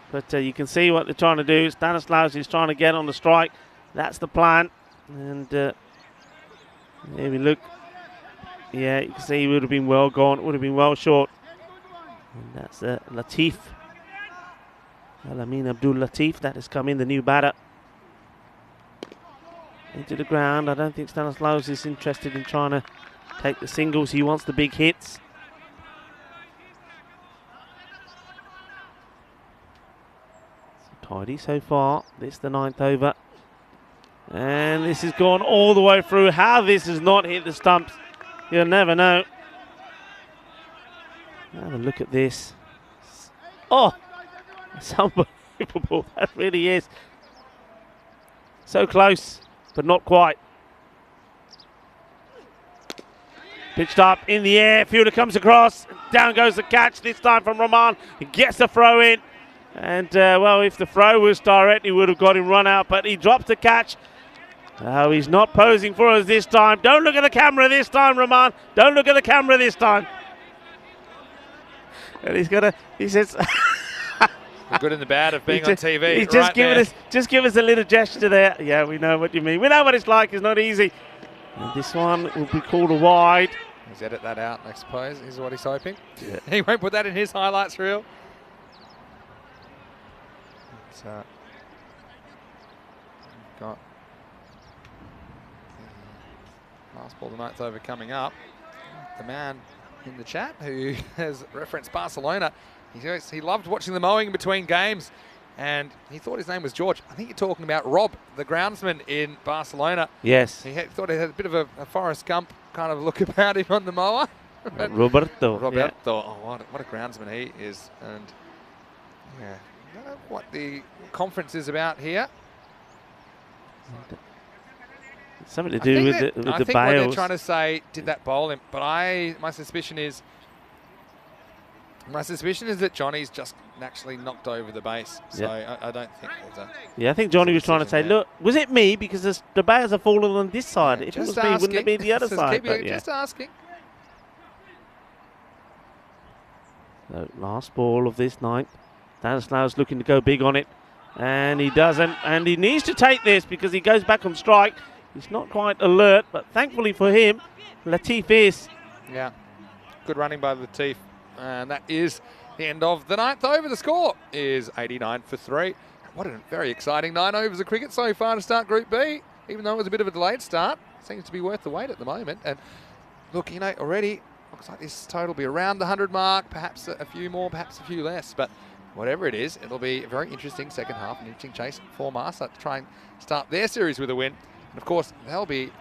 C: But you can see what they're trying to do. Stanislaus is trying to get on the strike. That's the plan. And here we look. Yeah, you can see he would have been well gone. Would have been well short. And that's Latif. Al-Amin Abdul Latif. That has come in, the new batter. Into the ground. I don't think Stanislaus is interested in trying to take the singles. He wants the big hits. Tidy so far. This is the 9th over. And this has gone all the way through. How this has not hit the stumps, you'll never know. Have a look at this. Oh, it's unbelievable. That really is. So close, but not quite. Pitched up in the air. Fielder comes across. Down goes the catch, this time from Rahman. He gets the throw in. And, well, if the throw was direct, he would have got him run out. But he drops the catch. Oh, he's not posing for us this time. Don't look at the camera this time, Rahman. Don't look at the camera this time. And he says...
B: The good and the bad of being on TV.
C: He's just give us a little gesture there. Yeah, we know what you mean. We know what it's like. It's not easy. And this one will be called a wide.
B: He's edit that out, I suppose, is what he's hoping. Yeah. He won't put that in his highlights reel. So, got the last ball of the night's over coming up. The man in the chat who has referenced Barcelona, he loved watching the mowing between games. and he thought his name was George. I think you're talking about Rob, the groundsman in Barcelona.
C: Yes.
B: Thought he had a bit of a Forrest Gump kind of look about him on the mower.
C: Roberto.
B: Roberto, oh, what a groundsman he is. And yeah, I don't know what the conference is about here.
C: Something to do with the
B: I think what
C: bales.
B: they're trying to say, did that bowl him? But my suspicion is that Johnny's just naturally knocked over the base. So I don't think there's a...
C: Yeah, I think Johnny was trying to say, look, was it me? Because the bales are falling on this side.
B: Yeah,
C: if it was me, wouldn't it be the other side?
B: Just asking.
C: So last ball of this night. Stanislaus looking to go big on it. And he doesn't. And he needs to take this because he goes back on strike. He's not quite alert, but thankfully for him, Latif is.
B: Yeah, good running by Latif. And that is the end of the 9th over. The score is 89 for 3. What a very exciting 9 overs of cricket so far to start Group B. Even though it was a bit of a delayed start, seems to be worth the wait at the moment. And look, you know, already looks like this total will be around the 100 mark, perhaps a few more, perhaps a few less. But whatever it is, it'll be a very interesting second half, an interesting chase for Malta to try and start their series with a win. And of course, they'll be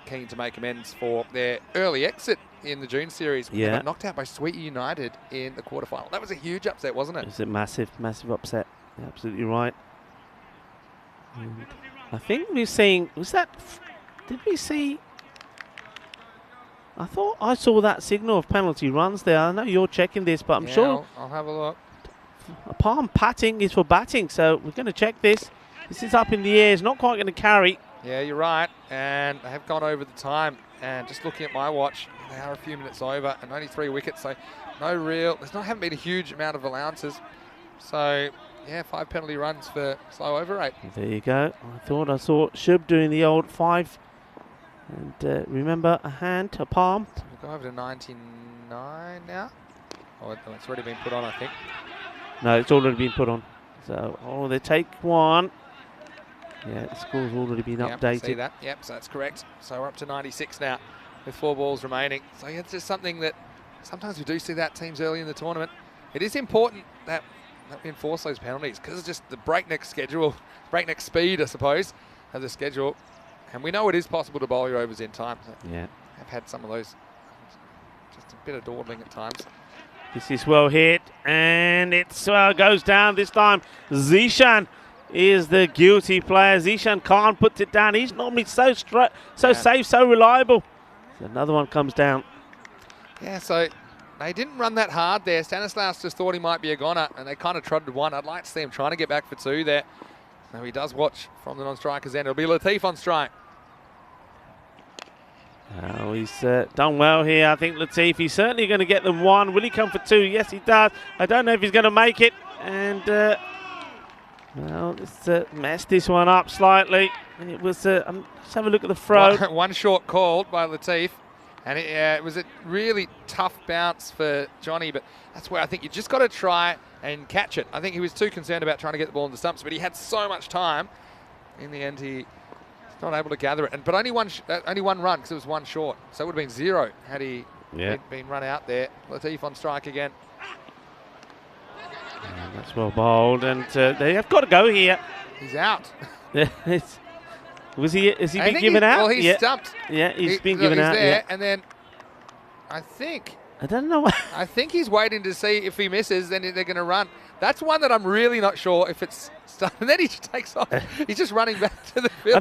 B: keen to make amends for their early exit in the June series. They got knocked out by Sweet United in the quarterfinal. That was a huge upset, wasn't it?
C: It was a massive, massive upset. You're absolutely right. And I think we're seeing, did we see, I thought I saw that signal of penalty runs there. I know you're checking this, but I'm sure.
B: I'll have a look.
C: A palm patting is for batting, so we're going to check this. This is up in the air. It's not quite going to carry.
B: Yeah, you're right. And they have gone over the time. And just looking at my watch, they are a few minutes over and only 3 wickets. So haven't been a huge amount of allowances. So yeah, 5 penalty runs for slow over rate.
C: There you go. I thought I saw Shub doing the old 5. And remember, a palm.
B: So we'll go over to 99 now. Oh, it's already been put on, I think.
C: No, it's already been put on. So, they take one. Yeah, the score's already been updated.
B: See that? Yep, so that's correct. So we're up to 96 now with 4 balls remaining. So yeah, it's just something that sometimes we do see that teams early in the tournament. It is important that we enforce those penalties because it's just the breakneck schedule, breakneck speed, I suppose, of the schedule. And we know it is possible to bowl your overs in time. So
C: yeah.
B: I've had some of those, just a bit of dawdling at times.
C: This is well hit, and it goes down this time. Zishan is the guilty player. Zishan Khan puts it down. He's normally so safe, so reliable. So another one comes down.
B: Yeah, so they didn't run that hard there. Stanislaus just thought he might be a goner, and they kind of trotted one. I'd like to see him trying to get back for 2 there. Now he does watch from the non-strikers end. It'll be Latif on strike.
C: Oh, he's done well here. I think Latif, he's certainly going to get them 1. Will he come for 2? Yes, he does. I don't know if he's going to make it. And, well, let's mess this one up slightly. It was, let's have a look at the throw.
B: One short called by Latif. And it was a really tough bounce for Johnny, but that's where I think you just got to try and catch it. I think he was too concerned about trying to get the ball in the stumps, but he had so much time. In the end, he's not able to gather it. But only one run because it was 1 short. So it would have been 0 had he been run out there. Latif on strike again.
C: And that's well bowled, and they have got to go here.
B: He's out.
C: Is he been given out?
B: Well, he's stumped.
C: Yeah, he's been given out.
B: There, and then I
C: don't know.
B: I think he's waiting to see if he misses, then they're going to run. That's one that I'm really not sure if it's stumped. And then he just takes off. He's just running back to the field.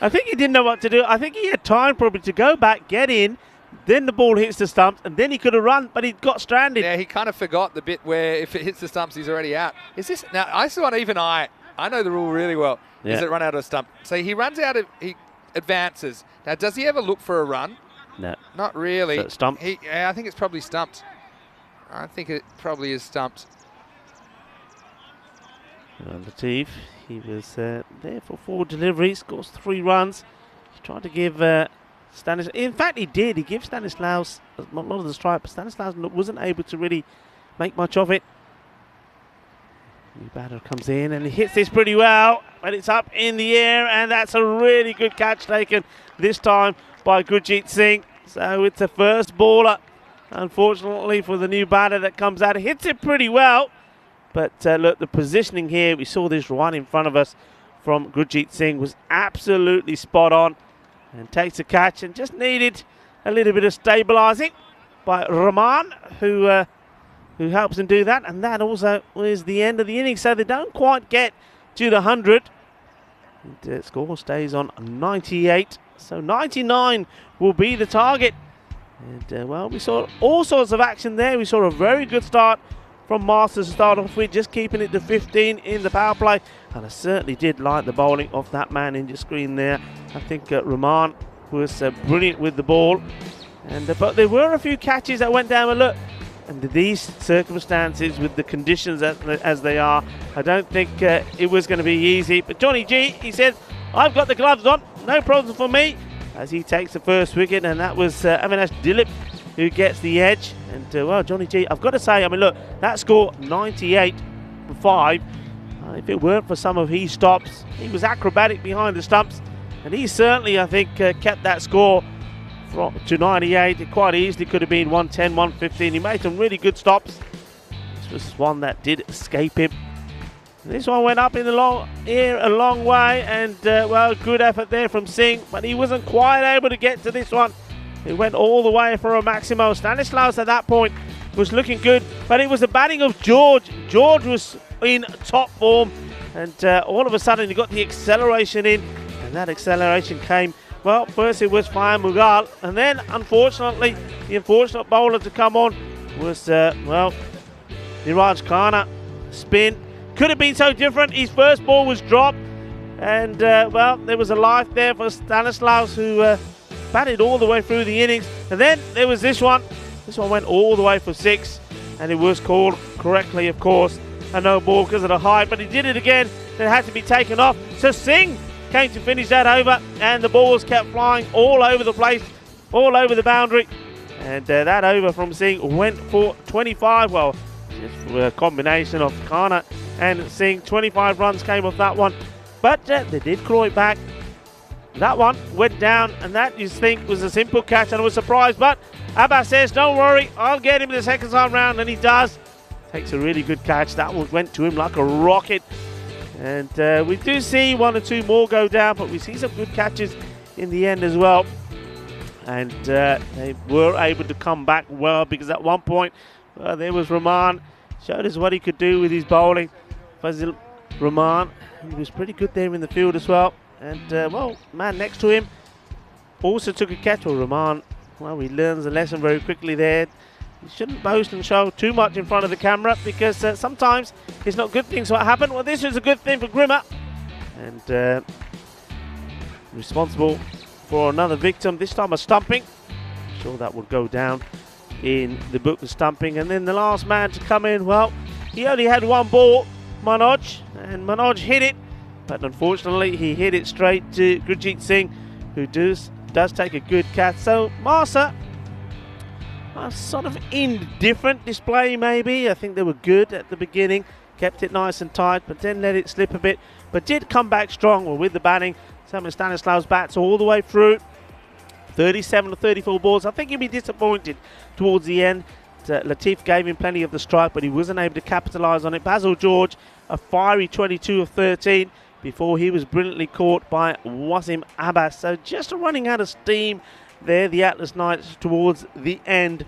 C: I think he didn't know what to do. I think he had time probably to go back, get in, then the ball hits the stumps, and then he could have run, but he got stranded.
B: Yeah, he kind of forgot the bit where if it hits the stumps, he's already out. Is this now? I saw an even eye. I know the rule really well.
C: Yeah.
B: Is it run out of a stump? So he runs out of, he advances. Now, does he ever look for a run?
C: No.
B: Not really.
C: So it's stumped?
B: Yeah, I think it's probably stumped. I think it probably is stumped.
C: Latif, he was there for 4 deliveries, scores 3 runs. He tried to give Stanislaus, in fact he did, he gave Stanislaus a lot of the strike, but Stanislaus wasn't able to really make much of it. New batter comes in and he hits this pretty well, but it's up in the air, and that's a really good catch taken this time by Gurjeet Singh. So it's a first baller, unfortunately, for the new batter that comes out. Hits it pretty well, But look, the positioning here, we saw this run in front of us from Gurjeet Singh was absolutely spot on, and takes a catch and just needed a little bit of stabilising by Rahman, who helps him do that, and that also was the end of the inning. So they don't quite get to the 100. The score stays on 98, so 99 will be the target. And well, we saw all sorts of action there. We saw a very good start from Masters to start off with, just keeping it to 15 in the power play. And I certainly did like the bowling of that man in your screen there. I think Rahman was brilliant with the ball. And but there were a few catches that went down. And look, under these circumstances, with the conditions as they are, I don't think it was going to be easy. But Johnny G, he said, I've got the gloves on, no problem for me, as he takes the first wicket. And that was Avinash Dilip who gets the edge. And well, Johnny G, I've got to say, I mean, look, that score 98 for 5. If it weren't for some of his stops, he was acrobatic behind the stumps, and he certainly, I think, kept that score to 98. It quite easily could have been 110, 115. He made some really good stops. This was one that did escape him. This one went up in the a long way, and well, good effort there from Singh, but he wasn't quite able to get to this one. It went all the way for a Maximo. Stanislaus at that point was looking good, but it was the batting of George. George was in top form, and all of a sudden he got the acceleration in, and that acceleration came, well, first it was Fire Mughal, and then unfortunately the unfortunate bowler to come on was well, Niraj Khanna. Spin could have been so different. His first ball was dropped, and well, there was a life there for Stanislaus, who batted all the way through the innings. And then there was this one. This one went all the way for 6, and it was called correctly, of course, a no ball because of the height, but he did it again. It had to be taken off. So Singh came to finish that over, and the balls kept flying all over the place, all over the boundary. And that over from Singh went for 25. Well, just a combination of Khanna and Singh. 25 runs came off that one, but they did claw it back. That one went down, and that, you think, was a simple catch, and I was surprised. But Abbas says, don't worry, I'll get him the second time round, and he does. Takes a really good catch. That one went to him like a rocket. And we do see 1 or 2 more go down, but we see some good catches in the end as well. And they were able to come back well, because at one point, there was Rahman. Showed us what he could do with his bowling. Fazil Rahman, he was pretty good there in the field as well. And, well, man next to him also took a catch. Well, Rahman, well, he learns a lesson very quickly there. You shouldn't boast and show too much in front of the camera, because sometimes it's not good things what happen. Well, this was a good thing for Grimmer. And responsible for another victim, this time a stumping. I'm sure that would go down in the book of stumping. And then the last man to come in, well, he only had 1 ball, Manoj, and Manoj hit it. But unfortunately, he hit it straight to Gurjeet Singh, who does take a good catch. So Masa, a sort of indifferent display maybe. I think they were good at the beginning, kept it nice and tight, but then let it slip a bit. But did come back strong. Well, with the batting, Samuel Stanislaus bats all the way through. 37 to 34 balls. I think he'd be disappointed towards the end. Latif gave him plenty of the strike, but he wasn't able to capitalise on it. Basil George, a fiery 22 of 13. Before he was brilliantly caught by Wasim Abbas. So just running out of steam there, the Atlas Knights, towards the end.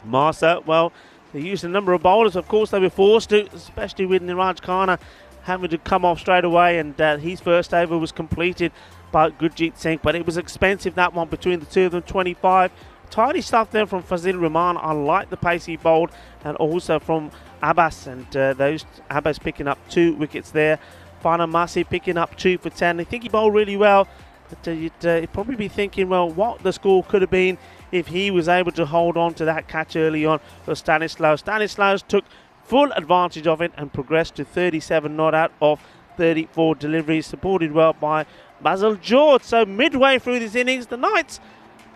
C: Masa, well, they used a number of bowlers. Of course, they were forced to, especially with Niraj Khanna having to come off straight away. And his first over was completed by Gurjeet Singh. But it was expensive, that one, between the two of them, 25. Tidy stuff there from Fazil Rahman. I like the pace he bowled. And also from Abbas. And those Abbas picking up 2 wickets there. Fana Masi picking up 2 for 10. I think he bowled really well, but you'd probably be thinking, well, what the score could have been if he was able to hold on to that catch early on for Stanislaus. Stanislaus took full advantage of it and progressed to 37 not out of 34 deliveries, supported well by Basil George. So midway through this innings, the Knights,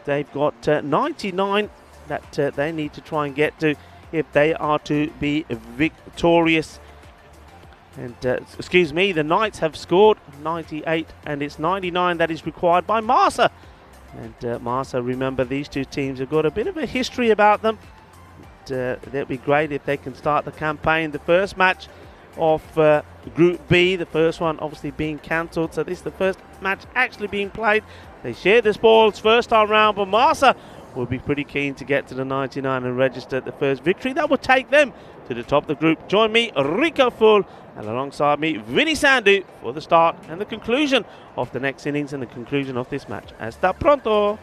C: they've got 99 that they need to try and get to if they are to be victorious. And, excuse me, the Knights have scored 98, and it's 99 that is required by Masa. And Masa, remember, these two teams have got a bit of a history about them. that'd be great if they can start the campaign. The first match of Group B, the first one obviously being cancelled, so this is the first match actually being played. They share the spoils first time round, but Marsa will be pretty keen to get to the 99 and register the first victory. That will take them to the top of the group. Join me, Rico Full, and alongside me, Vinny Sandu, for the start and the conclusion of the next innings and the conclusion of this match. Hasta pronto!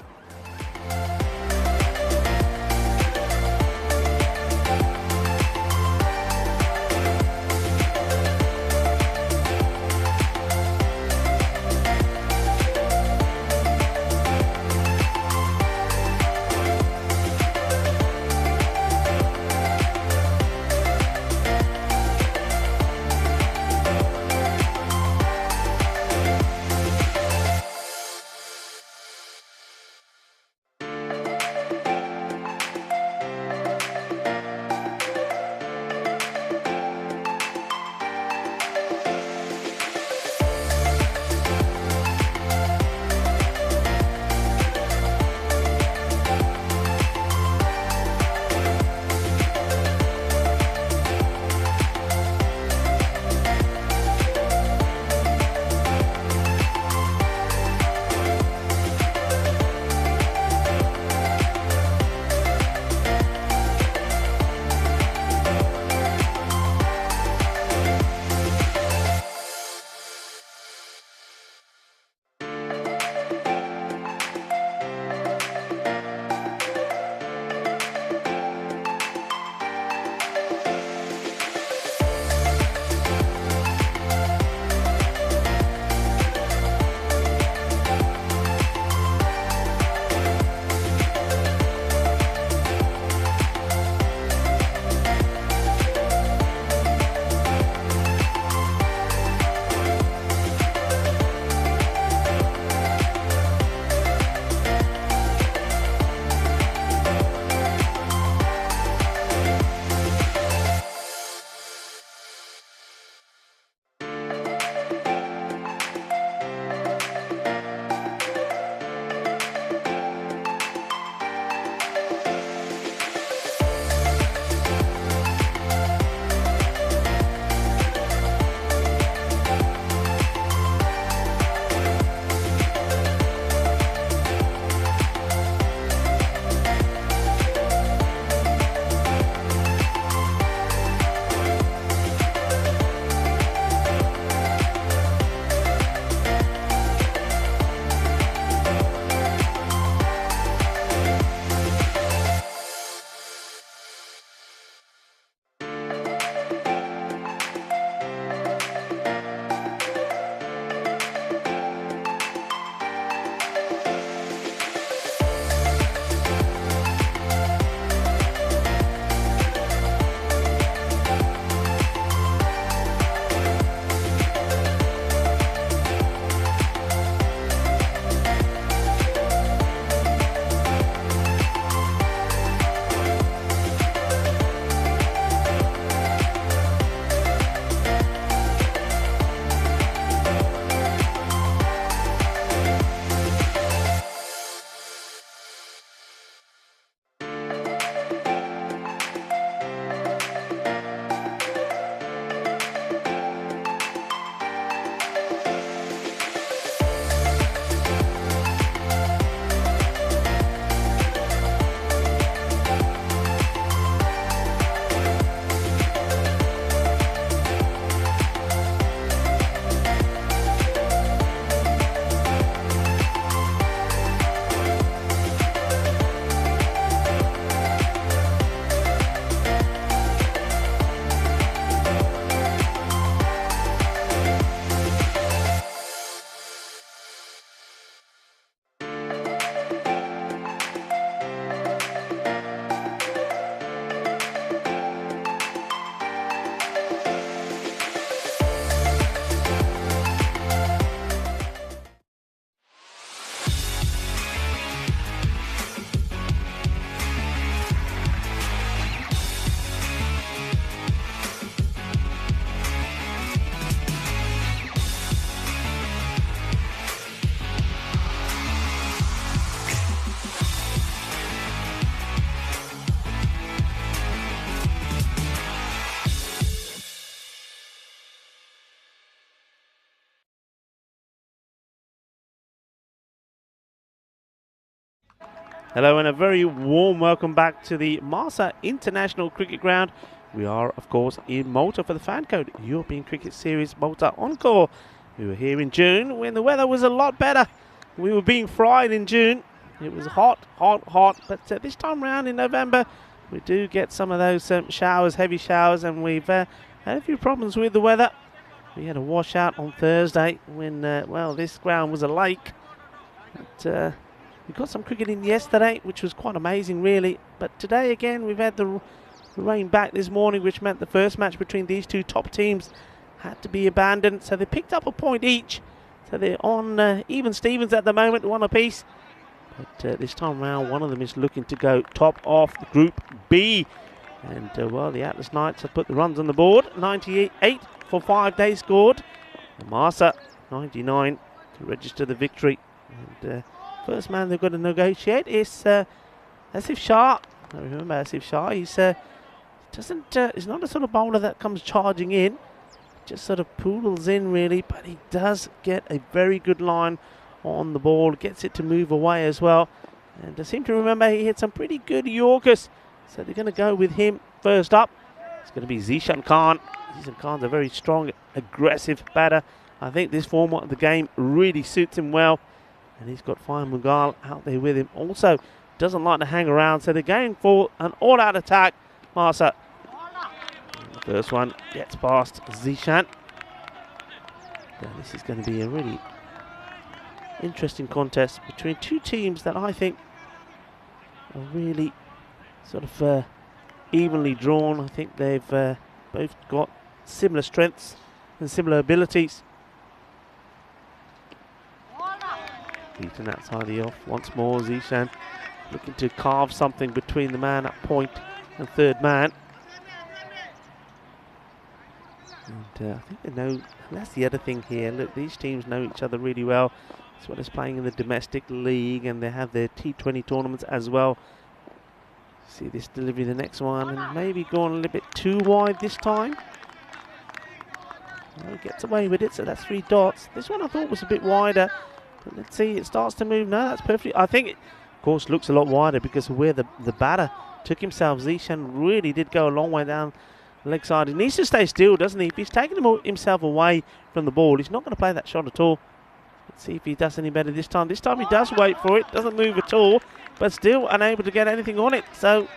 C: Hello and a very warm welcome back to the Malta International Cricket Ground. We are, of course, in Malta for the FanCode European Cricket Series Malta Encore. We were here in June when the weather was a lot better. We were being fried in June. It was hot, hot, hot. But this time round in November, we do get some of those showers, heavy showers, and we've had a few problems with the weather. We had a washout on Thursday when, well, this ground was a lake. But, we got some cricket in yesterday, which was quite amazing, really. But today, again, we've had the rain back this morning, which meant the first match between these two top teams had to be abandoned. So they picked up a point each. So they're on even Stevens at the moment, one apiece. But this time round, one of them is looking to go top of Group B. And, well, the Atlas Knights have put the runs on the board. 98 for 5 days scored. And Marsa, 99 to register the victory. And first man they've got to negotiate is Asif Shah. Now remember Asif Shah, he's not a sort of bowler that comes charging in, just sort of poodles in really, but he does get a very good line on the ball, gets it to move away as well. And I seem to remember he hit some pretty good Yorkers, so they're going to go with him first up. It's going to be Zishan Khan. Zishan Khan's a very strong, aggressive batter. I think this format of the game really suits him well. And he's got Fine Mughal out there with him. Also, doesn't like to hang around, so they're going for an all-out attack. Marsa. The first one gets past Zishan. Now, this is going to be a really interesting contest between two teams that I think are really sort of evenly drawn. I think they've both got similar strengths and similar abilities. Beaten outside the off once more. Zishan looking to carve something between the man at point and third man. And I think they know, and that's the other thing here. Look, these teams know each other really well. As well as playing in the domestic league, and they have their T20 tournaments as well. See this delivery, the next one, and maybe going a little bit too wide this time. Well, he gets away with it, so that's 3 dots. This one I thought was a bit wider. But let's see, it starts to move. No, that's perfect. I think it, of course, looks a lot wider because of where the batter took himself. Zishan really did go a long way down the leg side. He needs to stay still, doesn't he? If he's taking himself away from the ball, he's not going to play that shot at all. Let's see if he does any better this time. This time he does wait for it, doesn't move at all, but still unable to get anything on it. So,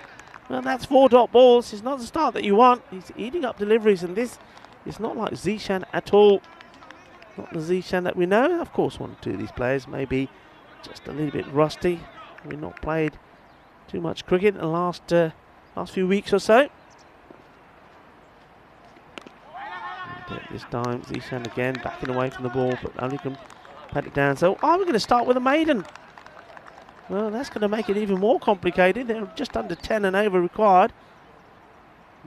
C: well, that's 4 dot balls. It's not the start that you want. He's eating up deliveries, and this is not like Zishan at all. Not the Zishan that we know. Of course, 1 or 2 of these players may be just a little bit rusty. We've not played too much cricket in the last few weeks or so. And, this time, Zishan again backing away from the ball, but only can pat it down. So, we're going to start with a maiden. Well, that's going to make it even more complicated. They're just under 10 and over required.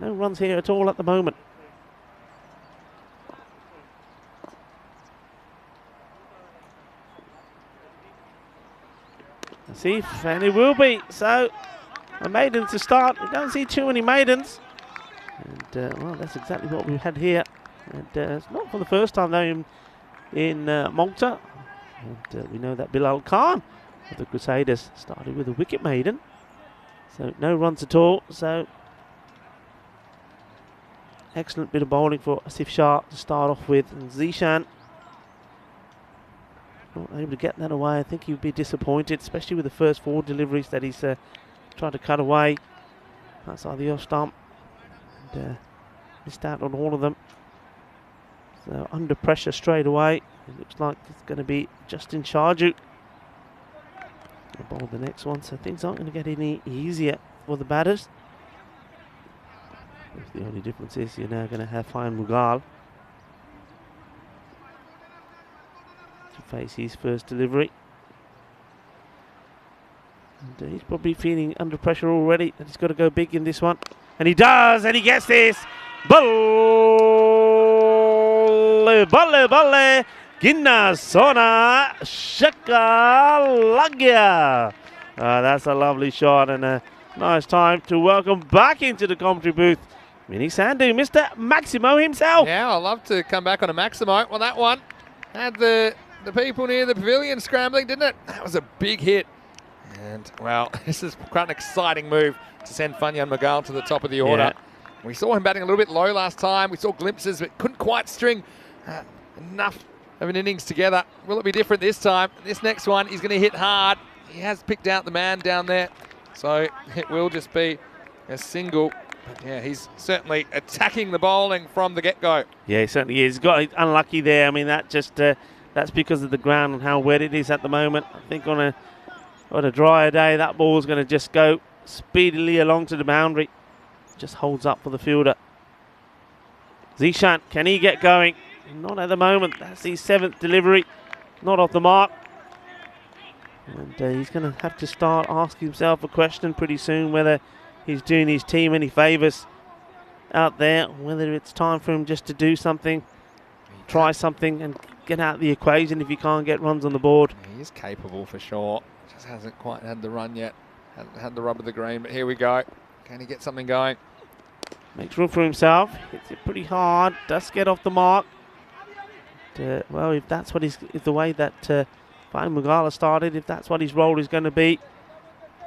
C: No runs here at all at the moment. See, and it will be. So, a maiden to start. We don't see too many maidens. And, well, that's exactly what we had here. And it's not for the first time, though, in Malta. And we know that Bilal Khan of the Crusaders started with a wicket maiden. So, no runs at all. So, excellent bit of bowling for Asif Shah to start off with. And Zishan not able to get that away. I think he would be disappointed, especially with the first 4 deliveries that he's tried to cut away outside the off stump. And, missed out on all of them. So under pressure straight away. It looks like it's going to be Justin Sharju. He'll bowl the next one, so things aren't going to get any easier for the batters. The only difference is you're now going to have Fine Mughal face his first delivery. And he's probably feeling under pressure already, and he's got to go big in this one. And he does, and he gets this. Balle, balle, balle. Ginna Sona Shakalagya. That's a lovely shot and a nice time to welcome back into the commentary booth Mini Sandhu, Mr. Maximo himself.
B: Yeah, I'd love to come back on a Maximo. Well, that one had the people near the pavilion scrambling, didn't it? That was a big hit. And, well, this is quite an exciting move to send Funyan Magal to the top of the order.
C: Yeah.
B: We saw him batting a little bit low last time. We saw glimpses, but couldn't quite string enough of an innings together. Will it be different this time? This next one, he's going to hit hard. He has picked out the man down there. So it will just be a single. But yeah, he's certainly attacking the bowling from the get-go.
C: Yeah, he certainly is. He's got unlucky there. I mean, that's because of the ground and how wet it is at the moment. I think on a drier day, that ball's going to just go speedily along to the boundary. Just holds up for the fielder. Zishan, can he get going? Not at the moment. That's his 7th delivery. Not off the mark. And he's going to have to start asking himself a question pretty soon whether he's doing his team any favours out there, whether it's time for him just to do something, try something and get out of the equation if he can't get runs on the board.
B: He is capable for sure. Just hasn't quite had the run yet. Hasn't had the rub of the green, but here we go. Can he get something going?
C: Makes room for himself. Hits it pretty hard. Does get off the mark. Well, if that's what if the way that Fahim Magala started, if that's what his role is going to be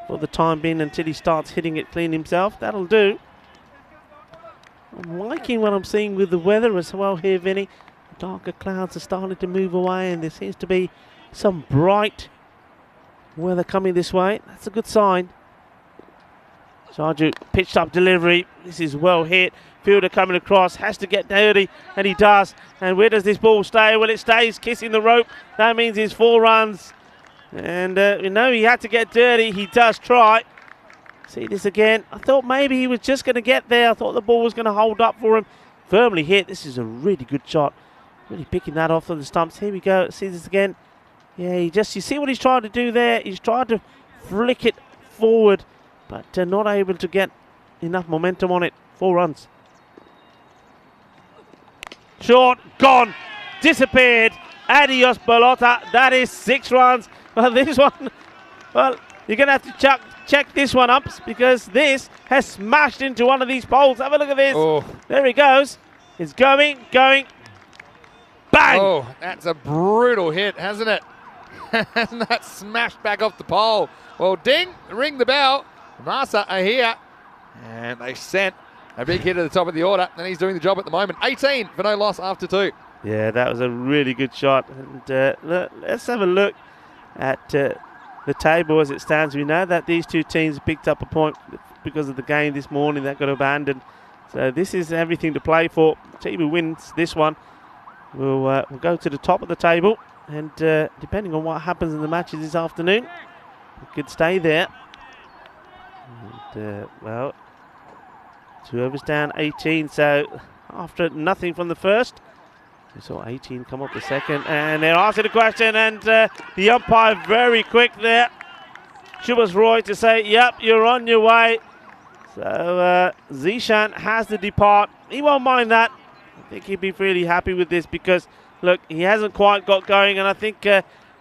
C: for the time being until he starts hitting it clean himself, that'll do. I'm liking what I'm seeing with the weather as well here, Vinny. Darker clouds are starting to move away and there seems to be some bright weather coming this way. That's a good sign. Sarju pitched up delivery. This is well hit. Fielder coming across, has to get dirty, and he does. And where does this ball stay? Well, it stays kissing the rope. That means it's 4 runs. And, he had to get dirty. He does try. See this again. I thought maybe he was just going to get there. I thought the ball was going to hold up for him. Firmly hit. This is a really good shot. Really picking that off of the stumps. Here we go. See this again. Yeah, you see what he's trying to do there? He's trying to flick it forward, but not able to get enough momentum on it. 4 runs. Short, gone, disappeared. Adios, Balota. That is 6 runs. Well, this one, well, you're going to have to check this one up because this has smashed into one of these poles. Have a look at this.
B: Oh.
C: There he goes. It's going. Bang!
B: Oh, that's a brutal hit, hasn't it? Hasn't that smashed back off the pole? Well, ding, ring the bell. Masa are here. And they sent a big hit at the top of the order, and he's doing the job at the moment. 18 for no loss after 2.
C: Yeah, that was a really good shot. And let's have a look at the table as it stands. We know that these two teams picked up a point because of the game this morning that got abandoned. So this is everything to play for. Team who wins this one will go to the top of the table. And depending on what happens in the matches this afternoon, it could stay there. And, well, 2 overs down, 18. So after nothing from the first, we saw 18 come up the second. And they're asking the question. And the umpire very quick there. Shubhas Roy to say, yep, you're on your way. So Zishan has to depart. He won't mind that. I think he'd be really happy with this because, look, he hasn't quite got going, and I think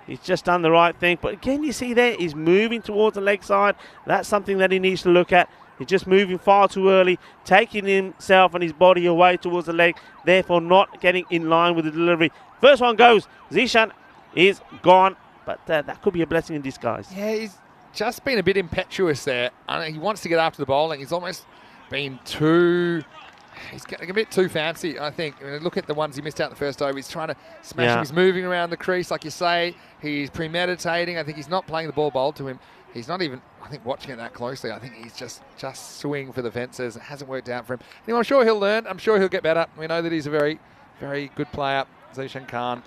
C: he's just done the right thing. But again, you see there, he's moving towards the leg side. That's something that he needs to look at. He's just moving far too early, taking himself and his body away towards the leg, therefore not getting in line with the delivery. First one goes. Zishan is gone, but that could be a blessing in disguise.
B: Yeah, he's just been a bit impetuous there. He wants to get after the bowling. He's almost been he's getting a bit too fancy, I think. I mean, look at the ones he missed out in the first over. He's trying to smash him. He's moving around the crease, like you say. He's premeditating. I think he's not playing the ball bowled to him. He's not even, I think, watching it that closely. I think he's just swinging for the fences. It hasn't worked out for him. Anyway, I'm sure he'll learn. I'm sure he'll get better. We know that he's a very, very good player, Zishan Khan.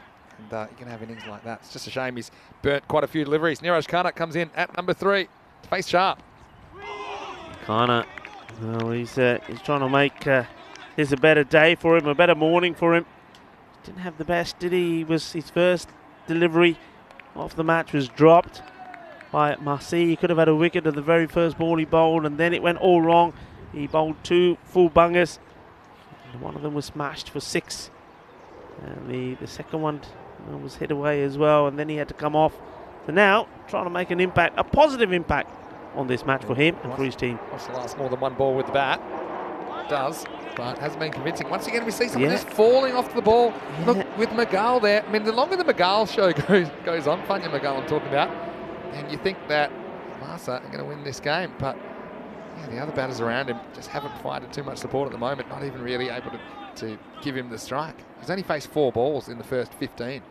B: And he can have innings like that. It's just a shame he's burnt quite a few deliveries. Niraj Khanna comes in at number 3 to face Sharp.
C: Khanna, well, he's trying to make this a better day for him, a better morning for him. Didn't have the best, did he? His first delivery of the match was dropped by Marcy. He could have had a wicket at the very first ball he bowled, and then it went all wrong. He bowled 2 full bungers, and one of them was smashed for 6. And the second one was hit away as well, and then he had to come off. So now, trying to make an impact, a positive impact on this match for him and for his team.
B: Wants to last more than 1 ball with the bat. Does, but hasn't been convincing. Once again, we see someone just falling off the ball. Yeah. Look, with Magal there. I mean, the longer the Magal show goes on, Funyan Magal I'm talking about, and you think that Malta are going to win this game, but yeah, the other batters around him just haven't provided too much support at the moment, not even really able to give him the strike. He's only faced 4 balls in the first 15.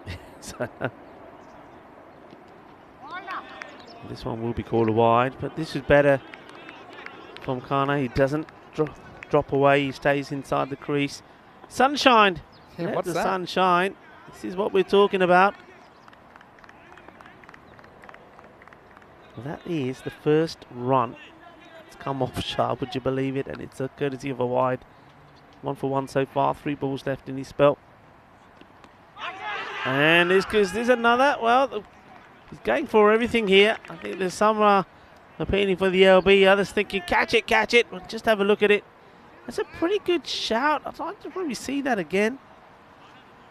C: This one will be called a wide, but this is better from Kana. He doesn't drop away, he stays inside the crease. Sunshine!
B: Yeah,
C: Let
B: what's
C: the
B: that?
C: sun shine. This is what we're talking about. Well, that is the first run. It's come off sharp, would you believe it? And it's a courtesy of a wide. 1 for 1 so far, 3 balls left in his spell. And there's another. Well, he's going for everything here. I think there's some appealing for the LB, others thinking catch it. Well, just have a look at it. That's a pretty good shout. I'd like to probably see that again.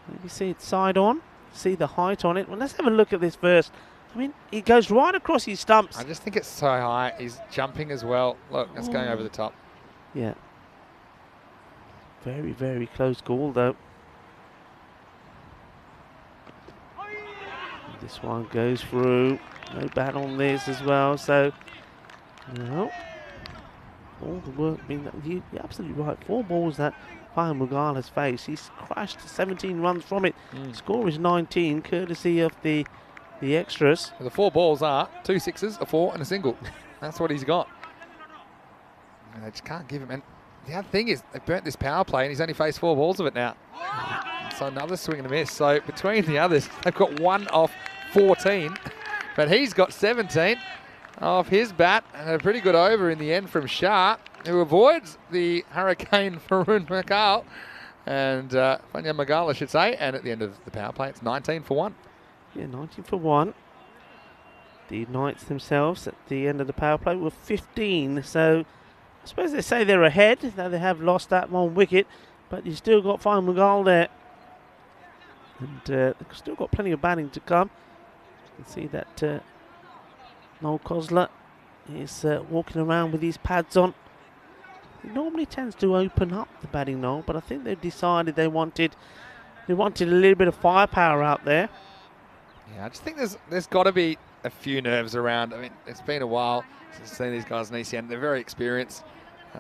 C: Maybe see it side on, see the height on it. Well, let's have a look at this first. I mean, he goes right across his stumps.
B: I just think it's so high. He's jumping as well. Look, that's going over the top.
C: Yeah. Very, very close call, though. This one goes through. No bat on this as well, so no. All the work being you're absolutely right. 4 balls that Fahim Mughal has faced. He's crashed 17 runs from it. Score is 19, courtesy of the extras.
B: The 4 balls are 2 sixes, a 4, and a single. That's what he's got. And they just can't give him. And the other thing is, they've burnt this power play, and he's only faced 4 balls of it now. So another swing and a miss. So between the others, they've got 1 off 14, but he's got 17 off his bat, and a pretty good over in the end from Shah, who avoids the hurricane Farun Makal, and Fanya Magal, I should say, and at the end of the power play, it's 19 for 1.
C: Yeah, 19 for 1. The Knights themselves at the end of the power play were 15, so I suppose they say they're ahead, though they have lost that 1 wicket, but you've still got Fahim Mughal there. And they've still got plenty of batting to come. You can see that Noel Kosler is walking around with his pads on. He normally tends to open up the batting, Noel, but I think they've decided they wanted a little bit of firepower out there.
B: Yeah, I just think there's got to be a few nerves around. I mean, it's been a while since I've seen these guys in ECN. They're very experienced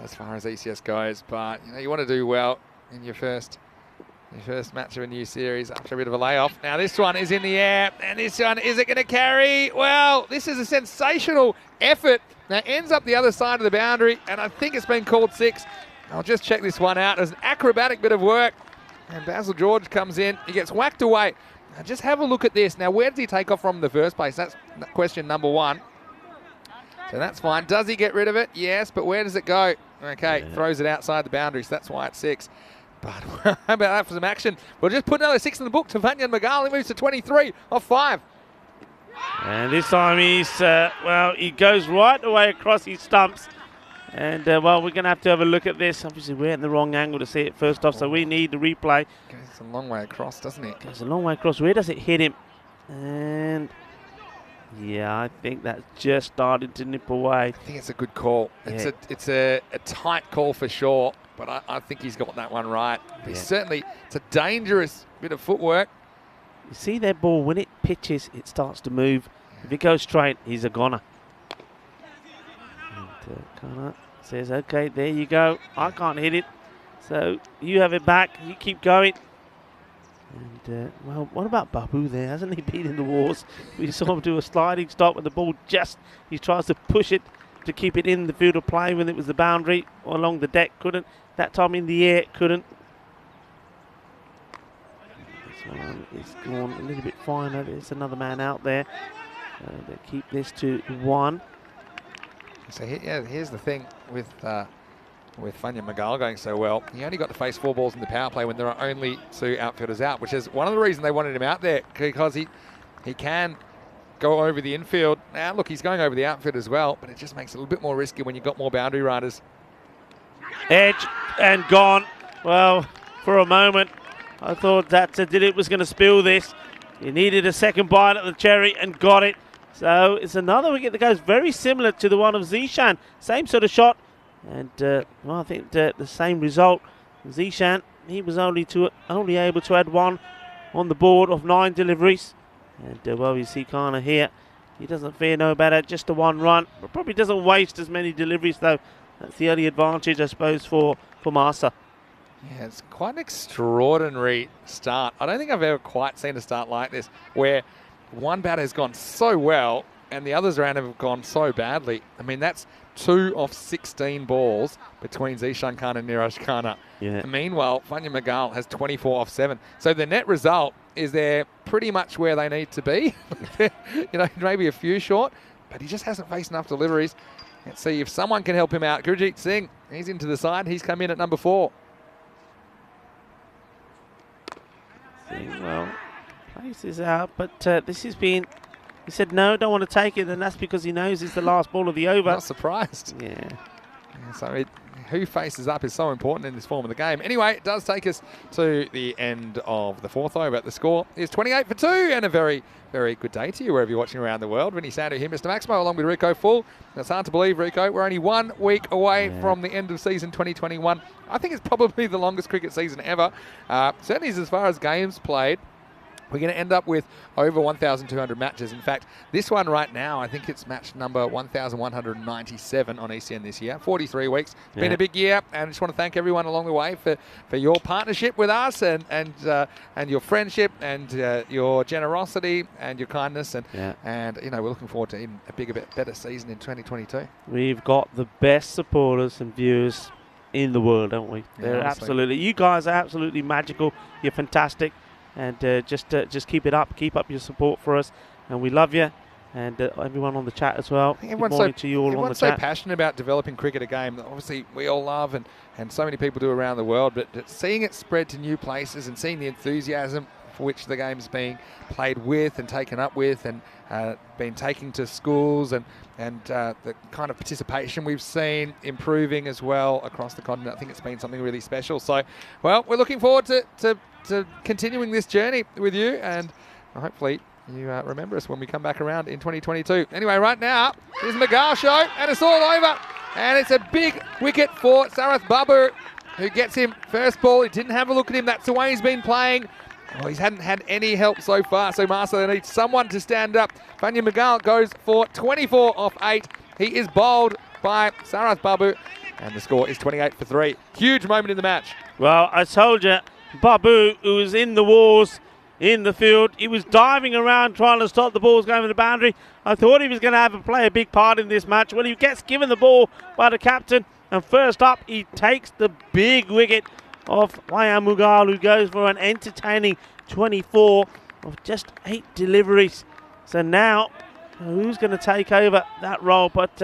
B: as far as ECS goes, but you want to do well in your first match of a new series after a bit of a layoff. Now this one is in the air, and this one, is it going to carry? Well, this is a sensational effort. Now ends up the other side of the boundary, and I think it's been called 6. I'll just check this one out. It's an acrobatic bit of work, and Basil George comes in. He gets whacked away. Now just have a look at this. Now where does he take off from in the first place? That's question number 1. So that's fine. Does he get rid of it? Yes, but where does it go? Okay, throws it outside the boundary, so that's why it's 6. But how about that for some action? We'll just put another 6 in the book to Vanyan Magal. He moves to 23 off 5.
C: And this time he goes right away across his stumps. And, well, we're going to have a look at this. Obviously, we're in the wrong angle to see it first off, so we need the replay.
B: Goes a long way across, doesn't it?
C: Goes a long way across. Where does it hit him? And, yeah, I think that's just started to nip away.
B: I think it's a good call.
C: Yeah.
B: It's a tight call for sure, but I think he's got that one right. It's a dangerous bit of footwork.
C: You see that ball, when it pitches, it starts to move. If it goes straight, he's a goner. And Kana says, okay, there you go. I can't hit it. So you have it back. You keep going. And, well, what about Babu there? Hasn't he been in the wars? We saw him do a sliding stop with the ball he tries to push it to keep it in the field of play when it was the boundary or along the deck. Couldn't. That time in the air, couldn't. This one is gone a little bit finer. There's another man out there. They keep this to 1.
B: So here's the thing with Fanya Magal going so well. He only got to face 4 balls in the power play when there are only 2 outfielders out, which is one of the reasons they wanted him out there, because he can go over the infield. Now look, he's going over the outfield as well, but it just makes it a little bit more risky when you've got more boundary riders.
C: Edge and gone. Well, for a moment, I thought that Dilip was going to spill this. He needed a second bite at the cherry and got it. So it's another wicket that goes very similar to the one of Zishan. Same sort of shot. And well, I think the same result. Zishan, he was only able to add 1 on the board of 9 deliveries. And well, you see Kana here He doesn't fear no better, just the one run. But probably doesn't waste as many deliveries, though. That's the early advantage, I suppose, for Masa.
B: Yeah, it's quite an extraordinary start. I don't think I've ever quite seen a start like this, where one batter has gone so well and the others around him have gone so badly. I mean, that's 2 off 16 balls between Zishan Khan and Niraj Khanna.
C: Yeah.
B: And meanwhile, Fanya Magal has 24 off 7. So the net result is they're pretty much where they need to be. Maybe a few short, but he just hasn't faced enough deliveries. Let's see if someone can help him out. Gurjeet Singh, he's into the side. He's come in at number 4.
C: Well, place is out, but this has been... He said, no, don't want to take it, and that's because he knows it's the last ball of the over.
B: Not surprised.
C: Yeah.
B: So who faces up is so important in this form of the game. Anyway, it does take us to the end of the 4th over. The score is 28 for 2, and a very, very good day to you wherever you're watching around the world. Vinny Sandu here, Mr. Maximo, along with Rico Full. It's hard to believe, Rico, we're only 1 week away from the end of season 2021. I think it's probably the longest cricket season ever. Certainly as far as games played. We're going to end up with over 1,200 matches. In fact, this one right now, I think it's match number 1,197 on ECN this year. 43 weeks. It's been a big year, and I just want to thank everyone along the way for your partnership with us and your friendship and your generosity and your kindness. And we're looking forward to even a bigger, better season in 2022.
C: We've got the best supporters and viewers in the world, don't we? They're absolutely. You guys are absolutely magical. You're fantastic. And just keep it up. Keep up your support for us. And we love you. And everyone on the chat as well. Good morning to you all on the chat.
B: Everyone's so passionate about developing cricket a game that obviously we all love and so many people do around the world. But seeing it spread to new places and seeing the enthusiasm for which the game's being played with and taken up with and been taken to schools and the kind of participation we've seen improving as well across the continent, I think it's been something really special. So, well, we're looking forward to continuing this journey with you, and hopefully you remember us when we come back around in 2022. Anyway, right now, here's Magal show, and it's all over. And it's a big wicket for Sarath Babu, who gets him first ball. He didn't have a look at him. That's the way he's been playing. Oh, he hadn't had any help so far, so Marcel needs someone to stand up. Fanya Magal goes for 24 off 8. He is bowled by Sarath Babu, and the score is 28 for 3. Huge moment in the match.
C: Well, I told you, Babu, who was in the wars in the field, he was diving around trying to stop the balls going to the boundary. I thought he was going to play a big part in this match. Well, he gets given the ball by the captain, and first up, he takes the big wicket of Fanya Magal, who goes for an entertaining 24 of just 8 deliveries. So now, who's going to take over that role? But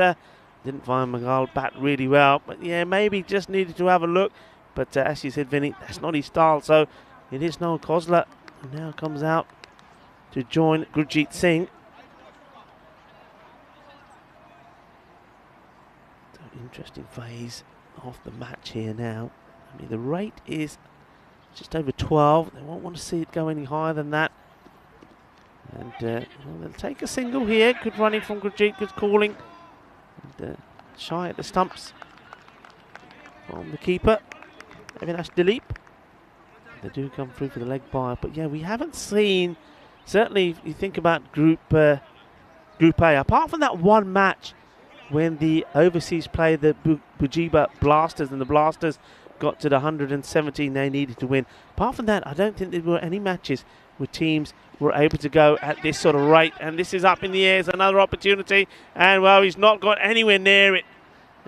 C: didn't find Magal bat really well. But yeah, maybe just needed to have a look. But as you said, Vinny, that's not his style. So it is Noel Khosla who now comes out to join Gurjeet Singh. So interesting phase of the match here now. I mean, the rate is just over 12. They won't want to see it go any higher than that. And well, they'll take a single here. Good running from Gurjeet, good calling. And shy at the stumps from the keeper, Avinash Dilip. They do come through for the leg bye. But yeah, we haven't seen, certainly if you think about Group A, apart from that one match when the overseas played the Bujiba Blasters and the Blasters got to the 117 they needed to win. Apart from that, I don't think there were any matches where teams were able to go at this sort of rate. And this is up in the air. It's another opportunity. And, well, he's not got anywhere near it.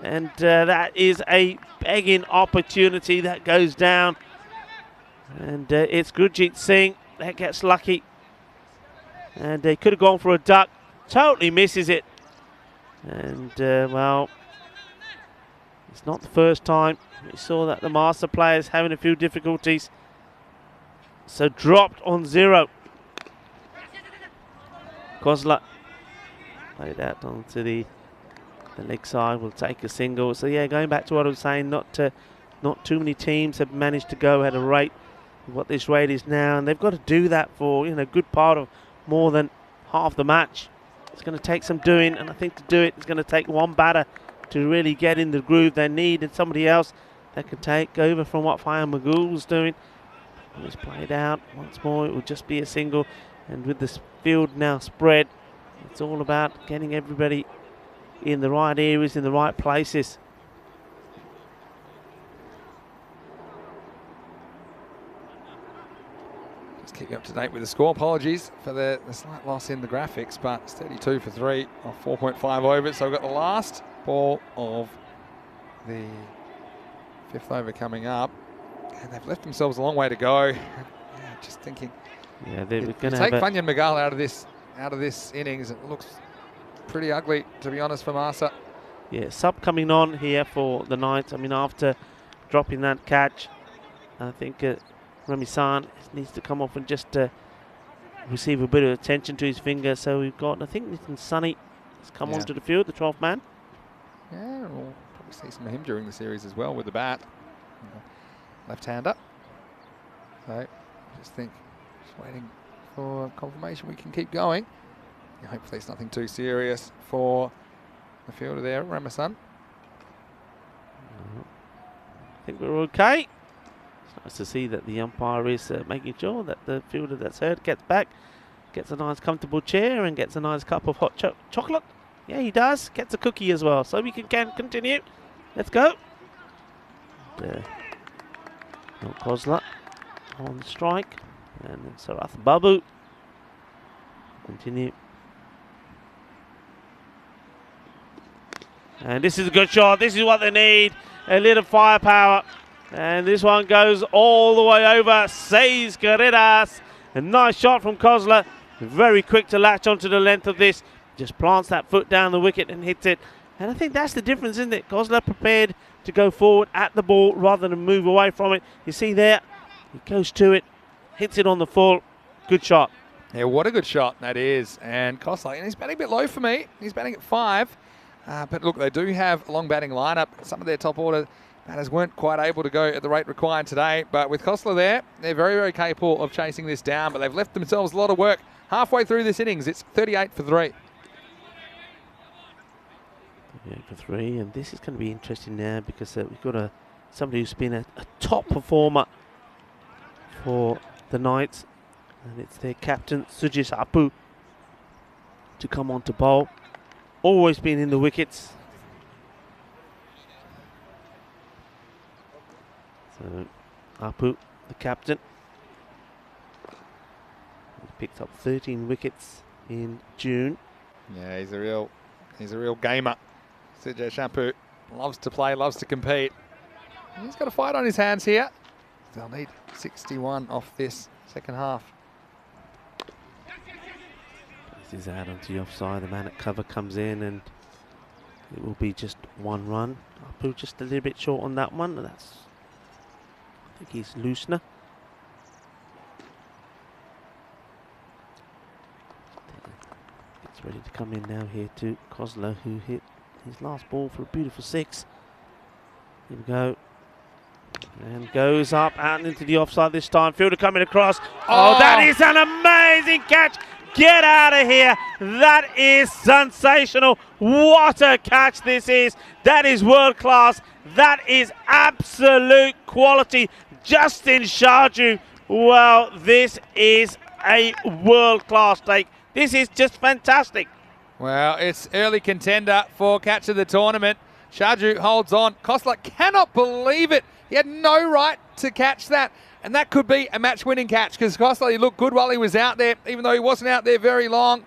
C: And that is a begging opportunity that goes down. And it's Gurjeet Singh that gets lucky. And they could have gone for a duck. Totally misses it. And, well, it's not the first time. We saw that the master players having a few difficulties. So dropped on 0. Khosla played out onto the leg side. Will take a single. So yeah, going back to what I was saying, not too many teams have managed to go at a rate of what this rate is now, and they've got to do that for a good part of more than half the match. It's going to take some doing, and I think to do it, it's going to take one batter to really get in the groove they need, and somebody else that can take over from what Fanya Magal was doing. It's played out once more. It will just be a single, and with this field now spread, It's all about getting everybody in the right areas, in the right places.
B: Just keep you up to date with the score. Apologies for the slight loss in the graphics, but it's 32 for 3 off 4.5 overs. So we've got the last ball of the 5th over coming up, and they've left themselves a long way to go. Yeah, just thinking,
C: Yeah, they're going to
B: take
C: have
B: Funyun Magal out of this innings. It looks pretty ugly, to be honest, for Masa.
C: Yeah, sub coming on here for the Knights. I mean, after dropping that catch, I think Remy-san needs to come off and just receive a bit of attention to his finger. So we've got, I think, Nathan Sunny has come onto the field, the 12th man.
B: Yeah, we'll probably see some of him during the series as well with the bat. Left-hander. So just waiting for confirmation we can keep going. Yeah, hopefully it's nothing too serious for the fielder there, Ramasan.
C: I think we're okay. It's nice to see that the umpire is making sure that the fielder that's hurt gets back, gets a nice comfortable chair and gets a nice cup of hot chocolate. Yeah, he does. Gets a cookie as well. So we can continue. Let's go. Kozla on the strike. And then Sarath Babu. Continue. And this is a good shot. This is what they need. A little firepower. And this one goes all the way over. Seis Carreras. A nice shot from Kozla. Very quick to latch onto the length of this. Just plants that foot down the wicket and hits it. And I think that's the difference, isn't it? Kozla prepared to go forward at the ball rather than move away from it. You see there, he goes to it, hits it on the full. Good shot.
B: Yeah, what a good shot that is. And Kozla, and he's batting a bit low for me. He's batting at 5. But look, they do have a long batting lineup. Some of their top order batters weren't quite able to go at the rate required today. But with Kozla there, they're very, very capable of chasing this down. But they've left themselves a lot of work halfway through this innings. It's 38 for 3.
C: 38 for 3, and this is going to be interesting now because we've got somebody who's been a top performer for the Knights, and it's their captain Sujis Apu to come on to bowl. Always been in the wickets. So Apu, the captain, he picked up 13 wickets in June.
B: Yeah, he's a real gamer. Sujay Shampoo loves to play, loves to compete. He's got a fight on his hands here. They'll need 61 off this second half.
C: This is out onto the offside. The man at cover comes in and it will be just 1 run. Apu just a little bit short on that one. I think he's loosener. It's ready to come in now here to Kozla, who hit his last ball for a beautiful 6. Here we go. And goes up out into the offside this time. Fielder coming across. Oh, that is an amazing catch. Get out of here. That is sensational. What a catch this is. That is world class. That is absolute quality. Justin Shaju. Well, this is a world class take. This is just fantastic.
B: Well, it's early contender for catch of the tournament. Shaju holds on. Kozla cannot believe it. He had no right to catch that. And that could be a match-winning catch because Kozla looked good while he was out there, even though he wasn't out there very long.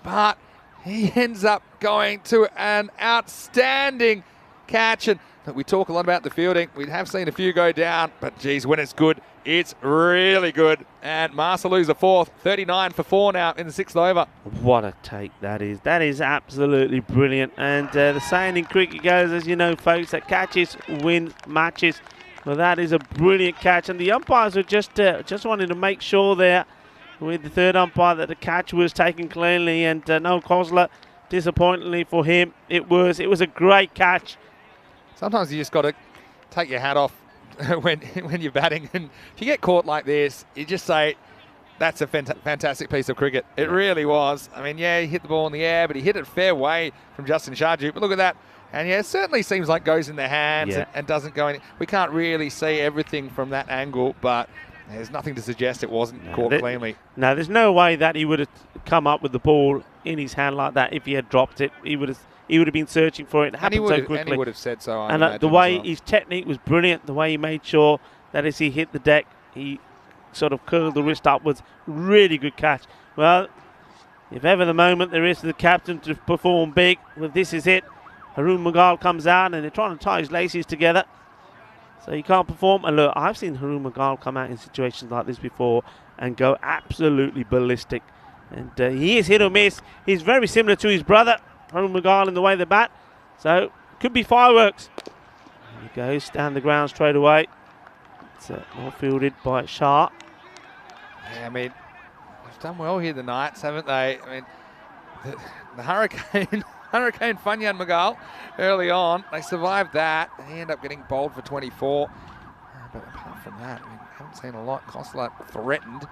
B: But he ends up going to an outstanding catch. And look, we talk a lot about the fielding. We have seen a few go down, but geez, when it's good, it's really good. And Marsa lose the 4th, 39 for 4 now in the 6th over.
C: What a take that is. That is absolutely brilliant. And the saying in cricket goes, as you know, folks, that catches win matches. Well, that is a brilliant catch. And the umpires were just wanting to make sure there with the third umpire that the catch was taken cleanly. And no, Kozla, disappointingly for him, it was a great catch.
B: Sometimes you just got to take your hat off when you're batting, and if you get caught like this, you just say, that's a fantastic piece of cricket. It really was. I mean, yeah, he hit the ball in the air, but he hit it fair way from Justin Shaju. But look at that. And yeah, it certainly seems like goes in their hands and doesn't go in. We can't really see everything from that angle, but There's nothing to suggest it wasn't caught cleanly.
C: No, there's no way that he would have come up with the ball in his hand like that if he had dropped it. He would have been searching for it. It happened so quickly.
B: And he would have said so, I
C: and
B: imagine,
C: the way
B: as well.
C: his technique was brilliant, the way he made sure that as he hit the deck, he sort of curled the wrist upwards. Really good catch. Well, if ever the moment there is for the captain to perform big, well, this is it. Haroon Magal comes out and they're trying to tie his laces together. So he can't perform. And look, I've seen Haroon Magal come out in situations like this before and go absolutely ballistic. And he is hit or miss. He's very similar to his brother, Haroon Magal, in the way they bat. So, could be fireworks. He goes down the ground straight away. It's well fielded by Shah.
B: Yeah, I mean, they've done well here the Knights, haven't they? I mean, the Hurricane Funyan Magal early on, they survived that. He ended up getting bowled for 24. But apart from that, I mean, haven't seen a lot. Kostler threatened.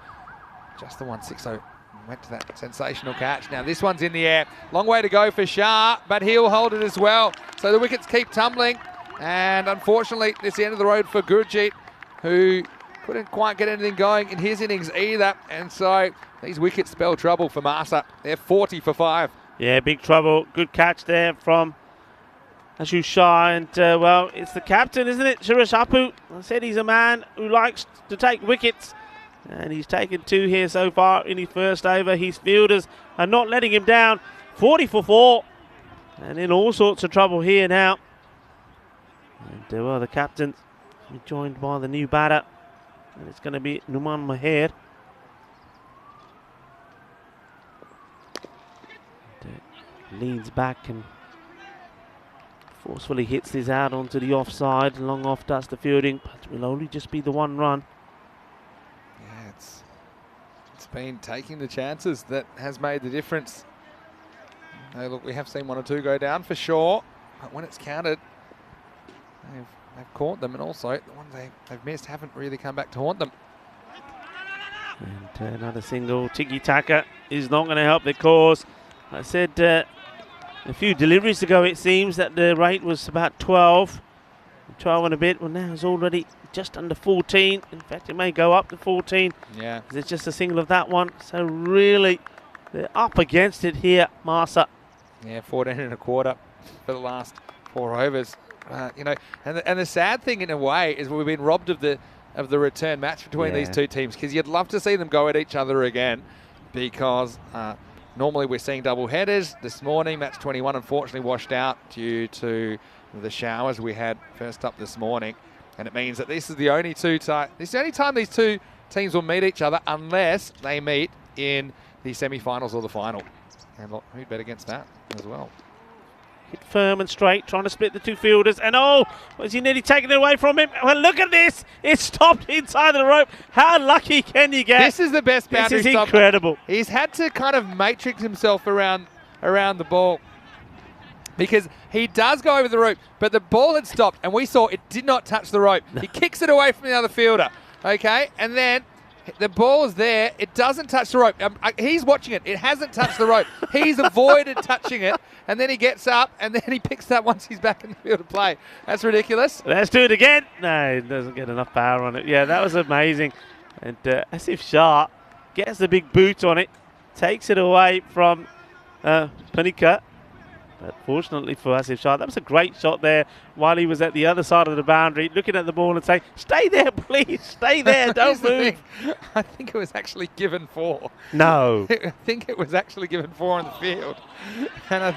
B: Just the 160 went to that sensational catch. Now this one's in the air. Long way to go for Shah, but he'll hold it as well. So the wickets keep tumbling. And unfortunately, it's the end of the road for Gurjeet, who couldn't quite get anything going in his innings either. And so these wickets spell trouble for Malta. They're 40 for 5.
C: Yeah, big trouble. Good catch there from Ashu Shah. And, well, it's the captain, isn't it? Suresh Apu. I said he's a man who likes to take wickets. And he's taken 2 here so far in his first over. His fielders are not letting him down. 40 for 4. And in all sorts of trouble here now. And, well, the captain joined by the new batter. And it's going to be Numan Maher. Leans back and forcefully hits this out onto the offside. Long off does the fielding, but it will only just be the 1 run.
B: Yeah, it's been taking the chances that has made the difference. Hey, look, we have seen 1 or 2 go down for sure, but when it's counted, they've caught them, and also the ones they've missed haven't really come back to haunt them.
C: And another single. Tiki-taka is not going to help the cause. I said a few deliveries ago, it seems that the rate was about 12 and a bit. Well, now it's already just under 14. In fact, it may go up to 14.
B: Yeah.
C: It's just a single of that one. So really, they're up against it here, Malta.
B: Yeah, 14 and a quarter for the last 4 overs. You know, and the sad thing in a way is we've been robbed of the return match between these 2 teams, because you'd love to see them go at each other again, because normally we're seeing double headers. This morning, match 21 unfortunately washed out due to the showers we had first up this morning, and it means that this is the only time these 2 teams will meet each other unless they meet in the semi-finals or the final. And look, who'd bet against that as well?
C: Hit firm and straight, trying to split the 2 fielders. And was he nearly taken it away from him? Well, look at this. It's stopped inside the rope. How lucky can you get?
B: This is the best boundary
C: This is
B: stop.
C: incredible.
B: He's had to kind of matrix himself around the ball, because he does go over the rope, but the ball had stopped, and we saw it did not touch the rope. He kicks it away from the other fielder, okay? And then the ball is there. It doesn't touch the rope. He's watching it. It hasn't touched the rope. He's avoided touching it, and then he gets up, and then he picks it up once he's back in the field of play. That's ridiculous.
C: Let's do it again. No, it doesn't get enough power on it. Yeah, that was amazing. And Asif Shah gets the big boot on it, takes it away from Panika. But fortunately for Asif Shah, that was a great shot there while he was at the other side of the boundary, looking at the ball and saying, stay there, please, stay there, don't move.
B: I think it was actually given 4.
C: No.
B: I think it was actually given 4 on the field. And I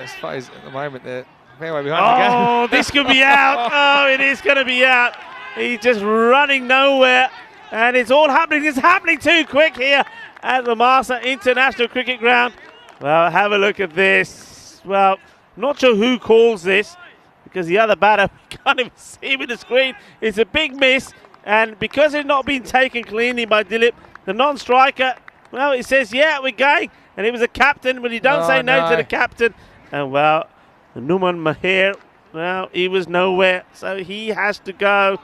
B: suppose at the moment they're fairway behind the game.
C: Oh, this could be out. Oh, it is going to be out. He's just running nowhere. And it's all happening. It's happening too quick here at the Malta International Cricket Ground. Well, have a look at this. Well, not sure who calls this, because the other batter can't even see with the screen. It's a big miss, and because it's not been taken cleanly by Dilip, the non-striker, well, it says, yeah, we're going. And it was a captain, but he don't say no to the captain. And, well, Numan Maher, well, he was nowhere, so he has to go.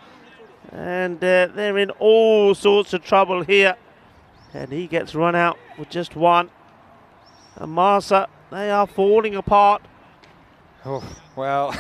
C: And they're in all sorts of trouble here. And he gets run out with just 1. And Malta, they are falling apart.
B: Oh, well,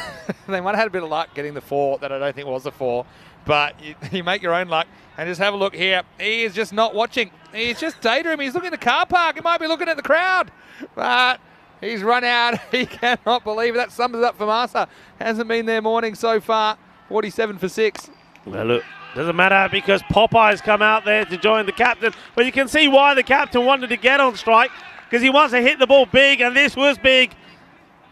B: they might have had a bit of luck getting the 4 that I don't think was a 4. But you make your own luck. And just have a look here. He is just not watching. He's just daydreaming. He's looking at the car park. He might be looking at the crowd. But he's run out. He cannot believe it. That sums it up for Massa. Hasn't been their morning so far. 47 for 6.
C: Well, look, doesn't matter because Popeye's come out there to join the captain. But you can see why the captain wanted to get on strike, because he wants to hit the ball big, and this was big.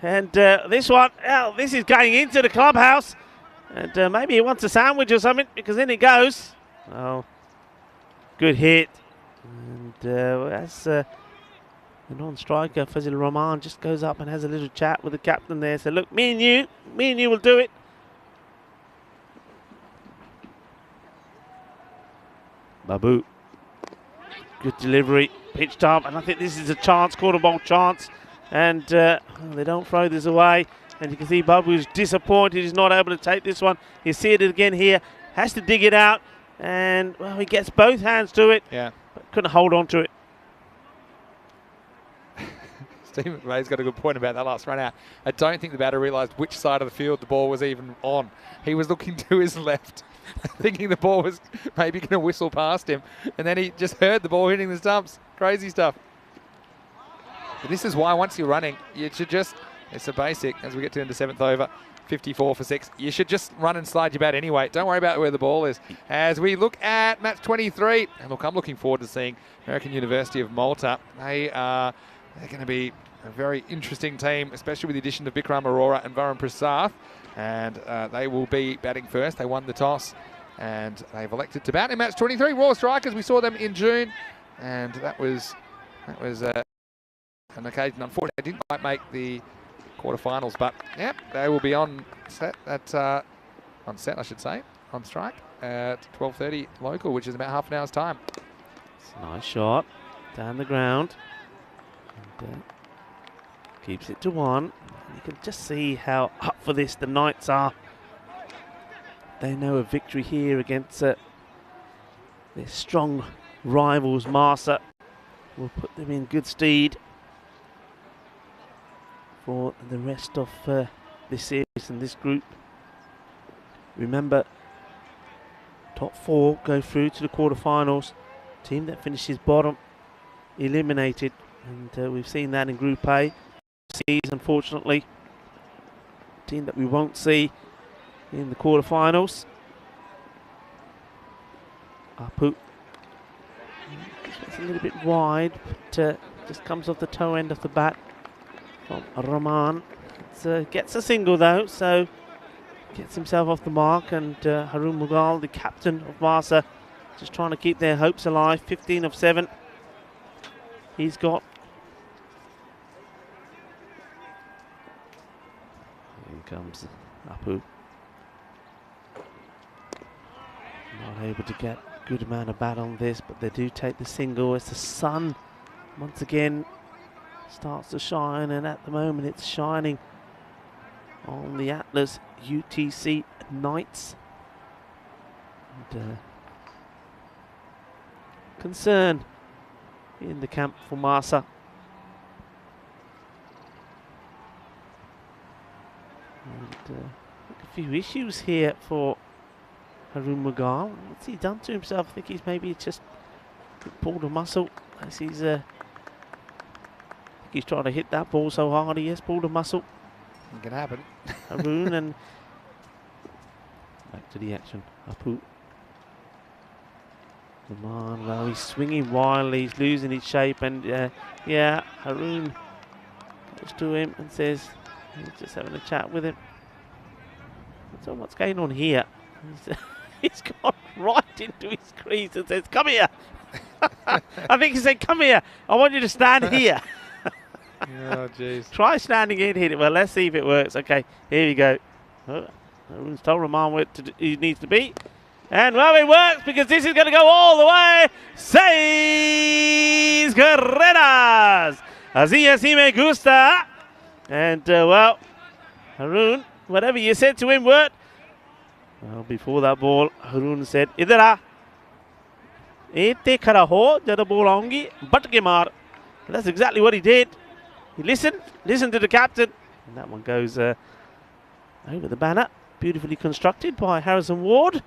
C: And this one, this is going into the clubhouse. And maybe he wants a sandwich or something, because in it goes. Oh, good hit. And that's the non-striker, Fazil Rahman, just goes up and has a little chat with the captain there. So look, me and you will do it. Babu, good delivery, pitched up, and I think this is a chance, quarter ball chance, and they don't throw this away. And you can see Babu's disappointed he's not able to take this one. You see it again here, has to dig it out, and well, he gets both hands to it,
B: Yeah.
C: but couldn't hold on to it.
B: Steve McVeigh's got a good point about that last run out. I don't think the batter realised which side of the field the ball was even on. He was looking to his left, thinking the ball was maybe going to whistle past him, and then he just heard the ball hitting the stumps. Crazy stuff. But this is why once you're running, you should just, it's a basic, as we get to into 7th over, 54 for 6. You should just run and slide your bat anyway. Don't worry about where the ball is. As we look at match 23, and look, I'm looking forward to seeing American University of Malta. They're going to be a very interesting team, especially with the addition of Bikram Arora and Varun Prasad. And they will be batting first. They won the toss, and they've elected to bat in match 23. Raw Strikers, we saw them in June, and that was an occasion. Unfortunately, they didn't quite make the quarterfinals, but yeah, they will be on set on strike at 12:30 local, which is about half an hour's time.
C: It's a nice shot down the ground. And, keeps it to 1. You can just see how up for this the Knights are. They know a victory here against their strong rivals. Massa will put them in good stead for the rest of this series and this group. Remember, top 4 go through to the quarterfinals. Team that finishes bottom eliminated, and we've seen that in Group A. C's, unfortunately, team that we won't see in the quarterfinals. Apu, it's a little bit wide, but just comes off the toe end of the bat from Rahman. Gets a single though, so gets himself off the mark, and Harun Mughal, the captain of Massa, just trying to keep their hopes alive. 15 of 7 he's got. Here comes Apu. Not able to get a good amount of bat on this, but they do take the single as the sun once again starts to shine, and at the moment it's shining on the Atlas UTC Knights. And, concern in the camp for Massa. And a few issues here for Harun Mughal. What's he done to himself? I think he's maybe just pulled a muscle as he's trying to hit that ball so hard. He has pulled a muscle.
B: It can happen.
C: Harun, and back to the action. Apu. Rahman, well, he's swinging wildly, he's losing his shape, and yeah, Harun goes to him and says, he's just having a chat with him. So what's going on here? He's gone right into his crease and says, come here. I think he said, come here, I want you to stand here.
B: Oh, jeez.
C: Try standing in, hit it. Well, let's see if it works. Okay, here we go. Harun's told Rahman where he needs to be. And well, it works, because this is going to go all the way. 6 carreras. Así me gusta. And well, Harun, whatever you said to him, well, before that ball, Harun said, Idara. Ete khara ho, jada ball aungi, bat ke maar. That's exactly what he did. He listened to the captain, And that one goes over the banner. Beautifully constructed by Harrison Ward.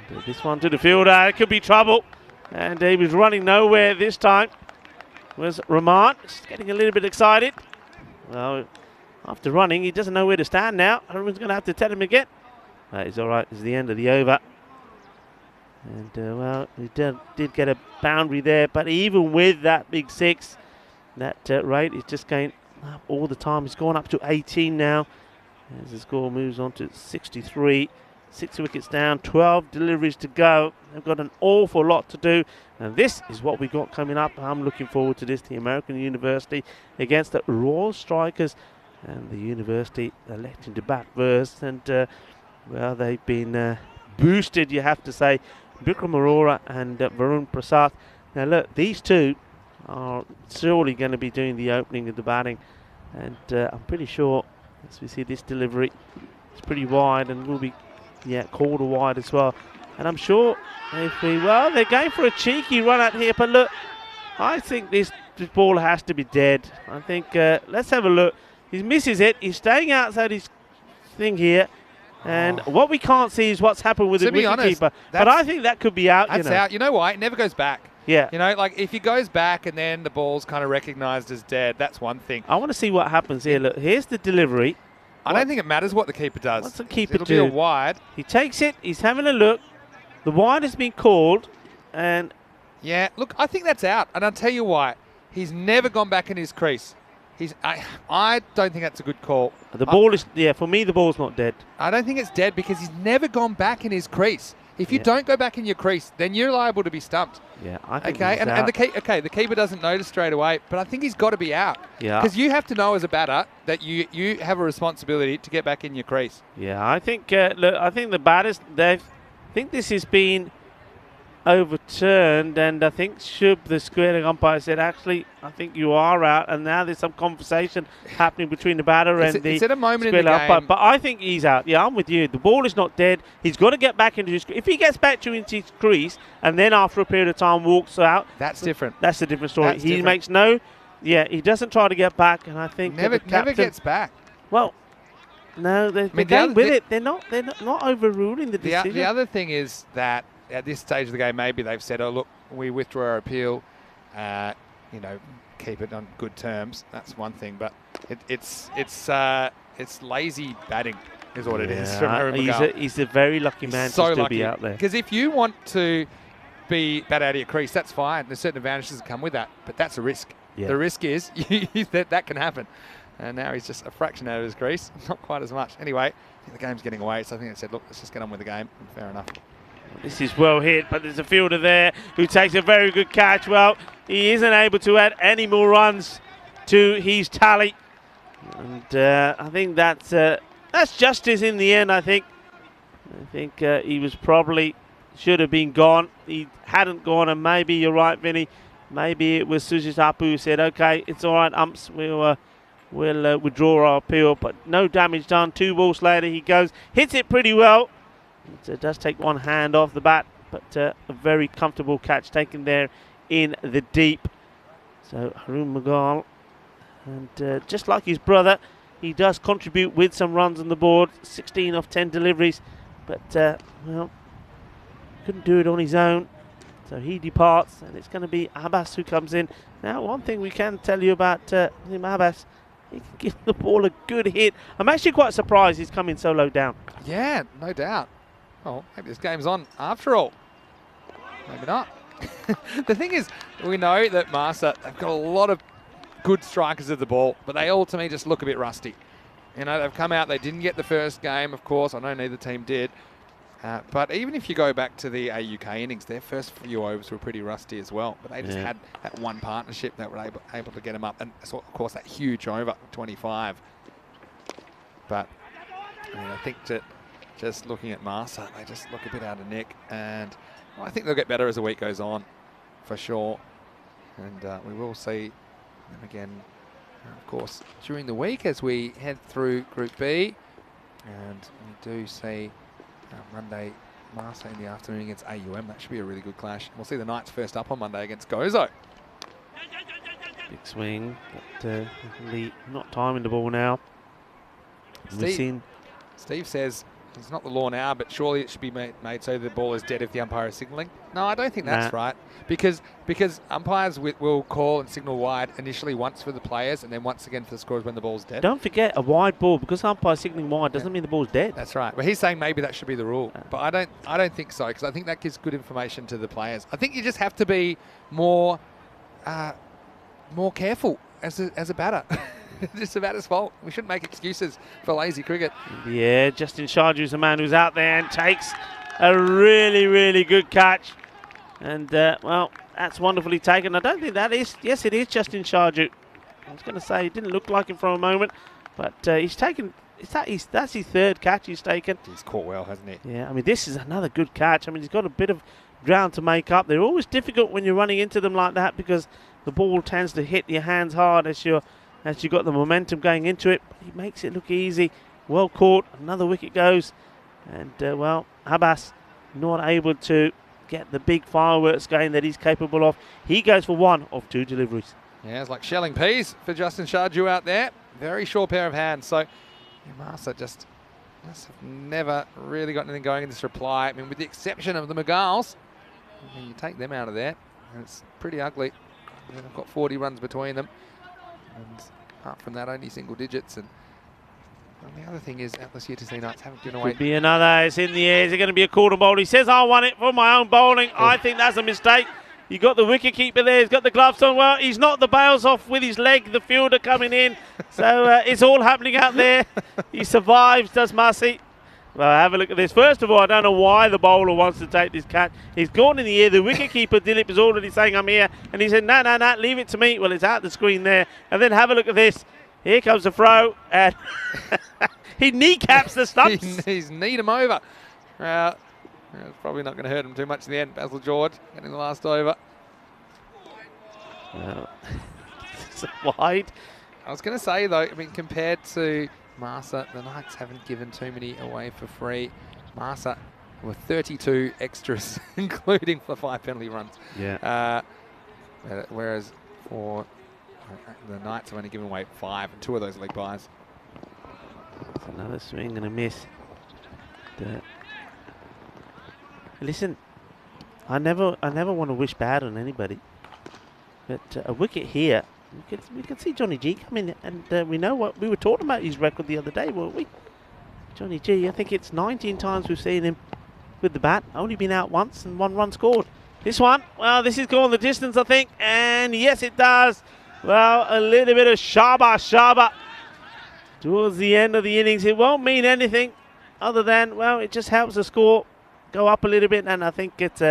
C: And this one to the fielder. It could be trouble. And he was running nowhere this time. Was Rahman. Just getting a little bit excited. Well, after running, he doesn't know where to stand now. Everyone's going to have to tell him again. That is all right. It's the end of the over. And, well, he did get a boundary there. But even with that big 6, that rate is just going up all the time. It's gone up to 18 now. As the score moves on to 63. 6 wickets down, 12 deliveries to go. They've got an awful lot to do. And this is what we got coming up. I'm looking forward to this. The American University against the Royal Strikers. And the University electing to bat first. And, well, they've been boosted, you have to say. Bikram Arora and Varun Prasad. Now, look, these two are surely going to be doing the opening of the batting. And I'm pretty sure, as we see this delivery, it's pretty wide and will be called a wide as well. And I'm sure well, they're going for a cheeky run out here, but look, I think this ball has to be dead. I think, let's have a look. He misses it. He's staying outside his thing here. And what we can't see is what's happened with the wicketkeeper. But I think that could be out.
B: That's out. You know why? It never goes back.
C: Yeah.
B: You know, like if he goes back and then the ball's kind of recognised as dead, that's one thing.
C: I want to see what happens here. Look, here's the delivery.
B: I don't think it matters what the keeper does.
C: What's the keeper
B: It'll
C: do?
B: be a wide.
C: He takes it. He's having a look. The wide has been called. And
B: yeah, look, I think that's out. And I'll tell you why. He's never gone back in his crease. I don't think that's a good call.
C: The ball is, for me, the ball's not dead.
B: I don't think it's dead because he's never gone back in his crease. If you don't go back in your crease, then you're liable to be stumped.
C: Yeah, I think
B: okay, and the keeper doesn't notice straight away, but I think he's got to be out.
C: Yeah,
B: because you have to know as a batter that you have a responsibility to get back in your crease.
C: Yeah, I think look, I think the batters think this has been overturned, and I think Shub, the squaring umpire, said actually I think you are out, and now there's some conversation happening between the batter and the
B: it's at a moment in the
C: umpire.
B: game.
C: But I think he's out. Yeah, I'm with you. The ball is not dead. He's got to get back into his crease. If he gets back to into his crease and then after a period of time walks out,
B: that's different.
C: That's a different story. He makes no, he doesn't try to get back, and I think
B: never gets back.
C: Well, no, they're going with it. They're not overruling the decision.
B: The other thing is that at this stage of the game, maybe they've said, "Oh, look, we withdraw our appeal. Keep it on good terms." That's one thing, but it's lazy batting, is what it is.
C: He's a very lucky man to still be out there.
B: Because if you want to bat out of your crease, that's fine. There's certain advantages that come with that, but that's a risk. Yeah. The risk is that can happen. And now he's just a fraction out of his crease, not quite as much. Anyway, I think the game's getting away, so I think they said, look, let's just get on with the game. And fair enough.
C: This is well hit, but there's a fielder there who takes a very good catch. Well, he isn't able to add any more runs to his tally. And I think that's justice in the end, I think. He was probably should have been gone. He hadn't gone, and maybe you're right, Vinny. Maybe it was Sujesh Apu who said, okay, it's all right, umps, we'll withdraw our appeal, but no damage done. 2 balls later, he goes, hits it pretty well. It does take one hand off the bat, but a very comfortable catch taken there in the deep. So Haroon Magal, and just like his brother, he does contribute with some runs on the board. 16 off 10 deliveries, but well, couldn't do it on his own. So he departs, and it's going to be Abbas who comes in. Now, one thing we can tell you about him, Abbas, he can give the ball a good hit. I'm actually quite surprised he's coming so low down.
B: Yeah, no doubt. Well, maybe this game's on after all. Maybe not. The thing is, we know that Malta, they've got a lot of good strikers of the ball, but they all, to me, just look a bit rusty. You know, they've come out, they didn't get the first game, of course. I know neither team did. But even if you go back to the UK innings, their first few overs were pretty rusty as well. But they just had that one partnership that were able to get them up. And, of course, that huge over, 25. But I think that just looking at Malta, they just look a bit out of nick. And I think they'll get better as the week goes on, for sure. And we will see them again, of course, during the week as we head through Group B. And we do see Monday, Malta in the afternoon against AUM. That should be a really good clash. We'll see the Knights first up on Monday against Gozo.
C: Big swing, but Lee not timing the ball now.
B: Steve says it's not the law now, but surely it should be made so the ball is dead if the umpire is signalling. No, I don't think that's right, because umpires will call and signal wide initially once for the players and then once again for the scorers when the ball's dead.
C: Don't forget, a wide ball, because umpire signalling wide doesn't mean the ball's dead.
B: That's right. Well, he's saying maybe that should be the rule, but I don't think so, because I think that gives good information to the players. I think you just have to be more careful as a batter. It's the batter's fault. We shouldn't make excuses for lazy cricket.
C: Yeah, Justin Sharju's the man who's out there and takes a really, really good catch. And, well, that's wonderfully taken. I don't think that is. Yes, it is Justin Sharju. I was going to say, it didn't look like him for a moment, but he's taken. That's his third catch he's taken.
B: He's caught well, hasn't he?
C: Yeah, I mean, this is another good catch. I mean, he's got a bit of ground to make up. They're always difficult when you're running into them like that because the ball tends to hit your hands hard as you've got the momentum going into it. But he makes it look easy. Well caught. Another wicket goes. And, well, Abbas not able to get the big fireworks going that he's capable of. He goes for 1 of 2 deliveries.
B: Yeah, it's like shelling peas for Justin Sharju out there. Very sure pair of hands. So, Marsa just have never really got anything going in this reply. I mean, with the exception of the Megals, I mean, you take them out of there, and it's pretty ugly. They've got 40 runs between them. And apart from that, only single digits. And the other thing is, Atlas UTC Knights haven't given away.
C: Could be another. It's in the air. Is it going to be a quarter bowl? He says, I won it for my own bowling. I think that's a mistake. You got the wicket keeper there. He's got the gloves on. Well, he's knocked the bails off with his leg. The fielder coming in. So it's all happening out there. He survives, does Massey. Well, have a look at this. First of all, I don't know why the bowler wants to take this catch. He's gone in the air. The wicketkeeper, Dilip, is already saying, I'm here. And he said, no, leave it to me. Well, it's out the screen there. And then have a look at this. Here comes the throw. And he kneecaps the stumps.
B: He's kneed him over. It's probably not going to hurt him too much in the end. Basil George getting the last over.
C: It's wide.
B: I was going to say, though, I mean, compared to Marsa, the Knights haven't given too many away for free. Marsa with 32 extras, including for 5 penalty runs.
C: Yeah.
B: Whereas for the Knights have only given away 5, and 2 of those leg byes.
C: It's another swing and a miss. Listen, I never want to wish bad on anybody, but a wicket here, we could see Johnny G come in, and we know what we were talking about his record the other day, weren't we? Johnny G, I think it's 19 times we've seen him with the bat, only been out once and 1 run scored. This one, well, this is going the distance, I think, and yes, it does. Well, a little bit of shaba towards the end of the innings. It won't mean anything other than, well, it just helps the score go up a little bit, and I think it's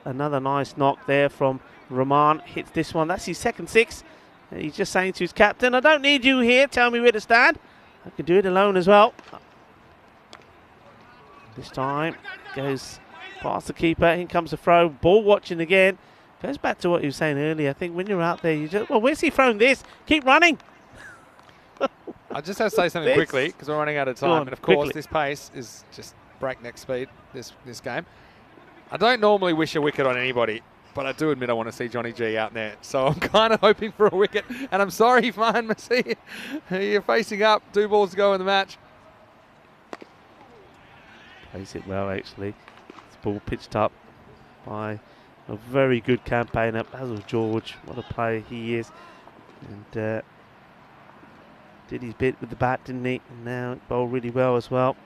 C: another nice knock there from Rahman. Hits this one. That's his second 6. He's just saying to his captain, I don't need you here. Tell me where to stand. I can do it alone as well. This time goes past the keeper. In comes the throw. Ball watching again. Goes back to what you were saying earlier. I think when you're out there, you just, well, where's he thrown this? Keep running.
B: I just have to say something quickly because we're running out of time. And of course, this pace is just breakneck speed, this game. I don't normally wish a wicket on anybody, but I do admit I want to see Johnny G out there. So I'm kind of hoping for a wicket. And I'm sorry, Farhan Masih, you're facing up. 2 balls to go in the match.
C: Plays it well, actually. This ball pitched up by a very good campaigner, Basil George. What a player he is. And did his bit with the bat, didn't he? And now it bowled really well as well.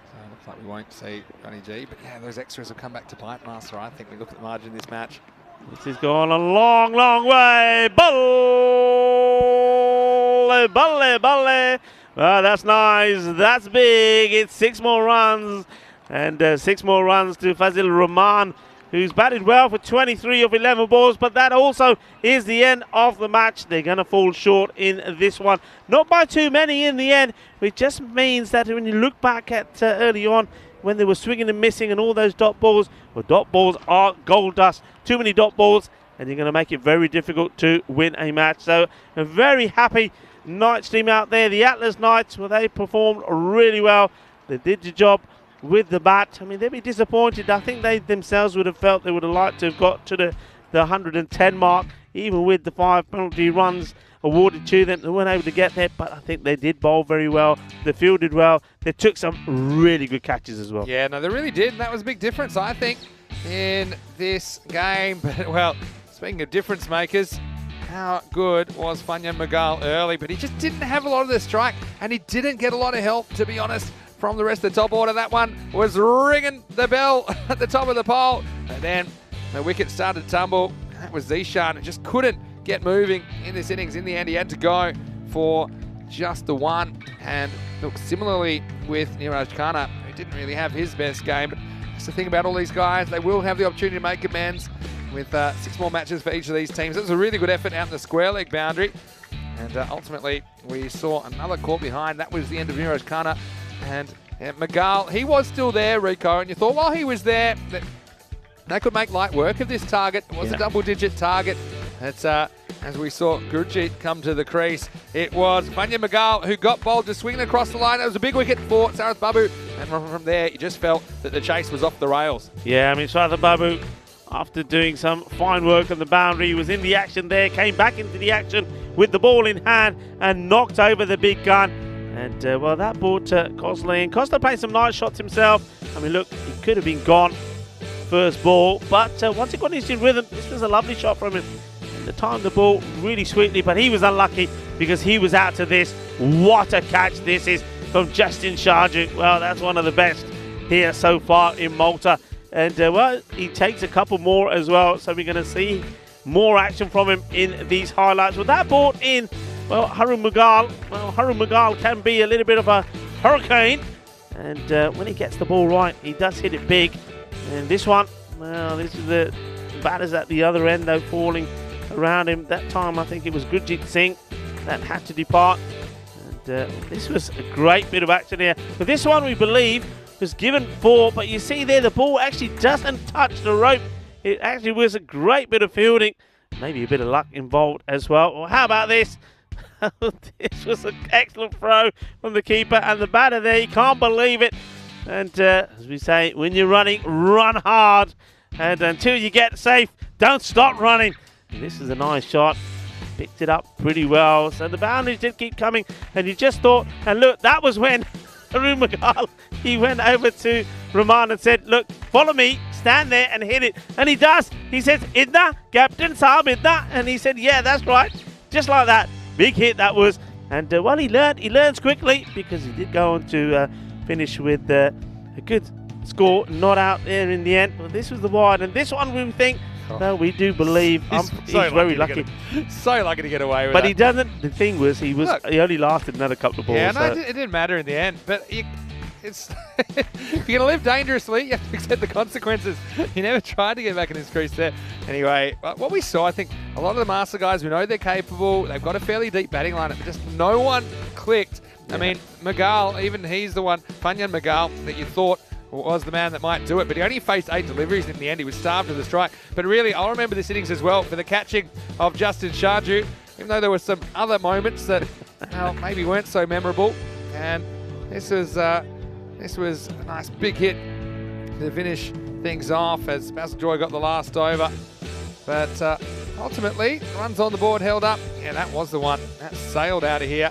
B: So it looks like we won't see Johnny G, but yeah, those extras will come back to bite Master. I think we look at the margin of this match.
C: This is going a long, long way. Balle. Well, that's nice. That's big. It's 6 more runs. And 6 more runs to Fazil Rahman, who's batted well for 23 of 11 balls, but that also is the end of the match. They're going to fall short in this one. Not by too many in the end, which just means that when you look back at early on, when they were swinging and missing and all those dot balls, well, dot balls are gold dust. Too many dot balls, and you're going to make it very difficult to win a match. So a very happy Knights team out there. The Atlas Knights, well, they performed really well. They did the job with the bat. I mean, they'd be disappointed. I think they themselves would have felt they would have liked to have got to the 110 mark. even with the 5 penalty runs awarded to them. They weren't able to get there, but I think they did bowl very well. They fielded well. They took some really good catches as well.
B: Yeah, no, they really did, and that was a big difference, I think, in this game. But, well, speaking of difference makers, how good was Fanyan Magal early? But he just didn't have a lot of the strike, and he didn't get a lot of help, to be honest, from the rest of the top order. That one was ringing the bell at the top of the pole. And then the wicket started to tumble. That was Zishan, who just couldn't get moving in this innings. In the end, he had to go for just the one. And look, similarly with Niraj Khanna, who didn't really have his best game. But that's the thing about all these guys. They will have the opportunity to make amends with 6 more matches for each of these teams. It was a really good effort out in the square leg boundary. And ultimately, we saw another caught behind. That was the end of Niraj Khanna. And Magal, he was still there, Rico. And you thought, while he was there, that they could make light work of this target. It was a double-digit target. It's, as we saw Gurjeet come to the crease, it was Fanyan Magal who got bowled just swinging across the line. That was a big wicket for Sarath Babu. And from there, you just felt that the chase was off the rails.
C: Yeah, I mean, Sarath Babu, after doing some fine work on the boundary, was in the action there, came back into the action with the ball in hand and knocked over the big gun. And, well, that brought Cosley in. Costa played some nice shots himself. I mean, look, he could have been gone first ball, but once he got into rhythm, this was a lovely shot from him. And the timed the ball really sweetly, but he was unlucky because he was out to this. What a catch this is from Justin Sharju. Well, that's one of the best here so far in Malta. And, well, he takes a couple more as well, so we're going to see more action from him in these highlights. With that brought in, well, Harun Magal. Well, Harun Magal can be a little bit of a hurricane. And when he gets the ball right, he does hit it big. And this one, well, this is the batters at the other end, though, falling around him. That time, I think it was Gurjeet Singh that had to depart. And this was a great bit of action here. But this one, we believe, was given 4. But you see there, the ball actually doesn't touch the rope. It actually was a great bit of fielding. Maybe a bit of luck involved as well. Well, how about this? This was an excellent throw from the keeper and the batter there. You can't believe it. And as we say, when you're running, run hard. And until you get safe, don't stop running. And this is a nice shot. Picked it up pretty well. So the boundaries did keep coming. And you just thought, and look, that was when Harun Magal, he went over to Rahman and said, look, follow me, stand there and hit it. And he does. He says, Idna, Captain Saab, Idna. And he said, yeah, that's right. Just like that. Big hit that was. And well, he learns quickly because he did go on to finish with a good score, not out there in the end. But this was the wide. And this one we think, well, we do believe he's very lucky.
B: So lucky to get away with
C: but
B: that.
C: He doesn't. The thing was, he only lasted another couple of balls.
B: Yeah, no, it didn't matter in the end. But it's if you're going to live dangerously, you have to accept the consequences. He never tried to get back in his crease there. Anyway, what we saw, I think a lot of the master guys, we know they're capable. They've got a fairly deep batting lineup, but just no one clicked. Yeah. I mean, Magal, even he's the one, Fanyan Magal, that you thought was the man that might do it, but he only faced 8 deliveries in the end. He was starved of the strike. But really, I'll remember this innings as well for the catching of Justin Sharju, even though there were some other moments that maybe weren't so memorable. And this was a nice big hit to finish things off as Basil Joy got the last over. But ultimately, runs on the board held up. Yeah, that was the one. That sailed out of here.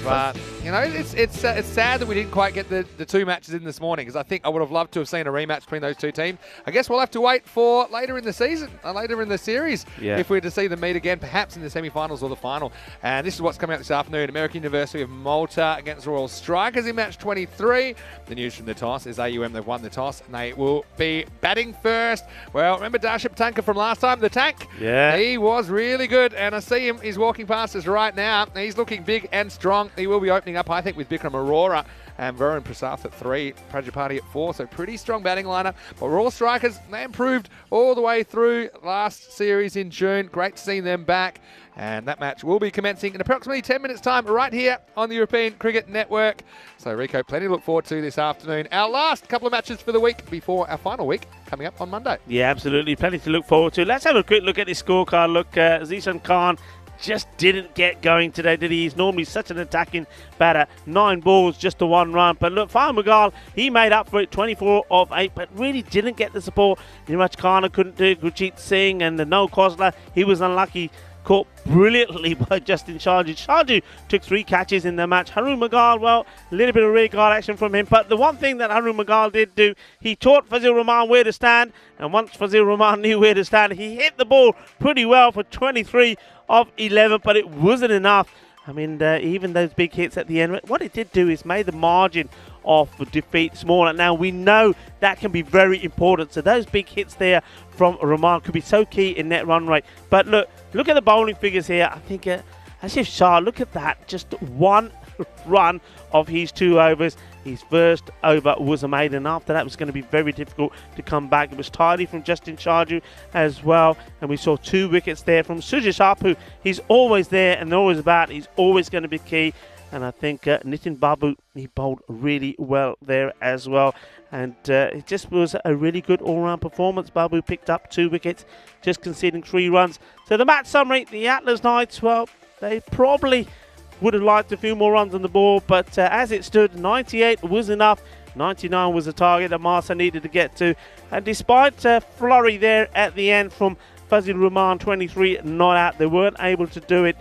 B: But, you know, it's sad that we didn't quite get the 2 matches in this morning, because I think I would have loved to have seen a rematch between those 2 teams. I guess we'll have to wait for later in the season, later in the series, if we're to see them meet again, perhaps in the semi-finals or the final. And this is what's coming out this afternoon. American University of Malta against Royal Strikers in match 23. The news from the toss is AUM, they've won the toss, and they will be batting first. Well, remember Darship Tanka from last time? The Tank?
C: Yeah.
B: He was really good, and I see him. He's walking past us right now. He's looking big and strong. He will be opening up, I think, with Bikram Arora and Varun Prasath at 3, Prajapati at 4. So pretty strong batting lineup. But Royal Strikers, they improved all the way through last series in June. Great to see them back. And that match will be commencing in approximately 10 minutes' time right here on the European Cricket Network. So, Rico, plenty to look forward to this afternoon. Our last couple of matches for the week before our final week coming up on Monday.
C: Yeah, absolutely. Plenty to look forward to. Let's have a quick look at this scorecard. Look, Zishan Khan just didn't get going today, did he? He's normally such an attacking batter. 9 balls, just the 1 run. But look, Farhan Magal, he made up for it, 24 of 8, but really didn't get the support. Niraj Khanna couldn't do it. Gurjeet Singh and the Noel Khosla, he was unlucky. Caught brilliantly by Justin Sharju. Sharju took 3 catches in the match. Harun Magal, well, a little bit of rear guard action from him. But the one thing that Harun Magal did do, he taught Fazil Rahman where to stand. And once Fazil Rahman knew where to stand, he hit the ball pretty well for 23 of 11. But it wasn't enough. I mean, even those big hits at the end, what it did do is made the margin of defeat smaller. Now, we know that can be very important. So those big hits there from Rahman could be so key in net run rate. But look at the bowling figures here. I think Asif Shah, look at that. Just 1 run of his 2 overs. His first over was a maiden. After that, it was going to be very difficult to come back. It was tidy from Justin Sharju as well. And we saw 2 wickets there from Sujesh Apu. He's always there and always about. He's always going to be key. And I think Nitin Babu, he bowled really well there as well. And it just was a really good all-round performance. Babu picked up 2 wickets, just conceding 3 runs. So the match summary, the Atlas Knights, well, they probably would have liked a few more runs on the board. But as it stood, 98 was enough. 99 was the target that Marsa needed to get to. And despite a flurry there at the end from Fazil Rahman, 23 not out, they weren't able to do it.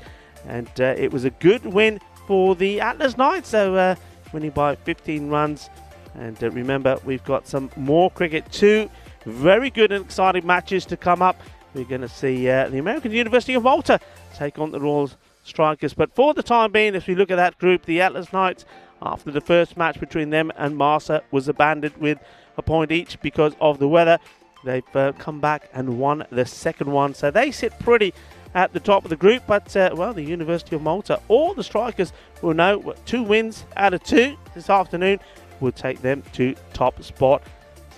C: And it was a good win for the Atlas Knights, so winning by 15 runs. And remember, we've got some more cricket, 2 very good and exciting matches to come up. We're going to see the American University of Malta take on the Royal Strikers. But for the time being, if we look at that group, the Atlas Knights, after the first match between them and Marsa was abandoned with a point each because of the weather, they've come back and won the second one. So they sit pretty at the top of the group, but well, the University of Malta, all the Strikers will know 2 wins out of 2 this afternoon will take them to top spot.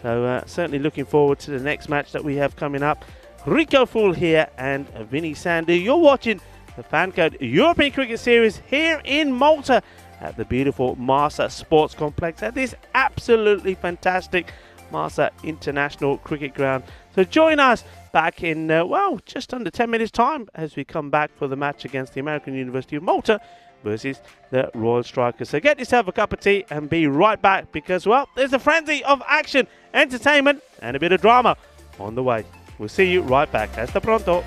C: So certainly looking forward to the next match that we have coming up. Rico Fool here and Vinny Sandhu. You're watching the FanCode European Cricket Series here in Malta at the beautiful Marsa Sports Complex at this absolutely fantastic Marsa International Cricket Ground. So join us back in, well, just under 10 minutes time as we come back for the match against the American University of Malta versus the Royal Strikers. So get yourself a cup of tea and be right back because, well, there's a frenzy of action, entertainment and a bit of drama on the way. We'll see you right back. Hasta pronto.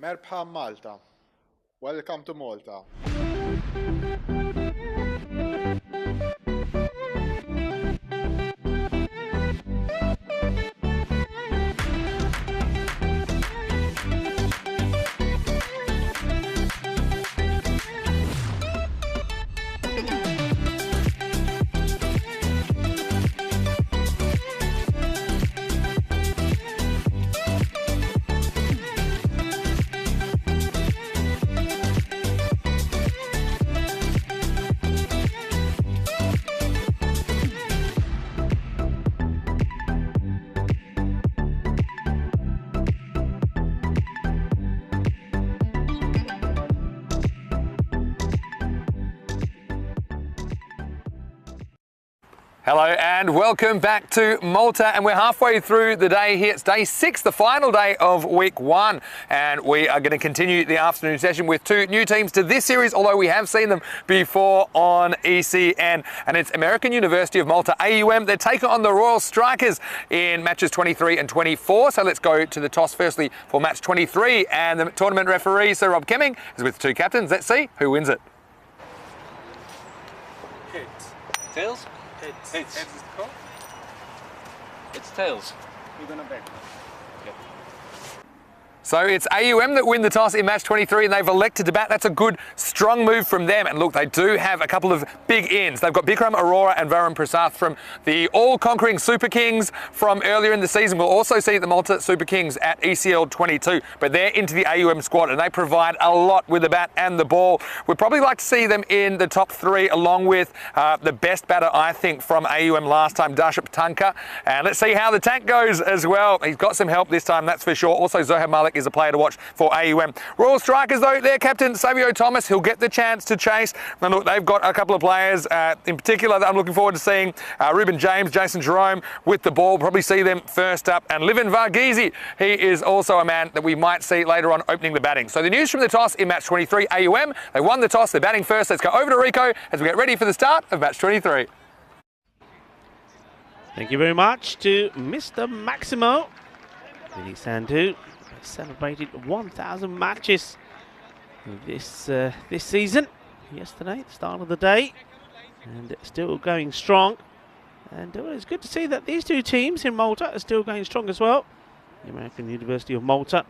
A: Merhaba Malta. Welcome to Malta.
E: Hello and welcome back to Malta, and we're halfway through the day here. It's day 6, the final day of week 1, and we are going to continue the afternoon session with 2 new teams to this series, although we have seen them before on ECN, and it's American University of Malta, AUM. They're taking on the Royal Strikers in matches 23 and 24, so let's go to the toss firstly for match 23, and the tournament referee, Sir Rob Kemming, is with 2 captains. Let's see who wins it.
F: Heads. Tails? Heads. Heads.
G: Heads is the call.
F: It's tails.
G: We're gonna bet.
E: So it's AUM that win the toss in match 23, and they've elected to bat. That's a good, strong move from them. And look, they do have a couple of big ins. They've got Bikram Arora and Varun Prasath from the all-conquering Super Kings from earlier in the season. We'll also see the Malta Super Kings at ECL 22, but they're into the AUM squad, and they provide a lot with the bat and the ball. We'd probably like to see them in the top 3, along with the best batter, I think, from AUM last time, Darship Tanka. And let's see how the tank goes as well. He's got some help this time, that's for sure. Also, Zohar Malik is a player to watch for AUM. Royal Strikers, though, their captain, Savio Thomas, he'll get the chance to chase. And look, they've got a couple of players in particular that I'm looking forward to seeing. Ruben James, Jason Jerome with the ball. Probably see them first up. And Livin Varghese, he is also a man that we might see later on opening the batting. So the news from the toss in match 23, AUM, they won the toss. They're batting first. Let's go over to Rico as we get ready for the start of match 23.
C: Thank you very much to Mr. Maximo. Vinny Sandhu celebrated 1,000 matches this season. Yesterday, the start of the day, and it's still going strong. And it's good to see that these 2 teams in Malta are still going strong as well. The American University of Malta,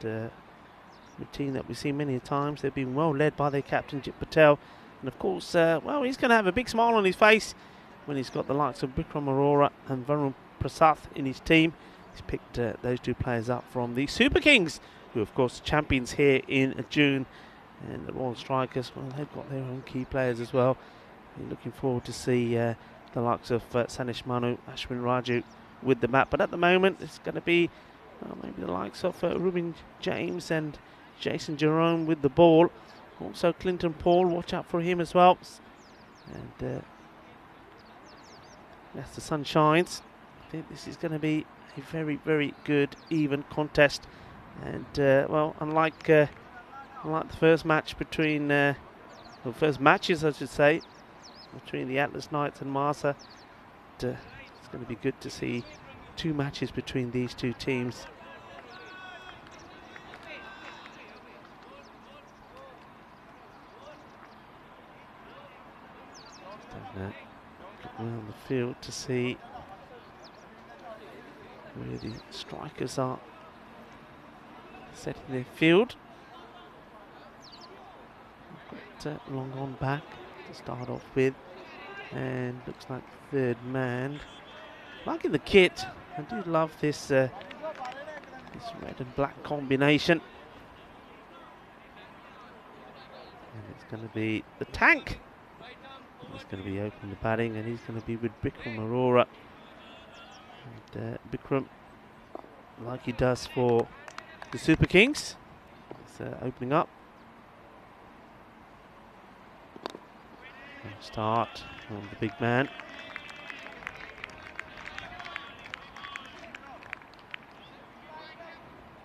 C: and a team that we've seen many times. They've been well led by their captain, Jit Patel. And of course, well, he's going to have a big smile on his face when he's got the likes of Bikram Arora and Varun Prasath in his team. He's picked those 2 players up from the Super Kings, who of course champions here in June. And the Royal Strikers, well, they've got their own key players as well. We're looking forward to see the likes of Sanish Manu, Ashwin Raju with the bat. But at the moment, it's going to be maybe the likes of Ruben James and Jason Jerome with the ball. Also Clinton Paul, watch out for him as well. And as the sun shines, I think this is going to be a very, very good, even contest. And well, unlike the first match between, well, first matches I should say, between the Atlas Knights and Marsa, it's going to be good to see 2 matches between these 2 teams. Look around the field to see where the Strikers are setting their field. Got long on back to start off with, and looks like 3rd man. Liking the kit, I do love this this red and black combination. And it's going to be the tank. He's going to be opening the batting, and he's going to be with Bikram Arora. And Bikram, like he does for the Super Kings, is opening up. And start on the big man.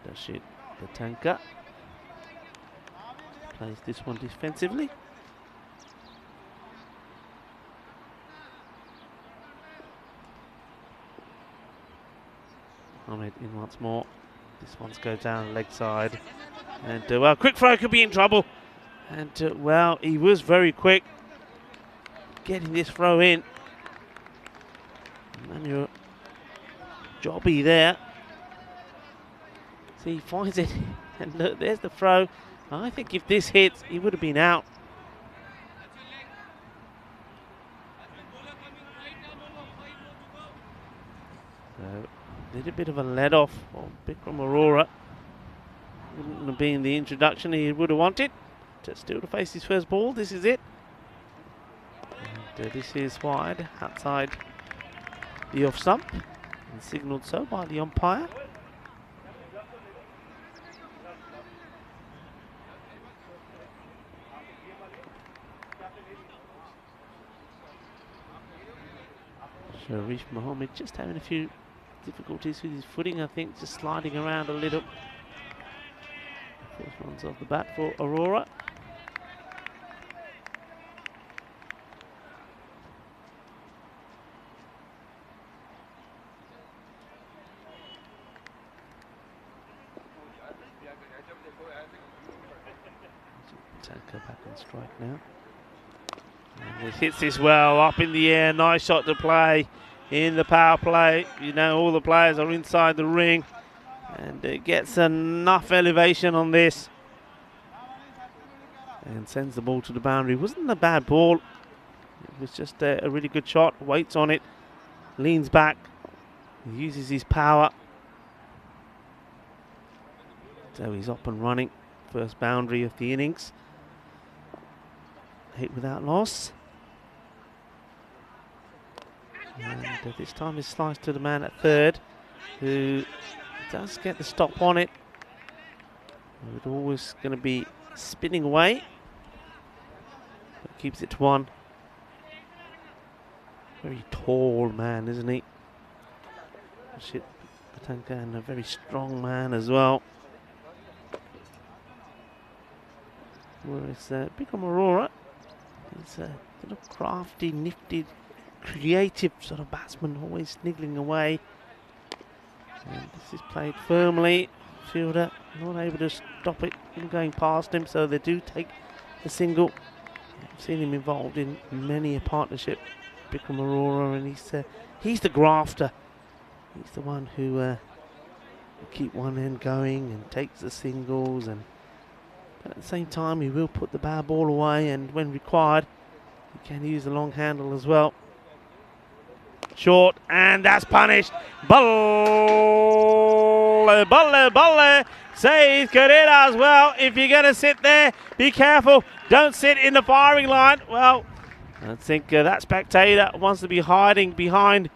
C: Does shoot the tanker. Plays this one defensively. Ahmed in once more. This one's go down leg side. And, well, quick throw could be in trouble. And, well, he was very quick getting this throw in. Manuel jobby there. See, he finds it. And look, there's the throw. I think if this hits, he would have been out. So, did a bit of a let off on Bikram Aurora. Wouldn't have been the introduction he would have wanted. Still to face his first ball. This is it. And, this is wide outside the off stump, and signalled so by the umpire. Sharif Mohammed just having a few difficulties with his footing, I think, just sliding around a little. First one's off the bat for Aurora. Tanker back on strike now. And it hits this well up in the air. Nice shot to play in the power play. You know, all the players are inside the ring. And it gets enough elevation on this. And sends the ball to the boundary. Wasn't a bad ball. It was just a really good shot. Waits on it. Leans back. Uses his power. So he's up and running. First boundary of the innings. Hit without loss. And this time is sliced to the man at third, who does get the stop on it. It's always going to be spinning away. But keeps it to one. Very tall man, isn't he? Shit, Patanka, and a very strong man as well. Whereas Bikram Aurora is a sort of crafty, nifty, creative sort of batsman, always niggling away. And this is played firmly. Fielder not able to stop it from going past him, so they do take the single. I've seen him involved in many a partnership, Bikram Aurora, and he's the grafter. He's the one who will keep one end going and takes the singles, and but at the same time he will put the bad ball away, and when required he can use the long handle as well. Short, and that's punished. Balle, balle, balle, says Carrera as well. If you're going to sit there, be careful. Don't sit in the firing line. Well, I think that spectator wants to be hiding behind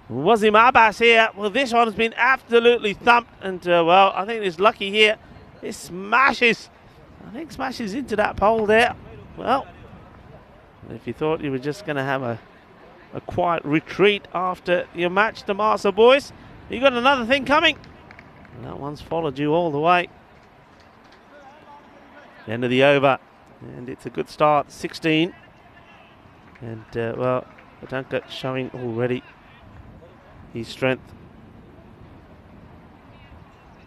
C: Wazim Abbas here. Well, this one's been absolutely thumped, and well, I think it's lucky here. It smashes. I think smashes into that pole there. Well, if you thought you were just going to have a quiet retreat after your match, the Marsa boys, you got another thing coming. And that one's followed you all the way. End of the over, and it's a good start, 16. And well, Patanka showing already his strength.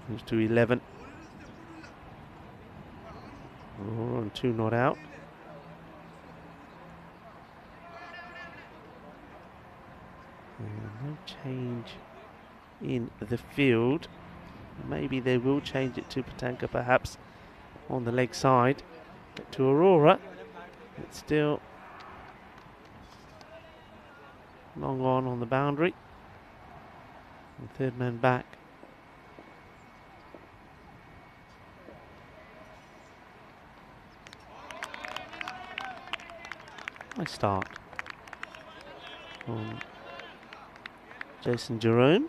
C: Moves to 11. Oh, and 2 not out. No change in the field. Maybe they will change it to Patanka perhaps on the leg side. But to Aurora, it's still long on the boundary. And third man back. Nice start from Jason Jerome.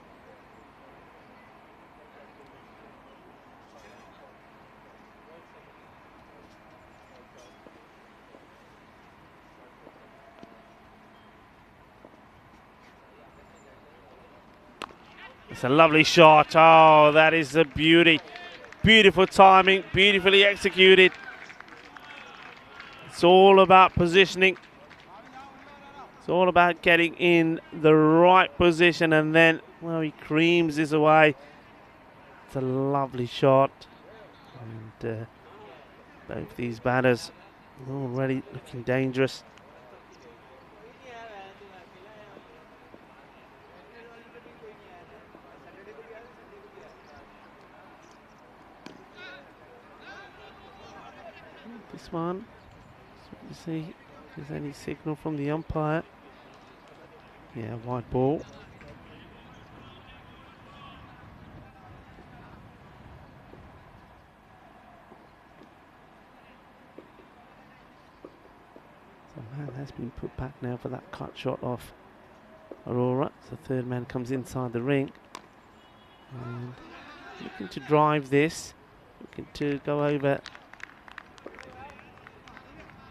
C: It's a lovely shot. Oh, that is a beauty. Beautiful timing, beautifully executed. It's all about positioning. It's all about getting in the right position, and then, well, he creams this away. That's a lovely shot. And both these batters already looking dangerous. This one, you see if there's any signal from the umpire. Yeah, wide ball. So man has been put back now for that cut shot off Aurora. So third man comes inside the ring. And looking to drive this, looking to go over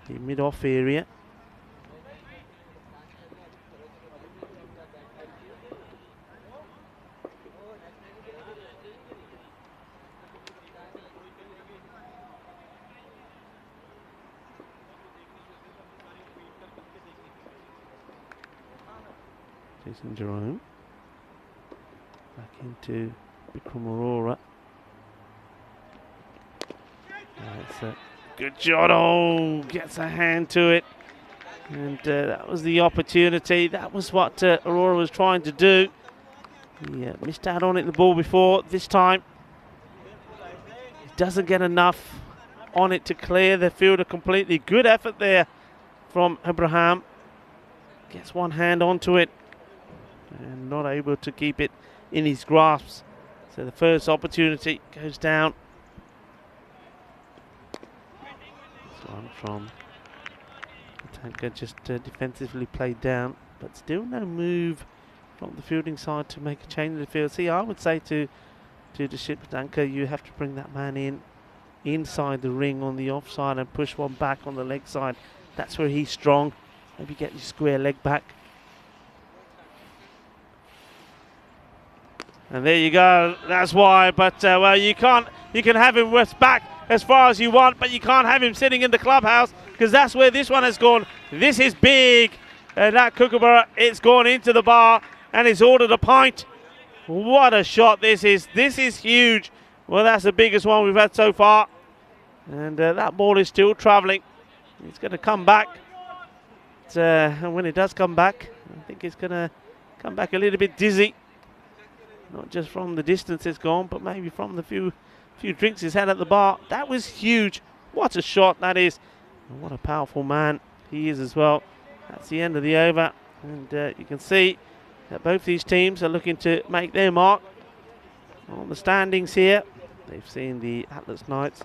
C: the mid-off area. Jason Jerome back into Bikram Aurora. That's a good shot. Oh, gets a hand to it. And that was the opportunity. That was what Aurora was trying to do. He missed out on it the ball before. This time, he doesn't get enough on it to clear the fielder completely. Good effort there from Abraham. Gets one hand onto it and not able to keep it in his grasp. So the first opportunity goes down. This one from Tanker, just defensively played down, but still no move from the fielding side to make a change in the field. See, I would say to the ship Tanker, you have to bring that man in inside the ring on the offside and push one back on the leg side. That's where he's strong. Maybe get your square leg back. And there you go. That's why. But well, you can have him west back as far as you want, but you can't have him sitting in the clubhouse, because that's where this one has gone. This is big. And that Kookaburra, it's gone into the bar and it's ordered a pint. What a shot this is. This is huge. Well, that's the biggest one we've had so far. And that ball is still travelling. It's going to come back. And when it does come back, I think it's going to come back a little bit dizzy. Not just from the distance it's gone, but maybe from the few drinks he's had at the bar. That was huge. What a shot that is. And what a powerful man he is as well. That's the end of the over. And you can see that both these teams are looking to make their mark on the standings here. They've seen the Atlas Knights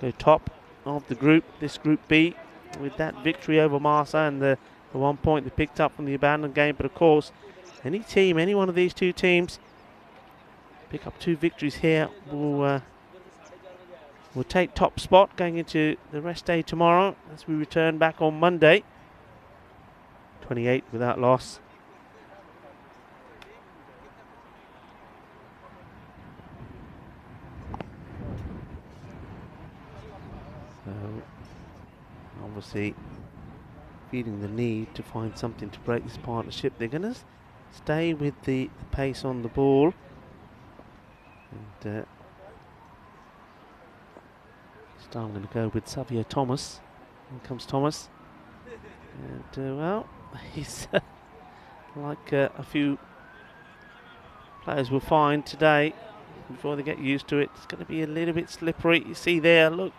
C: go top of the group, this Group B, with that victory over Marsa and the 1 point they picked up from the abandoned game. But of course, any team, any one of these two teams, pick up 2 victories here, will take top spot going into the rest day tomorrow as we return back on Monday. 28 without loss. So obviously feeling the need to find something to break this partnership. They're going to stay with the pace on the ball. And I'm going to go with Savio Thomas. Here comes Thomas. And well, he's like a few players will find today before they get used to it. It's going to be a little bit slippery. You see there, look,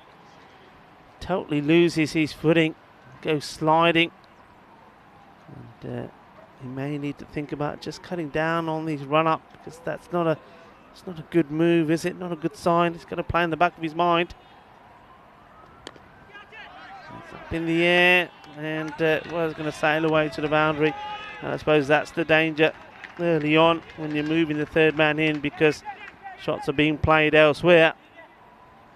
C: totally loses his footing, goes sliding. And he may need to think about just cutting down on these run-up, because that's not a good move, is it? Not a good sign. It's going to play in the back of his mind. It's up in the air, and well, it's going to sail away to the boundary. And I suppose that's the danger early on when you're moving the third man in, because shots are being played elsewhere.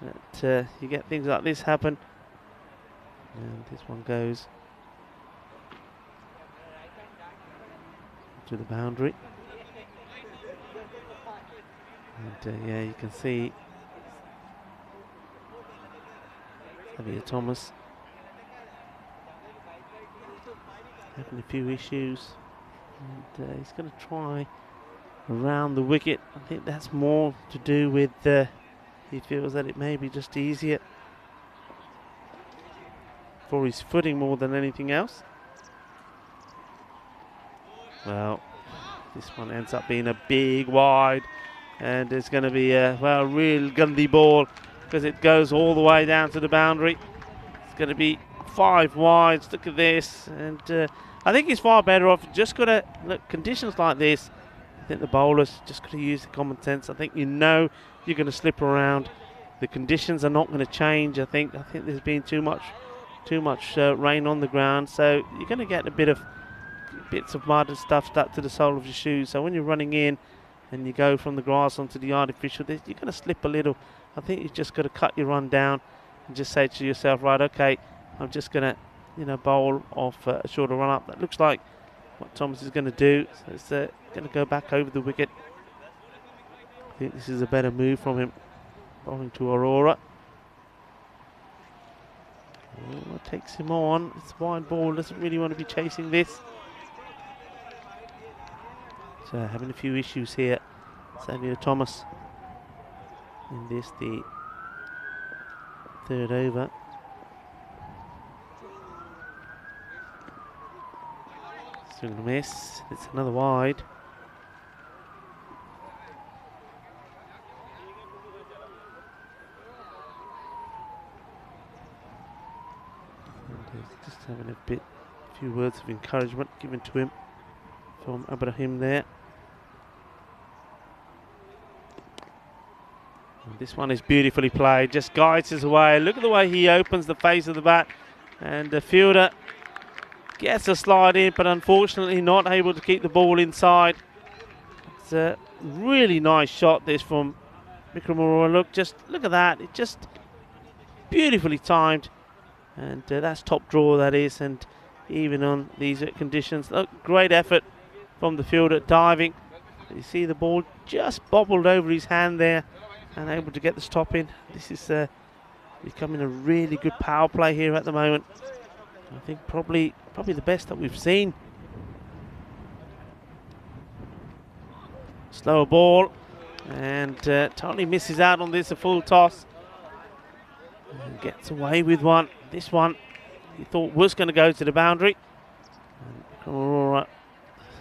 C: But you get things like this happen. And this one goes to the boundary. And yeah, you can see Xavier Thomas having a few issues, and he's going to try around the wicket. I think that's more to do with he feels that it may be just easier for his footing more than anything else. Well, this one ends up being a big wide, and it's going to be a real gundy ball because it goes all the way down to the boundary. It's going to be 5 wides. Look at this, and I think he's far better off. Just got to look, conditions like this. I think the bowlers just got to use the common sense. I think you're going to slip around. The conditions are not going to change. I think there's been too much rain on the ground, so you're going to get a bits of mud and stuff stuck to the sole of your shoes. So when you're running in and you go from the grass onto the artificial, you're going to slip a little. I think you've just got to cut your run down and just say to yourself, right, okay, I'm just going to bowl off a shorter run up. That looks like what Thomas is going to do. So it's going to go back over the wicket. I think this is a better move from him, bowling to Aurora. Oh, takes him on. It's a wide ball, doesn't really want to be chasing this. So having a few issues here. Xavier Thomas in this, the 3rd over. Swing and a miss. It's another wide. And just having a few words of encouragement given to him from Ibrahim there. And this one is beautifully played, just guides us away. Look at the way he opens the face of the bat, and the fielder gets a slide in, but unfortunately not able to keep the ball inside. It's a really nice shot this from Vikram Arora. Look at that, it just beautifully timed, and that's top draw, that is. And even on these conditions, look, great effort from the fielder diving. You see the ball just bobbled over his hand there and able to get the stop in. This is becoming a really good power play here at the moment. I think probably the best that we've seen. Slower ball, and totally misses out on this, a full toss. And gets away with one. This one he thought was going to go to the boundary. And Aurora,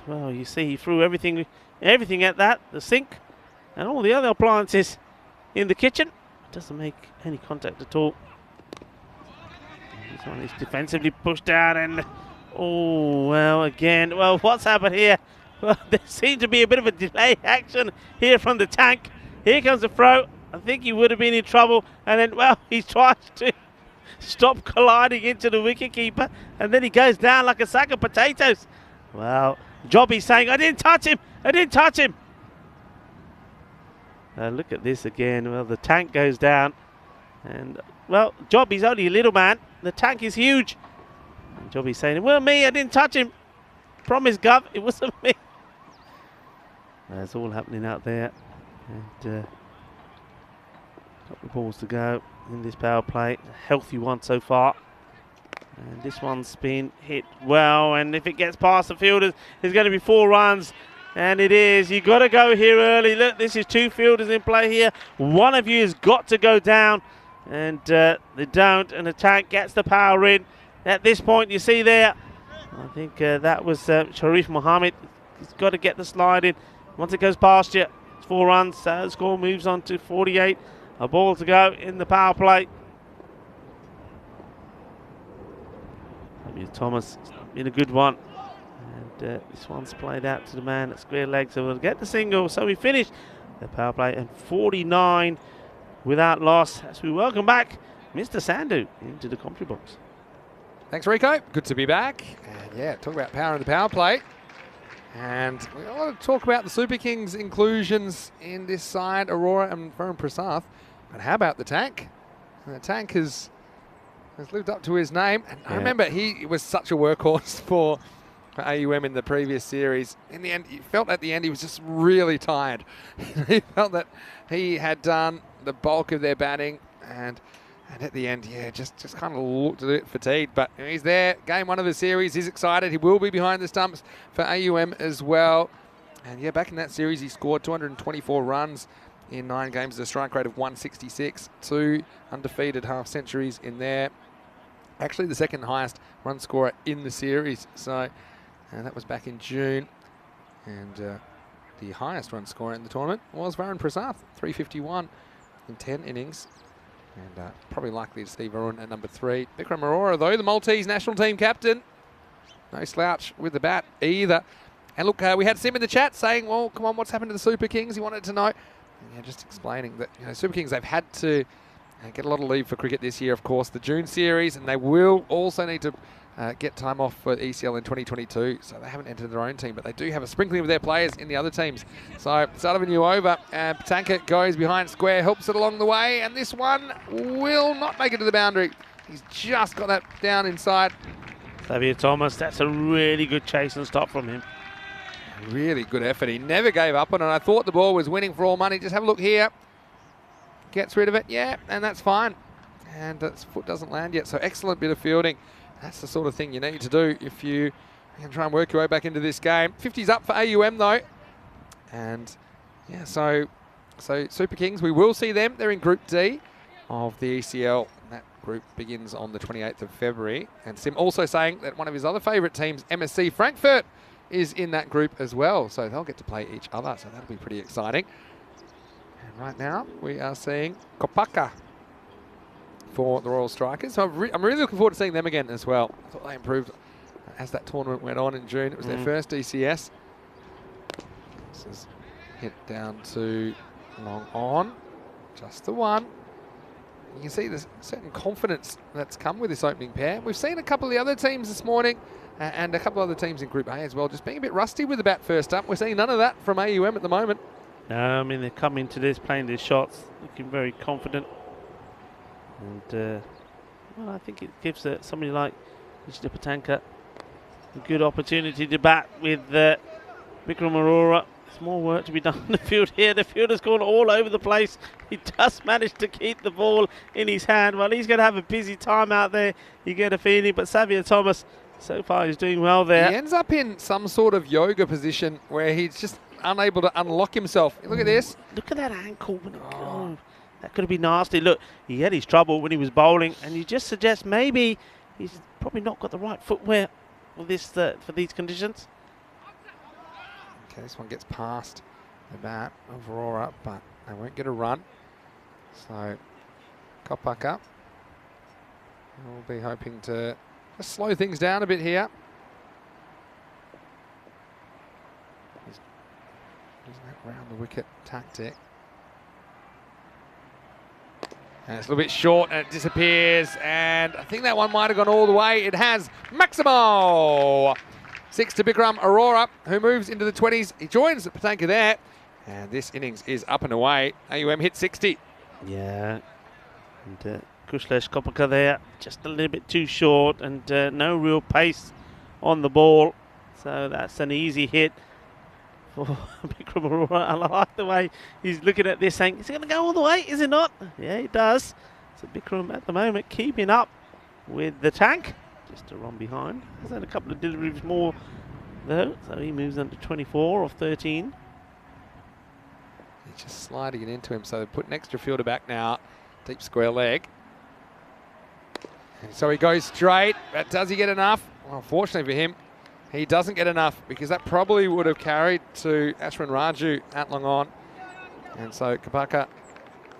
C: well, you see he threw everything at that, the sink and all the other appliances in the kitchen. Doesn't make any contact at all. This one is defensively pushed out, and oh, well, again, well, what's happened here? Well, there seems to be a bit of a delay action here from the tank. Here comes the throw. I think he would have been in trouble, and then, well, he tries to stop colliding into the wicketkeeper, and then he goes down like a sack of potatoes. Well, Jobby's saying, I didn't touch him. I didn't touch him. Look at this again. Well, the tank goes down, and, well, Jobby's only a little man. The tank is huge. And Jobby's saying, well, me, I didn't touch him. Promise, Gov, it wasn't me. That's all happening out there. And couple of balls to go in this power play. A healthy one so far. And this one's been hit well. And if it gets past the fielders, there's going to be 4 runs. And it is. You've got to go here early. Look, this is 2 fielders in play here. One of you has got to go down. And they don't. And the tank gets the power in. At this point, you see there, I think that was Sharif Mohammed. He's got to get the slide in. Once it goes past you, it's 4 runs. The score moves on to 48. A ball to go in the power play. Thomas in a good one. And this one's played out to the man at square leg, so we'll get the single. So we finish the power play at 49 without loss as we welcome back Mr. Sandhu into the commentary box.
B: Thanks, Rico. Good to be back. And yeah, talk about power in the power play. And we want to talk about the Super Kings inclusions in this side, Aurora and Varun Prasath. But how about the tank? And the tank has lived up to his name. And I remember he was such a workhorse for AUM in the previous series. In the end, he felt at the end he was just really tired. He felt that he had done the bulk of their batting, and at the end, yeah, just kind of looked a bit fatigued. But he's there, game 1 of the series. He's excited. He will be behind the stumps for AUM as well. And yeah, back in that series, he scored 224 runs in 9 games at a strike rate of 166. 2 undefeated half centuries in there. Actually, the second highest run scorer in the series. So that was back in June. And the highest run scorer in the tournament was Varun Prasad, 351 in 10 innings. And probably likely to see Varun at number 3. Bikram Arora, though, the Maltese national team captain. No slouch with the bat either. And look, we had Sim in the chat saying, well, come on, what's happened to the Super Kings? He wanted to know. And yeah, just explaining that, Super Kings, they've had to get a lot of leave for cricket this year, of course, the June series, and they will also need to get time off for ECL in 2022. So they haven't entered their own team, but they do have a sprinkling of their players in the other teams. So start of a new over, and Patanka goes behind square, helps it along the way, and this one will not make it to the boundary. He's just got that down inside.
C: Xavier Thomas, that's a really good chase and stop from him.
B: Really good effort. He never gave up on it. I thought the ball was winning for all money. Just have a look here. Gets rid of it. Yeah, and that's fine. And its foot doesn't land yet. So excellent bit of fielding. That's the sort of thing you need to do if you can try and work your way back into this game. 50's up for AUM though. And yeah, so Super Kings, we will see them. They're in Group D of the ECL. And that group begins on the 28th of February. And Sim also saying that one of his other favourite teams, MSC Frankfurt, is in that group as well. So they'll get to play each other. So that'll be pretty exciting. And right now we are seeing Kopaka for the Royal Strikers. So I'm really looking forward to seeing them again as well. I thought they improved as that tournament went on in June. It was their first DCS. This is hit down to long on. Just the one. You can see there's certain confidence that's come with this opening pair. We've seen a couple of the other teams this morning and a couple of other teams in Group A as well, just being a bit rusty with the bat first up. We're seeing none of that from AUM at the moment.
C: No, I mean, they come into this, playing their shots, looking very confident. And, well, I think it gives somebody like Mr. Patanka a good opportunity to bat with Bikram Arora. There's more work to be done in the field here. The fielder's gone all over the place. He just managed to keep the ball in his hand. Well, he's going to have a busy time out there, you get a feeling. But Xavier Thomas, so far, he's doing well there.
B: He ends up in some sort of yoga position where he's just unable to unlock himself. Look at this.
C: Look at that ankle. Oh, that could have been nasty. Look, he had his trouble when he was bowling, and you just suggest maybe he's probably not got the right footwear for this for these conditions.
B: Okay, this one gets past the bat of Aurora, but they won't get a run. So Kopaka will be hoping to just slow things down a bit here. Using that round the wicket tactic. And it's a little bit short and it disappears, and I think that one might have gone all the way. It has. Maximo! 6 to Bikram Arora, who moves into the 20s. He joins Patanka there, and this innings is up and away. AUM hit 60.
C: Yeah, and Kushlesh Kopaka there, just a little bit too short, and no real pace on the ball. So that's an easy hit for Bikram Arora. I like the way he's looking at this, saying, is he going to go all the way? Is it not? Yeah, he does. So Bikram at the moment keeping up with the tank. Just a run behind. He's had a couple of deliveries more though, so he moves on to 24 or 13.
B: He's just sliding it into him, so they put an extra fielder back now. Deep square leg. And so he goes straight, but does he get enough? Well, unfortunately for him, he doesn't get enough, because that probably would have carried to Ashwin Raju at long on. And so Kopaka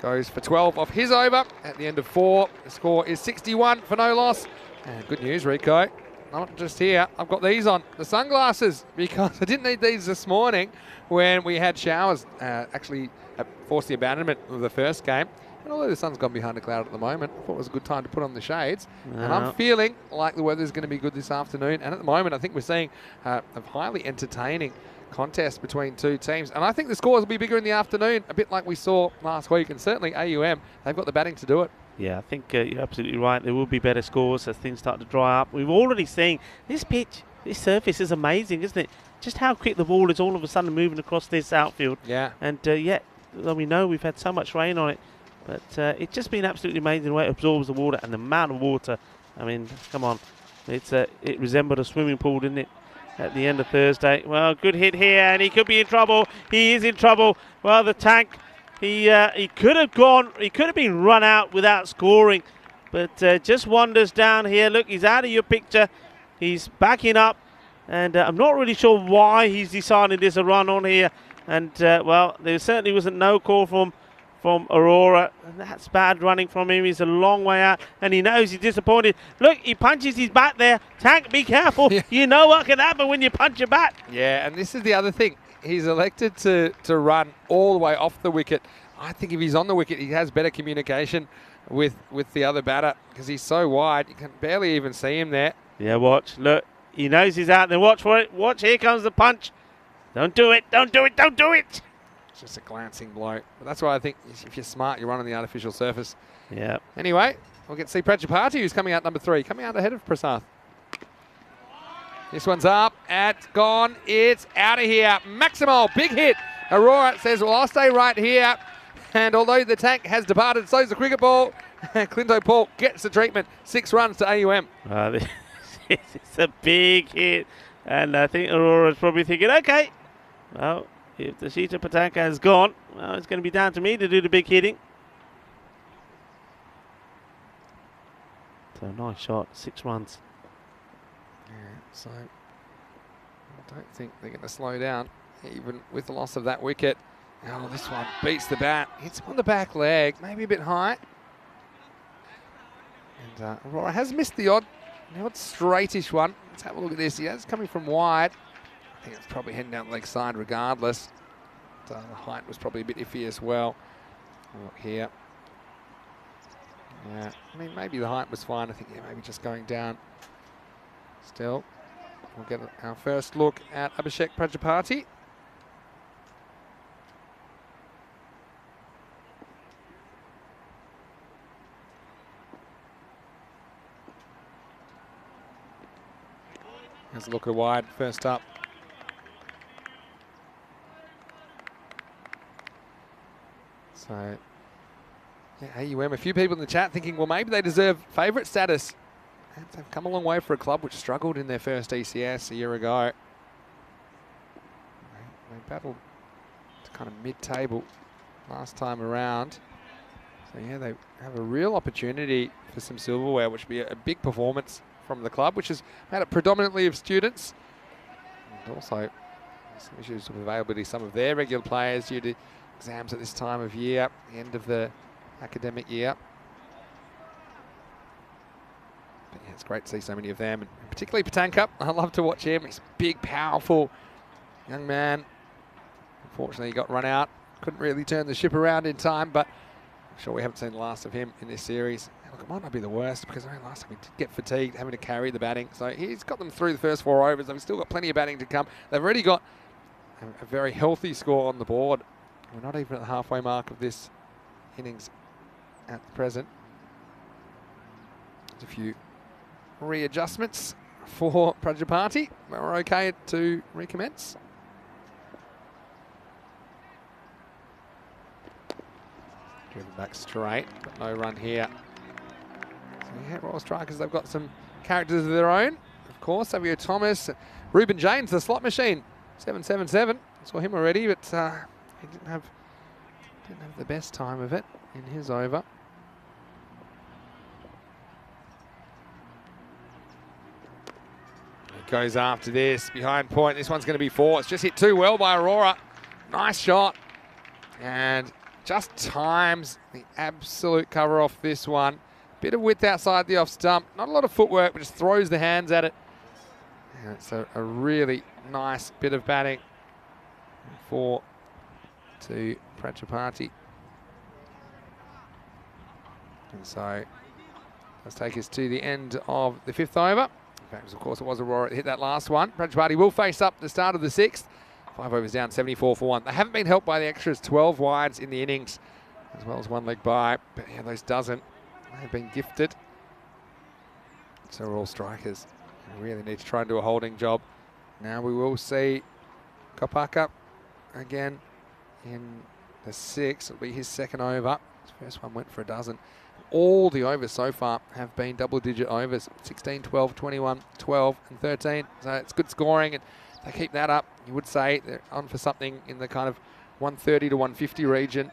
B: goes for 12 off his over at the end of 4. The score is 61 for no loss. And good news, Rico, not just here. I've got these on, the sunglasses, because I didn't need these this morning when we had showers actually forced the abandonment of the first game. And although the sun's gone behind a cloud at the moment, I thought it was a good time to put on the shades. No. And I'm feeling like the weather's going to be good this afternoon. And at the moment, I think we're seeing a highly entertaining contest between two teams. And I think the scores will be bigger in the afternoon, a bit like we saw last week. And certainly AUM, they've got the batting to do it.
C: Yeah, I think you're absolutely right. There will be better scores as things start to dry up. We've already seen this pitch, this surface is amazing, isn't it? Just how quick the ball is all of a sudden moving across this outfield.
B: Yeah.
C: And yeah, we know we've had so much rain on it, but it's just been absolutely amazing the way it absorbs the water and the amount of water. I mean, come on. It resembled a swimming pool, didn't it? at the end of Thursday. Well, good hit here, and he could be in trouble. He is in trouble. Well, the tank, he could have gone, he could have been run out without scoring, but just wanders down here. Look, he's out of your picture. He's backing up, and I'm not really sure why he's decided there's a run on here. And, well, there certainly wasn't no call from Aurora, and that's bad running from him. He's a long way out, and he knows he's disappointed. Look, he punches his bat there. Tank, be careful.
B: Yeah.
C: You know what can happen when you punch your bat.
B: Yeah, and this is the other thing. He's elected to run all the way off the wicket. I think if he's on the wicket, he has better communication with the other batter because he's so wide. You can barely even see him there.
C: Yeah, watch. Look, he knows he's out there. Watch for it. Watch, here comes the punch. Don't do it. Don't do it. Don't do it.
B: It's just a glancing blow. But that's why I think if you're smart, you run on the artificial surface.
C: Yeah.
B: Anyway, we'll get to see Prajapati, who's coming out number 3, coming out ahead of Prasath. This one's up, it's gone, it's out of here. Maximal, big hit. Aurora says, well, I'll stay right here. And although the tank has departed, so's the cricket ball. Clinto Paul gets the treatment. 6 runs to AUM.
C: It's a big hit. And I think Aurora's probably thinking, okay, well, if the Sheeta Patanka has gone, well, it's going to be down to me to do the big hitting. So nice shot, 6 runs.
B: Yeah, so I don't think they're going to slow down, even with the loss of that wicket. Oh, this one beats the bat. Hits him on the back leg, maybe a bit high. And Aurora has missed the odd straightish one. Let's have a look at this. Yeah, it's coming from wide. I think it's probably heading down the leg side regardless. The height was probably a bit iffy as well. Look here. Yeah, I mean, maybe the height was fine. I think, yeah, maybe just going down. Still, we'll get our first look at Abhishek Prajapati. Has a look at wide, first up. So, yeah, AUM, a few people in the chat thinking, well, maybe they deserve favourite status. And they've come a long way for a club which struggled in their first ECS a year ago. They battled to kind of mid-table last time around. So, yeah, they have a real opportunity for some silverware, which would be a big performance from the club, which is made up predominantly of students. And also some issues with availability of some of their regular players due to exams at this time of year, the end of the academic year. But yeah, it's great to see so many of them, and particularly Patanka. I love to watch him. He's a big, powerful young man. Unfortunately, he got run out. Couldn't really turn the ship around in time, but I'm sure we haven't seen the last of him in this series. Look, it might not be the worst because I mean, last time he did get fatigued having to carry the batting. So he's got them through the first 4 overs. They've still got plenty of batting to come. They've already got a very healthy score on the board. We're not even at the halfway mark of this innings at the present. There's a few readjustments for Prajapati. We're okay to recommence. Driven back straight, but no run here. So yeah, Royal Strikers, they've got some characters of their own. Of course, Savio Thomas, Ruben James, the slot machine, 777. Saw him already, but he didn't have the best time of it in his over. He goes after this, behind point. This one's going to be 4. It's just hit too well by Aurora. Nice shot. And just times the absolute cover off this one. Bit of width outside the off stump. Not a lot of footwork, but just throws the hands at it. And it's a really nice bit of batting. 4 to Prajapati. And so let's take us to the end of the 5th over. In fact, of course, it was Aurora that hit that last one. Prajapati will face up the start of the 6th. 5 overs down, 74 for 1. They haven't been helped by the extras, 12 wides in the innings, as well as 1 leg by. But yeah, those doesn't. They've been gifted. So we're all strikers. We really need to try and do a holding job. Now we will see Kopaka again in the 6th. It'll be his 2nd over. His first one went for a dozen. all the overs so far have been double-digit overs. 16, 12, 21, 12 and 13. So it's good scoring, and they keep that up. You would say they're on for something in the kind of 130 to 150 region.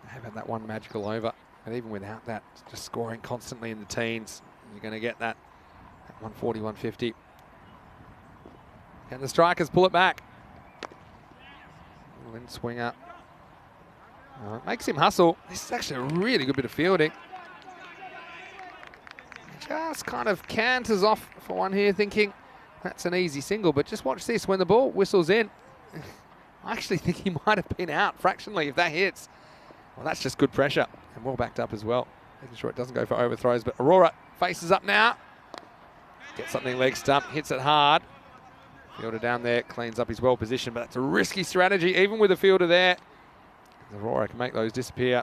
B: They have had that one magical over, but even without that, just scoring constantly in the teens, you're going to get that at 140, 150. Can the strikers pull it back? Then swing up. Makes him hustle. This is actually a really good bit of fielding. Just kind of canters off for one here, thinking that's an easy single. But just watch this. When the ball whistles in, I actually think he might have been out fractionally if that hits. Well, that's just good pressure. And well backed up as well. Making sure it doesn't go for overthrows. But Aurora faces up now. Gets something leg stump. Hits it hard. Fielder down there cleans up his well position. But that's a risky strategy, even with a fielder there. Aurora can make those disappear.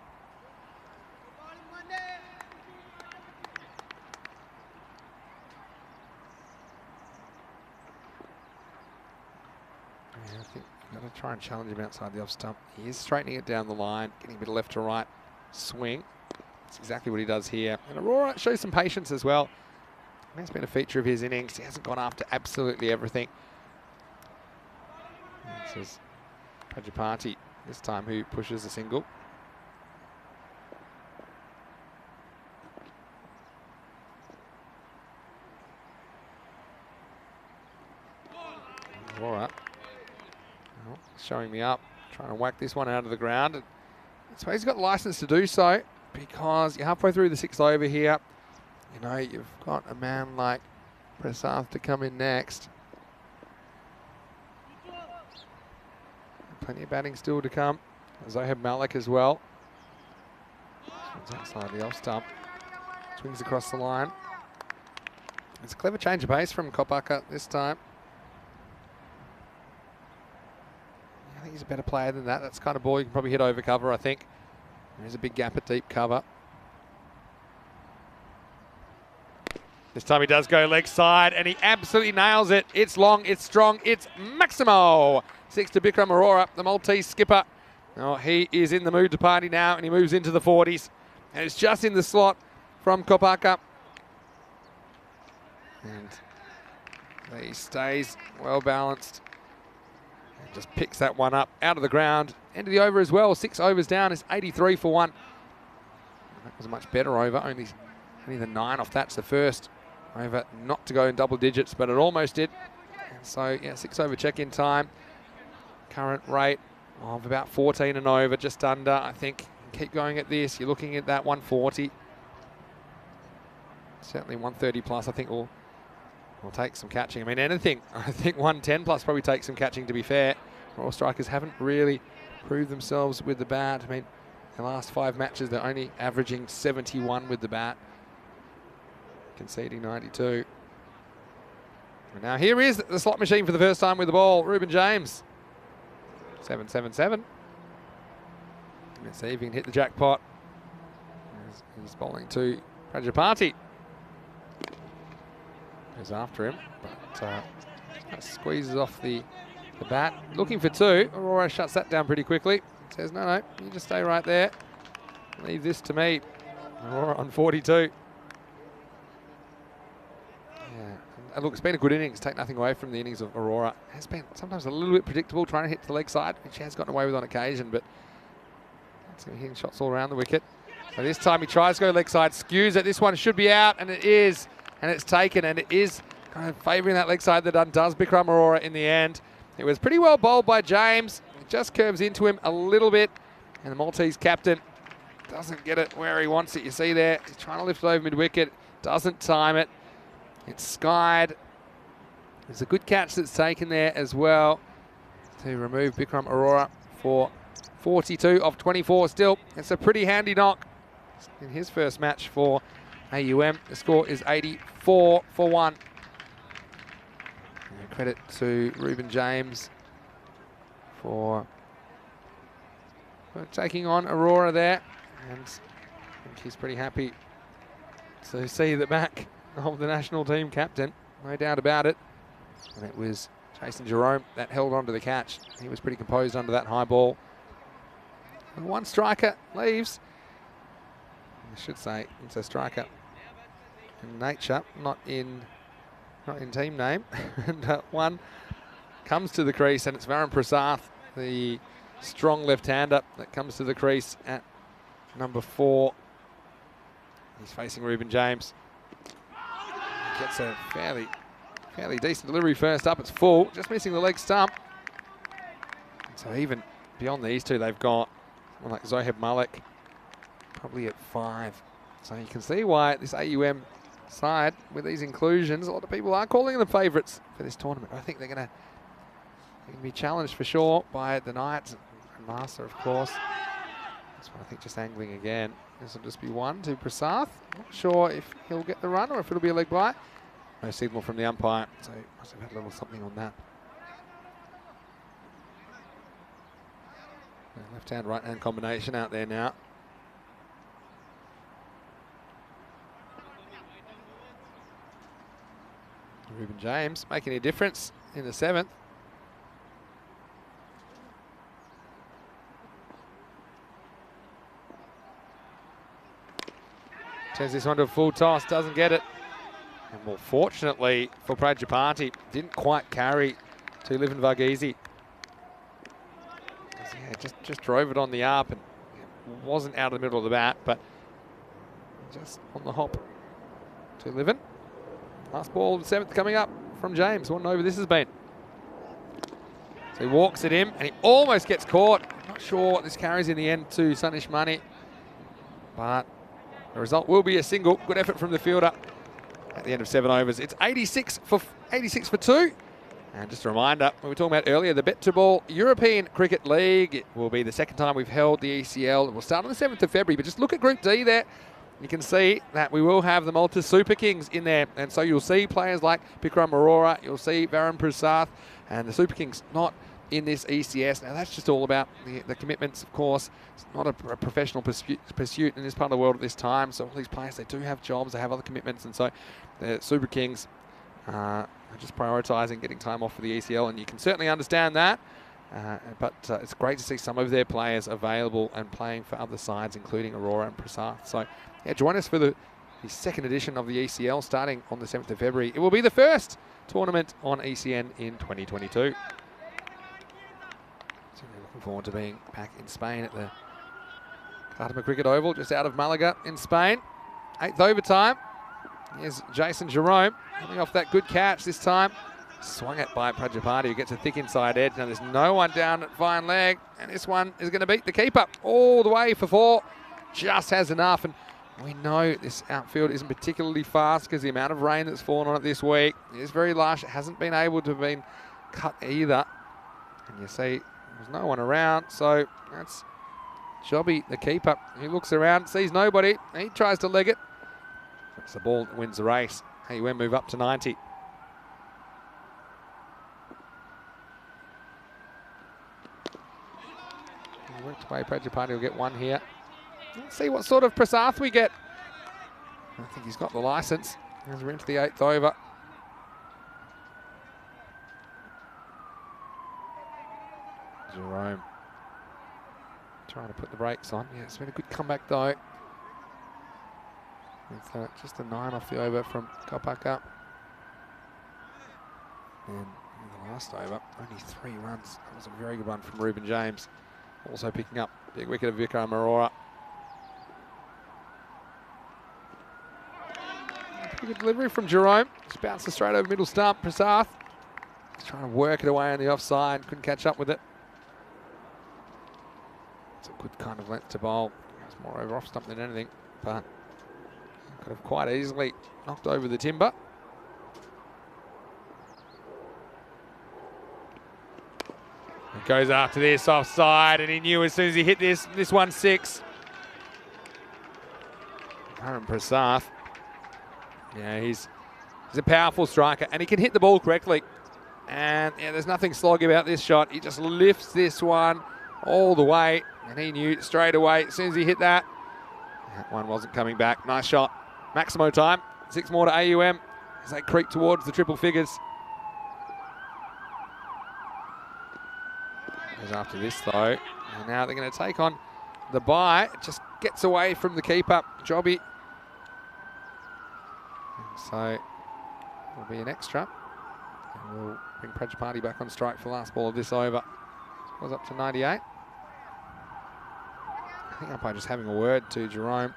B: Yeah, I think you've got to try and challenge him outside the off stump. He is straightening it down the line, getting a bit of left to right swing. That's exactly what he does here. And Aurora shows some patience as well. That's been a feature of his innings. He hasn't gone after absolutely everything. This is Prajapati this time who pushes a single. Aurora showing me up, trying to whack this one out of the ground. And so he's got the license to do so because you're halfway through the sixth over here. You know, you've got a man like Prasath to come in next. Plenty of batting still to come. Zoheb Malik as well. Swings outside the off stump. Swings across the line. It's a clever change of pace from Kopaka this time. I think he's a better player than that. That's the kind of ball you can probably hit over cover, I think. There's a big gap at deep cover. This time he does go leg side, and he absolutely nails it. It's long, it's strong, it's Maximo. 6 to Bikram Aurora, the Maltese skipper. Oh, he is in the mood to party now, and he moves into the 40s. And it's just in the slot from Kopaka. And he stays well balanced. And just picks that one up out of the ground. End of the over as well. 6 overs down is 83 for 1. That was a much better over. Only the 9 off that's the first over not to go in double digits, but it almost did. And so, yeah, 6 over check-in time. Current rate of about 14 and over, just under, I think. Keep going at this. You're looking at that 140. Certainly 130 plus, I think, will take some catching. I mean, anything. I think 110 plus probably takes some catching, to be fair. Royal Strikers haven't really proved themselves with the bat. I mean, the last 5 matches, they're only averaging 71 with the bat, conceding 92. And now here is the slot machine for the first time with the ball. Ruben James. 7-7-7. Let's see if he can hit the jackpot. He's bowling to Prajapati. Goes after him, but squeezes off the bat. Looking for 2. Aurora shuts that down pretty quickly. Says, no, you just stay right there. Leave this to me. Aurora on 42. And look, it's been a good innings. Take nothing away from the innings of Aurora. It has been sometimes a little bit predictable, trying to hit the leg side, which she has gotten away with on occasion, but it's hitting shots all around the wicket. So this time he tries to go leg side, skews it. This one should be out, and it is. And it's taken, and it is kind of favouring that leg side that undoes Bikram Aurora in the end. It was pretty well bowled by James. It just curves into him a little bit, and the Maltese captain doesn't get it where he wants it. You see there, he's trying to lift it over mid-wicket, doesn't time it. It's skied. There's a good catch that's taken there as well to remove Bikram Aurora for 42 of 24 still. It's a pretty handy knock in his first match for AUM. The score is 84 for 1. And credit to Ruben James for taking on Aurora there. And I think he's pretty happy to see the back of the national team captain, no doubt about it. And it was Jason Jerome that held on to the catch. He was pretty composed under that high ball. And 1 striker leaves. I should say it's a striker in nature, not in team name. And one comes to the crease, and it's Varun Prasath, the strong left-hander, that comes to the crease at number 4. He's facing Ruben James. Gets a fairly decent delivery first up. It's full, just missing the leg stump. So even beyond these two, they've got someone like Zoheb Malik, probably at 5. So you can see why this AUM side, with these inclusions, a lot of people are calling them favourites for this tournament. I think they're going to be challenged for sure by the Knights and Master, of course. This one, I think, just angling again. This will just be 1 to Prasath. Not sure if he'll get the run or if it'll be a leg bite. No signal from the umpire, so he must have had a little something on that. Left-hand, right-hand combination out there now. Ruben James making a difference in the 7th. Turns this one to a full toss, doesn't get it. And more fortunately for Prajapati, didn't quite carry to Livin Varghese. Yeah, just drove it on the up and wasn't out of the middle of the bat, but just on the hop to Livin. Last ball of the 7th coming up from James. What an over this has been. So he walks at him and he almost gets caught. Not sure what this carries in the end to Sunish Mani, but the result will be a single. Good effort from the fielder at the end of 7 overs. It's 86 for 2. And just a reminder, we were talking about earlier, the Bet2Ball European Cricket League. It will be the 2nd time we've held the ECL. It will start on the 7th of February, but just look at Group D there. You can see that we will have the Malta Super Kings in there. And so you'll see players like Bikram Arora, you'll see Varun Prasath, and the Super Kings not in this ECS. Now that's just all about the commitments, of course. It's not a professional pursuit in this part of the world at this time. So all these players, they do have jobs, they have other commitments, and so the Super Kings are just prioritising getting time off for the ECL, and you can certainly understand that. But it's great to see some of their players available and playing for other sides, including Aurora and Prasath. So yeah, join us for the 2nd edition of the ECL starting on the 7th of February. It will be the first tournament on ECN in 2022. Looking forward to being back in Spain at the Cartama Cricket Oval, just out of Malaga in Spain. 8th overtime. Here's Jason Jerome coming off that good catch this time. Swung it by Prajapati, who gets a thick inside edge. Now there's no one down at fine leg, and this one is going to beat the keeper all the way for 4. Just has enough, and we know this outfield isn't particularly fast because the amount of rain that's fallen on it this week is very lush. It hasn't been able to have been cut either. And you see there's no one around, so that's Jobby, the keeper. He looks around, sees nobody, he tries to leg it. It's the ball that wins the race. AUM move up to 90. He worked away, Prajapati will get 1 here. Let's see what sort of Prasath we get. I think he's got the licence as we're into the 8th over. Jerome trying to put the brakes on. Yeah, it's been a good comeback though. With just a 9 off the over from Kopaka. And in the last over, only 3 runs. That was a very good run from Ruben James. Also picking up big wicket of Vikram Arora. Pretty good delivery from Jerome. Just bounces straight over middle stump. Prasath just trying to work it away on the offside. Couldn't catch up with it. It's a good kind of length to bowl. It's more over off stump than anything, but could have quite easily knocked over the timber. He goes after this offside, and he knew as soon as he hit this one's 6. Varun Prasath. Yeah, he's a powerful striker, and he can hit the ball correctly. And yeah, there's nothing sloggy about this shot. He just lifts this one all the way, and he knew straight away as soon as he hit that. That one wasn't coming back. Nice shot. Maximo time. 6 more to AUM as they creep towards the triple figures. Goes after this though, and now they're going to take on the bye. Just gets away from the keeper, Jobby. So it'll be an extra. And we'll bring Prajapati back on strike for the last ball of this over. Scores up to 98. I think umpire just having a word to Jerome.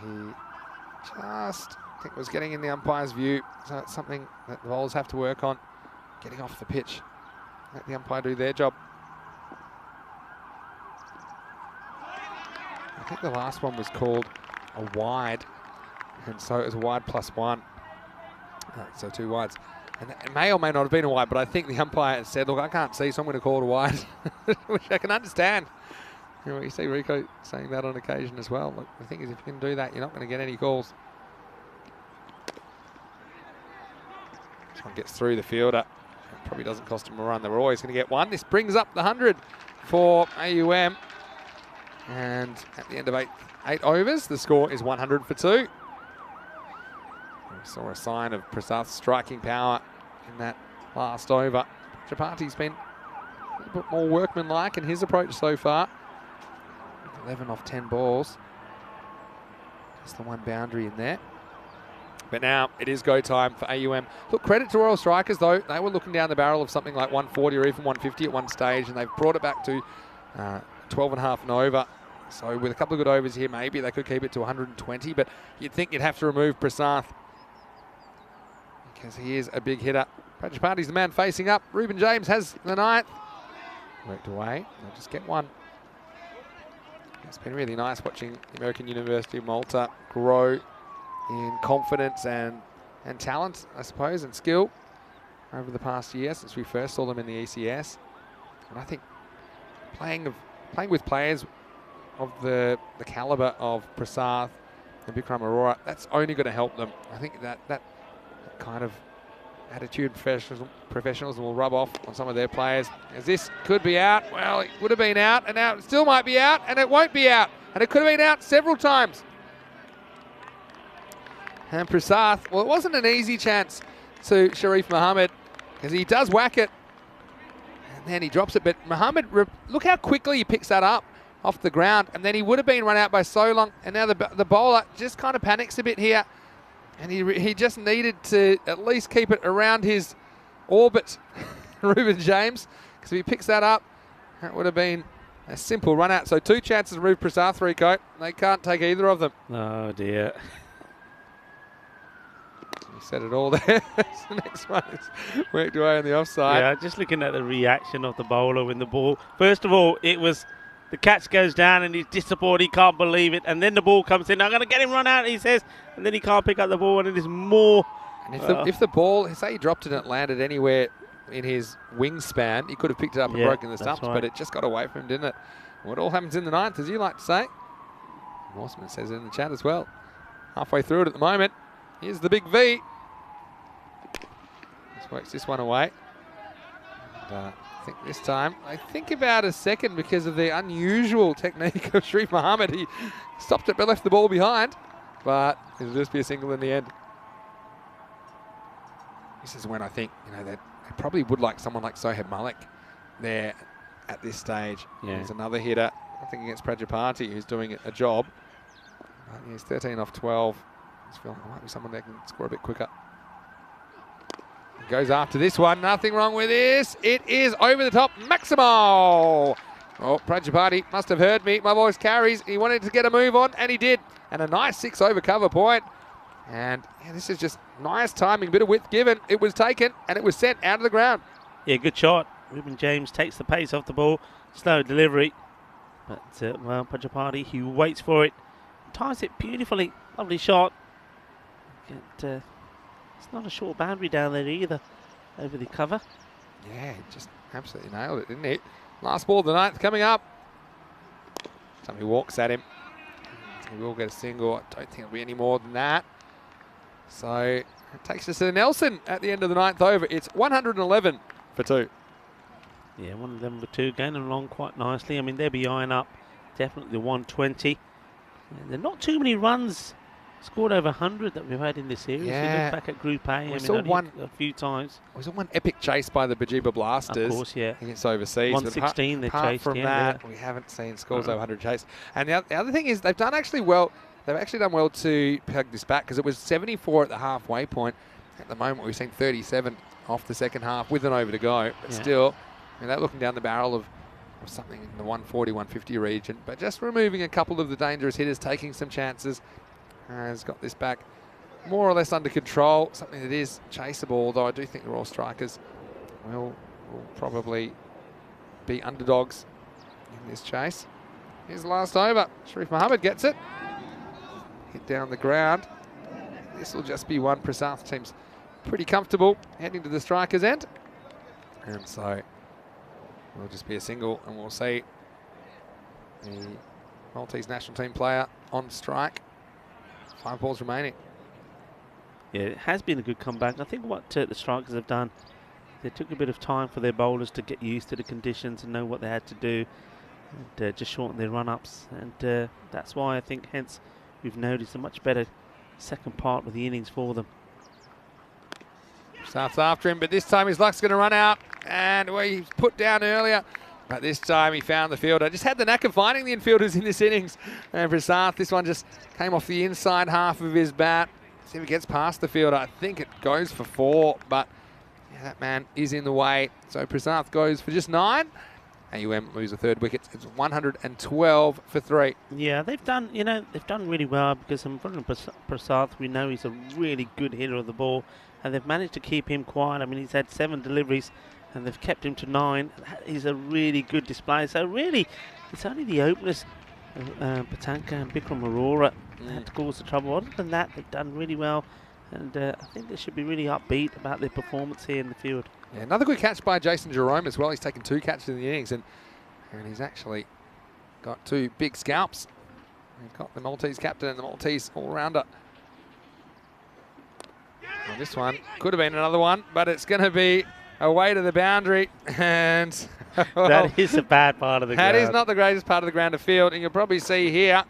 B: He just, I think, was getting in the umpire's view. So it's something that the bowlers have to work on. Getting off the pitch. Let the umpire do their job. I think the last one was called a wide. And so it was a wide +1. So 2 wides. And it may or may not have been a wide, but I think the umpire said, look, I can't see, so I'm going to call it a wide. Which I can understand. You know, you see Rico saying that on occasion as well. Look, the thing is, if you can do that, you're not going to get any calls. This one gets through the fielder. It probably doesn't cost him a run. They were always going to get one. This brings up the 100 for AUM. And at the end of eight overs, the score is 100 for 2. We saw a sign of Prasath's striking power in that last over. Chapati's been a little bit more workmanlike in his approach so far. 11 off 10 balls. Just the one boundary in there. But now it is go time for AUM. Look, credit to Royal Strikers though. They were looking down the barrel of something like 140 or even 150 at one stage, and they've brought it back to 12 and a half and over. So with a couple of good overs here, maybe they could keep it to 120, but you'd think you'd have to remove Prasath because he is a big hitter. Prajapati's the man facing up. Ruben James has the 9th. Worked away. They'll just get one. It's been really nice watching the American University of Malta grow in confidence and talent, I suppose, and skill over the past year since we first saw them in the ECS. And I think playing with players of the calibre of Prasath and Bikram Arora, that's only going to help them. I think that kind of attitude professionalism will rub off on some of their players. As this could be out, well, it would have been out, and now it still might be out, and it won't be out. And it could have been out several times. And Prasath, well, it wasn't an easy chance to Sharif Mohammed, because he does whack it, and then he drops it. But Mohammed, look how quickly he picks that up off the ground, and then he would have been run out by so long, and now the bowler just kind of panics a bit here. And he just needed to at least keep it around his orbit, Ruben James, because if he picks that up, that would have been a simple run out. So 2 chances to move Prasath, Rico. They can't take either of them.
C: Oh, dear.
B: You said it all there. The next one is worked away on the offside.
C: Yeah, just looking at the reaction of the bowler when the ball... First of all, it was... The catch goes down and he's disappointed, he can't believe it. And then the ball comes in, I'm going to get him run out, he says. And then he can't pick up the ball and it is more...
B: And if the ball, say he dropped it and it landed anywhere in his wingspan, he could have picked it up and broken the stumps, but it just got away from him, didn't it? What all happens in the 9th, as you like to say. Morseman says it in the chat as well. Halfway through it at the moment. Here's the big V. Just works this one away. And, I think this time, I think about a second because of the unusual technique of Sharif Mohammed. He stopped it but left the ball behind, but it'll just be a single in the end. This is when I think, they probably would like someone like Sohaib Malik there at this stage. Yeah. There's another hitter, I think against Prajapati, who's doing a job. He's 13 off 12. I just feel like there might be someone that can score a bit quicker. Goes after this one. Nothing wrong with this. It is over the top. Maximo. Oh, Prajapati must have heard me. My voice carries. He wanted to get a move on, and he did. And a nice 6 over cover point. And yeah, this is just nice timing. Bit of width given. It was taken, and it was sent out of the ground.
C: Yeah, good shot. Ruben James takes the pace off the ball. Slow delivery. But, well, Prajapati, he waits for it. Ties it beautifully. Lovely shot. It's not a short boundary down there either, over the cover.
B: Yeah, just absolutely nailed it, didn't he? Last ball of the 9th coming up. Somebody walks at him. He will get a single. I don't think it'll be any more than that. So it takes us to Nelson at the end of the 9th over. It's 111 for 2.
C: Yeah, 111 for 2, going along quite nicely. I mean, they're behind up definitely the 120. And there are not too many runs scored over 100 that we've had in this series.
B: Yeah.
C: We look back at Group A.
B: We saw one
C: a few times.
B: We saw one epic chase by the Bajiba Blasters.
C: Of course, yeah.
B: Against overseas.
C: 116 they
B: apart
C: chased.
B: from
C: Yeah,
B: that, we haven't seen scores over 100 chase. And the other thing is they've done actually well. They've actually done well to peg this back because it was 74 at the halfway point. At the moment, we've seen 37 off the second half with an over to go. But still, they're looking down the barrel of something in the 140, 150 region. But just removing a couple of the dangerous hitters, taking some chances, has got this back more or less under control. Something that is chaseable, although I do think the Royal Strikers will probably be underdogs in this chase. Here's the last over. Sharif Mohammed gets it. Hit down the ground. This will just be one. Prasath team's pretty comfortable heading to the Strikers' end. And so it'll just be a single, and we'll see the Maltese national team player on strike. 5 balls remaining.
C: Yeah, it has been a good comeback. I think what the Strikers have done, they took a bit of time for their bowlers to get used to the conditions and know what they had to do, and just shorten their run-ups. And that's why I think, hence, we've noticed a much better second part of the innings for them.
B: Starts after him, but this time his luck's going to run out, and he put down earlier. But this time he found the fielder. Just had the knack of finding the infielders in this innings. And Prasath, this one just came off the inside half of his bat. See if he gets past the fielder. I think it goes for 4, but that man is in the way. So Prasath goes for just 9. AUM lose a third wicket. It's 112 for 3.
C: Yeah, they've done really well because in front of Prasath, we know he's a really good hitter of the ball, and they've managed to keep him quiet. I mean, he's had 7 deliveries, and they've kept him to 9. That is a really good display. So really, it's only the openers, Patanka and Bikram Arora, that caused the trouble. Other than that, they've done really well, and I think they should be really upbeat about their performance here in the field.
B: Yeah, another good catch by Jason Jerome as well. He's taken 2 catches in the innings, and he's actually got 2 big scalps. He's got the Maltese captain and the Maltese all-rounder. Well, this one could have been another one, but it's going to be away to the boundary, and
C: that is a bad part of the ground.
B: That is not the greatest part of the ground to field, and you'll probably see here.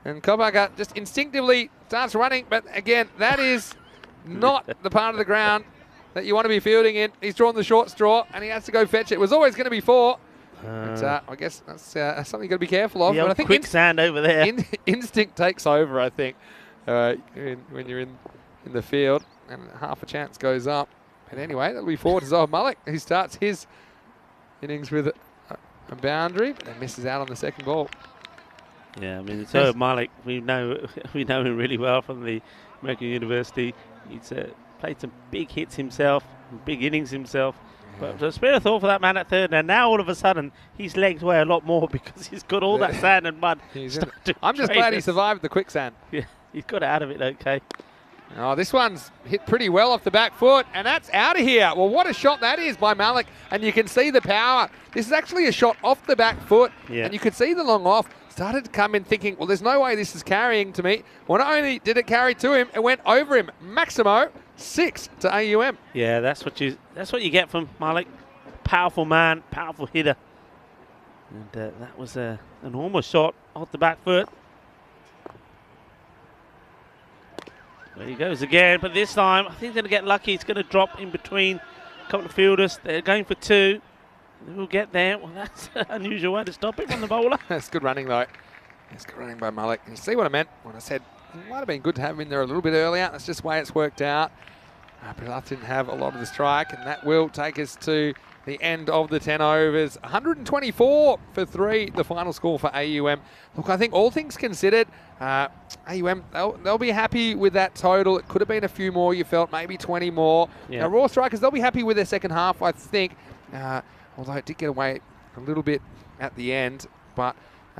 B: And Kobaka just instinctively starts running, but again, that is not the part of the ground that you want to be fielding in. He's drawn the short straw, and he has to go fetch it. It was always going to be 4. But, I guess that's something you've got to be careful of.
C: Yeah,
B: but I think
C: quicksand over there.
B: Instinct takes over, I think, when you're in the field, and half a chance goes up. But anyway, that'll be 4 to Zohar Malik, who starts his innings with a boundary and misses out on the second ball.
C: Yeah, I mean, Zohar Malik, we know him really well from the American University. He's played some big hits himself, big innings himself. But the spare a thought for that man at third, and now all of a sudden his legs weigh a lot more because he's got all that sand and mud.
B: I'm just glad he survived the quicksand.
C: Yeah, he's got out of it okay.
B: Oh, this one's hit pretty well off the back foot, and that's out of here. Well, what a shot that is by Malik, and you can see the power. This is actually a shot off the back foot, and you can see the long off. Started to come in thinking, well, there's no way this is carrying to me. Well, not only did it carry to him, it went over him. Maximo, 6 to AUM.
C: Yeah, that's what you get from Malik. Powerful man, powerful hitter. And that was an enormous shot off the back foot. There he goes again, but this time I think he's going to get lucky. It's going to drop in between a couple of fielders. They're going for 2. We'll get there. Well, that's an unusual way to stop it from the bowler.
B: That's good running, though. It's good running by Malik. You see what I meant when I said it might have been good to have him in there a little bit earlier. That's just the way it's worked out. Prasath didn't have a lot of the strike, and that will take us to the end of the 10 overs. 124 for 3, the final score for AUM. Look, I think all things considered, AUM, they'll be happy with that total. It could have been a few more, you felt, maybe 20 more.
C: Yeah.
B: Now, Raw Strikers, they'll be happy with their second half, I think. Although it did get away a little bit at the end, but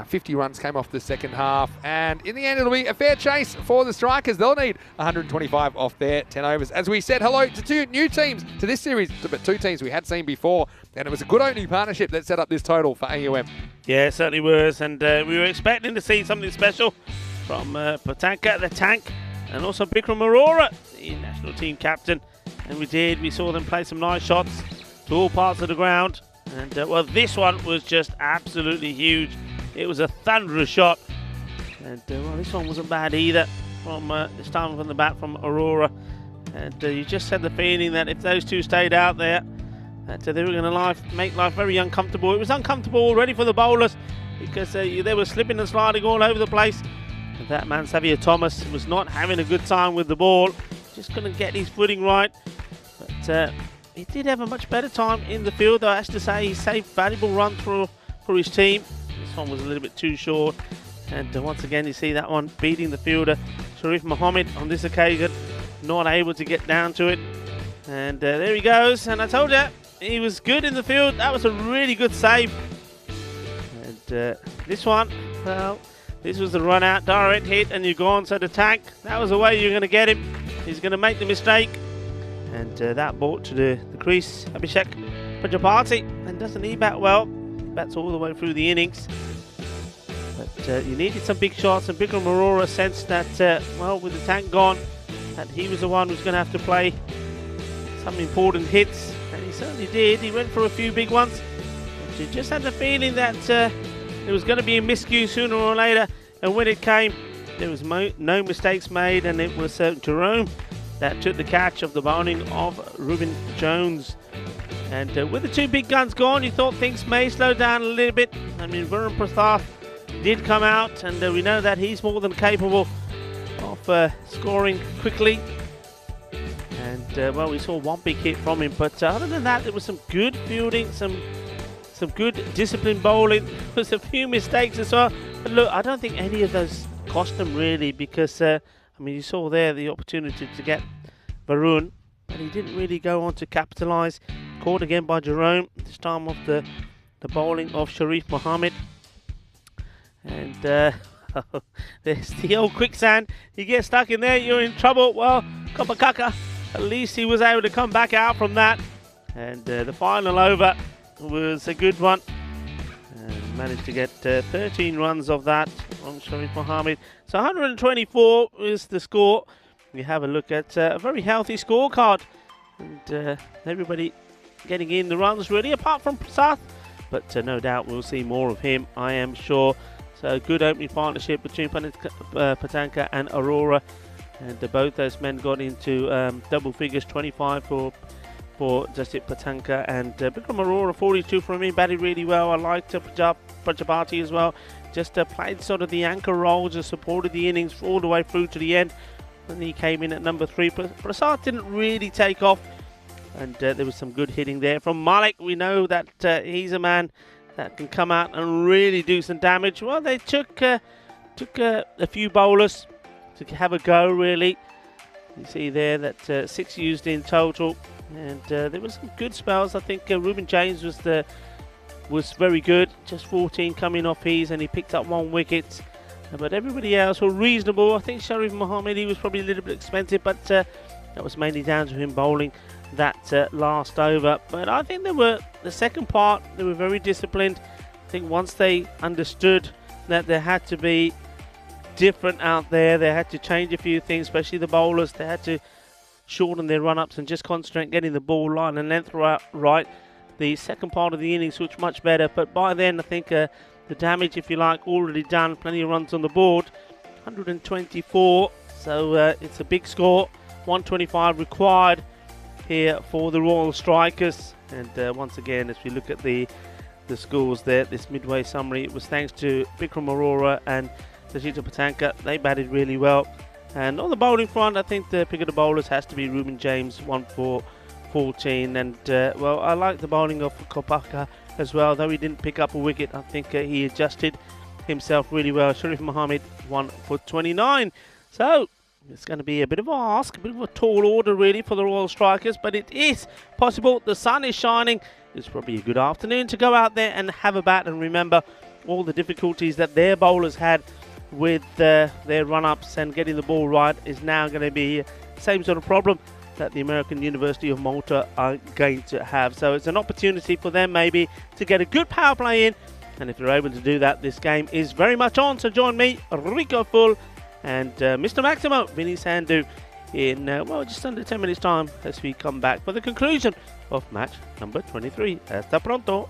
B: 50 runs came off the second half, and in the end it'll be a fair chase for the Strikers. They'll need 125 off their 10 overs. As we said hello to 2 new teams to this series, but 2 teams we had seen before, and it was a good opening partnership that set up this total for AUM.
C: Yeah, it certainly was, and we were expecting to see something special from Patanka, the tank, and also Bikram Arora, the national team captain, and we did. We saw them play some nice shots to all parts of the ground, and well, this one was just absolutely huge. It was a thunderous shot, and well, this one wasn't bad either. from this time from the bat from Aurora. And you just had the feeling that if those two stayed out there, that they were going to make life very uncomfortable. It was uncomfortable already for the bowlers because they were slipping and sliding all over the place. And that man, Xavier Thomas, was not having a good time with the ball. Just couldn't get his footing right. But he did have a much better time in the field, though. I have to say he saved valuable runs for his team. This one was a little bit too short. And once again, you see that one beating the fielder, Sharif Mohammed, on this occasion. Not able to get down to it. And there he goes. And I told you, he was good in the field. That was a really good save. And this one, well, this was the run out, direct hit, and you go on to the tank. That was the way you're going to get him. He's going to make the mistake. And that ball to the crease, Abhishek Prajapati. And doesn't he bat well? Bats all the way through the innings. But you needed some big shots, and Bikram Arora sensed that, well, with the tank gone, that he was the one who's going to have to play some important hits, and he certainly did. He went for a few big ones, but you just had the feeling that there was going to be a miscue sooner or later, and when it came, there was no mistakes made, and it was Jerome that took the catch of the bowling of Ruben Jones. And with the two big guns gone, you thought things may slow down a little bit. I mean, Varun Prasad did come out, and we know that he's more than capable of scoring quickly. And well, we saw one big hit from him, but other than that, there was some good fielding, some good disciplined bowling. There was a few mistakes as well, but look, I don't think any of those cost them really, because I mean, you saw there the opportunity to get Varun, but he didn't really go on to capitalise. Caught again by Jerome, this time off the bowling of Sharif Mohammed. And there's the old quicksand. You get stuck in there, you're in trouble. Well, Kopakaka, at least he was able to come back out from that. And the final over was a good one. And managed to get 13 runs of that from Sharif Mohammed. So 124 is the score. You have a look at a very healthy scorecard. And everybody getting in the runs really, apart from Prasad. But no doubt we'll see more of him, I am sure. So good opening partnership between Patanka and Aurora, and both those men got into double figures, 25 for Jasit Patanka, and Bikram Aurora 42 from him, batted really well. I liked Prajapati as well, just played sort of the anchor role, just supported the innings all the way through to the end, and he came in at number 3. Prasad didn't really take off, and there was some good hitting there from Malik. We know that he's a man that can come out and really do some damage. Well, they took a few bowlers to have a go, really. You see there that 6 used in total, and there was some good spells. I think Ruben James was very good, just 14 coming off his, and he picked up 1 wicket. But everybody else were reasonable. I think Sharif Mohammed, he was probably a little bit expensive, but that was mainly down to him bowling that last over. But I think the second part, they were very disciplined. I think once they understood that there had to be different out there, they had to change a few things, especially the bowlers. They had to shorten their run-ups and just concentrate on getting the ball line and length right. The second part of the innings was much better, but by then I think the damage, if you like, already done. Plenty of runs on the board, 124, so it's a big score. 125 required here for the Royal Strikers. And once again, as we look at the scores there, this midway summary, it was thanks to Bikram Arora and Sajita Patanka. They batted really well. And on the bowling front, I think the pick of the bowlers has to be Ruben James, 1 for 14. And well, I like the bowling of Kopaka as well, though he didn't pick up a wicket. I think he adjusted himself really well. Sharif Mohammed, 1 for 29. So it's going to be a bit of a ask, a bit of a tall order really for the Royal Strikers, but it is possible. The sun is shining. It's probably a good afternoon to go out there and have a bat, and remember all the difficulties that their bowlers had with their run-ups and getting the ball right is now going to be the same sort of problem that the American University of Malta are going to have. So it's an opportunity for them maybe to get a good power play in, and if they're able to do that, this game is very much on. So join me, Rico Full, and Mr. Maximo, Vinny Sandhu, in well, just under 10 minutes time as we come back for the conclusion of match number 23. Hasta pronto.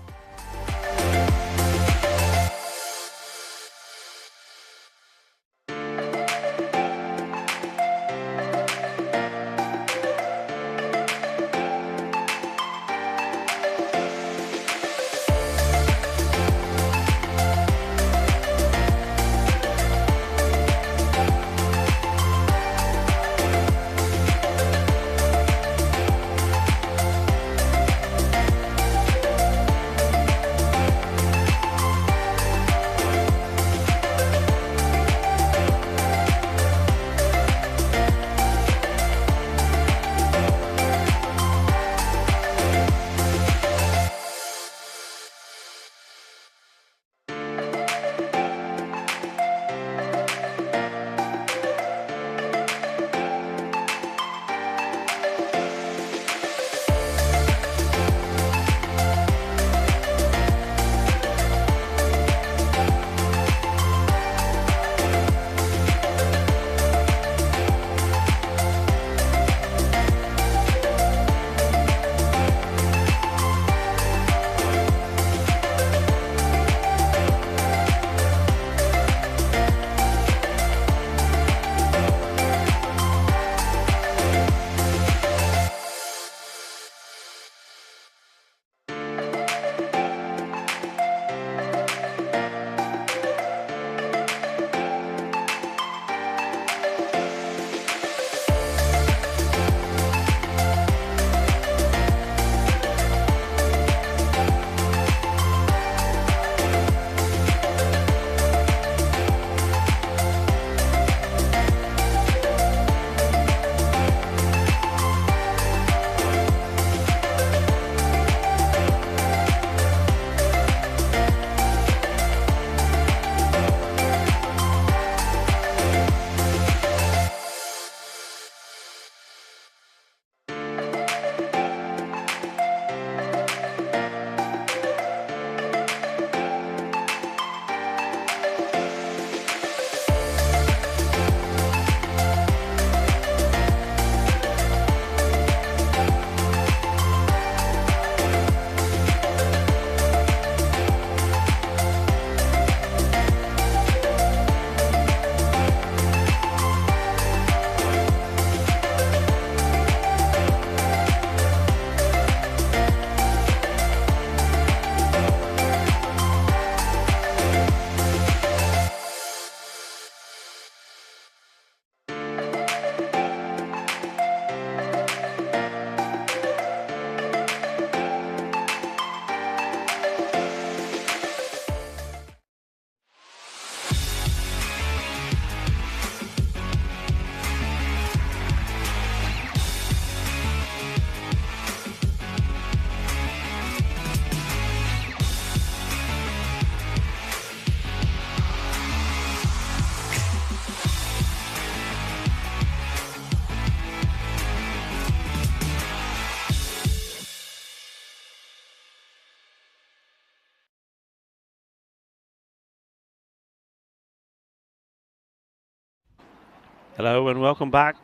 C: Hello and welcome back.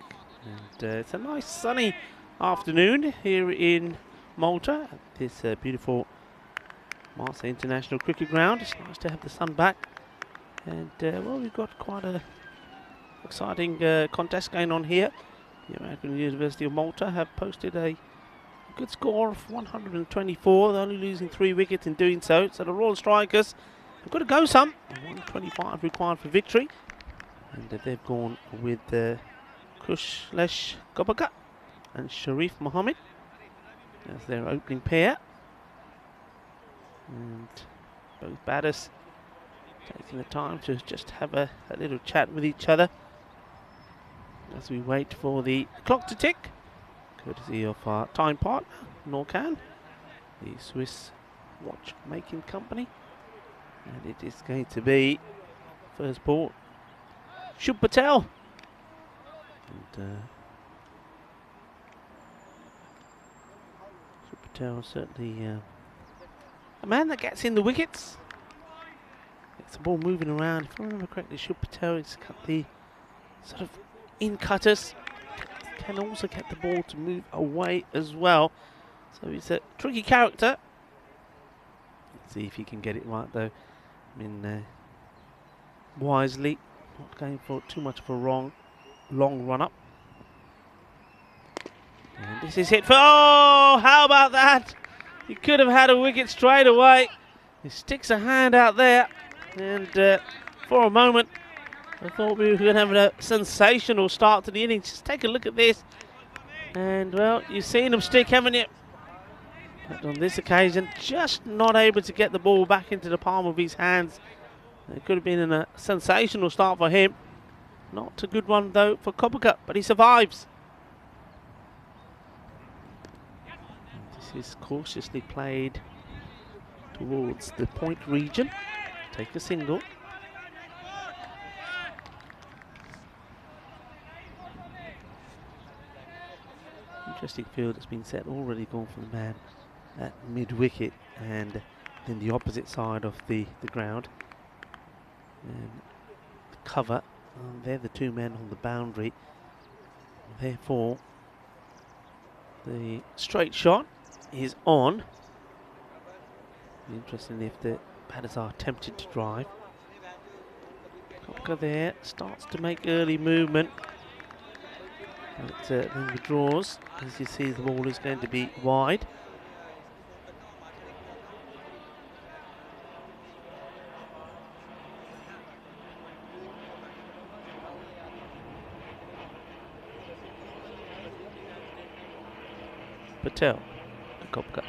C: And it's a nice sunny afternoon here in Malta at this beautiful Malta International Cricket Ground. It's nice to have the sun back. And well, we've got quite a exciting contest going on here. The American University of Malta have posted a good score of 124. They're only losing 3 wickets in doing so. So the Royal Strikers have got to go some. 125 required for victory. And they've gone with Kushlesh Gobaka and Sharif Mohammed as their opening pair. And both batters taking the time to just have a little chat with each other as we wait for the clock to tick, courtesy of our time partner, Encore, the Swiss watchmaking company. And it is going to be first ball, Shubh Patel. And Shubh Patel certainly a man that gets in the wickets. Gets the ball moving around. If I remember correctly, Shubh Patel has got the sort of in-cutters. Can also get the ball to move away as well. So he's a tricky character. Let's see if he can get it right though. I mean, wisely, not going for too much of a long run-up. And this is hit for, oh, how about that? He could have had a wicket straight away. He sticks a hand out there. And for a moment, I thought we were going to have a sensational start to the innings. Just take a look at this. And, well, you've seen him stick, haven't you? But on this occasion, just not able to get the ball back into the palm of his hands. It could have been a sensational start for him. Not a good one, though, for Gobaka, but he survives. This is cautiously played towards the point region. Take a single. Interesting field that's been set, already gone for the man at mid-wicket and then the opposite side of the ground. And the cover, they're the 2 men on the boundary. Therefore, the straight shot is on. Interesting if the batters are tempted to drive. Gobaka there starts to make early movement. But then withdraws. As you see, the ball is going to be wide. Patel, Gobaka.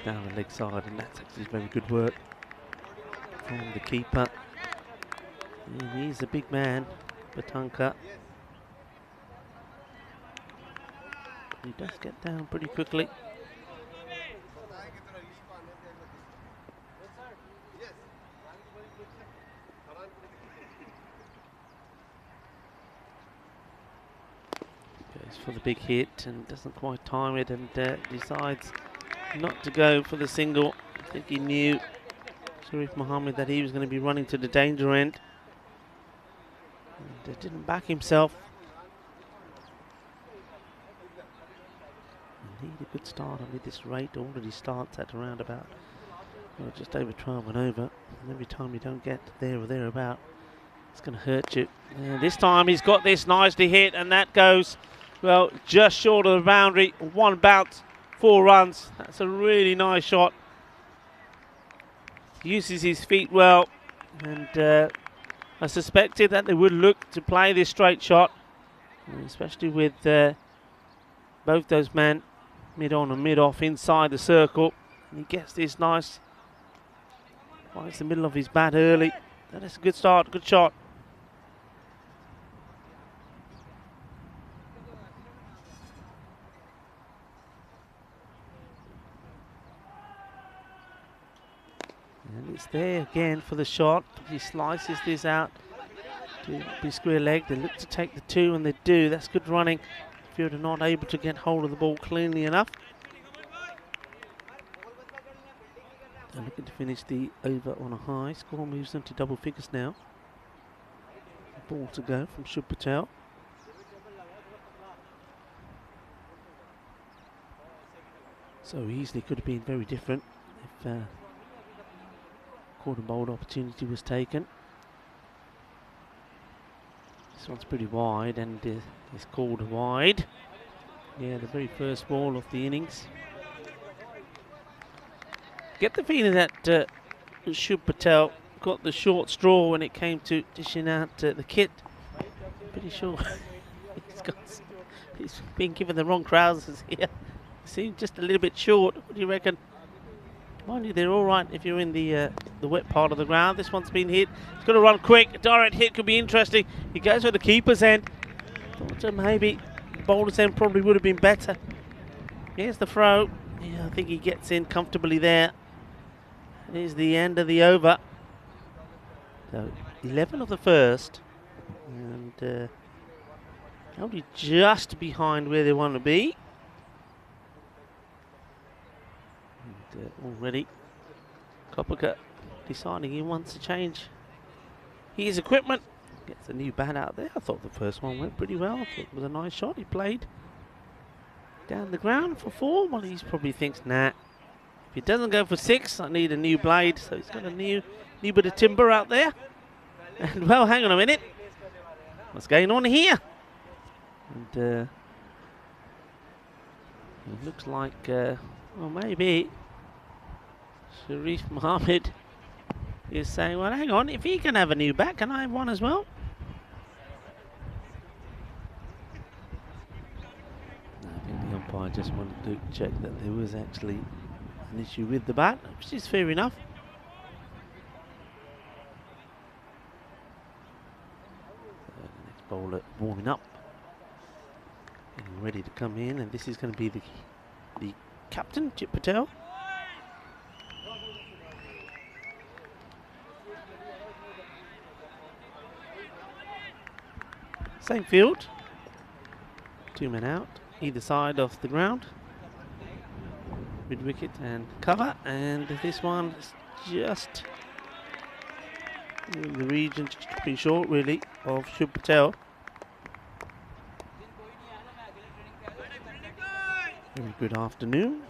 C: Down the leg side, and that's actually very good work from the keeper. And he's a big man, Batanka. He does get down pretty quickly. Goes for the big hit and doesn't quite time it, and decides not to go for the single. I think he knew, Sharif Mohammed, that he was going to be running to the danger end. And didn't back himself. Need a good start. I mean, this rate already starts at around about, well, just over 12 and over. And every time you don't get there or thereabout, it's going to hurt you. And this time he's got this nicely hit, and that goes, well, just short of the boundary. 1 bounce, 4 runs. That's a really nice shot. Uses his feet well, and I suspected that they would look to play this straight shot, especially with both those men mid on and mid off inside the circle. And he gets this nice, finds the middle of his bat early. That is a good start, good shot. And it's there again for the shot. He slices this out to be square legged. They look to take the 2, and they do. That's good running. Fielder not able to get hold of the ball cleanly enough. They're looking to finish the over on a high. Score moves them to double figures now. Ball to go from Shubh Patel. So easily could have been very different if quarter bowl opportunity was taken. This one's pretty wide and is called wide. Yeah, the very first ball of the innings. Get the feeling that Shubh Patel got the short straw when it came to dishing out the kit. Pretty sure he's been given the wrong trousers here. Seems just a little bit short. What do you reckon? Mind you, they're all right if you're in the wet part of the ground. This one's been hit. It's got to run quick. A direct hit could be interesting. He goes for the keeper's end. Thought maybe the bowler's end probably would have been better. Here's the throw. Yeah, I think he gets in comfortably there. Here's the end of the over. So 11 of the first, and only just behind where they want to be. And already Kopaka deciding he wants to change his equipment. Gets a new bat out there. I thought the first one went pretty well. I thought it was a nice shot. He played down the ground for 4. Well, he probably thinks, nah, if he doesn't go for 6, I need a new blade. So he's got a new bit of timber out there. And well, hang on a minute. What's going on here? And it looks like, well, maybe Sharif Mohammed is saying, well, hang on, if he can have a new bat, can I have one as well? I think the umpire just wanted to check that there was actually an issue with the bat, which is fair enough. The next bowler warming up, getting ready to come in, and this is going to be the captain, Chip Patel. Same field, 2 men out, either side of the ground. Mid wicket and cover, and this one is just in the region, just pretty short really, of Shubh Patel. Very good afternoon,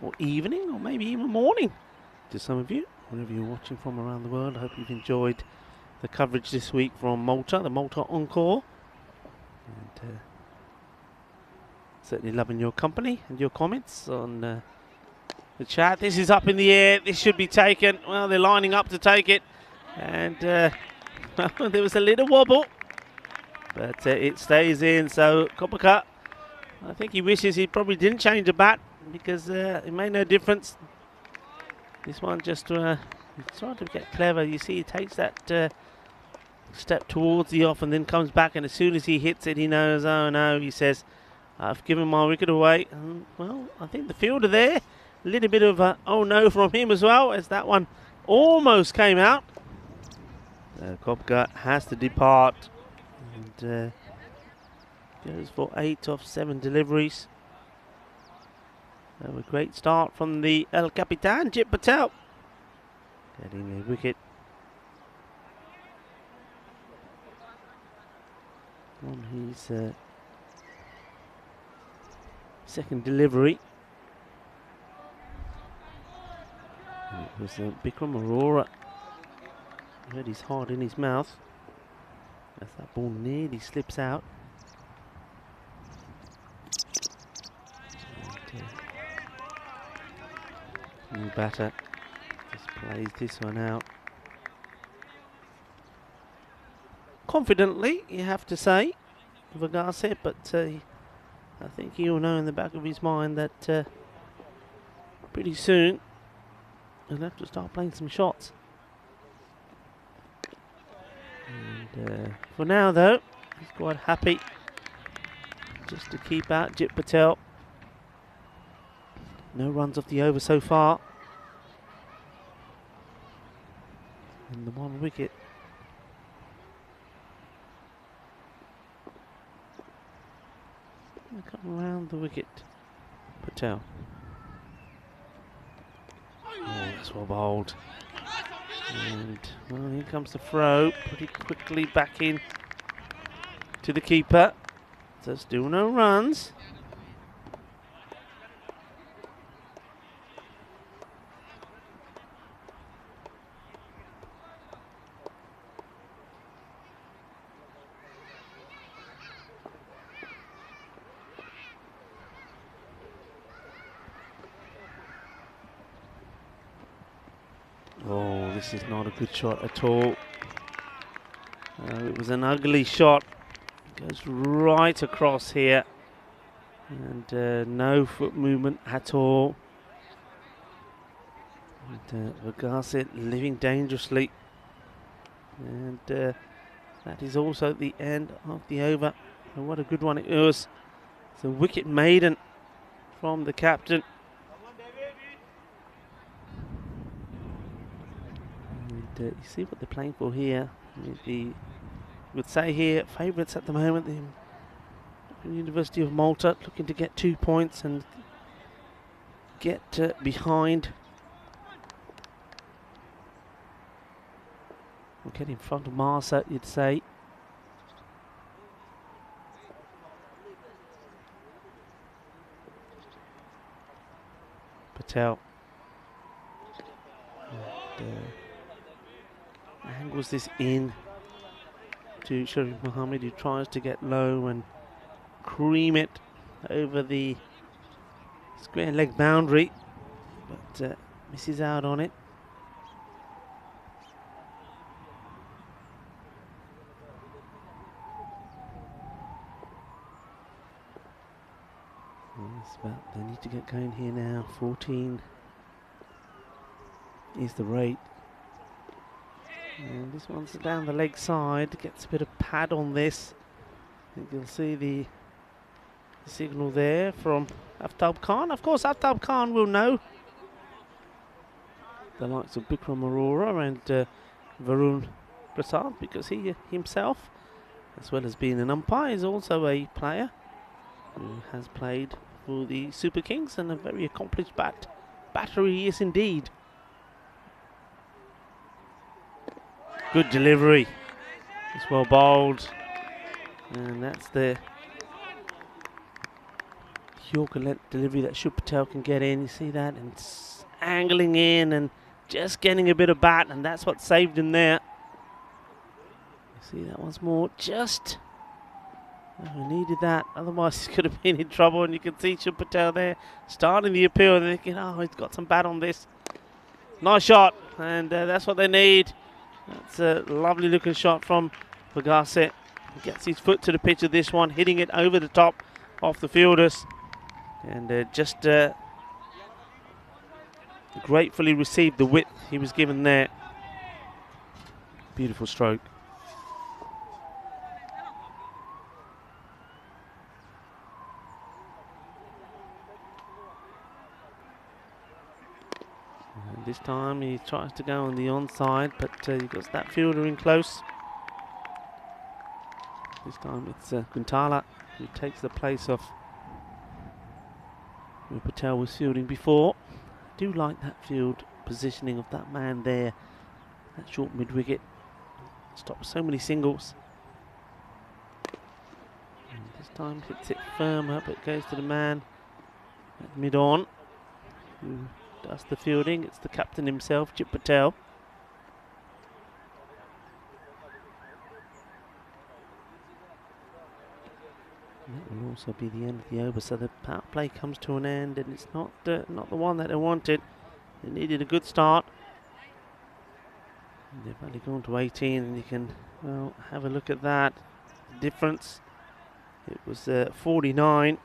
C: or evening, or maybe even morning to some of you, wherever you're watching from around the world. I hope you've enjoyed the coverage this week from Malta, the Malta Encore. And certainly loving your company and your comments on the chat. This is up in the air. This should be taken. Well, they're lining up to take it. And there was a little wobble, but it stays in. So Kopaka, I think he wishes he probably didn't change the bat, because it made no difference. This one just trying to get clever. You see, he takes that step towards the off and then comes back, and as soon as he hits it, he knows, oh no, he says, I've given my wicket away. And, well, I think the fielder there, a little bit of a oh no from him as well, as that one almost came out. Kopka has to depart, and goes for 8 of 7 deliveries. A great start from the El Capitan, Chip Patel, getting a wicket on his second delivery. And it was Bikram Arora who had his heart in his mouth as that ball nearly slips out. And, new batter just plays this one out confidently, you have to say, Vagasset, but I think he'll know in the back of his mind that pretty soon he'll have to start playing some shots. And for now, though, he's quite happy just to keep out Chip Patel. No runs off the over so far, and the 1 wicket. Come around the wicket, Patel. Oh, That's well bowled. And well, here comes the throw. Pretty quickly back in to the keeper. So still no runs. Oh, this is not a good shot at all. It was an ugly shot. Goes right across here. And no foot movement at all. And Vergaset living dangerously. And that is also the end of the over. And what a good one it was. It's a wicket maiden from the captain. And you see what they're playing for here. The would say here favourites at the moment. The University of Malta looking to get 2 points and get behind. We'll get in front of Marsa, you'd say. Patel. And, angles this in to Sharif Mohammed, who tries to get low and cream it over the square leg boundary, but misses out on it. Yes, but they need to get going here now. 14 is the rate. And this one's down the leg side, gets a bit of pad on this. I think you'll see the signal there from Aftab Khan. Of course, Aftab Khan will know the likes of Bikram Arora and Varun Prasad, because he himself, as well as being an umpire, is also a player who has played for the Super Kings and a very accomplished batter he is indeed. Good delivery. It's well bowled. And that's the Yorker length delivery that Shub Patel can get in. You see that? And angling in and just getting a bit of bat, and that's what saved him there. You see that once more. Just needed that. Otherwise he could have been in trouble. And you can see Shub Patel there starting the appeal. They're thinking, oh, he's got some bat on this. Nice shot. And that's what they need. That's a lovely looking shot from Vergaset. Gets his foot to the pitch of this one, hitting it over the top off the fielders. And just gratefully received the width he was given there. Beautiful stroke. This time he tries to go on the onside, but he got that fielder in close. This time it's Kuntala who takes the place of where Patel was fielding before. I do like that field positioning of that man there. That short mid-wicket stops so many singles. And this time hits it firmer, but goes to the man at mid-on, who does the fielding. It's the captain himself, Chip Patel. And that will also be the end of the over, so the power play comes to an end, and it's not the one that they wanted. They needed a good start. And they've only gone to 18, and you can, well, have a look at that. The difference, it was 49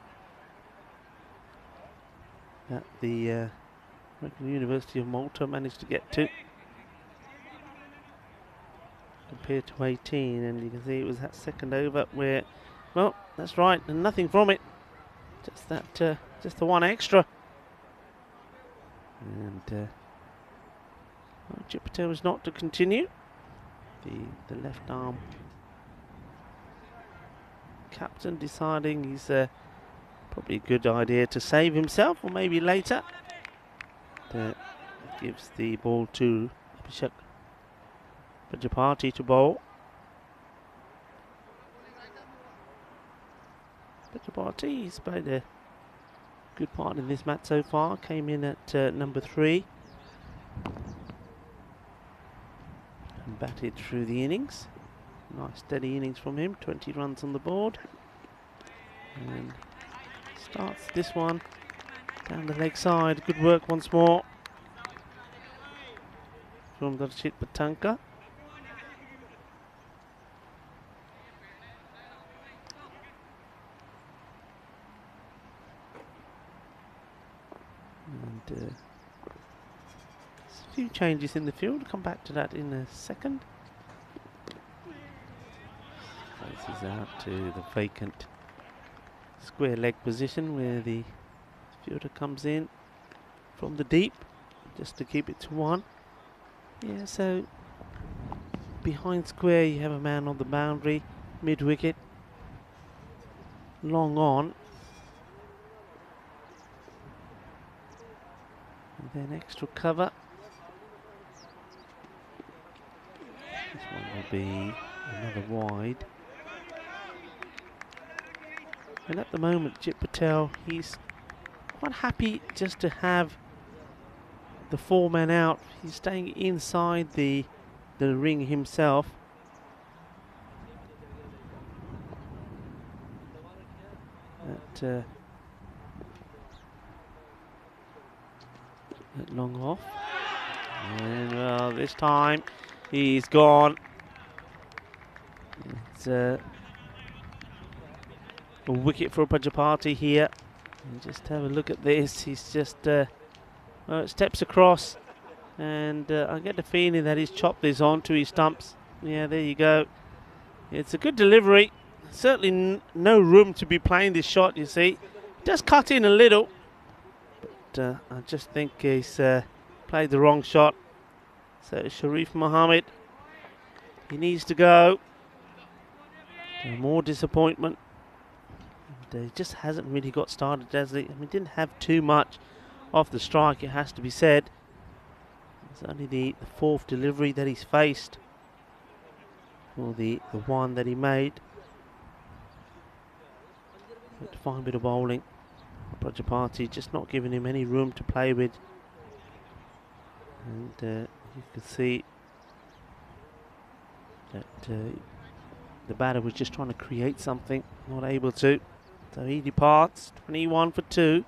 C: that the University of Malta managed to get to, compared to 18, and you can see it was that second over where, well, that's right, and nothing from it, just that, just the one extra. And well, Chip Patel was not to continue. The left arm captain deciding he's probably a good idea to save himself, or maybe later. Gives the ball to Prajapati to bowl. Prajapati, he's played a good part in this match so far. Came in at number 3. And batted through the innings. Nice steady innings from him. 20 runs on the board. And starts this one down the leg side. Good work once more from Darshit Patanka. And there's a few changes in the field. I'll come back to that in a second. Places out to the vacant square leg position where the fielder comes in from the deep just to keep it to 1. Yeah, so behind square you have a man on the boundary, mid wicket, long on, and then extra cover. This one will be another wide. And at the moment, Jit Patel, he's quite happy just to have the 4 men out. He's staying inside the ring himself. At long off. And well, this time he's gone. It's a wicket for Prajapati here. And just have a look at this. He's just steps across, and I get the feeling that he's chopped this onto his stumps. Yeah, there you go. It's a good delivery. Certainly no room to be playing this shot, you see. Just cut in a little, but I just think he's played the wrong shot. So Sharif Mohammed, he needs to go. More disappointment. And, he just hasn't really got started, has he? I mean, didn't have too much off the strike, it has to be said. It's only the 4th delivery that he's faced, or the one that he made. But fine bit of bowling. Prajapati just not giving him any room to play with. And you can see that the batter was just trying to create something, not able to. So he departs, 21 for 2.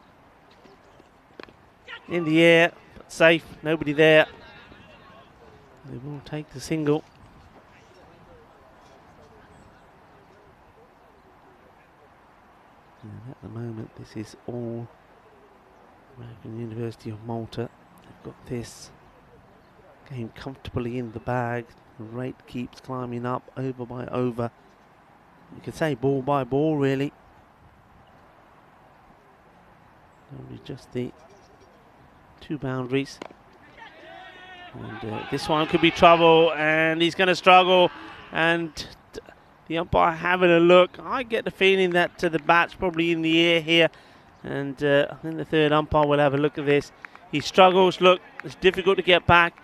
C: In the air, but safe, nobody there. They will take the single. And at the moment, this is all American University of Malta. They've got this game comfortably in the bag. The rate keeps climbing up, over by over. You could say ball by ball, really. Only just the 2 boundaries. And this one could be trouble, and he's going to struggle. And the umpire having a look. I get the feeling that the bat's probably in the air here. And I think the 3rd umpire will have a look at this. He struggles. Look, it's difficult to get back.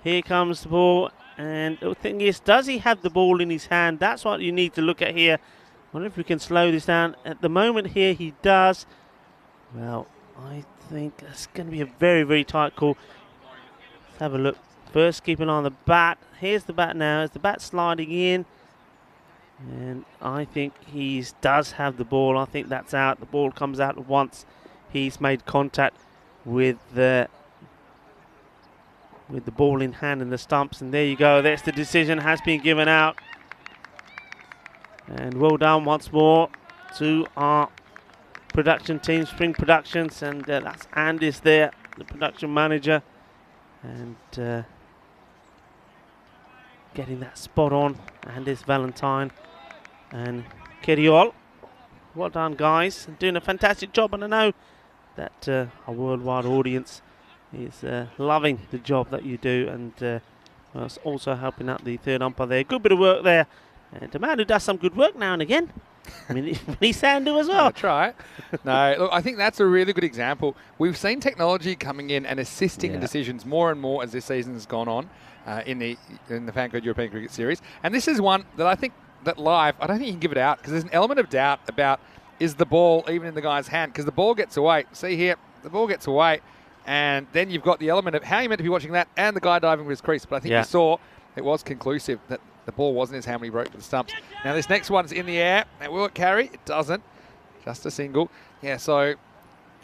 C: Here comes the ball. And the thing is, does he have the ball in his hand? That's what you need to look at here. I wonder if we can slow this down. At the moment here, he does. Well, I think it's going to be a very, very tight call. Let's have a look. First, keep an eye on the bat. Here's the bat now. Is the bat sliding in? And I think he does have the ball. I think that's out. The ball comes out once he's made contact with the ball in hand in the stumps. And there you go. That's the decision. Has been given out. And well done once more to our production team, Spring Productions, and that's Andis there, the production manager, and getting that spot on. Andis, Valentine, and Keriol. Well done, guys, and doing a fantastic job. And I know that our worldwide audience is loving the job that you do, and also helping out the 3rd umpire there. Good bit of work there, and a man who does some good work now and again. Mini Sandu as well.
B: That's right. No, look, I think that's a really good example. We've seen technology coming in and assisting in decisions more and more as this season has gone on in the FanCode European Cricket Series. And this is one that I think that live, I don't think you can give it out because there's an element of doubt about is the ball even in the guy's hand, because the ball gets away. See here, the ball gets away, and then you've got the element of how you're meant to be watching that and the guy diving with his crease. But I think you saw it was conclusive that the ball wasn't his hand when he broke the stumps. Now this next one's in the air. Now will it carry? It doesn't. Just a single. Yeah, so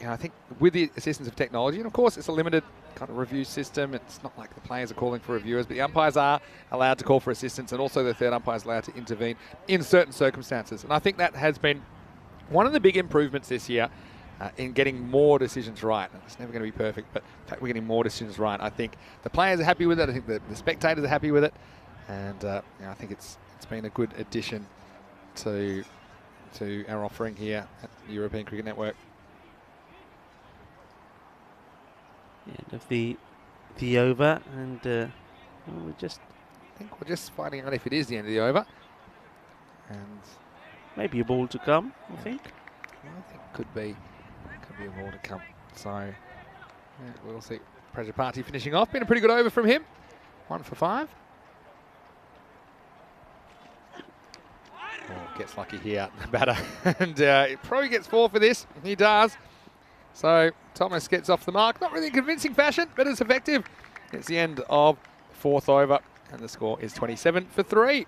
B: I think with the assistance of technology, and of course it's a limited kind of review system. It's not like the players are calling for reviewers, but the umpires are allowed to call for assistance, and also the third umpire is allowed to intervene in certain circumstances. And I think that has been one of the big improvements this year in getting more decisions right. It's never going to be perfect, but in fact we're getting more decisions right. I think the players are happy with it. I think the spectators are happy with it. And I think it's been a good addition to our offering here at the European Cricket Network.
C: End of the over, and I
B: think we're just finding out if it is the end of the over, and
C: maybe a ball to come. I think
B: could be a ball to come. So we'll see. Prajapati finishing off. Been a pretty good over from him. 1 for 5. Oh, gets lucky here, the batter, and he probably gets 4 for this. He does. So Thomas gets off the mark, not really in convincing fashion, but it's effective. It's the end of 4th over, and the score is 27 for 3.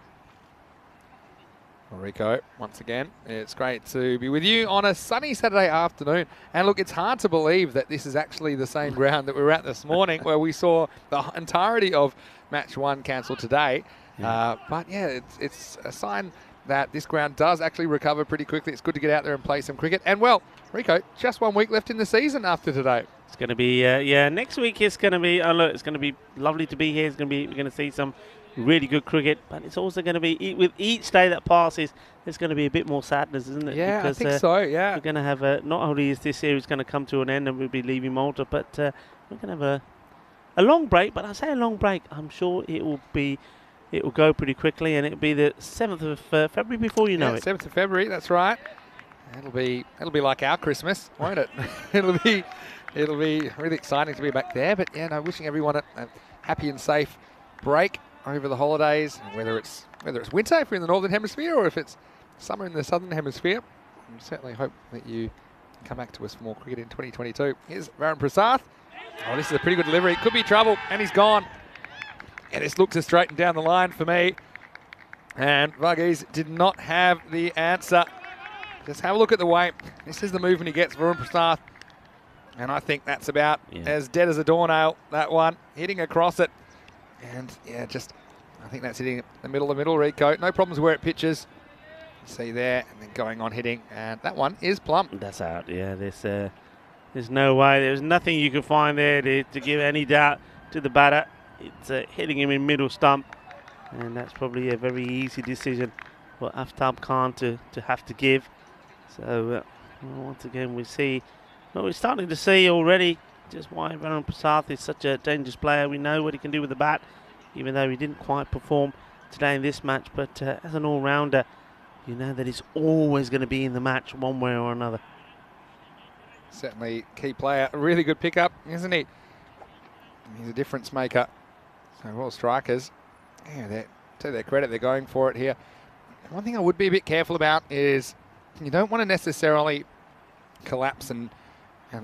B: Rico, once again, it's great to be with you on a sunny Saturday afternoon. And look, it's hard to believe that this is actually the same ground that we were at this morning, where we saw the entirety of match 1 cancelled today. But yeah, it's a sign that this ground does actually recover pretty quickly. It's good to get out there and play some cricket. And well, Rico, just 1 week left in the season after today.
C: It's going to be, next week it's going to be, look, it's going to be lovely to be here. We're going to see some really good cricket, but it's also going to be, with each day that passes, there's going to be a bit more sadness, isn't it?
B: Yeah,
C: because,
B: I think so, yeah.
C: We're going to have, not only is this series going to come to an end and we'll be leaving Malta, but we're going to have a long break. But I say a long break, I'm sure it will go pretty quickly, and it'll be the 7th of February before you know it.
B: 7th of February, that's right. It'll be like our Christmas, won't it? it'll be really exciting to be back there. But yeah, no, wishing everyone a happy and safe break over the holidays, whether it's winter if you're in the northern hemisphere or if it's summer in the southern hemisphere. We certainly hope that you come back to us for more cricket in 2022. Here's Varun Prasad. Oh, this is a pretty good delivery. Could be trouble, and he's gone. And this looks to straighten down the line for me. And Varghese did not have the answer. Just have a look at the way. This is the movement he gets, Varun Prasad. And I think that's about as dead as a doornail, that one. Hitting across it. And yeah, I think that's hitting the middle, Rico. No problems where it pitches. See there, and then going on hitting. And that one is plump.
C: That's out, yeah. There's no way. There's nothing you can find there to give any doubt to the batter. It's hitting him in middle stump, and that's probably a very easy decision for Aftab Khan to have to give. So once again, we're starting to see already just why Varun Prasad is such a dangerous player. We know what he can do with the bat, even though he didn't quite perform today in this match. But as an all-rounder, you know that he's always going to be in the match one way or another.
B: Certainly key player. A really good pickup, isn't he? He's a difference maker. So well, strikers, yeah, to their credit, they're going for it here. One thing I would be a bit careful about is you don't want to necessarily collapse and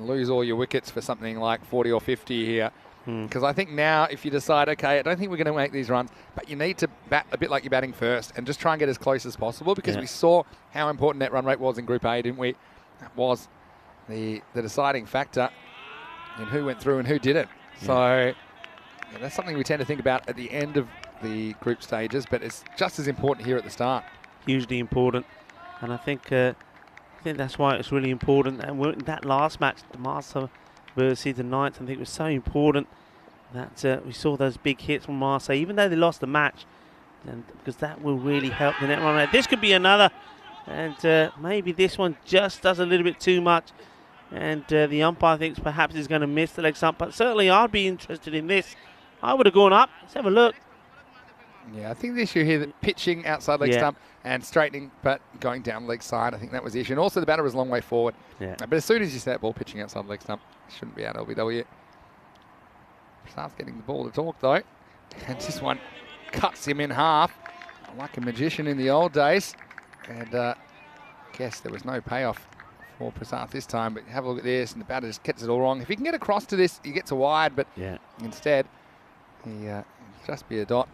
B: lose all your wickets for something like 40 or 50 here. Because I think now if you decide, okay, I don't think we're going to make these runs, but you need to bat a bit like you're batting first and just try and get as close as possible, because we saw how important net run rate was in Group A, didn't we? That was the deciding factor in who went through and who didn't. So that's something we tend to think about at the end of the group stages, but it's just as important here at the start.
C: Hugely important, and I think that's why it's really important. And that last match, the Malta versus the Knights, I think it was so important that we saw those big hits from Marseille, even though they lost the match, and because that will really help the net run rate. This could be another, and maybe this one just does a little bit too much. And the umpire thinks perhaps he's going to miss the leg stump, but certainly I'd be interested in this. I would have gone up. Let's have a look.
B: Yeah, I think the issue here that pitching outside leg stump and straightening, but going down leg side, I think that was the issue. And also the batter was a long way forward.
C: Yeah.
B: But as soon as you see that ball pitching outside leg stump, shouldn't be out LBW. Starts getting the ball to talk though. And this one cuts him in half like a magician in the old days. And guess there was no payoff for Prasad this time. But have a look at this, and the batter just gets it all wrong. If he can get across to this, he gets a wide, but instead he just be a dot.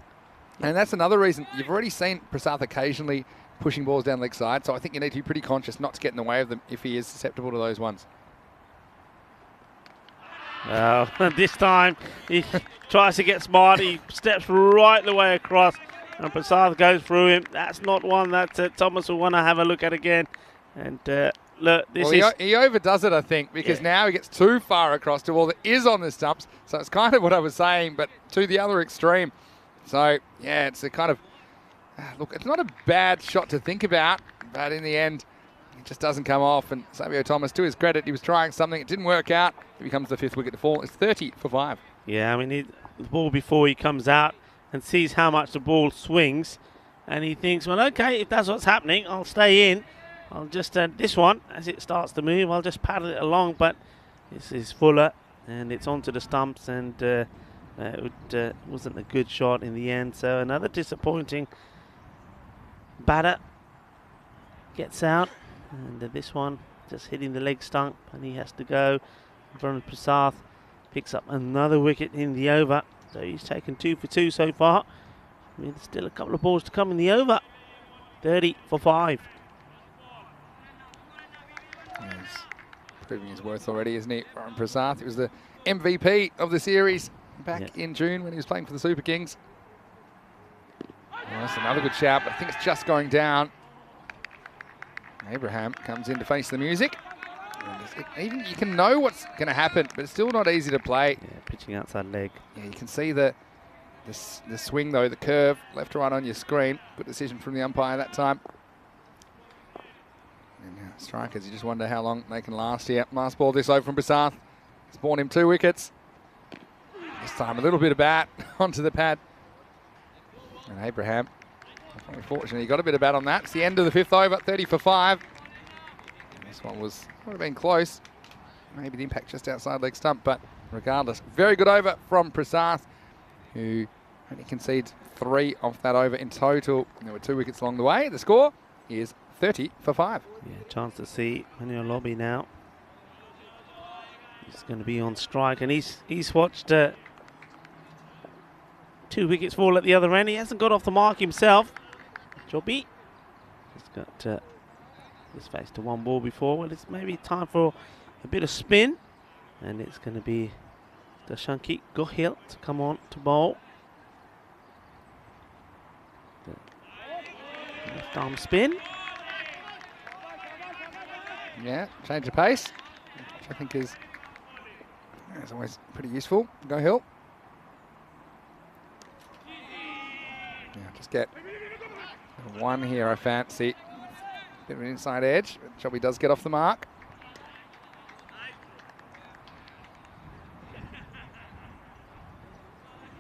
B: And that's another reason. You've already seen Prasad occasionally pushing balls down leg side, so I think you need to be pretty conscious not to get in the way of them if he is susceptible to those ones.
C: Well, this time he tries to get smart. He steps right the way across, and Prasad goes through him. That's not one that Thomas will want to have a look at again. And look,
B: he overdoes it, I think, because now he gets too far across to all that is on the stumps. So it's kind of what I was saying, but to the other extreme. So, yeah, it's a kind of, look, it's not a bad shot to think about, but in the end, it just doesn't come off. And Savio Thomas, to his credit, he was trying something. It didn't work out. It becomes the 5th wicket to fall. It's 30 for 5.
C: Yeah, I mean, the ball before he comes out and sees how much the ball swings, and he thinks, well, okay, if that's what's happening, I'll stay in. I'll just, this one, as it starts to move, I'll just paddle it along, but this is fuller, and it's onto the stumps, and it wasn't a good shot in the end. So another disappointing batter gets out, and this one just hitting the leg stump, and he has to go. Varun Prasad picks up another wicket in the over, so he's taken 2 for 2 so far. I mean, there's still a couple of balls to come in the over. 30 for 5.
B: He's proving his worth already, isn't he, Varun Prasad? He was the MVP of the series back in June when he was playing for the Super Kings. Oh, that's another good shout, but I think it's just going down. Abraham comes in to face the music. And even you can know what's going to happen, but it's still not easy to play.
C: Yeah, pitching outside leg.
B: Yeah, you can see the swing though, the curve, left to right on your screen. Good decision from the umpire that time. And now strikers, you just wonder how long they can last here. Last ball this over from Prasad. It's borne him 2 wickets. This time a little bit of bat onto the pad. And Abraham, unfortunately, got a bit of bat on that. It's the end of the 5th over, 30 for 5. And this one would have been close. Maybe the impact just outside leg stump, but regardless, very good over from Prasad, who only concedes 3 off that over in total. There were 2 wickets along the way. The score is 30 for 5.
C: Yeah, chance to see Manuel Lobby now. He's going to be on strike, and he's watched 2 wickets fall at the other end. He hasn't got off the mark himself. Jobby. He's got his face to 1 ball before. Well, it's maybe time for a bit of spin, and it's going to be Dashanki Gohil to come on to bowl. The left arm spin.
B: Yeah, change of pace, which I think is always pretty useful. Gohil. Yeah, just get 1 here, I fancy. Bit of an inside edge. Jobby does get off the mark.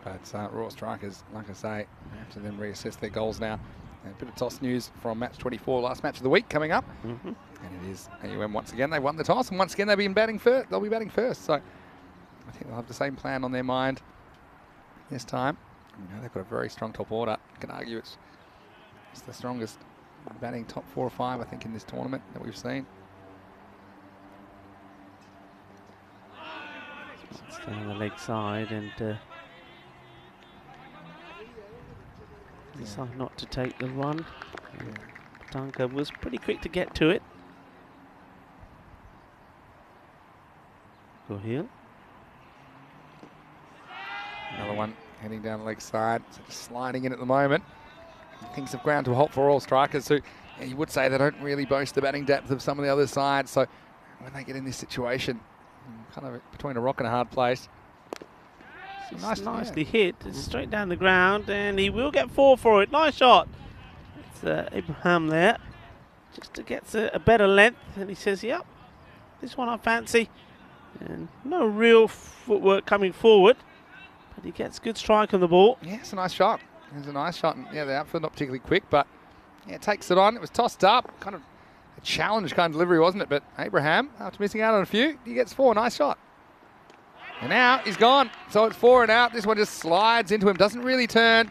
B: But Raw Strikers, like I say, have to then reassess their goals now. And a bit of toss news from match 24, last match of the week coming up. And it is AUM once again. They won the toss, and once again they'll be batting first. So I think they'll have the same plan on their mind this time. You know, they've got a very strong top order. You can argue it's the strongest batting top 4 or 5, I think, in this tournament that we've seen.
C: Stay on the leg side and decide not to take the run. Tanka was pretty quick to get to it. Gohil.
B: Another one heading down the leg side, so just sliding in at the moment. Things have ground to a halt for all strikers who, you would say, they don't really boast the batting depth of some of the other sides. So when they get in this situation, kind of between a rock and a hard place.
C: Nicely hit. It's straight down the ground, and he will get 4 for it. Nice shot. It's Abraham there, just to get a better length, and he says, yep, this one I fancy. And no real footwork coming forward, but he gets good strike on the ball.
B: Yeah, it's a nice shot. There's a nice shot. And, yeah, the outfield not particularly quick, but yeah, takes it on. It was tossed up. Kind of a challenge kind of delivery, wasn't it? But Abraham, after missing out on a few, he gets 4. Nice shot. And now he's gone. So it's 4 and out. This one just slides into him. Doesn't really turn.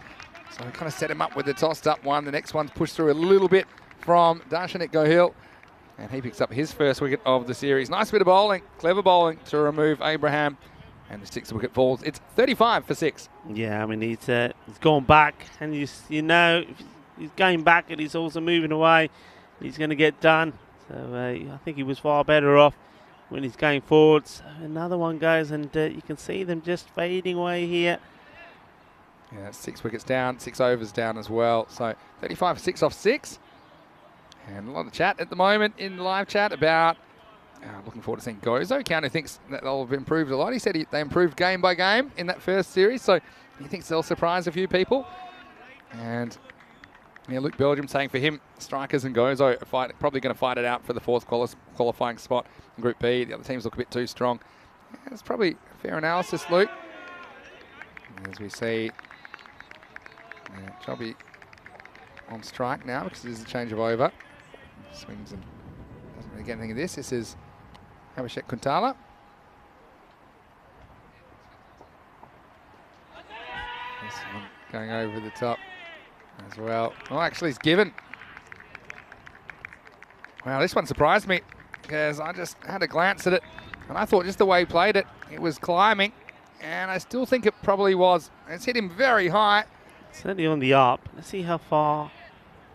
B: So we kind of set him up with the tossed up one. The next one's pushed through a little bit from Darshanik Gohil. And he picks up his first wicket of the series. Nice bit of bowling. Clever bowling to remove Abraham. And the 6th wicket falls. It's 35 for 6.
C: Yeah, I mean, he's gone back. And you know, if he's going back and he's also moving away, he's going to get done. So I think he was far better off when he's going forwards. Another one goes, and you can see them just fading away here.
B: Yeah, that's 6 wickets down, 6 overs down as well. So 35 for 6 off 6. And a lot of chat at the moment in the live chat about looking forward to seeing Gozo. Counter thinks that they'll have improved a lot. He said they improved game by game in that first series, so he thinks they'll surprise a few people. And yeah, Luke Belgium saying for him, strikers and Gozo are probably going to fight it out for the 4th qualifying spot in Group B. The other teams look a bit too strong. Yeah, that's probably a fair analysis, Luke. As we see, Chubby on strike now because it is a change of over. Swings and doesn't really get anything of this. This is Abhishek Kuntala. This one going over the top as well. Oh, actually, he's given. Wow, this one surprised me because I just had a glance at it and I thought just the way he played it, it was climbing, and I still think it probably was. It's hit him very high.
C: Certainly on the up. Let's see how far.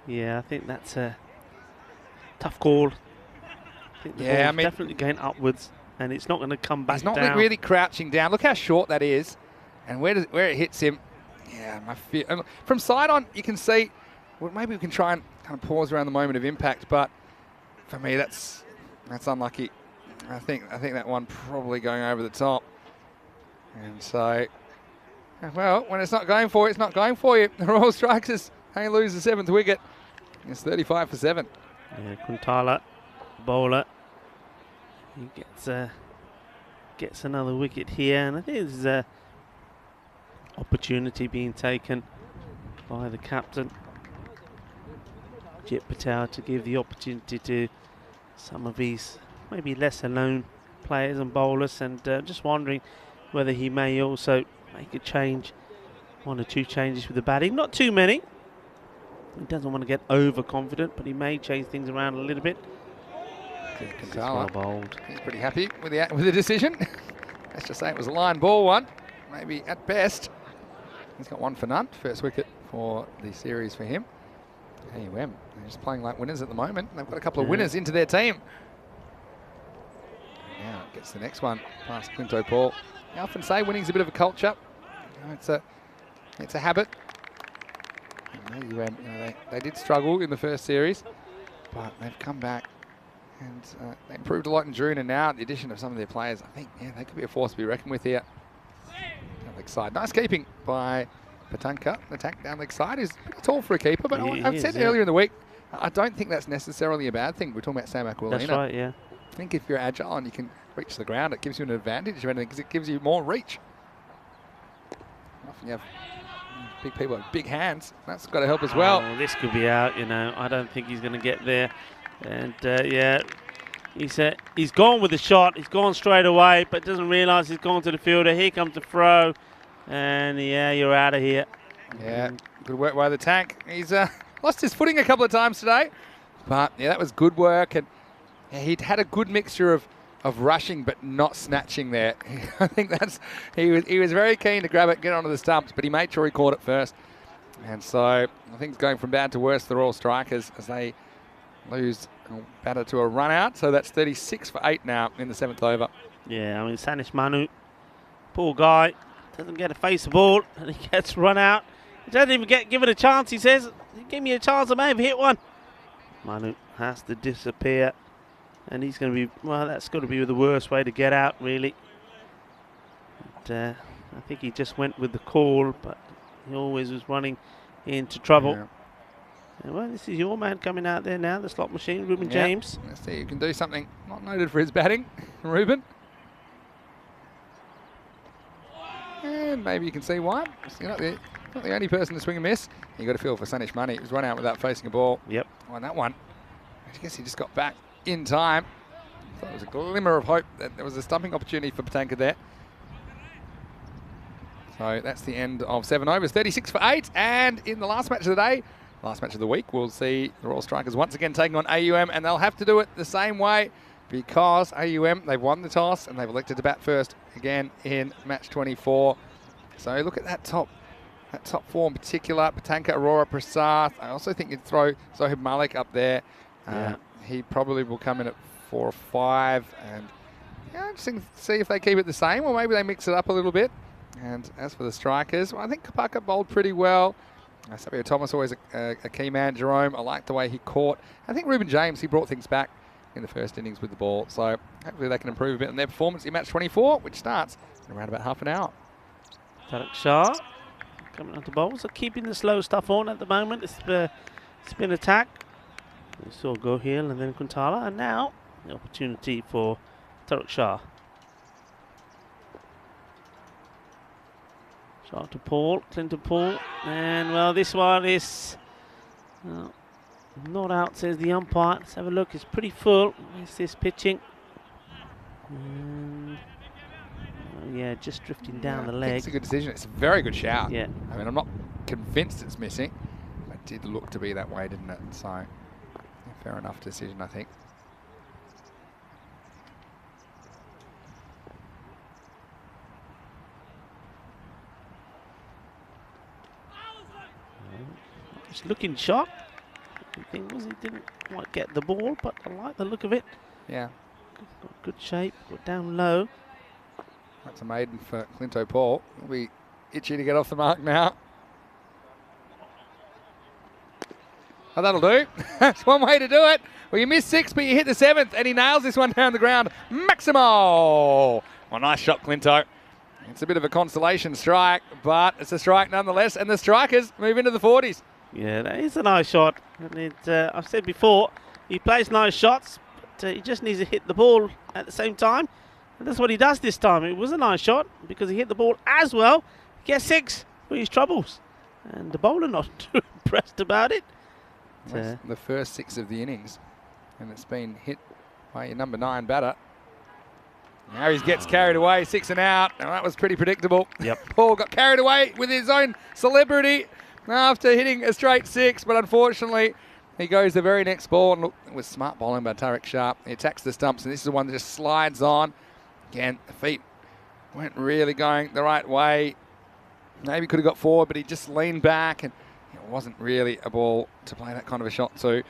C: Yeah, I think that's a tough call. I think the ball's definitely going upwards, and it's not going to come back down.
B: He's not really crouching down. Look how short that is, and where it hits him. Yeah, my fear. From side on, you can see. Well, maybe we can try and kind of pause around the moment of impact, but for me, that's unlucky. I think that one probably going over the top, and so. Well, when it's not going for you, it's not going for you. The Royal Strikers, they lose the 7th wicket. It's 35 for 7.
C: Yeah, Kuntala, bowler. He gets another wicket here, and I think there's a opportunity being taken by the captain, Jit Patel, to give the opportunity to some of these maybe lesser known players and bowlers, and just wondering whether he may also make a change, 1 or 2 changes with the batting. Not too many. He doesn't want to get overconfident, but he may change things around a little bit.
B: Well bowled. He's pretty happy with the decision. Let's just say it was a line ball one, maybe at best. He's got 1 for none. First wicket for the series for him. AUM, they're just playing like winners at the moment. They've got a couple of winners into their team. Now gets the next one past Clinto Paul. I often say winning's a bit of a culture. You know, it's a habit. And they did struggle in the first series, but they've come back and they improved a lot in June. And now, the addition of some of their players, I think, they could be a force to be reckoned with here. Down leg side, nice keeping by Patanka. Attack down leg side is pretty tall for a keeper, but I've said earlier in the week, I don't think that's necessarily a bad thing. We're talking about Sam Aquilina.
C: That's right, yeah.
B: I think if you're agile and you can reach the ground, it gives you an advantage of anything because it gives you more reach. Often you have big people with big hands. That's got to help as well.
C: Oh, this could be out, you know. I don't think he's going to get there. And yeah, he's gone with the shot. He's gone straight away, but doesn't realise he's gone to the fielder. Here comes the throw. And yeah, you're out of here.
B: Yeah, good work by the tank. He's lost his footing a couple of times today. But yeah, that was good work. And he'd had a good mixture of rushing but not snatching there. I think he was very keen to grab it, get onto the stumps, but he made sure he caught it first. And so I think it's going from bad to worse, the Royal Strikers, as they lose batter to a run out. So that's 36 for 8 now in the 7th over.
C: Yeah, I mean, Sanish Manu, poor guy, doesn't get to face the ball and he gets run out. He doesn't even get given a chance, he says. Give me a chance, I may have hit one. Manu has to disappear. And he's going to be, well, that's got to be the worst way to get out, really. And, I think he just went with the call, but he always was running into trouble.
B: Yeah.
C: And, well, this is your man coming out there now, the slot machine, Ruben James.
B: Let's see who can do something. Not noted for his batting, Ruben. And maybe you can see why. You know, not the only person to swing and miss. You got to feel for Sanish Money. He was run out without facing a ball.
C: Yep.
B: On that one, I guess he just got back in time. So there was a glimmer of hope that there was a stumping opportunity for Patanka there. So that's the end of 7 overs, 36 for 8. And in the last match of the day, last match of the week, we'll see the Royal Strikers once again taking on AUM, and they'll have to do it the same way because AUM, they've won the toss and they've elected to bat first again in match 24. So look at that top four in particular, Patanka, Aurora, Prasad. I also think you'd throw Zohib Malik up there. He probably will come in at 4 or 5, and interesting to see if they keep it the same or maybe they mix it up a little bit. And as for the strikers, well, I think Kapaka bowled pretty well. Sabio Thomas always a key man. Jerome, I like the way he caught. I think Ruben James, he brought things back in the first innings with the ball. So hopefully they can improve a bit in their performance in match 24, which starts in around about half an hour.
C: Tariq Shah coming onto bowl. So keeping the slow stuff on at the moment. It's the spin attack. We saw Gohil and then Kuntala. And now the opportunity for Tariq Shah. Shot to Paul, Clinton Paul, and well, this one is not out, says the umpire. Let's have a look. It's pretty full. Is this pitching? And, yeah, just drifting down the leg.
B: It's a good decision. It's a very good shout.
C: Yeah.
B: I mean, I'm not convinced it's missing. It did look to be that way, didn't it? So, yeah, fair enough decision, I think.
C: Just looking sharp. The thing was he didn't quite get the ball, but I like the look of it.
B: Yeah.
C: Got good shape, got down low.
B: That's a maiden for Clinto Paul. He'll be itchy to get off the mark now. Oh, that'll do. That's one way to do it. Well, you missed 6, but you hit the 7th, and he nails this one down the ground. Maximo! Well, nice shot, Clinto. It's a bit of a consolation strike, but it's a strike nonetheless, and the strikers move into the 40s.
C: Yeah, that is a nice shot. And I've said before, he plays nice shots, but he just needs to hit the ball at the same time. And that's what he does this time. It was a nice shot because he hit the ball as well. He gets 6 for his troubles. And the bowler not too impressed about it.
B: That's the first 6 of the innings, and it's been hit by your number 9 batter. Now he gets carried away, 6 and out. Now that was pretty predictable.
C: Yep.
B: Paul got carried away with his own celebrity after hitting a straight 6, but unfortunately he goes the very next ball, and look, it was smart bowling by Tariq Shah. He attacks the stumps, and this is the one that just slides on. Again, the feet weren't really going the right way. Maybe could have got forward, but he just leaned back, and it wasn't really a ball to play that kind of a shot to.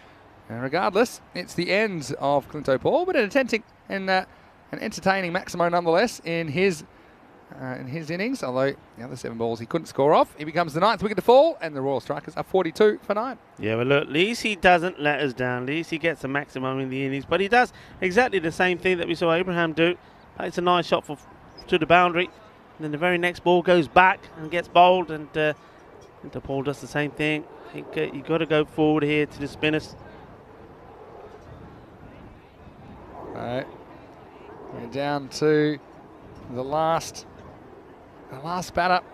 B: And regardless, it's the end of Clinto Paul, but an entertaining Maximo nonetheless in his innings, although the other 7 balls he couldn't score off. He becomes the 9th wicket to fall, and the Royal Strikers are 42 for 9.
C: Yeah, well, look, at least he doesn't let us down. At least he gets the maximum in the innings, but he does exactly the same thing that we saw Abraham do. It's a nice shot to the boundary, and then the very next ball goes back and gets bowled, and Paul does the same thing. I think you've got to go forward here to the spinners.
B: All right. We're down to the last batter,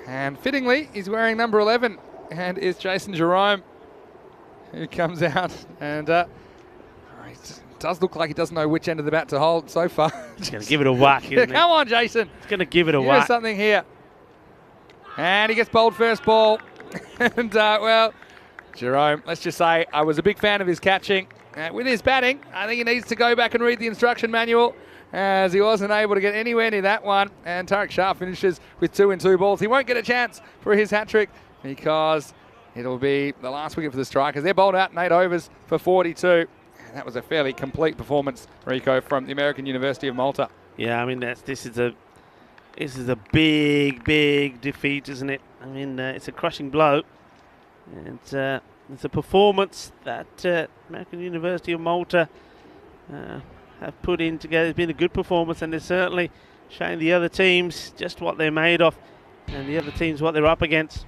B: and fittingly he's wearing number 11, and is Jason Jerome, who comes out, and it does look like he doesn't know which end of the bat to hold so far.
C: He's going to give it a whack, isn't
B: Come on, Jason.
C: He's going to give it a
B: Give
C: whack.
B: us something here. And he gets bowled first ball. And, well, Jerome, let's just say I was a big fan of his catching. With his batting, I think he needs to go back and read the instruction manual, as he wasn't able to get anywhere near that one. And Tariq Shah finishes with 2 and 2 balls. He won't get a chance for his hat-trick because it'll be the last wicket for the Strikers. They're bowled out in 8 overs for 42. And that was a fairly complete performance, Rico, from the American University of Malta.
C: Yeah, I mean, this is a big defeat, isn't it? I mean, it's a crushing blow. And it's a performance that American University of Malta have put in together. It's been a good performance, and they're certainly showing the other teams just what they're made of, and the other teams what they're up against.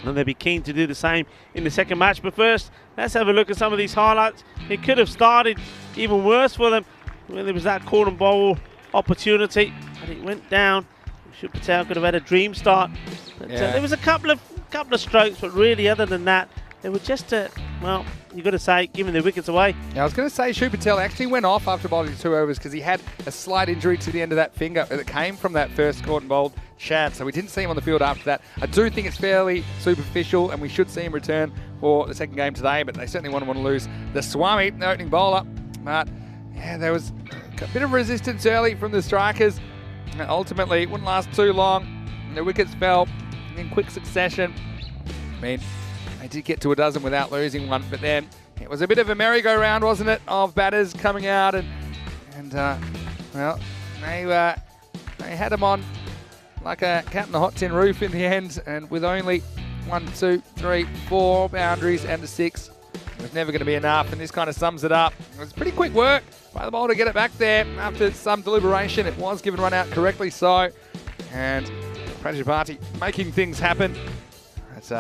C: And they'll be keen to do the same in the second match. But first, let's have a look at some of these highlights. It could have started even worse for them when there was that corner bowl opportunity, but it went down Shub Patel could have had a dream start. But,
B: Yeah.
C: there was a couple of strokes, but really, other than that, they were just well, you got to say, giving the wickets away.
B: Yeah, I was going to say Shub Patel actually went off after bowling 2 overs because he had a slight injury to the end of that finger that came from that first caught and bowled chance. So we didn't see him on the field after that. I do think it's fairly superficial and we should see him return for the second game today, but they certainly wouldn't want to lose the Swami, the opening bowler. But yeah, there was a bit of resistance early from the strikers. And ultimately, it wouldn't last too long. The wickets fell in quick succession. I mean, they did get to a dozen without losing one, but then it was a bit of a merry-go-round, wasn't it, of batters coming out and well, they had them on like a cat in the hot tin roof in the end, and with only 1, 2, 3, 4 boundaries and a 6, it was never going to be enough, and this kind of sums it up. It was pretty quick work by the bowler to get it back there after some deliberation. It was given run out correctly so, and Prajapati making things happen. It's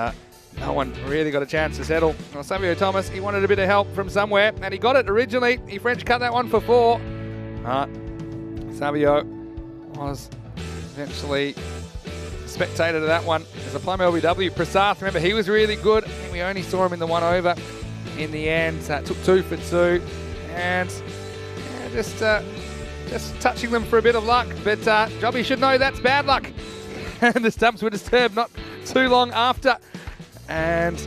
B: no one really got a chance to settle. Well, Savio Thomas, he wanted a bit of help from somewhere, and he got it originally. He French cut that one for 4. Savio was eventually spectator to that one. There's a plum LBW. Prasath, remember, he was really good. I think we only saw him in the 1 over in the end. Took 2 for 2. And yeah, just touching them for a bit of luck. But Jobby should know that's bad luck. And the stumps were disturbed not too long after. And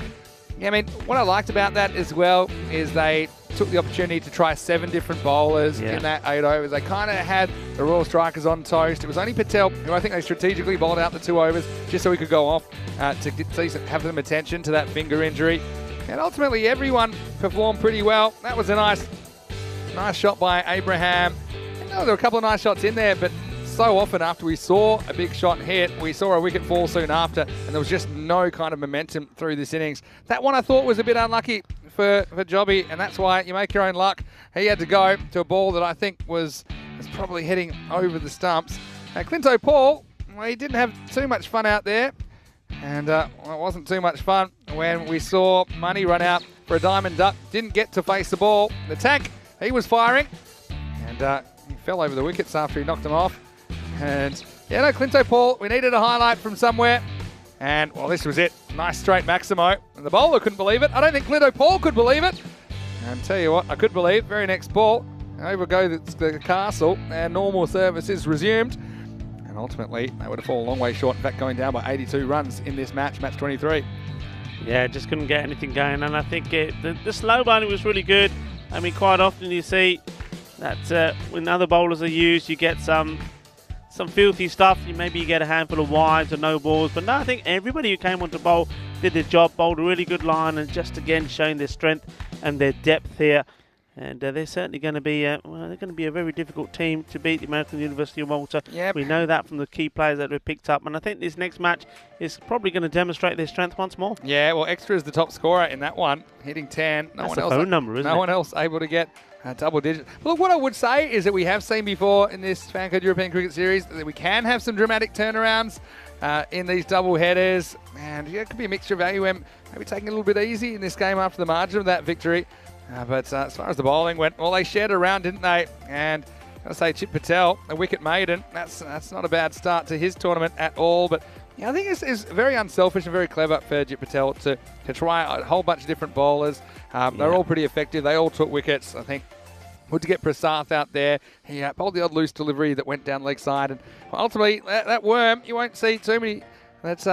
B: yeah, I mean, what I liked about that as well is they took the opportunity to try 7 different bowlers in that 8 overs. They kind of had the Royal Strikers on toast. It was only Patel who I think they strategically bowled out the 2 overs just so he could go off to have them attention to that finger injury. And ultimately, everyone performed pretty well. That was a nice shot by Abraham. And, there were a couple of nice shots in there, but so often after we saw a big shot hit, we saw a wicket fall soon after, and there was just no kind of momentum through this innings. That one I thought was a bit unlucky for Jobby, and that's why you make your own luck. He had to go to a ball that I think was probably heading over the stumps. Clinto Paul, well, he didn't have too much fun out there, and it wasn't too much fun when we saw Money run out for a diamond duck. Didn't get to face the ball. The tank, he was firing, and he fell over the wickets after he knocked them off. And yeah, no, Clinto Paul, we needed a highlight from somewhere. And, well, this was it. Nice straight Maximo. And the bowler couldn't believe it. I don't think Clinto Paul could believe it. And tell you what, I could believe, very next ball, over go the castle, and normal service is resumed. And ultimately, they would have fallen a long way short. In fact, going down by 82 runs in this match 23.
C: Yeah, just couldn't get anything going. And I think the slow bowling was really good. I mean, quite often you see that when other bowlers are used, you get some filthy stuff. Maybe you get a handful of wides or no balls. But no, I think everybody who came on to bowl did their job, bowled a really good line, and just again showing their strength and their depth here. And they're certainly going to be they're going to be a very difficult team to beat, the American University of Malta.
B: Yep.
C: We know that from the key players that we've picked up. And I think this next match is probably going to demonstrate their strength once more.
B: Yeah, well, Extra is the top scorer in that one, hitting 10.
C: That's a phone number, isn't it?
B: No one else able to get double digits. Look, what I would say is that we have seen before in this FanCode European Cricket Series that we can have some dramatic turnarounds in these double headers. And yeah, it could be a mixture of AUM maybe taking a little bit easy in this game after the margin of that victory. But as far as the bowling went, well, they shared around, didn't they? And I'll say Chip Patel, a wicket maiden. That's not a bad start to his tournament at all. But yeah, I think it's very unselfish and very clever for Chip Patel to try a whole bunch of different bowlers. They're all pretty effective. They all took wickets. I think good to get Prasath out there. He bowled the odd loose delivery that went down leg side. And ultimately, that worm, you won't see too many that's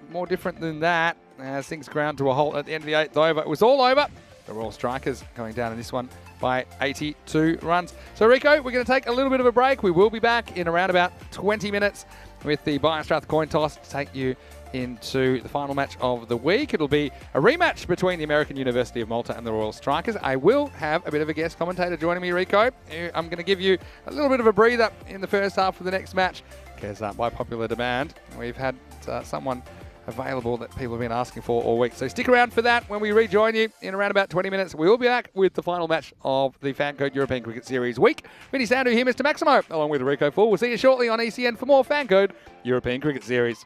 B: more different than that. As things ground to a halt at the end of the 8th over. It was all over. The Royal Strikers going down in this one by 82 runs. So, Rico, we're going to take a little bit of a break. We will be back in around about 20 minutes with the Biostrath coin toss to take you into the final match of the week. It'll be a rematch between the American University of Malta and the Royal Strikers. I will have a bit of a guest commentator joining me, Rico. I'm going to give you a little bit of a breather in the first half of the next match because by popular demand, we've had someone available that people have been asking for all week. So stick around for that when we rejoin you in around about 20 minutes. We will be back with the final match of the FanCode European Cricket Series week. Vinny Sandu here, Mr. Maximo, along with Rico Full. We'll see you shortly on ECN for more FanCode European Cricket Series.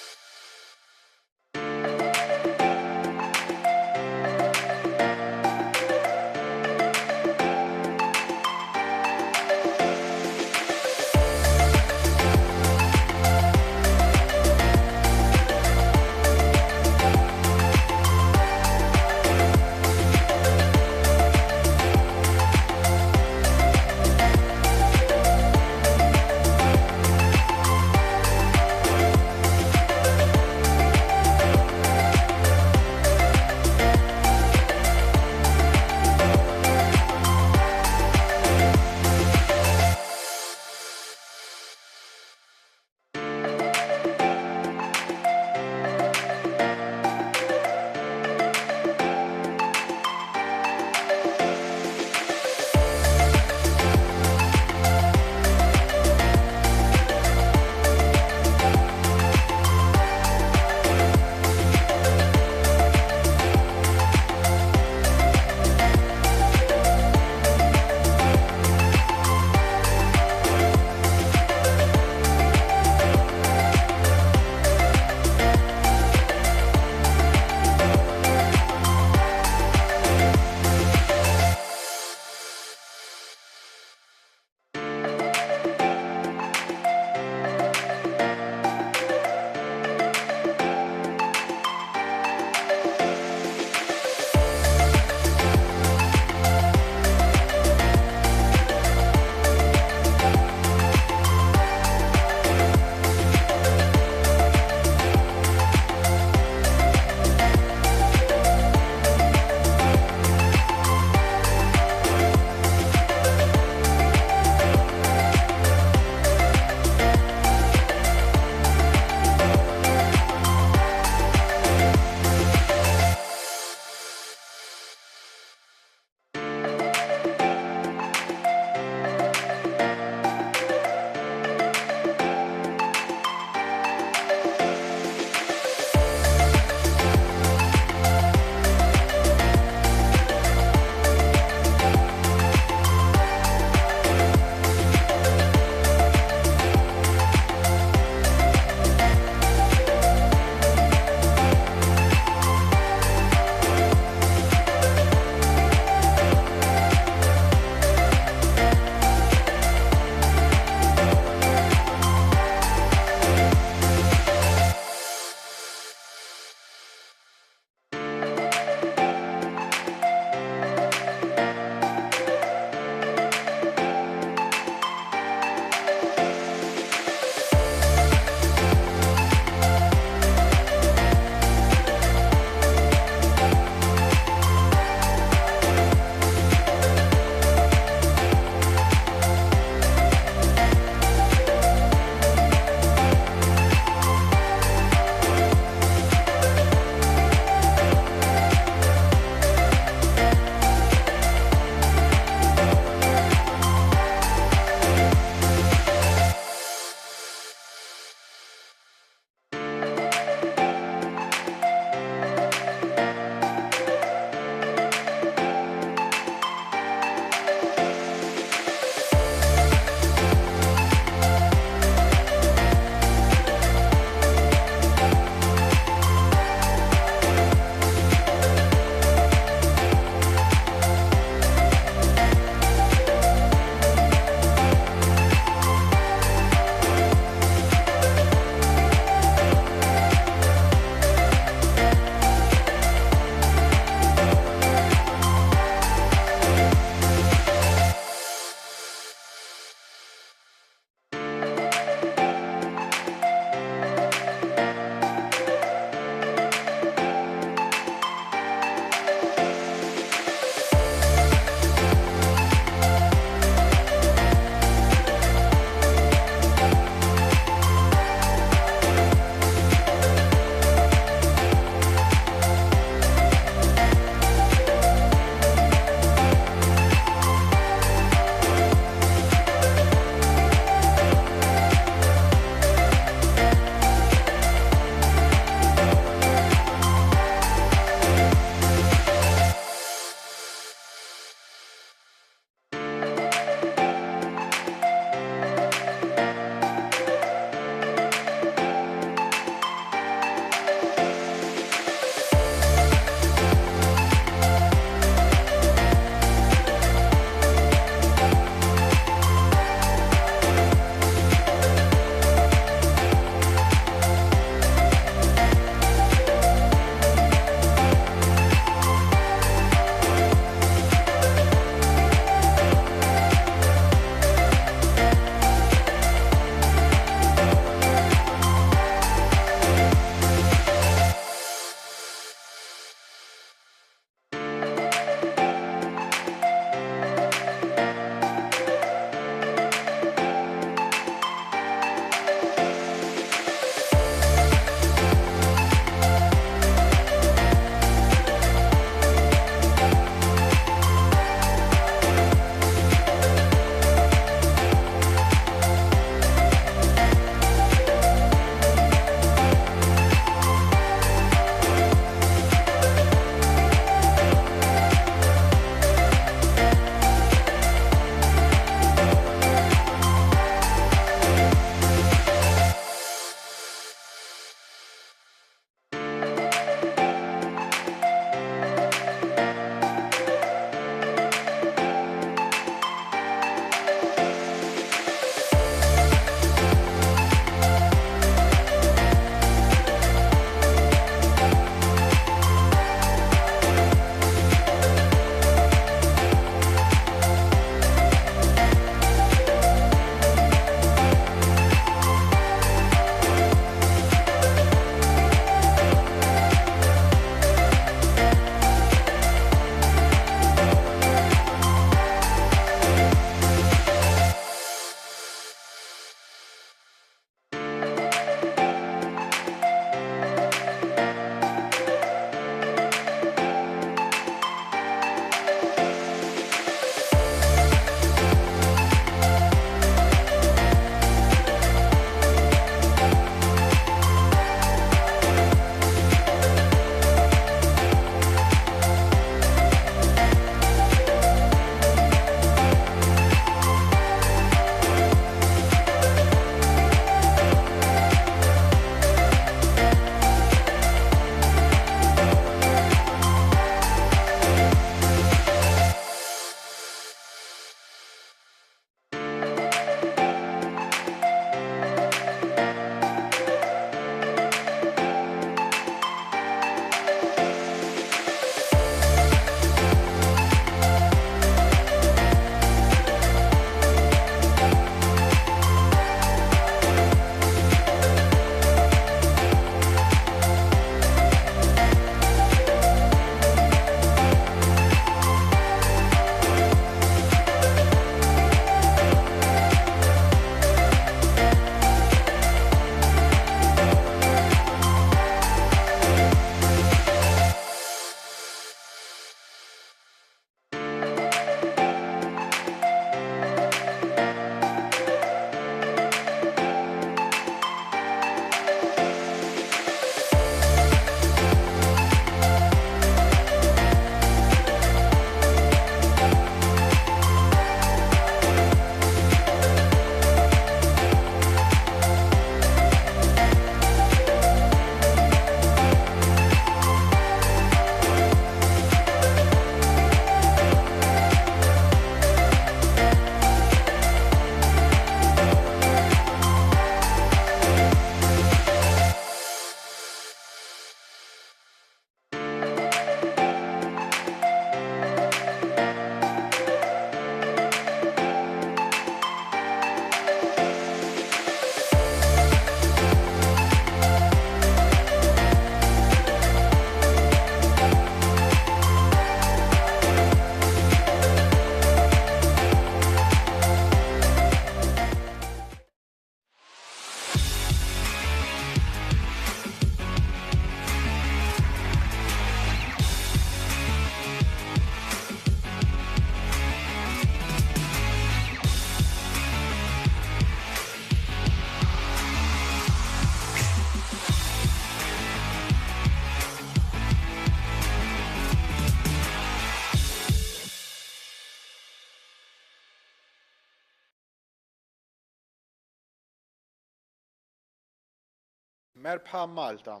A: Merhaba Malta.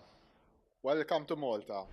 A: Welcome to Malta.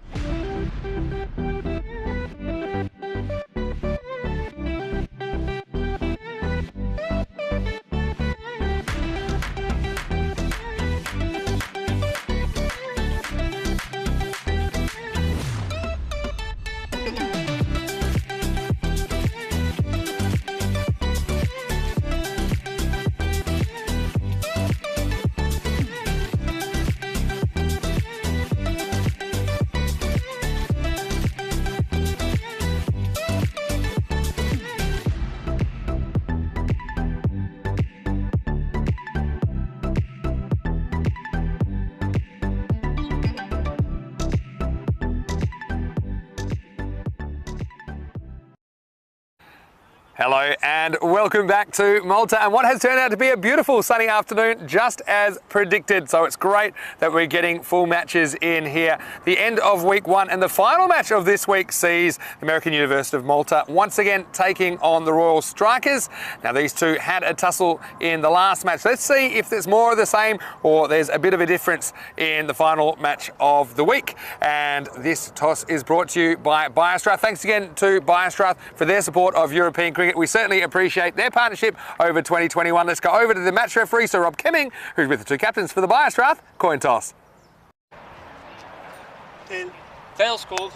E: Hello and welcome back to Malta and what has turned out to be a beautiful sunny afternoon, just as predicted. So it's great that we're getting full matches in here. The end of week 1 and the final match of this week sees the American University of Malta once again taking on the Royal Strikers. Now these two had a tussle in the last match. Let's see if there's more of the same or there's a bit of a difference in the final match of the week. And this toss is brought to you by Biostrath. Thanks again to Biostrath for their support of European cricket. We certainly appreciate their partnership over 2021. Let's go over to the match referee, Sir Rob Kemming, who's with the two captains for the Biostrath coin toss.
F: Tails called.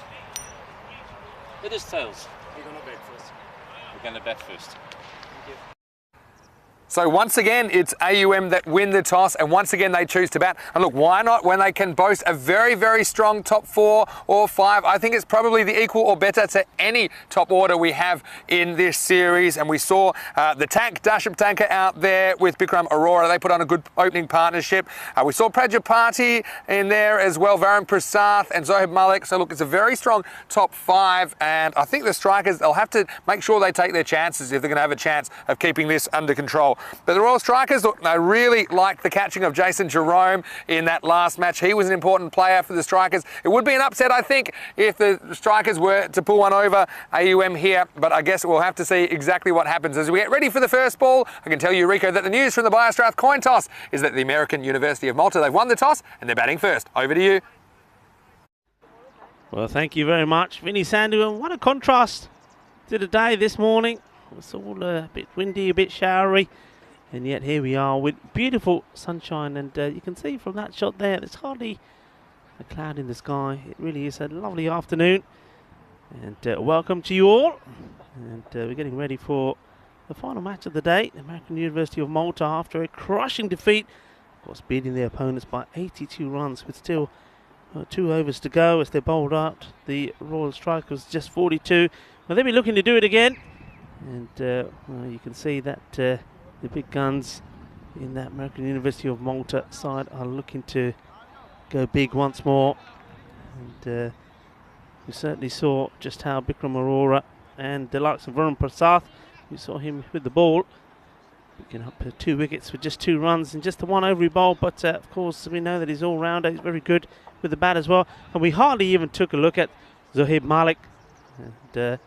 F: It is tails. We're going to bet first. We're going to bet first.
E: So once again, it's AUM that win the toss, and once again they choose to bat. And look, why not when they can boast a very, very strong top 4 or 5? I think it's probably the equal or better to any top order we have in this series. And we saw the tank, Darship Tanker out there with Bikram Arora. They put on a good opening partnership. We saw Prajapati in there as well, Varun Prasath and Zohaib Malik. So look, it's a very strong top 5. And I think the Strikers, they'll have to make sure they take their chances if they're going to have a chance of keeping this under control. But the Royal Strikers, look, they really liked the catching of Jason Jerome in that last match. He was an important player for the Strikers. It would be an upset, I think, if the Strikers were to pull one over AUM here, but I guess we'll have to see exactly what happens. As we get ready for the first ball, I can tell you, Rico, that the news from the Biostrath coin toss is that the American University of Malta, they've won the toss and they're batting first. Over to you.
C: Well, thank you very much, Vinny Sandu. And what a contrast to the day this morning. It's all a bit windy, a bit showery. And yet here we are with beautiful sunshine, and you can see from that shot there, there's hardly a cloud in the sky. It really is a lovely afternoon, and welcome to you all. And we're getting ready for the final match of the day. The American University of Malta, after a crushing defeat, of course beating their opponents by 82 runs with still 2 overs to go as they bowled out the Royal Strikers just 42. Well, they'll be looking to do it again, and well, you can see that the big guns in that American University of Malta side are looking to go big once more. And we certainly saw just how Bikram Arora and the likes of Varun Prasath, we saw him with the ball, picking up 2 wickets with just 2 runs and just the 1 over he bowled. But of course we know that he's all-rounder, he's very good with the bat as well. And we hardly even took a look at Zohaib Malik. And to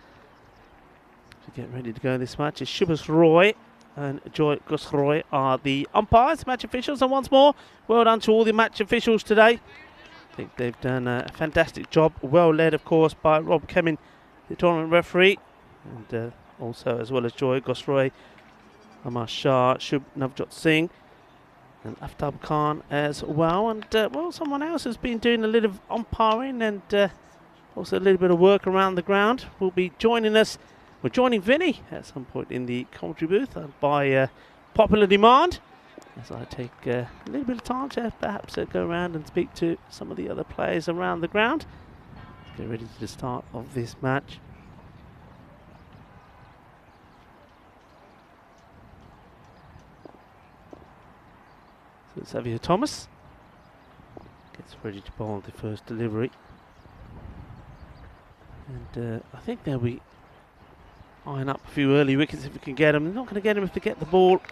C: get ready to go this match is Shubhas Roy and Joy Gosroy are the umpires, match officials. And once more, well done to all the match officials today. I think they've done a fantastic job, well led of course by Rob Kemming, the tournament referee, and also as well as Joy Gosroy, Amar Shah, Shubh Navjot Singh and Aftab Khan as well. And well, someone else has been doing a little umpiring and also a little bit of work around the ground will be joining us. We're joining Vinny at some point in the commentary booth by popular demand, as I take a little bit of time to perhaps go around and speak to some of the other players around the ground. Get ready to the start of this match. So Xavier Thomas gets ready to bowl the first delivery. And I think they'll be eyeing up a few early wickets if we can get them. They're not going to get them if they get the ball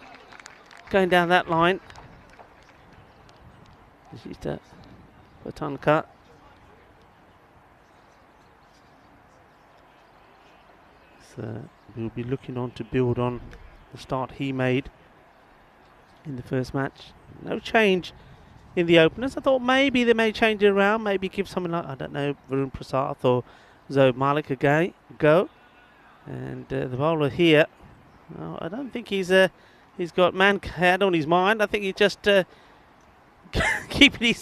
C: going down that line. Vijita Batanka. So we'll be looking on to build on the start he made in the first match. No change in the openers. I thought maybe they may change it around, maybe give someone like, I don't know, Varun Prasad or Zoe Malik a go. And the bowler here, well, I don't think he's got man head on his mind. I think he's just keeping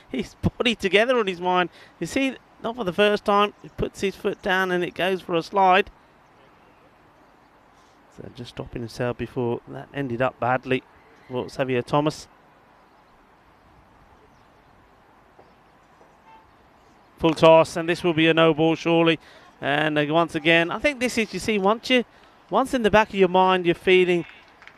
C: his body together on his mind. You see, not for the first time, he puts his foot down and it goes for a slide. So just stopping himself before that ended up badly for Xavier Thomas. Full toss, and this will be a no ball surely. And once again, I think this is, you see, once in the back of your mind you're feeling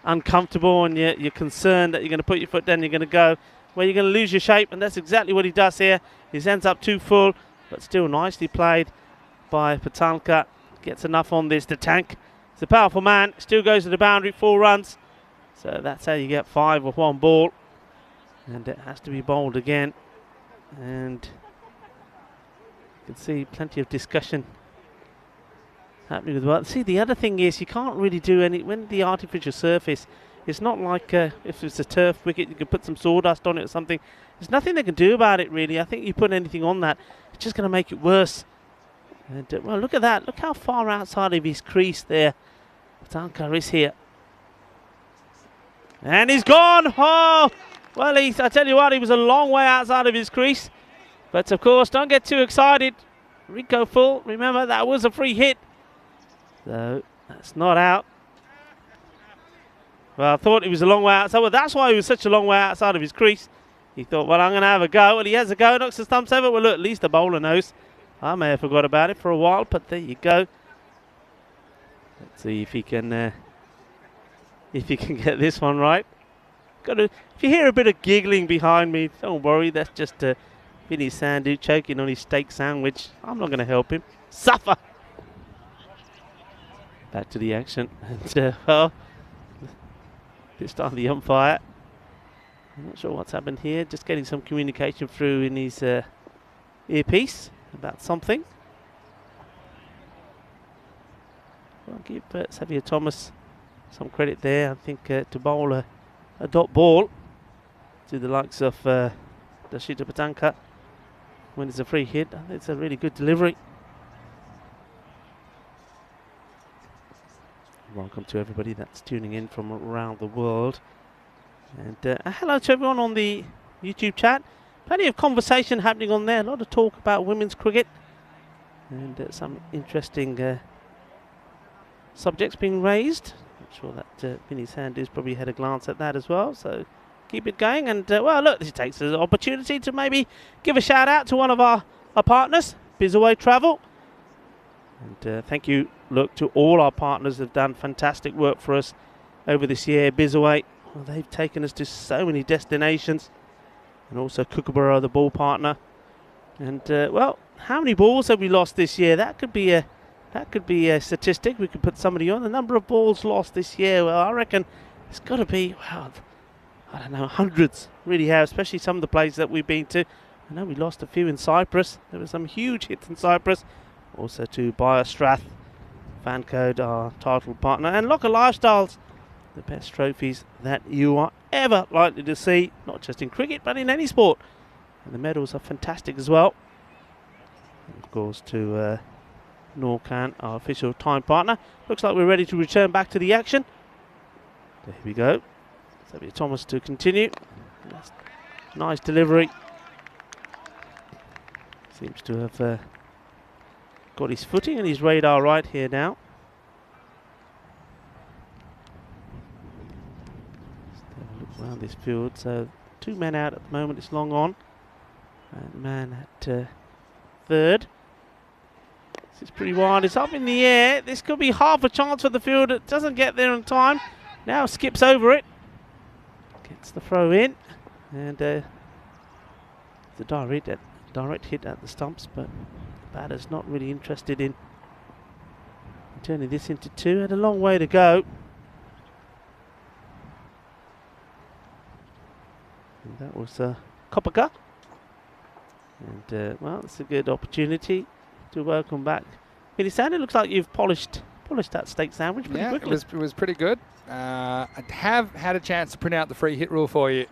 C: uncomfortable and you're concerned that you're going to put your foot down, you're going to go, well, you're going to lose your shape, and that's exactly what he does here. His ends up too full, but still nicely played by Patalka. Gets enough on this to tank. He's a powerful man, still goes to the boundary, 4 runs. So that's how you get 5 with 1 ball. And it has to be bowled again. And you can see plenty of discussion happening with what. See, the other thing is you can't really do any when the artificial surface. It's not like if it's a turf wicket, you can put some sawdust on it or something. There's nothing they can do about it really. I think you put anything on that, it's just going to make it worse. And well, look at that. Look how far outside of his crease there Encore is here. And he's gone. Oh, well, I tell you what, he was a long way outside of his crease. But of course, don't get too excited. Rico full. Remember, that was a free hit. So that's not out. Well, I thought he was a long way outside. Well, that's why he was such a long way outside of his crease. He thought, well, I'm going to have a go. Well, he has a go, knocks the stumps over. Well, look, at least the bowler knows. I may have forgot about it for a while, but there you go. Let's see if he can get this one right. If you hear a bit of giggling behind me, don't worry. That's just Vinny Sandhu choking on his steak sandwich. I'm not going to help him. Suffer. Back to the action. And, well, this time the umpire. I'm not sure what's happened here. Just getting some communication through in his earpiece about something. I'll give Xavier Thomas some credit there. I think to bowl a dot ball to the likes of Dashita Patanka when it's a free hit, I think it's a really good delivery. Welcome to everybody that's tuning in from around the world. And hello to everyone on the YouTube chat. Plenty of conversation happening on there. A lot of talk about women's cricket. And some interesting subjects being raised. I'm sure that Vinny Sanders probably had a glance at that as well. So keep it going. And well, look, this takes an opportunity to maybe give a shout out to one of our partners, Bizaway Travel. And thank you, look, to all our partners that have done fantastic work for us over this year. Bizaway, well, they've taken us to so many destinations. And also Kookaburra, the ball partner. And well, how many balls have we lost this year? That could be a statistic. We could put somebody on the number of balls lost this year. Well, I reckon it's got to be, well, I don't know, hundreds. Really have, especially some of the places that we've been to. I know we lost a few in Cyprus. There were some huge hits in Cyprus. Also to Biostrath, FanCode, our title partner, and Locker Lifestyles, the best trophies that you are ever likely to see, not just in cricket but in any sport. And the medals are fantastic as well. And of course to Norcan, our official time partner. Looks like we're ready to return back to the action. There we go. Xavier Thomas to continue. That's nice delivery. Seems to have got his footing and his radar right here now. Just have a look around this field. So 2 men out at the moment. It's long on. And man at third. This is pretty wide. It's up in the air. This could be half a chance for the field. It doesn't get there in time. Now skips over it. Gets the throw in. And the direct hit at the stumps, but the batter's not really interested in turning this into 2. Had a long way to go. And that was Kopaka. And well, it's a good opportunity to welcome back Vinny Sandhu. Looks like you've polished that steak sandwich pretty quickly.
B: It was pretty good. I have had a chance to print out the free hit rule for you.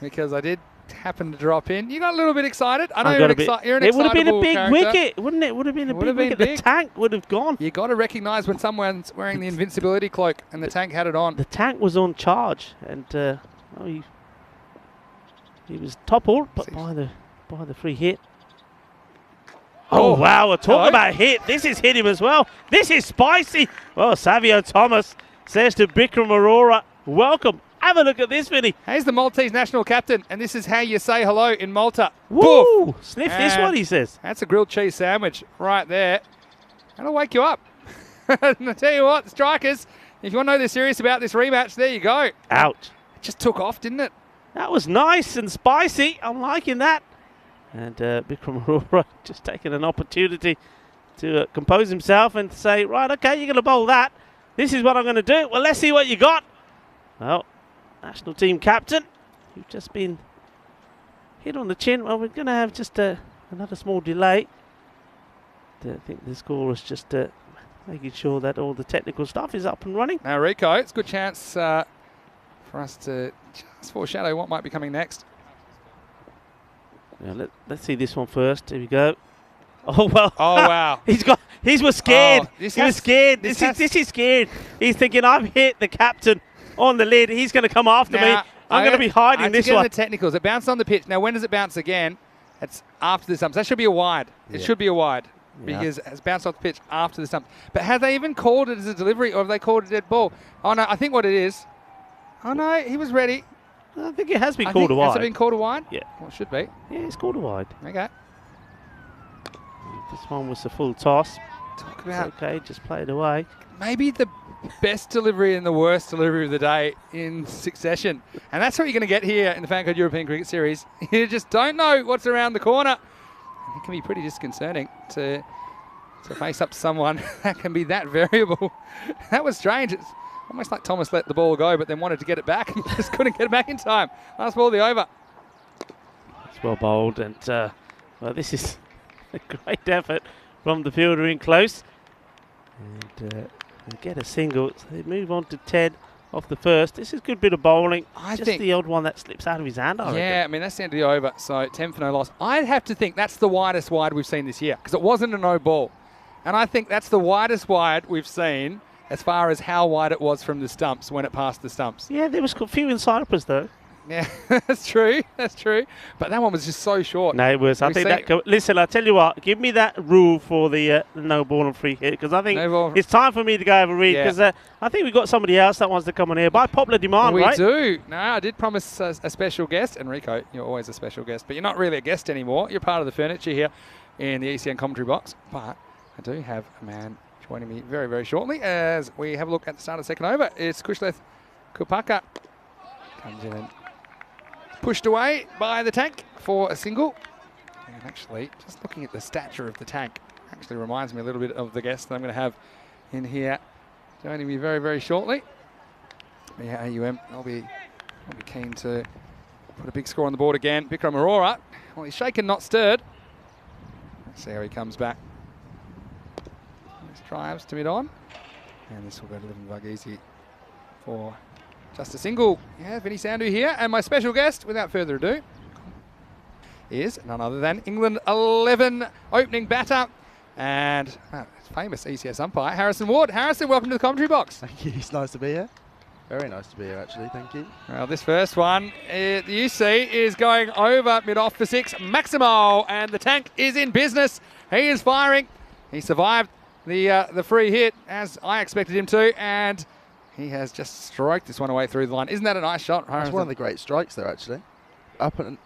B: because I did happen to drop in. You got a little bit excited. I know
C: I
B: you're,
C: got
B: you're an
C: it would have been a
B: excitable
C: big
B: character.
C: wicket, wouldn't it? Would have been a
B: Would
C: big
B: have been
C: wicket.
B: big.
C: The tank would have gone.
B: You got to recognise when someone's wearing the invincibility cloak and the tank had it on.
C: The tank was on charge, and he was toppled, but by the free hit. Oh, wow, talk about hit. This is hit him as well. This is spicy. Well, Savio Thomas says to Bikram Arora, welcome. Have a look at this, Vinny.
B: He's the Maltese national captain, and this is how you say hello in Malta.
C: Woo!
B: Boof.
C: Sniff this one, he says.
B: That's a grilled cheese sandwich right there. That'll wake you up. And I tell you what, strikers, if you want to know they're serious about this rematch, there you go.
C: Ouch.
B: It just took off, didn't it?
C: That was nice and spicy. I'm liking that. And Bikram Arora just taking an opportunity to compose himself and say, right, okay, you're going to bowl that. This is what I'm going to do. Well, let's see what you got. Well, national team captain, you've just been hit on the chin. Well, we're going to have just another small delay. I think the score is just making sure that all the technical stuff is up and running.
B: Now, Rico, it's a good chance for us to just foreshadow what might be coming next.
C: Now let's see this one first. Here we go. Oh well.
B: Oh wow.
C: He was scared.
B: Oh,
C: he was scared. This is scared. He's thinking, I've hit the captain on the lid. He's going to come after me. I'm going to be hiding this one.
B: The technicals. It bounced on the pitch. Now, when does it bounce again? It's after the stumps. That should be a wide. It should be a wide because it's bounced off the pitch after the stumps. But have they even called it as a delivery, or have they called it a dead ball? Oh no, I think what it is. Oh no, he was ready.
C: I think it has been called a wide.
B: Has it been called a wide?
C: Yeah.
B: Well, it should be.
C: Yeah, it's called a wide.
B: Okay.
C: This one was a full toss.
B: Talk about
C: okay, just play it away.
B: maybe the best delivery and the worst delivery of the day in succession. And that's what you're going to get here in the FanCode European Cricket Series. You just don't know what's around the corner. And it can be pretty disconcerting to face up to someone that can be that variable. That was strange. It's almost like Thomas let the ball go, but then wanted to get it back and just couldn't get it back in time. Last ball of the over.
C: It's well bowled, and well, this is a great effort from the fielder in close. And they get a single. So they move on to 10 off the first. This is a good bit of bowling.
B: I
C: just
B: think
C: the odd one that slips out of his hand, I reckon.
B: I mean, that's the end of the over. So 10 for no loss. I'd have to think that's the widest wide we've seen this year because it wasn't a no ball. And I think that's the widest wide we've seen as far as how wide it was from the stumps when it passed the stumps.
C: Yeah, there was a few in Cyprus, though.
B: Yeah, that's true. That's true. But that one was just so short.
C: No, it was. I think that... Listen, I'll tell you what. Give me that rule for the no ball and free hit because I think it's time for me to go have a read because I think we've got somebody else that wants to come on here by popular demand, right?
B: We do. No, I did promise a special guest. And Rico, you're always a special guest, but you're not really a guest anymore. You're part of the furniture here in the ECN commentary box. But I do have a man joining me very, very shortly as we have a look at the start of the second over. It's Kushleth Kupaka. Comes in and pushed away by the tank for a single. And actually, just looking at the stature of the tank, actually reminds me a little bit of the guest that I'm going to have in here joining me very, very shortly. Yeah, AUM, I'll be keen to put a big score on the board again. Bikram Arora, well, he's shaken, not stirred. Let's see how he comes back. This drives to mid-on. And this will go to Living Bug easy for just a single. Yeah, Vinny Sandhu here. And my special guest, without further ado, is none other than England 11 opening batter and famous ECS umpire, Harrison Ward. Harrison, welcome to the commentary box.
G: Thank you. It's nice to be here. Very nice to be here, actually. Thank you.
B: Well, this first one, the UC is going over mid-off for 6. Maximo, and the tank is in business. He is firing. He survived the free hit, as I expected him to, and he has just stroked this one away through the line. Isn't that a nice shot, Harrison?
G: That's one of the great strikes there, actually. Up and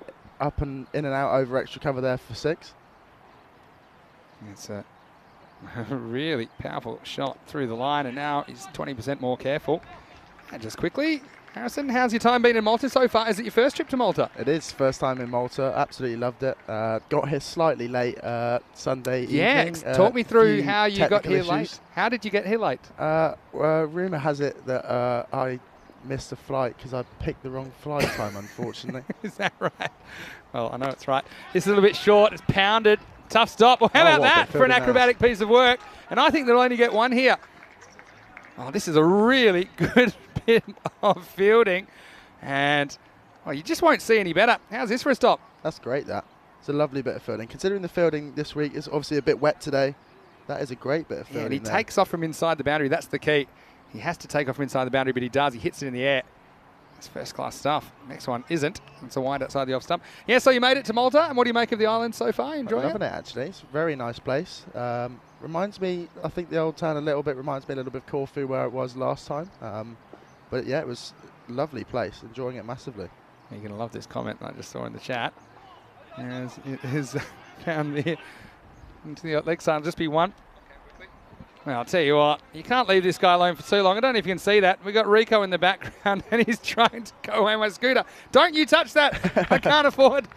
G: in and out over extra cover there for 6.
B: It's a really powerful shot through the line, and now he's 20% more careful. And just quickly, Harrison, how's your time been in Malta so far? Is it your first trip to Malta?
G: It is. First time in Malta. Absolutely loved it. Got here slightly late Sunday evening.
B: Yeah, talk me through how you got here late. How did you get here late?
G: Rumour has it that I missed a flight because I picked the wrong flight time, unfortunately.
B: Is that right? Well, I know it's right. It's a little bit short. It's pounded. Tough stop. Well, how about that for an acrobatic piece of work? And I think they'll only get one here. Oh, this is a really good bit of fielding. And, Oh, you just won't see any better. How's this for a stop?
G: That's great, that. It's a lovely bit of fielding. Considering the fielding this week is obviously a bit wet today, that is a great bit of fielding.
B: Yeah, and he
G: there.
B: takes off from inside the boundary. That's the key. He has to take off from inside the boundary, but he does. He hits it in the air. It's first-class stuff. Next one isn't. It's a wide outside the off stump. Yeah, so you made it to Malta, and what do you make of the island so far? Enjoying
G: I'm loving it, actually. It's a very nice place. Reminds me, I think the old town a little bit reminds me a little bit of Corfu where it was last time. But yeah, it was a lovely place. Enjoying it massively.
B: You're going to love this comment I just saw in the chat. As it is down there into the leg side. Just be one. Well, I'll tell you what, you can't leave this guy alone for too long. I don't know if you can see that. We've got Rico in the background and he's trying to go away my scooter. Don't you touch that. I can't afford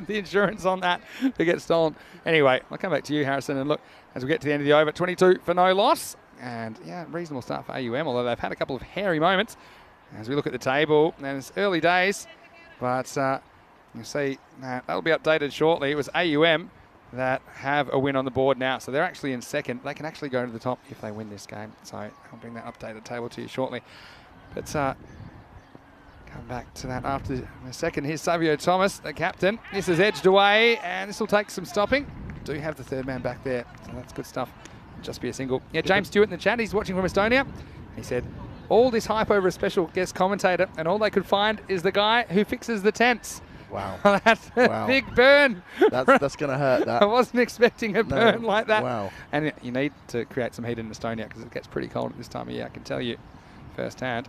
B: the insurance on that to get stolen. Anyway, I'll come back to you, Harrison, and look, as we get to the end of the over, 22 for no loss. And yeah, reasonable start for AUM, although they've had a couple of hairy moments. As we look at the table, and it's early days, but you'll see that'll be updated shortly. It was AUM that have a win on the board now, so they're actually in second. They can actually go to the top if they win this game, so I'll bring that updated table to you shortly. But come back to that after a second. Here's Savio Thomas, the captain. This is edged away, and this will take some stopping. Do have the third man back there, so that's good stuff. Just be a single. Yeah, James Stewart in the chat, he's watching from Estonia. He said, all this hype over a special guest commentator, and all they could find is the guy who fixes the tents.
G: Wow.
B: That's a big burn.
G: That's going to hurt, that.
B: I wasn't expecting a burn like that.
G: Wow.
B: And you need to create some heat in Estonia because it gets pretty cold at this time of year, I can tell you firsthand.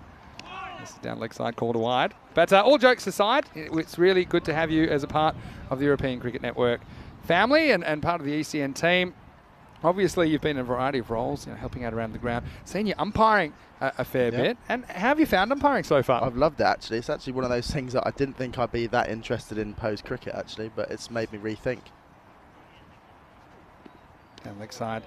B: This is down leg side, called wide. But all jokes aside, it's really good to have you as a part of the European Cricket Network family and part of the ECN team. Obviously, you've been in a variety of roles, helping out around the ground. Seen you umpiring a fair bit. And how have you found umpiring so far?
G: I've loved it, actually. It's actually one of those things that I didn't think I'd be that interested in post-cricket, actually, but it's made me rethink.
B: Down leg side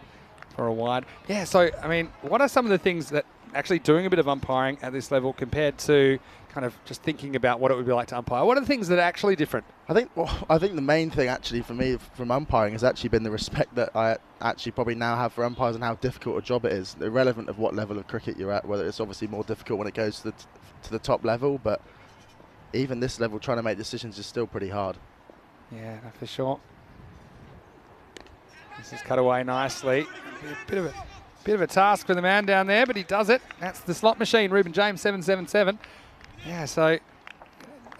B: for a wide. Yeah, so, I mean, what are some of the things that actually doing a bit of umpiring at this level compared to kind of just thinking about what it would be like to umpire? What are the things that are actually different?
G: I think the main thing actually for me from umpiring has actually been the respect that I actually probably now have for umpires and how difficult a job it is, irrelevant of what level of cricket you're at, whether it's obviously more difficult when it goes to the top level, but even this level trying to make decisions is still pretty hard.
B: Yeah, for sure. This is cut away nicely. A bit of a task for the man down there, but he does it. That's the slot machine, Ruben James, 777. Yeah, so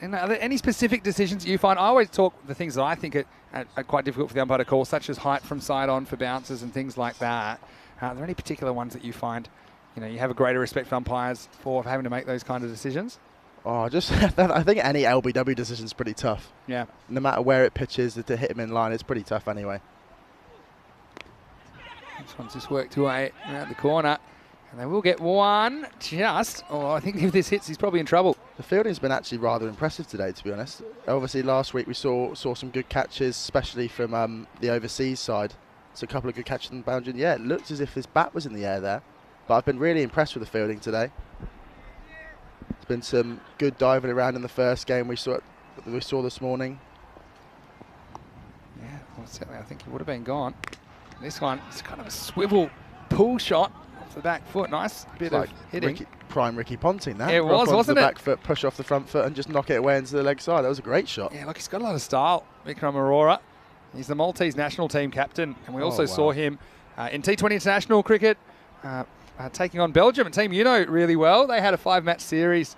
B: are there any specific decisions you find? I always talk the things that I think are quite difficult for the umpire to call, such as height from side on for bounces and things like that. Are there any particular ones that you find, you have a greater respect for umpires for having to make those kind of decisions?
G: Oh, I think any LBW decision is pretty tough.
B: Yeah.
G: No matter where it pitches, to hit him in line, it's pretty tough anyway.
B: This one's just worked away around the corner. And they will get one just. Oh, I think if this hits, he's probably in trouble.
G: The fielding's been actually rather impressive today, to be honest. Obviously, last week we saw some good catches, especially from the overseas side. So a couple of good catches in the boundary. Yeah, it looked as if his bat was in the air there. But I've been really impressed with the fielding today. There's been some good diving around in the first game we saw this morning.
B: Yeah, well, certainly I think he would have been gone. This one, it's kind of a swivel pull shot. The back foot, nice bit of hitting.
G: Prime Ricky Ponting, that.
B: It was, wasn't it?
G: The back foot, push off the front foot and just knock it away into the leg side. That was a great shot.
B: Yeah, look, he's got a lot of style, Vikram Arora. He's the Maltese national team captain, and we also saw him in T20 international cricket taking on Belgium and Team Uno really well. They had a 5-match series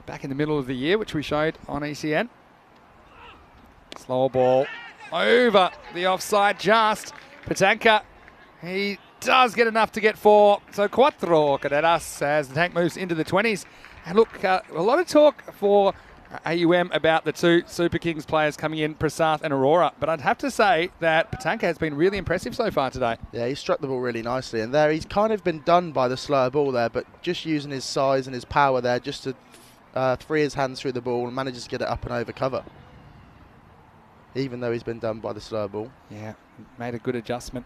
B: back in the middle of the year, which we showed on ECN. Slower ball over the offside just. Patanka, he does get enough to get 4. So cuatro carreras as the tank moves into the 20s. And look, a lot of talk for AUM about the two Super Kings players coming in, Prasath and Aurora. But I'd have to say that Patanka has been really impressive so far today.
G: Yeah, he struck the ball really nicely. And there, he's kind of been done by the slower ball there, but just using his size and his power there just to free his hands through the ball and manages to get it up and over cover. Even though he's been done by the slower ball.
B: Yeah, made a good adjustment.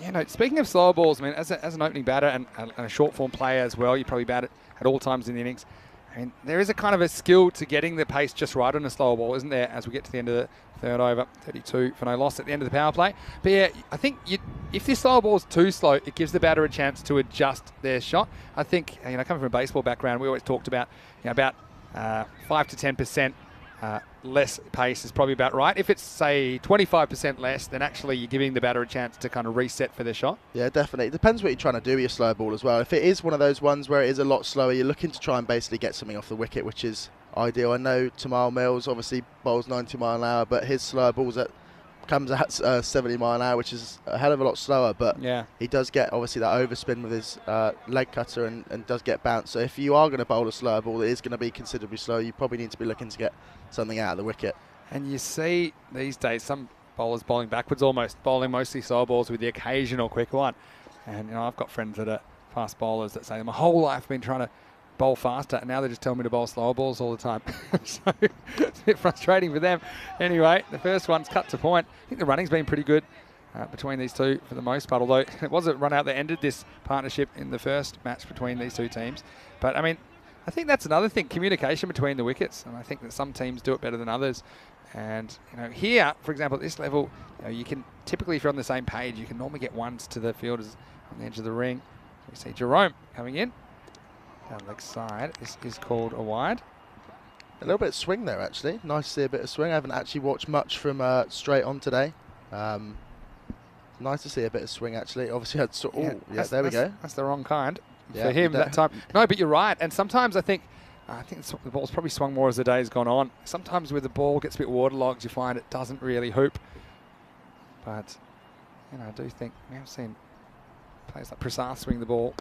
B: Yeah, no, speaking of slower balls, I mean, as an opening batter and a short form player as well, you probably bat it at all times in the innings. I mean, there is a kind of a skill to getting the pace just right on a slower ball, isn't there, as we get to the end of the third over. 32 for no loss at the end of the power play. But yeah, I think if this slower ball is too slow, it gives the batter a chance to adjust their shot. I think, coming from a baseball background, we always talked about, about 5 to 10% less pace is probably about right. If it's, say, 25% less, then actually you're giving the batter a chance to kind of reset for their shot. Yeah, definitely. It depends what you're trying to do with your slow ball as well. If it is one of those ones where it is a lot slower, you're looking to try and basically get something off the wicket, which is ideal. I know Tamal Mills obviously bowls 90 mile an hour, but his slow balls comes at 70 mile an hour, which is a hell of a lot slower, but he does get obviously that overspin with his leg cutter and does get bounced. So if you are going to bowl a slower ball that is going to be considerably slow, you probably need to be looking to get something out of the wicket. And you see these days some bowlers bowling backwards almost, bowling mostly slow balls with the occasional quick one. And I've got friends that are fast bowlers that say my whole life I've been trying to bowl faster, and now they just tell me to bowl slower balls all the time. So it's a bit frustrating for them. Anyway, the first one's cut to point. I think the running's been pretty good between these two for the most part, although it was a run out that ended this partnership in the first match between these two teams. But I mean, I think that's another thing, communication between the wickets, and I think that some teams do it better than others. And here, for example, at this level, you can typically, if you're on the same page, you can normally get ones to the fielders on the edge of the ring. We see Jerome coming in down leg side. This is called a wide. A little bit of swing there, actually. Nice to see a bit of swing. I haven't actually watched much from straight on today. Nice to see a bit of swing, actually. Obviously, there we go. That's the wrong kind for him that time. No, but you're right. And sometimes I think the ball's probably swung more as the day's gone on. Sometimes with the ball gets a bit waterlogged, you find it doesn't really hoop. But I do think we have seen players like Prasad swing the ball.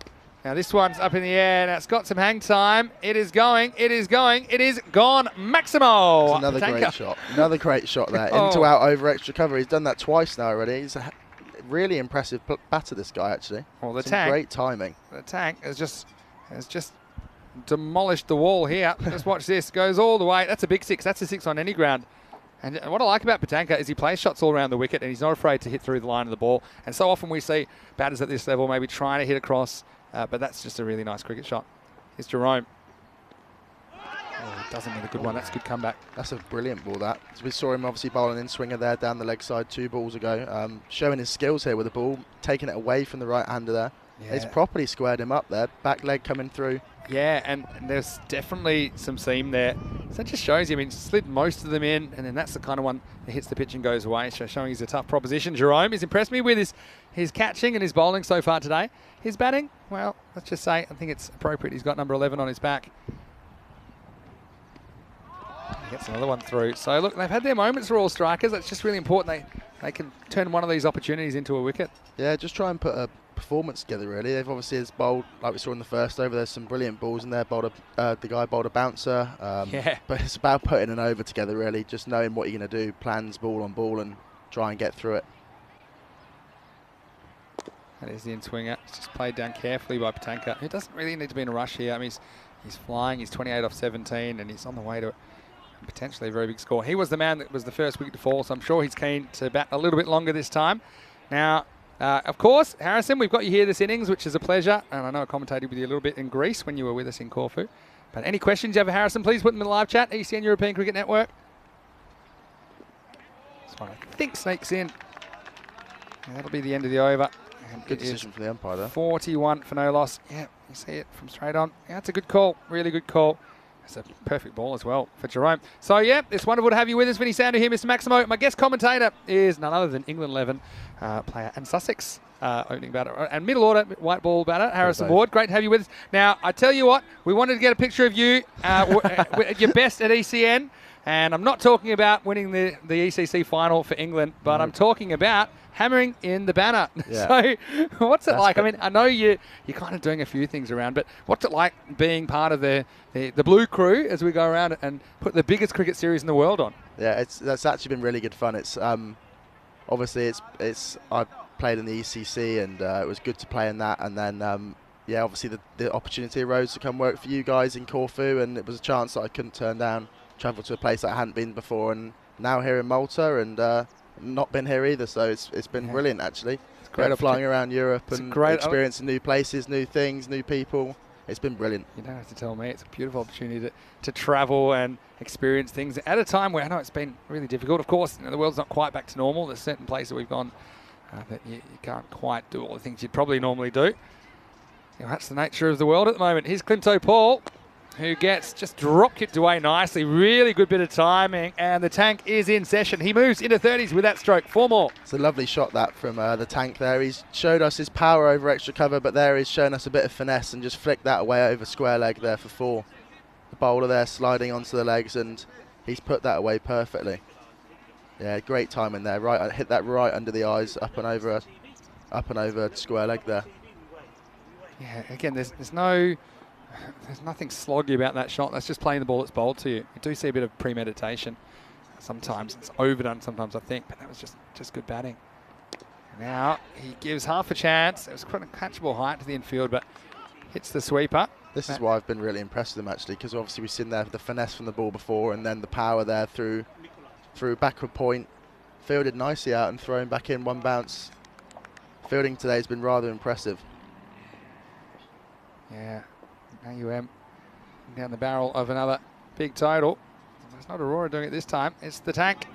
B: Now this one's up in the air. Now it's got some hang time. It is going. It is going. It is gone. Maximo. That's another great shot. Another great shot there. Into out over extra cover. He's done that twice now already. He's a really impressive batter, this guy, actually. Well, the tank. Great timing. The tank has just demolished the wall here. Just watch this. Goes all the way. That's a big six. That's a six on any ground. And what I like about Patanka is he plays shots all around the wicket and he's not afraid to hit through the line of the ball. And so often we see batters at this level maybe trying to hit across, but that's just a really nice cricket shot. Here's Jerome. Oh, doesn't need a good one. That's a good comeback. That's a brilliant ball, that. So we saw him obviously bowling in swinger there down the leg side 2 balls ago. Showing his skills here with the ball, taking it away from the right-hander there. Yeah. He's properly squared him up there. Back leg coming through. Yeah, and there's definitely some seam there. So that just shows you, slid most of them in, and then that's the kind of one that hits the pitch and goes away, so showing he's a tough proposition. Jerome has impressed me with his catching and his bowling so far today. His batting, well, let's just say, I think it's appropriate. He's got number 11 on his back. He gets another one through. So look, they've had their moments for all strikers. It's just really important they can turn one of these opportunities into a wicket. Yeah, just try and put a performance together, really. They've obviously bowled, like we saw in the first over, there's some brilliant balls in there. The guy bowled a bouncer. But it's about putting an over together, really, just knowing what you're going to do, plans ball on ball, and try and get through it. That is the in-swinger. It's just played down carefully by Patanka. He doesn't really need to be in a rush here. He's flying. He's 28 off 17, and he's on the way to potentially a very big score. He was the man that was the first wicket to fall, so I'm sure he's keen to bat a little bit longer this time. Now, of course, Harrison, we've got you here this innings, which is a pleasure. And I know I commentated with you a little bit in Greece when you were with us in Corfu. But any questions you have, Harrison, please put them in the live chat. ECN European Cricket Network. This one, I think, snakes in. And that'll be the end of the over. And good decision from the umpire there. 41 for no loss. Yeah, you see it from straight on. Yeah, it's a good call. Really good call. It's a perfect ball as well for Jerome. So, yeah, it's wonderful to have you with us, Vinny Sander here, Mr. Maximo. My guest commentator is none other than England 11 player and Sussex opening batter. And middle order, white ball batter, Harrison Ward. Great to have you with us. Now, I tell you what, we wanted to get a picture of you at your best at ECN. And I'm not talking about winning the ECC final for England, but I'm talking about hammering in the banner. Yeah. So what's it like? I know you're kind of doing a few things around, but what's it like being part of the Blue Crew as we go around and put the biggest cricket series in the world on? Yeah, that's actually been really good fun. It's obviously I played in the ECC and it was good to play in that, and then obviously the opportunity arose to come work for you guys in Corfu, and it was a chance that I couldn't turn down. Travel to a place that I hadn't been before, and now here in Malta, and not been here either, so it's been brilliant, actually. It's great flying around Europe and experiencing new places, new things, new people.
G: it's been brilliant.
B: You don't have to tell me. It's a beautiful opportunity to travel and experience things at a time where I know it's been really difficult. Of course, the world's not quite back to normal. There's certain places we've gone that you can't quite do all the things you'd probably normally do. That's the nature of the world at the moment. Here's Clinto Paul, who gets just drop kicked away nicely. Really good bit of timing, and the tank is in session. He moves into 30s with that stroke. 4 more.
G: It's a lovely shot that from the tank there. He's showed us his power over extra cover, but there he's shown us a bit of finesse and just flicked that away over square leg there for 4. The bowler there sliding onto the legs, and he's put that away perfectly. Yeah, great timing there. Right, hit that right under the eyes, up and over square leg there.
B: Yeah, again, there's nothing sloggy about that shot. That's just playing the ball that's bowled to you. You do see a bit of premeditation. Sometimes it's overdone, sometimes I think, but that was just good batting. Now he gives half a chance. It was quite a catchable height to the infield, but hits the sweeper.
G: This is why I've been really impressed with him, actually, because obviously we've seen there the finesse from the ball before, and then the power there through backward point, fielded nicely out and thrown back in 1 bounce. Fielding today has been rather impressive.
B: Yeah, AUM down the barrel of another big total. It's not Aurora doing it this time, it's the tank.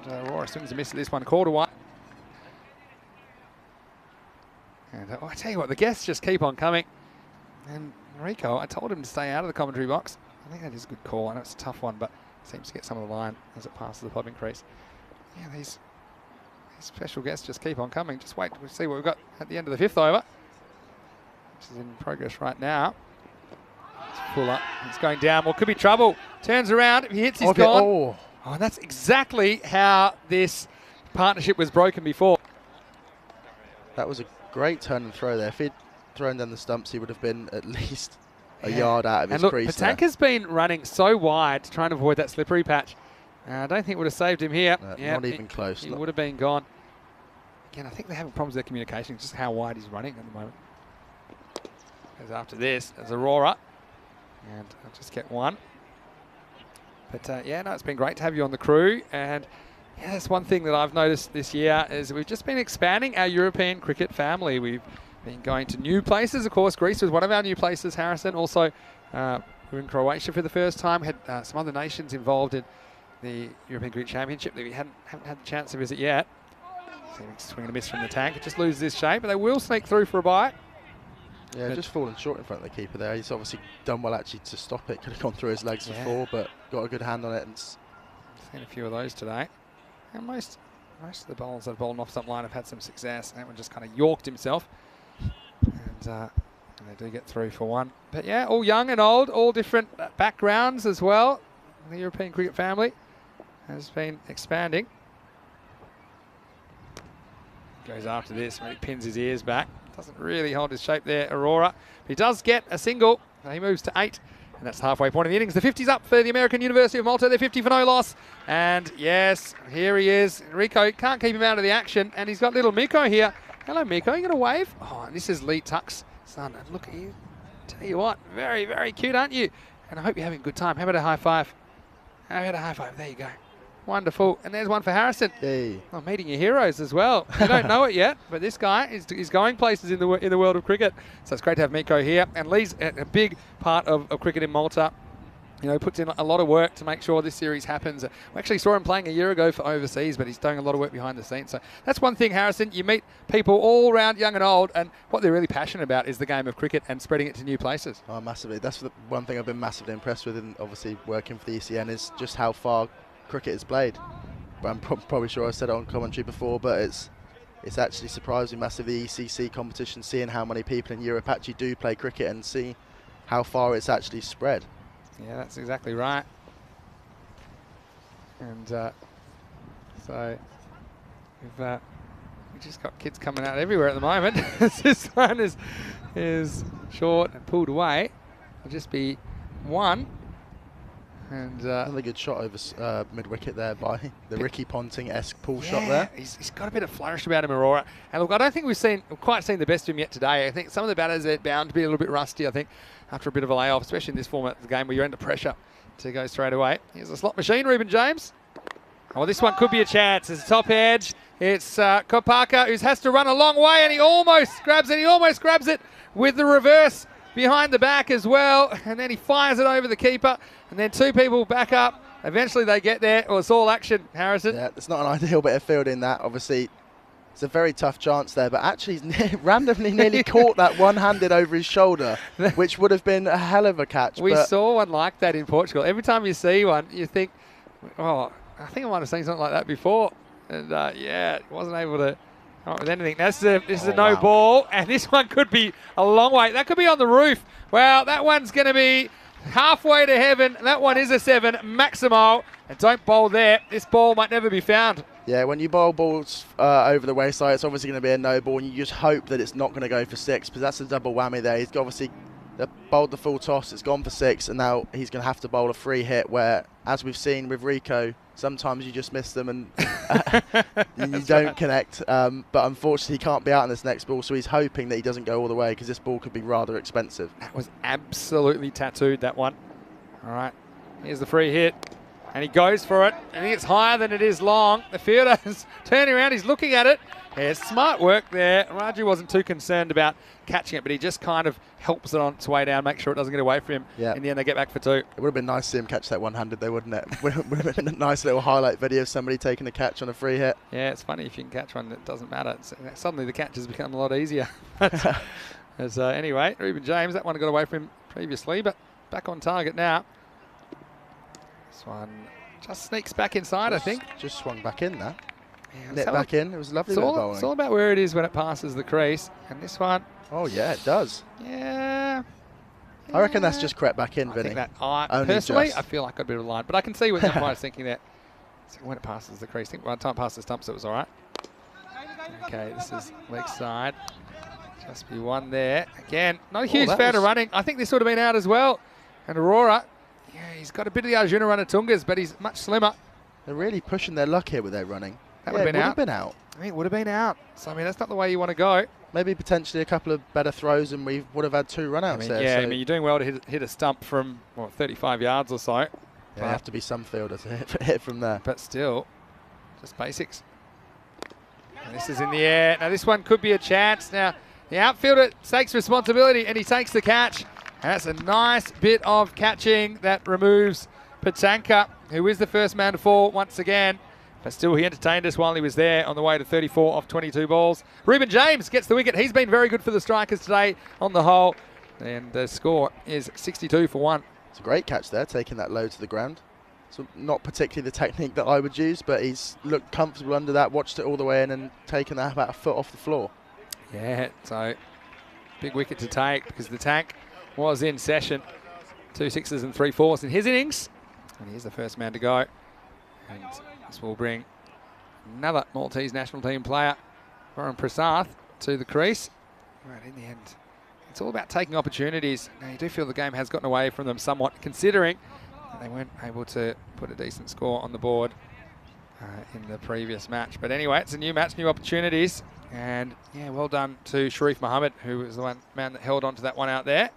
B: Aurora swings a miss at this one, quarter 1. And I tell you what, the guests just keep on coming. And Rico, I told him to stay out of the commentary box. I think that is a good call. I know it's a tough one, but seems to get some of the line as it passes the popping crease. Yeah, these special guests just keep on coming. Just wait, we'll see what we've got at the end of the 5th over. Which is in progress right now. It's full up. It's going down. Well, could be trouble. Turns around. If he hits, he's gone. Oh, and that's exactly how this partnership was broken before.
G: That was a great turn and throw there. If he'd thrown down the stumps, he would have been at least a yard out of his crease.
B: The tank has been running so wide to try and avoid that slippery patch. I don't think it would have saved him here.
G: Not even close.
B: He would have been gone. Again, I think they're having problems with their communication, just how wide he's running at the moment. Goes after this as Aurora. And I'll just get 1. But yeah, no, it's been great to have you on the crew. And yeah, that's one thing that I've noticed this year is we've just been expanding our European cricket family. We've been going to new places. Of course, Greece was one of our new places, Harrison. Also, we're in Croatia for the first time. Had some other nations involved in the European Cricket Championship that we haven't had the chance to visit yet. Swing and a miss from the tank. It just loses this shape, but they will sneak through for a bite.
G: Yeah, just fallen short in front of the keeper there. He's obviously done well actually to stop it. Could have gone through his legs before, but got a good hand on it. And
B: seen a few of those today. And most of the bowlers that have bowled off some line have had some success. That one just kind of yorked himself. And they do get through for 1. But yeah, all young and old, all different backgrounds as well. The European cricket family has been expanding. Goes after this, maybe pins his ears back. Doesn't really hold his shape there, Aurora. But he does get a single. He moves to 8. And that's the halfway point of the innings. The 50's up for the American University of Malta. They're 50 for no loss. And yes, here he is. Rico can't keep him out of the action. And he's got little Miko here. Hello, Miko. You going to wave? Oh, and this is Lee Tuck's son. And look at you. Tell you what, very, very cute, aren't you? And I hope you're having a good time. How about a high five? How about a high five? There you go. Wonderful. And there's one for Harrison.
G: Hey.
B: Oh, meeting your heroes as well. You don't know it yet, but this guy is going places in the world of cricket. So it's great to have Miko here. And Lee's a big part of cricket in Malta. You know, puts in a lot of work to make sure this series happens. We actually saw him playing a year ago for overseas, but he's doing a lot of work behind the scenes. So that's one thing, Harrison. You meet people all around, young and old, and what they're really passionate about is the game of cricket and spreading it to new places.
G: Oh, massively. That's the one thing I've been massively impressed with, and obviously working for the ECN, is just how far cricket is played. But I'm probably sure I said it on commentary before, but it's actually surprised me massively, the ECC competition, seeing how many people in Europe actually do play cricket and see how far it's actually spread.
B: Yeah, that's exactly right. And so we've just got kids coming out everywhere at the moment. This one is short and pulled away. It'll just be 1. And
G: another good shot over mid-wicket there by the Ricky Ponting-esque pull shot there.
B: He's got a bit of flourish about him, Aurora. And look, I don't think we've quite seen the best of him yet today. I think some of the batters are bound to be a little bit rusty, I think, after a bit of a layoff, especially in this format of the game where you're under pressure to go straight away. Here's a slot machine, Reuben James. Oh, well, this one could be a chance. It's a top edge. It's Kopaka, who has to run a long way, and he almost grabs it. He almost grabs it with the reverse behind the back as well, and then he fires it over the keeper, and then 2 people back up. Eventually they get there. Well, it's all action, Harrison.
G: Yeah, it's not an ideal bit of fielding that. Obviously, it's a very tough chance there, but actually he's randomly nearly caught that one-handed over his shoulder, which would have been a hell of a catch.
B: We saw one like that in Portugal. Every time you see one, you think, oh, I think I might have seen something like that before. And yeah, wasn't able to come up with anything. This is a no ball, and this one could be a long way. That could be on the roof. Well, that one's going to be halfway to heaven. That one is a 7, Maximo. And don't bowl there. This ball might never be found.
G: Yeah, when you bowl balls over the wayside, it's obviously going to be a no ball, and you just hope that it's not going to go for 6, because that's a double whammy there. He's obviously bowled the full toss, it's gone for 6, and now he's going to have to bowl a free hit where, as we've seen with Rico, sometimes you just miss them and you don't connect. But unfortunately, he can't be out in this next ball, so he's hoping that he doesn't go all the way, because this ball could be rather expensive.
B: That was absolutely tattooed, that one. All right, here's the free hit. And he goes for it. I think it's higher than it is long. The fielder is turning around. He's looking at it. Yeah, smart work there. Raju wasn't too concerned about catching it, but he just kind of helps it on its way down, make sure it doesn't get away from him.
G: Yeah.
B: In the end, they get back for 2.
G: It would have been nice to see him catch that one-handed, though, wouldn't it? Would have been a nice little highlight video of somebody taking a catch on a free hit.
B: Yeah, it's funny if you can catch one, it doesn't matter. Suddenly the catches become a lot easier. Anyway, Ruben James, that one got away from him previously, but back on target now. This one just sneaks back inside, I think.
G: Just swung back in there.
B: Yeah,
G: Nip back in. It was a lovely bit of bowling.
B: It's all about where it is when it passes the crease. And this one.
G: Oh, yeah, it does.
B: Yeah.
G: I reckon that's just crept back in,
B: I
G: Vinny.
B: think that, personally, I feel like I'd be able to line. But I can see what the umpire's thinking there. So when it passes the crease, I think by the time it passed the stumps, it was all right. Okay, this is leg side. Just be one there. Again, not a huge fan of running. I think this would have been out as well. And Aurora, yeah, he's got a bit of the Arjuna Ranatungas, but he's much slimmer.
G: They're really pushing their luck here with their running.
B: That would have
G: been out.
B: I mean, it would have been out. So, I mean, that's not the way you want to go.
G: Maybe potentially a couple of better throws, and we would have had 2 run-outs there.
B: Yeah,
G: so
B: I mean, you're doing well to hit a stump from, 35 yards or so.
G: Yeah, there have to be some fielders to hit from there.
B: But still, just basics. And this is in the air. Now, this one could be a chance. Now, the outfielder takes responsibility, and he takes the catch. And that's a nice bit of catching that removes Patanka, who is the first man to fall once again. But still, he entertained us while he was there on the way to 34 off 22 balls. Ruben James gets the wicket. He's been very good for the Strikers today on the whole. And the score is 62 for 1.
G: It's a great catch there, taking that low to the ground. So not particularly the technique that I would use, but he's looked comfortable under that, watched it all the way in and taken that about a foot off the floor.
B: Yeah, so big wicket to take because the tank was in session. 2 6s and 3 4s in his innings. And he's the first man to go. And this will bring another Maltese national team player, Varun Prasath, to the crease. Right, in the end, it's all about taking opportunities. Now, you do feel the game has gotten away from them somewhat, considering that they weren't able to put a decent score on the board in the previous match. But anyway, it's a new match, new opportunities. And, yeah, well done to Sharif Mohammed, who was the man that held on to that one out there.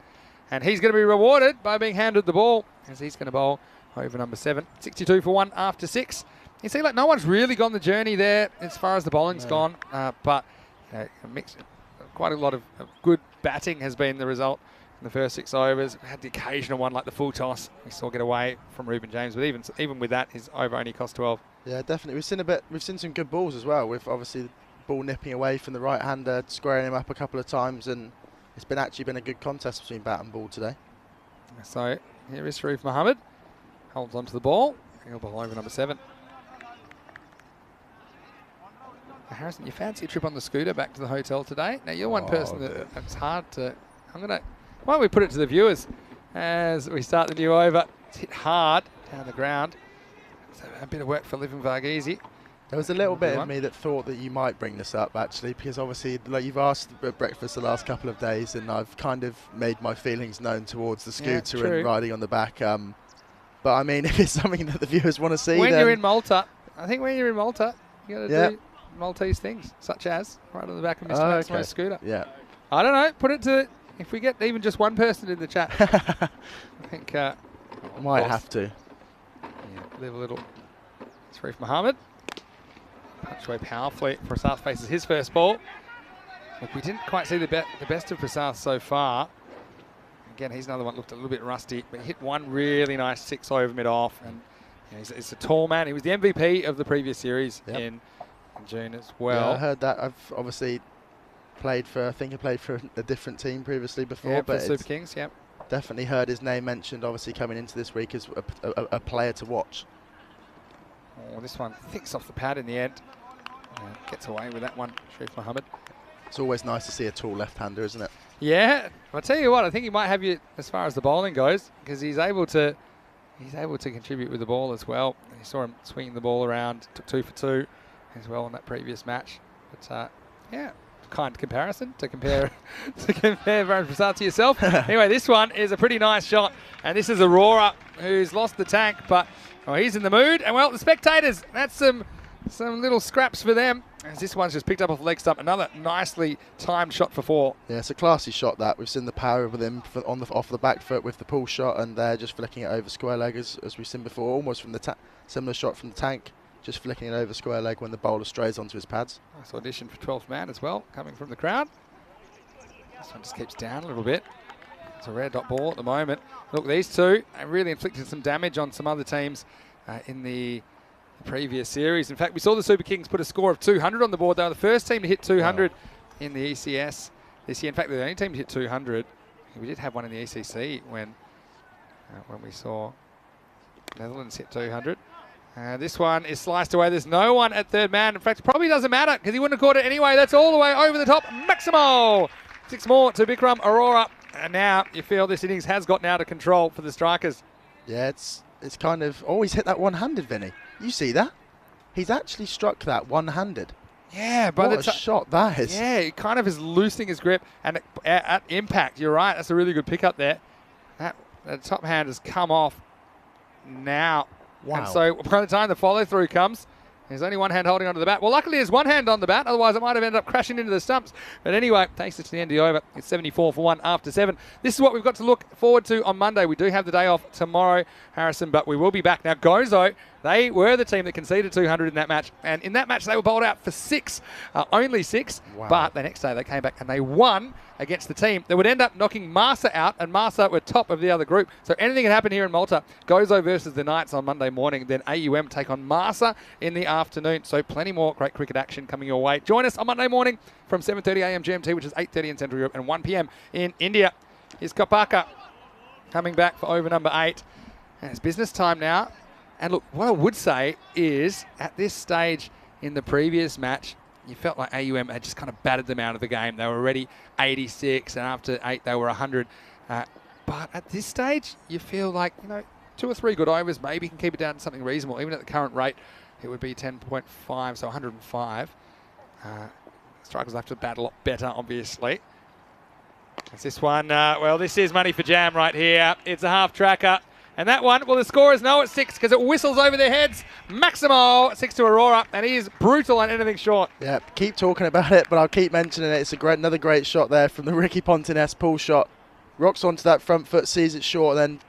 B: And he's going to be rewarded by being handed the ball, as he's going to bowl over number 7. 62 for 1 after 6. You see, like, no one's really gone the journey there as far as the bowling's gone. But you know, quite a lot of good batting has been the result in the first 6 overs. We had the occasional one like the full toss we saw get away from Ruben James, but even with that, his over only cost 12.
G: Yeah, definitely. We've seen some good balls as well, with obviously the ball nipping away from the right-hander, squaring him up a couple of times, and it's actually been a good contest between bat and ball today.
B: So here is Sharif Mohammed. Holds onto the ball. He'll bowl over number 7. Now, Harrison, you fancy a trip on the scooter back to the hotel today? Now, you're one person that's hard to... why don't we put it to the viewers as we start the new over. It's hit hard down the ground. So a bit of work for Livin Varghese.
G: There was a little bit of me that thought that you might bring this up, actually, because obviously, like, you've asked at breakfast the last couple of days, and I've kind of made my feelings known towards the scooter and riding on the back. But I mean, if it's something that the viewers want to see,
B: when you're in Malta, I think when you're in Malta, you got to do Maltese things, such as right on the back of Mr. Maximo's scooter.
G: Yeah.
B: I don't know. Put it to, if we get even just one person in the chat, I think
G: might have to.
B: Yeah, leave a little. Sharif Mohammed. Punch away powerfully. Prasath faces his first ball. Look, we didn't quite see the best of Prasath so far. again, he's another one looked a little bit rusty, but he hit one really nice 6 over mid-off. And he's a tall man. He was the MVP of the previous series in June as well.
G: Yeah, I heard that. I've obviously played for, I think I played for a different team previously before, but
B: for Super Kings,
G: definitely heard his name mentioned, obviously coming into this week as a player to watch.
B: Oh, this one thicks off the pad in the end. Gets away with that one, Sharif Mohammed.
G: It's always nice to see a tall left-hander, isn't it?
B: Yeah, I'll tell you what, I think he might have you as far as the bowling goes, because he's able to contribute with the ball as well. You saw him swinging the ball around, took 2 for 2 as well in that previous match. But yeah, kind comparison to compare Varun Prasad to yourself. Anyway, this one is a pretty nice shot, and this is Aurora, who's lost the tank, but he's in the mood. And well, the spectators, that's some little scraps for them, as this one's just picked up off the leg stump. Another nicely timed shot for 4.
G: Yeah, it's a classy shot that. We've seen the power with him off the back foot with the pull shot, and they're just flicking it over square leg as we've seen before, almost from the similar shot from the tank, just flicking it over square leg when the bowler strays onto his pads.
B: Nice audition for 12th man as well, coming from the crowd. This one just keeps down a little bit. It's a red dot ball at the moment. Look, these two are really inflicted some damage on some other teams in the previous series. In fact, we saw the Super Kings put a score of 200 on the board. They were the first team to hit 200 in the ECS this year. In fact, they're the only team to hit 200. We did have one in the ECC when we saw Netherlands hit 200. This one is sliced away. There's no one at third man. In fact, it probably doesn't matter because he wouldn't have caught it anyway. That's all the way over the top. Maximo! 6 more to Bikram Aurora. And now you feel this innings has gotten out of control for the strikers.
G: Yeah, it's kind of always hit that one-handed, Vinny. You see that? He's actually struck that one-handed.
B: Yeah, but
G: what a shot that is.
B: Yeah, it kind of is loosening his grip, and at impact, you're right, that's a really good pickup there. That top hand has come off now.
G: Wow.
B: And so by the time the follow-through comes, there's only one hand holding onto the bat. Well, luckily there's one hand on the bat, otherwise it might have ended up crashing into the stumps. But anyway, takes it to the end of the over. It's 74 for 1 after 7. This is what we've got to look forward to on Monday. We do have the day off tomorrow, Harrison, but we will be back. Now, Gozo, they were the team that conceded 200 in that match. And in that match, they were bowled out for 6, only 6.
G: Wow.
B: But the next day, they came back and they won against the team that would end up knocking Marsa out, and Marsa were top of the other group. So anything can happen here in Malta. Gozo versus the Knights on Monday morning, then AUM take on Marsa in the afternoon. So plenty more great cricket action coming your way. Join us on Monday morning from 7:30 a.m. GMT, which is 8:30 in Central Europe, and 1 p.m. in India. Here's Kopaka coming back for over number 8. And it's business time now. And look, what I would say is, at this stage in the previous match, you felt like AUM had just kind of battered them out of the game. They were already 86, and after 8, they were 100. But at this stage, you feel like, 2 or 3 good overs, maybe can keep it down to something reasonable. Even at the current rate, it would be 10.5, so 105. Strikers will have to bat a lot better, obviously. It's this one, well, this is money for jam right here. It's a half tracker. And that one, well, the scorers know it's 6 because it whistles over their heads. Maximo, 6 to Aurora, and he is brutal on anything short.
G: Yeah, keep talking about it, but I'll keep mentioning it. It's another great shot there from the Ricky Pontinez pull shot. Rocks onto that front foot, sees it short, and then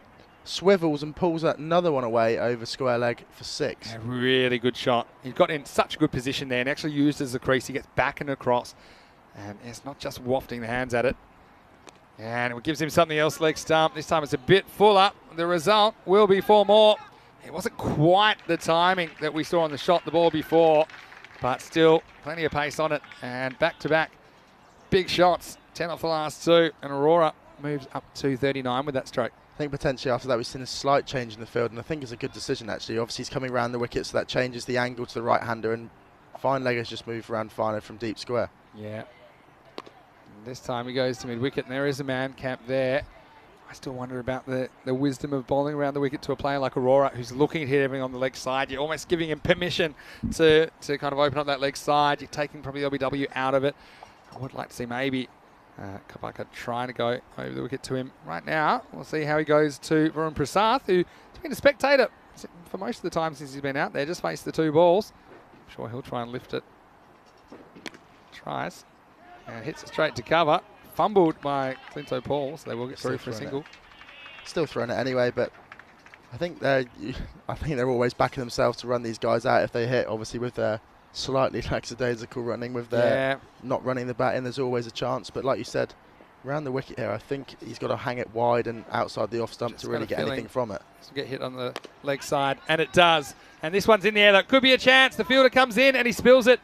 G: swivels and pulls that another one away over square leg for 6.
B: Yeah, really good shot. He got in such a good position there and actually used as a crease. He gets back and across, and it's not just wafting the hands at it. And it gives him something else, leg stump. This time it's a bit fuller. The result will be 4 more. It wasn't quite the timing that we saw on the shot the ball before, but still plenty of pace on it. And back-to-back big shots, 10 off the last 2, and Aurora moves up to 39 with that stroke.
G: I think potentially after that we've seen a slight change in the field, and I think it's a good decision actually. Obviously he's coming around the wicket, so that changes the angle to the right-hander, and fine leg has just moved around finer from deep square.
B: Yeah. This time he goes to mid-wicket, and there is a man camp there. I still wonder about the wisdom of bowling around the wicket to a player like Aurora, who's looking to hit everything on the leg side. You're almost giving him permission to kind of open up that leg side. You're taking probably LBW out of it. I would like to see maybe Kabaka trying to go over the wicket to him right now. We'll see how he goes to Varun Prasad, who's been a spectator for most of the time since he's been out there. Just faced the 2 balls. I'm sure he'll try and lift it. Tries. And hits it straight to cover. Fumbled by Clinto Paul, so they will get through for a single.
G: Still throwing it anyway, but I think they're always backing themselves to run these guys out if they hit. Obviously, with their slightly lackadaisical running, with their not running the bat in, there's always a chance. But like you said, Around the wicket here, I think he's got to hang it wide and outside the off stump
B: Just
G: to really
B: got a
G: get anything from it.
B: Get hit on the leg side, and it does. And this one's in the air. That could be a chance. The fielder comes in and he spills it.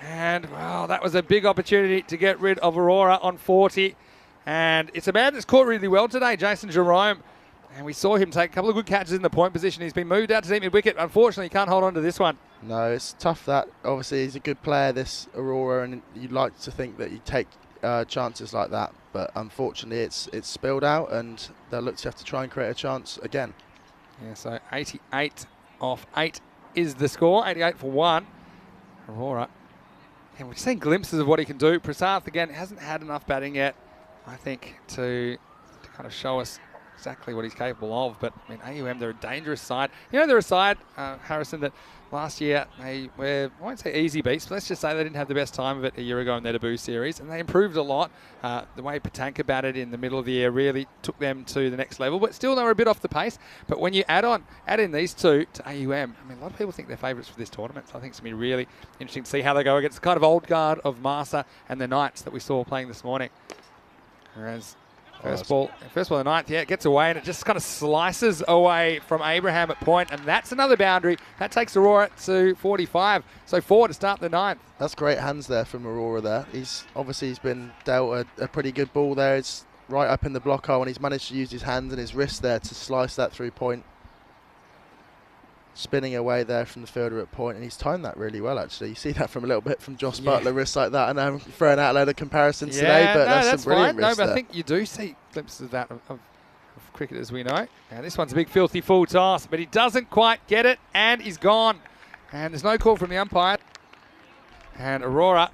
B: And, well, that was a big opportunity to get rid of Aurora on 40. And it's a man that's caught really well today, Jason Jerome. And we saw him take a couple of good catches in the point position. He's been moved out to deep mid-wicket. Unfortunately, he can't hold on to this one.
G: No, it's tough that. Obviously, he's a good player, this Aurora, and you'd like to think that you take chances like that. But unfortunately, it's spilled out, and they'll look to have to try and create a chance again.
B: Yeah, so 88 off 8 is the score. 88 for 1. Aurora. And we've seen glimpses of what he can do. Prasath, again, hasn't had enough batting yet, I think, to kind of show us exactly what he's capable of. But, I mean, AUM, they're a dangerous side. You know, they're a side, Harrison, that last year they were, I won't say easy beats, but let's just say they didn't have the best time of it a year ago in their debut series. And they improved a lot. The way Patanka batted in the middle of the year really took them to the next level. But still, they were a bit off the pace. But when you add in these two to AUM, I mean, a lot of people think they're favourites for this tournament. So I think it's going to be really interesting to see how they go against the kind of old guard of Marsa and the Knights that we saw playing this morning. Whereas first ball of the ninth, yeah, it gets away and it just kind of slices away from Abraham at point, and that's another boundary. That takes Aurora to 45, so 4 to start the ninth.
G: That's great hands there from Aurora there. He's been dealt a pretty good ball there. It's right up in the block hole, and he's managed to use his hands and his wrist there to slice that through point. Spinning away there from the fielder at point, and he's timed that really well, actually. You see that from a little bit from Josh Butler, wrists like that, and I'm throwing out a load of comparisons today, but that's some brilliant wrists there.
B: I think you do see glimpses of that of cricket, as we know. Now, this one's a big, filthy full toss, but he doesn't quite get it, and he's gone. And there's no call from the umpire. And Aurora,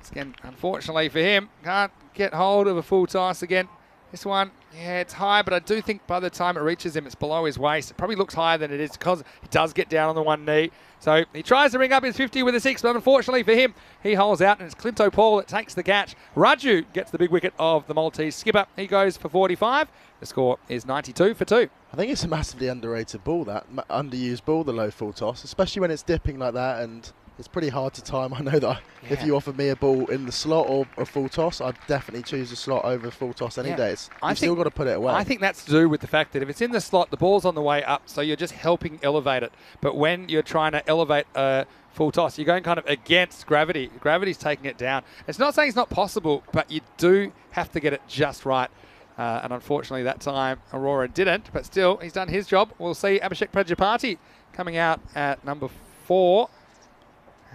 B: again, unfortunately for him, can't get hold of a full toss again. This one, yeah, it's high, but I do think by the time it reaches him, it's below his waist. It probably looks higher than it is because he does get down on the one knee. So he tries to bring up his 50 with a 6, but unfortunately for him, he holds out, and it's Clinto Paul that takes the catch. Raju gets the big wicket of the Maltese skipper. He goes for 45. The score is 92 for 2.
G: I think it's a massively underrated ball, that underused ball, the low full toss, especially when it's dipping like that, and it's pretty hard to time. I know that if you offered me a ball in the slot or a full toss, I'd definitely choose the slot over full toss any day. You've still got to put it away.
B: I think that's to do with the fact that if it's in the slot, the ball's on the way up, so you're just helping elevate it. But when you're trying to elevate a full toss, you're going kind of against gravity. Gravity's taking it down. It's not saying it's not possible, but you do have to get it just right. And unfortunately, that time, Aurora didn't. But still, he's done his job. We'll see Abhishek Prajapati coming out at number 4.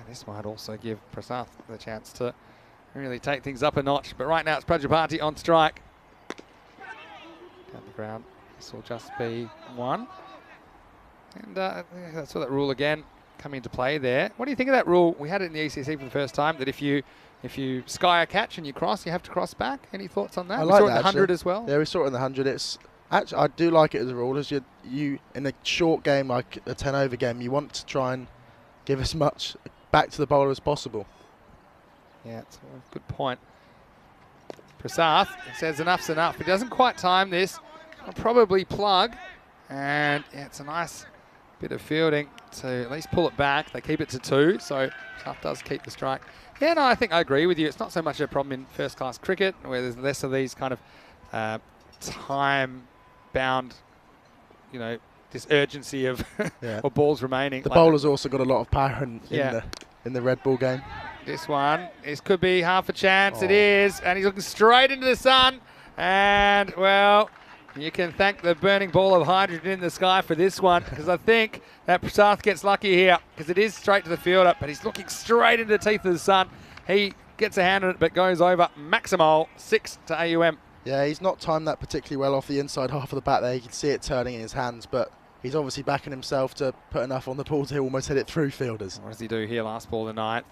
B: This might also give Prasath the chance to really take things up a notch. But right now it's Prajapati on strike. Down the ground, this will just be 1. And that's what that rule again coming into play there. What do you think of that rule? We had it in the ECC for the first time, that if you sky a catch and you cross, you have to cross back. Any thoughts on that?
G: I
B: We
G: like
B: saw it
G: that,
B: in the 100 as well.
G: Yeah, we saw it in the 100. It's actually, I do like it as a rule. As you in a short game like a 10-over game, you want to try and give as much back to the bowler as possible.
B: Yeah, it's a good point. Prasath says enough's enough. He doesn't quite time this. I'll probably plug. And yeah, it's a nice bit of fielding to at least pull it back. They keep it to 2, so Prasath does keep the strike. Yeah, no, I think I agree with you. It's not so much a problem in first-class cricket, where there's less of these kind of time-bound, this urgency of or balls remaining.
G: The bowler's also got a lot of power in the red ball game.
B: This could be half a chance. It is, and he's looking straight into the sun. And, well, you can thank the burning ball of hydrogen in the sky for this one, because I think that Prasath gets lucky here, because it is straight to the fielder, but he's looking straight into the teeth of the sun. He gets a hand on it, but goes over. Maximal 6 to AUM.
G: Yeah, he's not timed that particularly well off the inside half of the bat there. You can see it turning in his hands, but he's obviously backing himself to put enough on the ball to almost hit it through fielders.
B: What does he do here? Last ball of the night.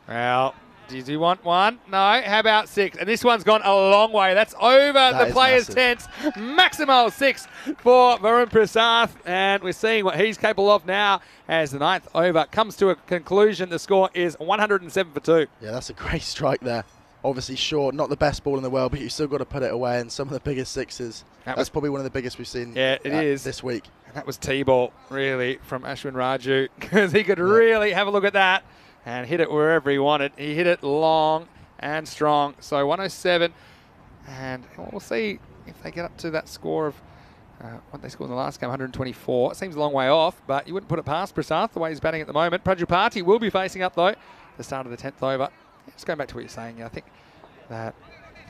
B: Well, did you want 1? No. How about 6? And this one's gone a long way. That's over the players' tents. Maximal 6 for Varun Prasath. And we're seeing what he's capable of now as the 9th over comes to a conclusion. The score is 107 for 2.
G: Yeah, that's a great strike there. Obviously short, not the best ball in the world, but you've still got to put it away. And some of the biggest sixes. That's probably one of the biggest we've seen this week.
B: And that was T-ball, really, from Ashwin Raju, because he could really have a look at that and hit it wherever he wanted. He hit it long and strong. So 107. And we'll see if they get up to that score of what they scored in the last game, 124. It seems a long way off, but you wouldn't put it past Prasath the way he's batting at the moment. Prajapati will be facing up, though, the start of the 10th over. Just going back to what you're saying, I think that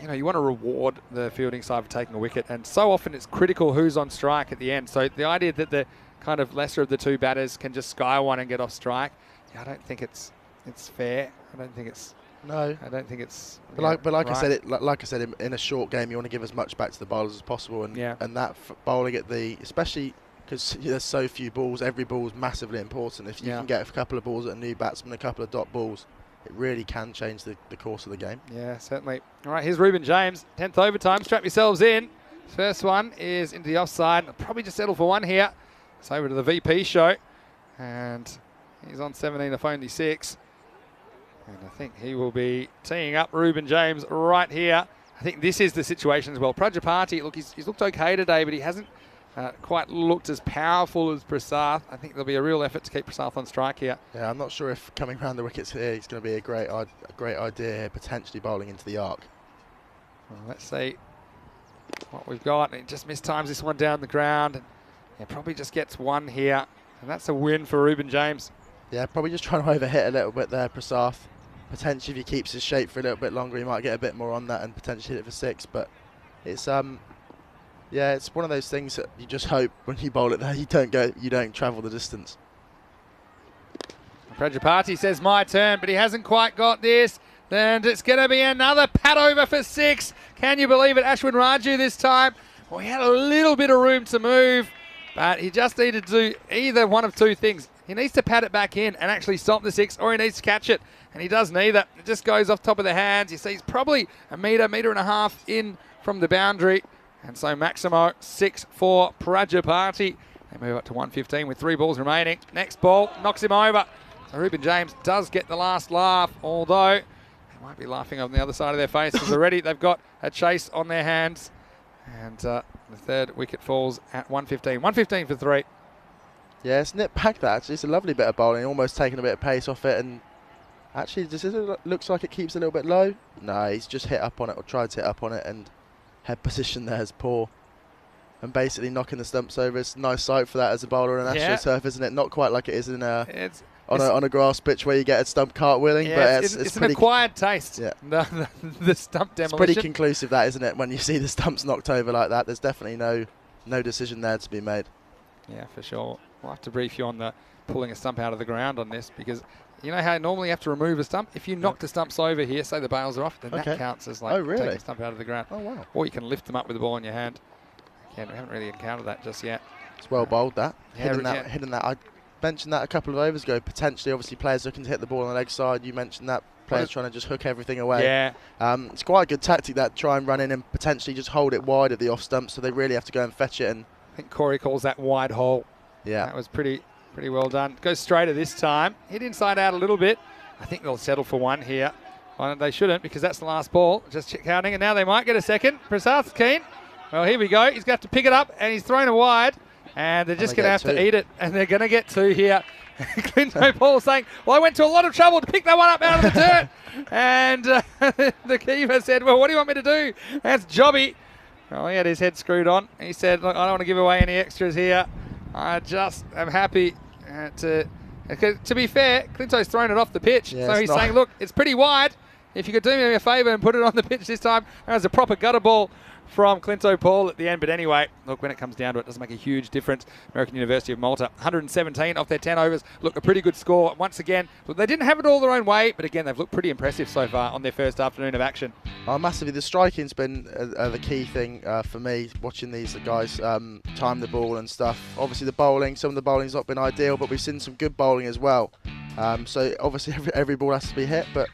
B: you want to reward the fielding side for taking a wicket, and so often it's critical who's on strike at the end. So the idea that the kind of lesser of the two batters can just sky one and get off strike, I don't think it's fair. I don't think it's.
G: No,
B: I don't think it's.
G: But like
B: right.
G: I said, like I said, in a short game, you want to give as much back to the bowlers as possible, and that bowling at especially because there's so few balls, every ball is massively important. If you can get a couple of balls at a new batsman, a couple of dot balls, it really can change the course of the game.
B: Yeah, certainly. All right, here's Ruben James, 10th overtime. Strap yourselves in. First one is into the offside. I'll probably just settle for one here. It's over to the VP show, and he's on 17 of only 6. And I think he will be teeing up Ruben James right here. I think this is the situation as well. Prajapati, look, he's looked okay today, but he hasn't quite looked as powerful as Prasath. I think there'll be a real effort to keep Prasath on strike here. Yeah,
G: I'm not sure if coming around the wickets here is going to be a great idea here, potentially bowling into the arc.
B: Well, let's see what we've got. It just mistimes this one down the ground. And probably just gets one here. And that's a win for Ruben James.
G: Yeah, probably just trying to overhit a little bit there, Prasath. Potentially, if he keeps his shape for a little bit longer, he might get a bit more on that and potentially hit it for 6. But it's yeah, it's one of those things that you just hope when you bowl it there, you don't travel the distance.
B: Prajapati says my turn, but he hasn't quite got this. And it's going to be another pat over for 6. Can you believe it? Ashwin Raju this time. Well, he had a little bit of room to move, but he just needed to do either one of two things. He needs to pat it back in and actually stop the 6, or he needs to catch it. And he does neither. It just goes off top of the hands. You see he's probably a metre and a half in from the boundary. And so Maximo, 6 for Prajapati. They move up to 115 with 3 balls remaining. Next ball knocks him over. So Ruben James does get the last laugh, although they might be laughing on the other side of their face because already they've got a chase on their hands. And the third wicket falls at 115. 115 for 3.
G: Yeah, it's nipped back that actually. It's a lovely bit of bowling, almost taking a bit of pace off it, and actually just looks like it keeps a little bit low. No, he's just hit up on it, or tried to hit up on it, and head position there is poor. And basically knocking the stumps over. It's a nice sight for that as a bowler on an Astro turf, isn't it? Not quite like it is in on a grass pitch where you get a stump cartwheeling, but it's
B: an
G: pretty
B: acquired taste. Yeah. The stump demolition.
G: It's pretty conclusive, that, isn't it? When you see the stumps knocked over like that, there's definitely no decision there to be made.
B: Yeah, for sure. We'll have to brief you on the pulling a stump out of the ground on this, because you know how normally you have to remove a stump? If you knock the stumps over here, say the bails are off, then that counts as like taking a stump out of the ground.
G: Oh, wow.
B: Or you can lift them up with the ball in your hand. Again, we haven't really encountered that just yet.
G: It's well bowled, that. Hitting that. I mentioned that a couple of overs ago. Potentially, obviously, players looking to hit the ball on the leg side. You mentioned that. Players trying to just hook everything away.
B: Yeah.
G: It's quite a good tactic, that, try and run in and potentially just hold it wide at the off stump, so they really have to go and fetch it. And
B: I think Corey calls that wide hole.
G: Yeah.
B: That was pretty well done. Goes straighter this time. Hit inside out a little bit. I think they'll settle for one here. Well, they shouldn't, because that's the last ball. Just counting, and now they might get a second. Prasath's keen. Well, here we go. He's going to have to pick it up, and he's thrown it wide. And they're just going to have to eat it, and they're going to get 2 here. Clinton Paul saying, well, I went to a lot of trouble to pick that one up out of the dirt. And the keeper said, well, what do you want me to do? That's Jobby. Well, he had his head screwed on. He said, look, I don't want to give away any extras here. I just am happy to be fair, Clinto's thrown it off the pitch.
G: Yeah,
B: so he's saying, look, it's pretty wide. If you could do me a favour and put it on the pitch this time, that was a proper gutter ball from Clinto Paul at the end. But anyway, look, when it comes down to it, it doesn't make a huge difference. American University of Malta, 117 off their 10 overs. Look, a pretty good score. Once again, look, they didn't have it all their own way, but again, they've looked pretty impressive so far on their first afternoon of action.
G: Oh, massively. The striking's been the key thing for me, watching these guys time the ball and stuff. Obviously, the bowling, some of the bowling's not been ideal, but we've seen some good bowling as well. So obviously, every ball has to be hit, but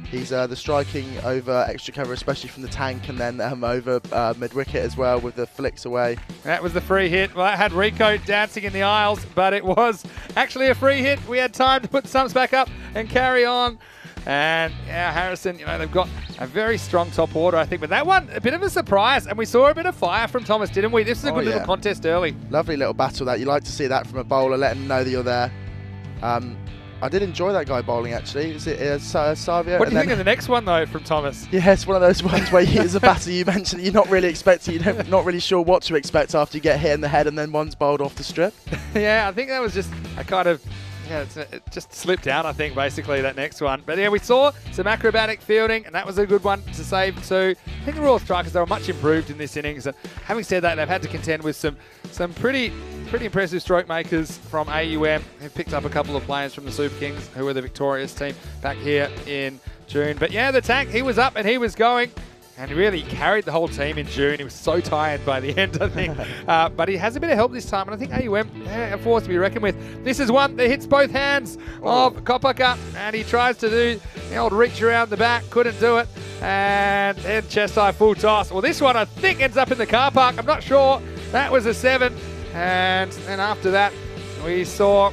G: he's the striking over extra cover, especially from the tank, and then over mid-wicket as well with the flicks away.
B: That was the free hit. Well, that had Rico dancing in the aisles, but it was actually a free hit. We had time to put the stumps back up and carry on. And yeah, Harrison, they've got a very strong top order, I think. But that one, a bit of a surprise. And we saw a bit of fire from Thomas, didn't we? This is a good little contest early.
G: Lovely little battle that. You like to see that from a bowler, letting them know that you're there. I did enjoy that guy bowling actually. Is it Savia?
B: What do you think of the next one though from Thomas?
G: Yeah, it's one of those ones where as a batter you mentioned you're not really expecting, you're not really sure what to expect after you get hit in the head and then one's bowled off the strip.
B: Yeah, I think that was just a kind of, it just slipped out, I think, basically, that next one. But yeah, we saw some acrobatic fielding, and that was a good one to save too. I think the Royal Strikers, they were much improved in this innings. And having said that, they've had to contend with some pretty impressive stroke makers from AUM, who picked up a couple of players from the Super Kings, who were the victorious team back here in June. But yeah, the Tank, he was up and he was going. And really carried the whole team in June. He was so tired by the end, I think. But he has a bit of help this time, and I think AUM a force to be reckoned with. This is one that hits both hands of Kopaka, and he tries to do the old reach around the back, couldn't do it, and then chest high full toss. Well, this one I think ends up in the car park. I'm not sure. That was a 7, and then after that we saw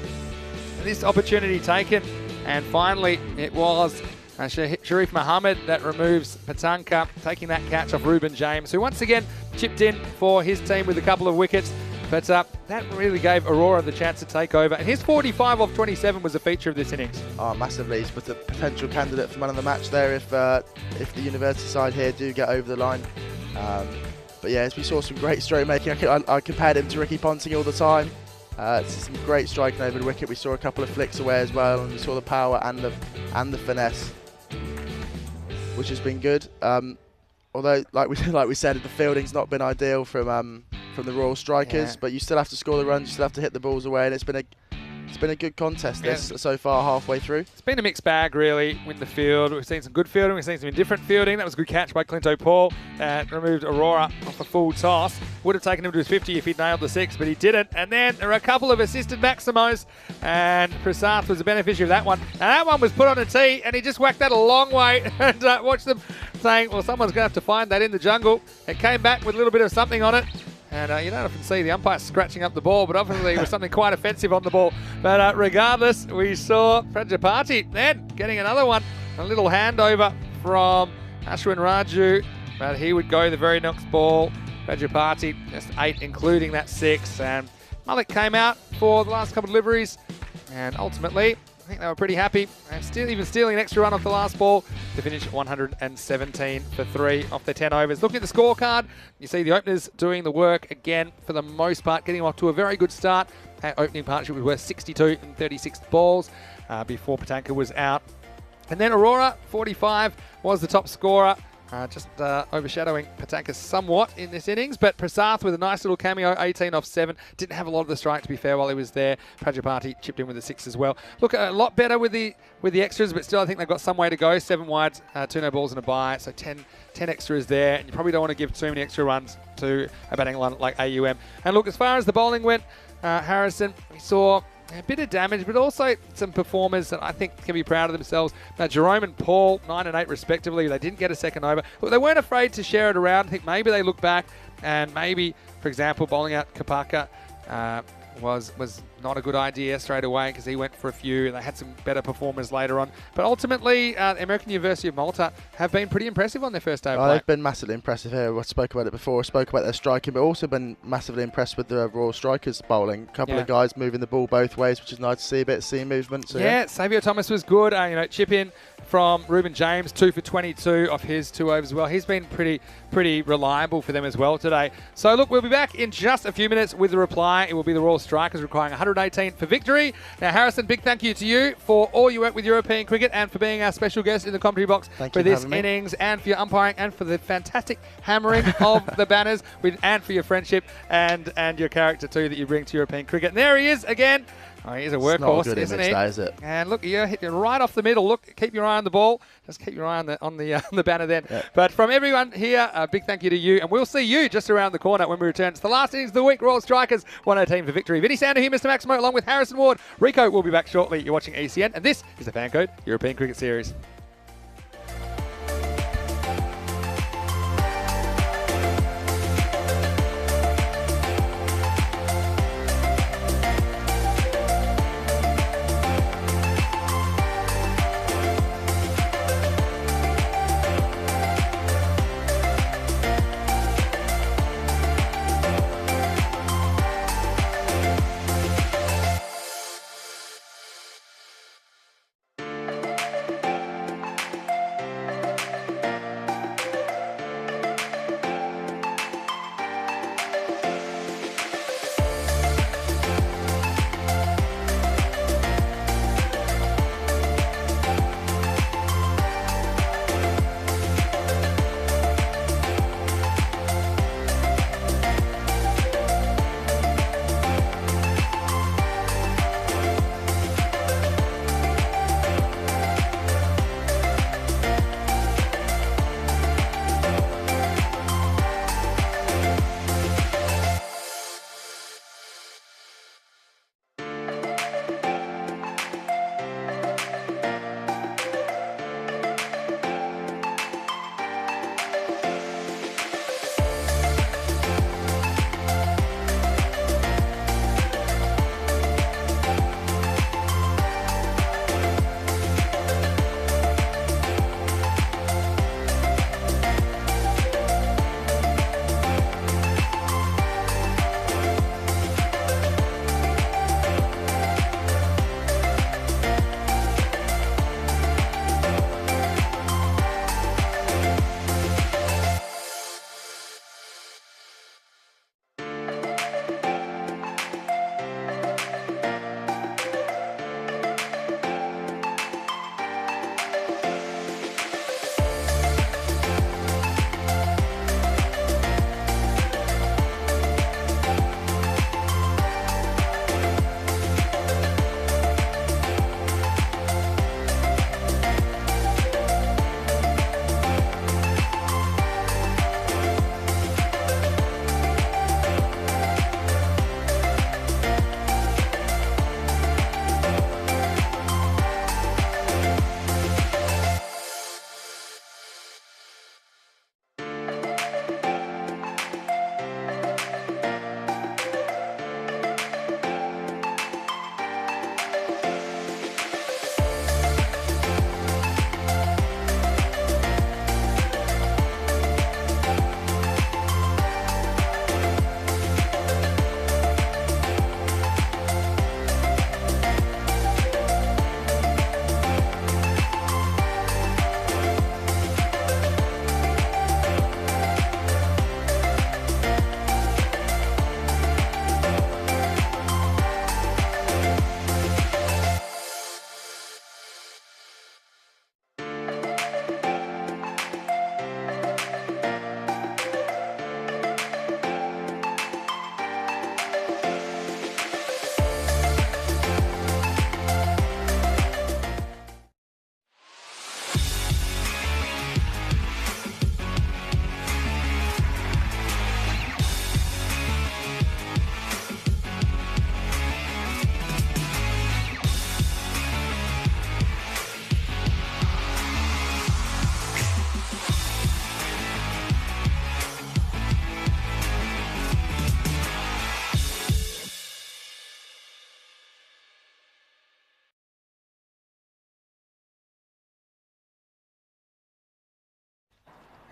B: this opportunity taken, and finally it was Sharif Mohammed that removes Patanka, taking that catch off Ruben James, who once again chipped in for his team with a couple of wickets. But that really gave Aurora the chance to take over. And his 45 off 27 was a feature of this innings.
G: Oh, massively. He's a potential candidate for man of the match there if the University side here do get over the line. But yeah, as we saw some great stroke making, I compared him to Ricky Ponting all the time. Some great striking over the wicket. We saw a couple of flicks away as well, and we saw the power and the finesse, which has been good. Although, like we said, the fielding's not been ideal from the Royal Strikers, but you still have to score the runs, you still have to hit the balls away, and it's been a good contest so far halfway through.
B: It's been a mixed bag really in the field. We've seen some good fielding, we've seen some indifferent fielding. That was a good catch by Clinto Paul that removed Aurora off a full toss. Would have taken him to his 50 if he'd nailed the 6, but he didn't. And then there were a couple of assisted Maximos, and Prasath was the beneficiary of that one. And that one was put on a tee, and he just whacked that a long way. And watched them saying, well, someone's going to have to find that in the jungle. It came back with a little bit of something on it. And you don't often see the umpire scratching up the ball, but obviously it was something quite offensive on the ball. But regardless, we saw Prajapati then getting another one, a little handover from Ashwin Raju, but he would go the very next ball. Prajapati just 8, including that 6. And Malik came out for the last couple of deliveries, and ultimately, I think they were pretty happy, and even stealing an extra run off the last ball to finish 117 for 3 off their 10 overs. Looking at the scorecard, you see the openers doing the work again for the most part, getting off to a very good start. That opening partnership was worth 62 and 36 balls before Patanka was out. And then Aurora, 45, was the top scorer. Just overshadowing Patanka somewhat in this innings, but Prasath with a nice little cameo, 18 off 7. Didn't have a lot of the strike, to be fair, while he was there. Prajapati chipped in with a 6 as well. Look, a lot better with the extras, but still I think they've got some way to go. 7 wides, 2 no balls and a bye, so 10 extras there, and you probably don't want to give too many extra runs to a batting line like AUM. And look, as far as the bowling went, Harrison, we saw a bit of damage, but also some performers that I think can be proud of themselves. Now, Jerome and Paul, 9 and 8 respectively. They didn't get a second over. Look, they weren't afraid to share it around. I think maybe they look back and maybe, for example, bowling out Kapaka was not a good idea straight away because he went for a few and they had some better performers later on. But ultimately, the American University of Malta have been pretty impressive on their first day of play.
G: They've been massively impressive here. I spoke about it before. I spoke about their striking, but also been massively impressed with the Royal Strikers bowling. A couple of guys moving the ball both ways, which is nice to see, a bit of seam movement. So
B: yeah, Savio Thomas was good. Chip in from Ruben James, 2 for 22 off his 2 overs as well. He's been pretty reliable for them as well today. So look, we'll be back in just a few minutes with the reply. It will be the Royal Strikers requiring 118 for victory. Now, Harrison, big thank you to you for all your work with European cricket and for being our special guest in the commentary box for this innings and for your umpiring and for the fantastic hammering of the banners and for your friendship and your character too that you bring to European cricket. And there he is again. Oh, he's a workhorse, isn't he?
G: Is it?
B: And look, you're hitting right off the middle. Look, keep your eye on the ball. Just keep your eye on the banner then. Yeah. But from everyone here, a big thank you to you. And we'll see you just around the corner when we return. It's the last innings of the week. Royal Strikers, 118 for victory. Vinny Sander here, Mr. Maximo, along with Harrison Ward. Rico will be back shortly. You're watching ECN. And this is the FanCode European Cricket Series.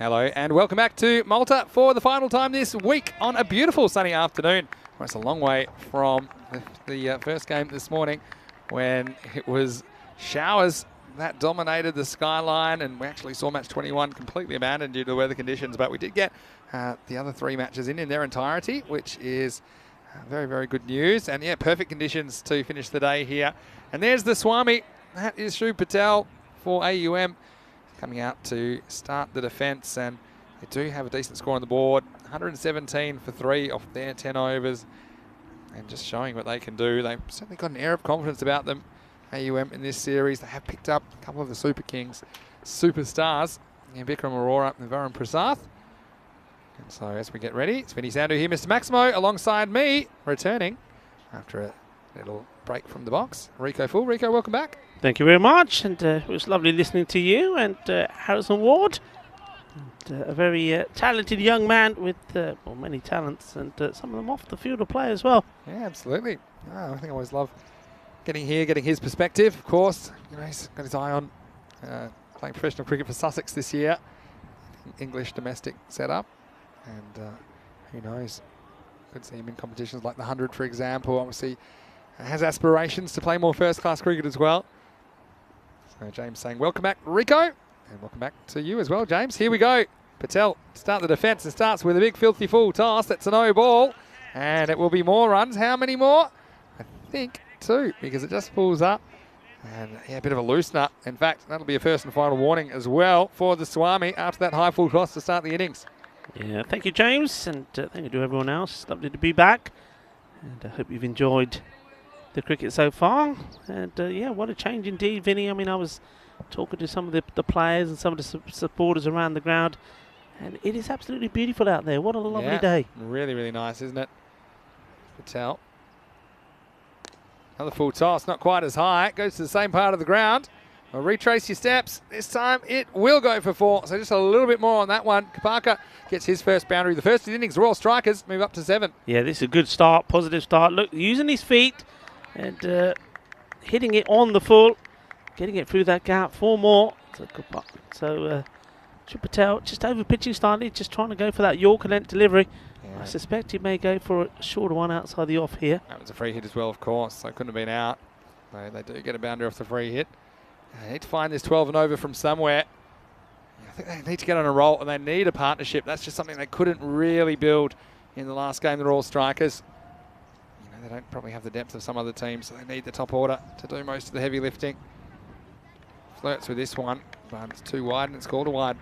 B: Hello and welcome back to Malta for the final time this week on a beautiful sunny afternoon. Well, it's a long way from the first game this morning when it was showers that dominated the skyline, and we actually saw match 21 completely abandoned due to the weather conditions, but we did get the other 3 matches in their entirety, which is very, very good news. And yeah, perfect conditions to finish the day here. And there's the Swami. That is Shrew Patel for AUM coming out to start the defence, and they do have a decent score on the board. 117 for 3 off their 10 overs, and just showing what they can do. They've certainly got an air of confidence about them, AUM, in this series. They have picked up a couple of the Super Kings superstars, Bikram Aurora and Varun Prasath. And so as we get ready, it's Vinny Sandu here, Mr. Maximo, alongside me, returning after a little break from the box. Rico Full. Rico, welcome back.
C: Thank you very much, and it was lovely listening to you and Harrison Ward, and, a very talented young man with well, many talents, and some of them off the field of play as well.
B: Yeah, absolutely. I think I always love getting his perspective. Of course, he's got his eye on playing professional cricket for Sussex this year, English domestic setup, and who knows, could see him in competitions like the 100, for example. Obviously, has aspirations to play more first-class cricket as well. So James saying, welcome back, Rico, and welcome back to you as well, James. Here we go. Patel start the defence and starts with a big filthy full toss. That's a no ball, and it will be more runs. How many more? I think 2, because it just pulls up. And yeah, a bit of a loosener. In fact, that'll be a first and final warning as well for the Swami after that high full toss to start the innings.
C: Yeah, thank you, James, and thank you to everyone else. Lovely to be back, and I hope you've enjoyed the cricket so far. And yeah, what a change indeed, Vinny. I mean, I was talking to some of the players and some of the supporters around the ground, and it is absolutely beautiful out there. What a lovely day.
B: Really, really nice, isn't it? Patel. Another full toss, not quite as high. It goes to the same part of the ground. Well, retrace your steps. This time it will go for 4. So just a little bit more on that one. Kapaka gets his first boundary. The first innings, the Royal Strikers move up to 7.
C: Yeah, this is a good start, positive start. Look, using his feet and hitting it on the full, getting it through that gap. 4 more. So Shrew Patel just over pitching slightly, just trying to go for that Yorker length delivery. Yeah. I suspect he may go for a shorter one outside the off here.
B: That was a free hit as well, of course, so couldn't have been out. They do get a boundary off the free hit. They need to find this 12 and over from somewhere. I think they need to get on a roll, and they need a partnership. That's just something they couldn't really build in the last game, the Royal Strikers. They don't probably have the depth of some other teams, so they need the top order to do most of the heavy lifting. Flirts with this one, but it's too wide, and it's called a wide.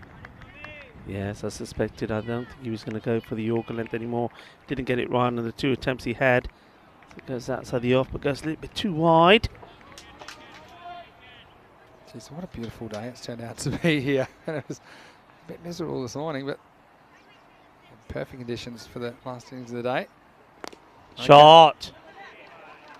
C: Yes, I suspected. I don't think he was going to go for the Yorker length anymore. Didn't get it right on the 2 attempts he had. So it goes outside the off, but goes a little bit too wide.
B: Jeez, what a beautiful day it's turned out to be here. And it was a bit miserable this morning, but perfect conditions for the last innings of the day.
C: Shot.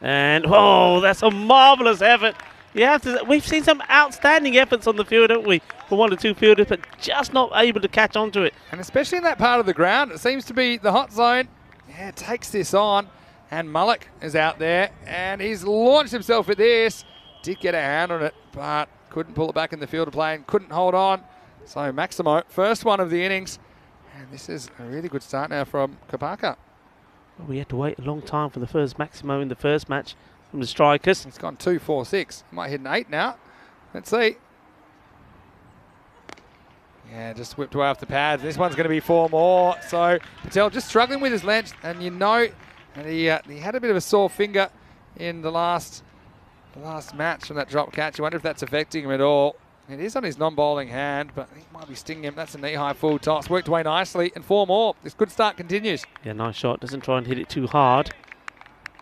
C: And, oh, that's a marvellous effort. We've seen some outstanding efforts on the field, haven't we? For 1 or 2 fielders, but just not able to catch onto it.
B: And especially in that part of the ground, it seems to be the hot zone. Yeah, takes this on. And Mullock is out there, and he's launched himself at this. Did get a hand on it, but couldn't pull it back in the field of play and couldn't hold on. So Maximo, first one of the innings. And this is a really good start now from Kapaka.
C: Well, we had to wait a long time for the first Maximo in the first match from the Strikers.
B: It's gone 2, 4, 6. Might hit an 8 now. Let's see. Yeah, just whipped away off the pads. This one's going to be 4 more. So Patel just struggling with his length, and and he had a bit of a sore finger in the last match from that drop catch. I wonder if that's affecting him at all. It is on his non-bowling hand, but he might be stinging him. That's a knee-high full toss. Worked away nicely, and 4 more. This good start continues.
C: Yeah, nice shot. Doesn't try and hit it too hard.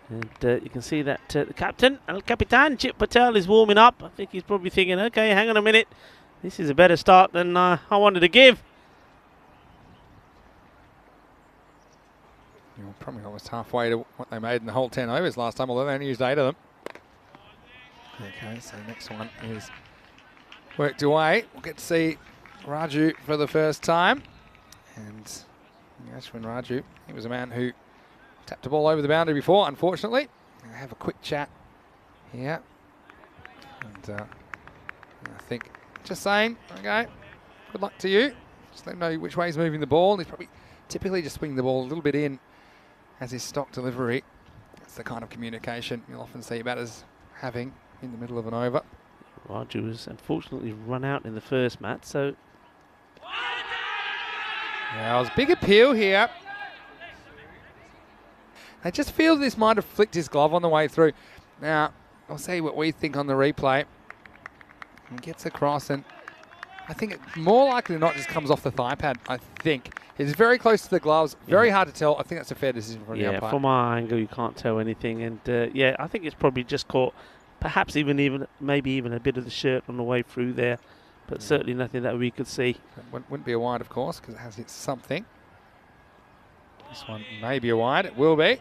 C: And you can see that the captain, El Capitan, Chip Patel, is warming up. I think he's probably thinking, okay, hang on a minute. This is a better start than I wanted to give.
B: You're probably almost halfway to what they made in the whole 10 overs last time, although they only used 8 of them. Okay, so next one is worked away. We'll get to see Raju for the first time. And Ashwin Raju, he was a man who tapped the ball over the boundary before, unfortunately. I'll have a quick chat here. And I think, just saying, okay, good luck to you Just let him know which way he's moving the ball. He's probably typically just swinging the ball a little bit in as his stock delivery. That's the kind of communication you'll often see batters having in the middle of an over.
C: Raju was unfortunately run out in the first match, so...
B: Yeah, it was a big appeal here. I just feel this might have flicked his glove on the way through. Now, I'll see what we think on the replay. And gets across, and I think it more likely than not just comes off the thigh pad, I think. It's very close to the gloves, very hard to tell. I think that's a fair decision from the umpire.
C: Yeah, from our angle, you can't tell anything. And yeah, I think it's probably just caught, perhaps maybe even a bit of the shirt on the way through there. But certainly nothing that we could see.
B: It wouldn't be a wide, of course, because it has hit something. This one may be a wide. It will be.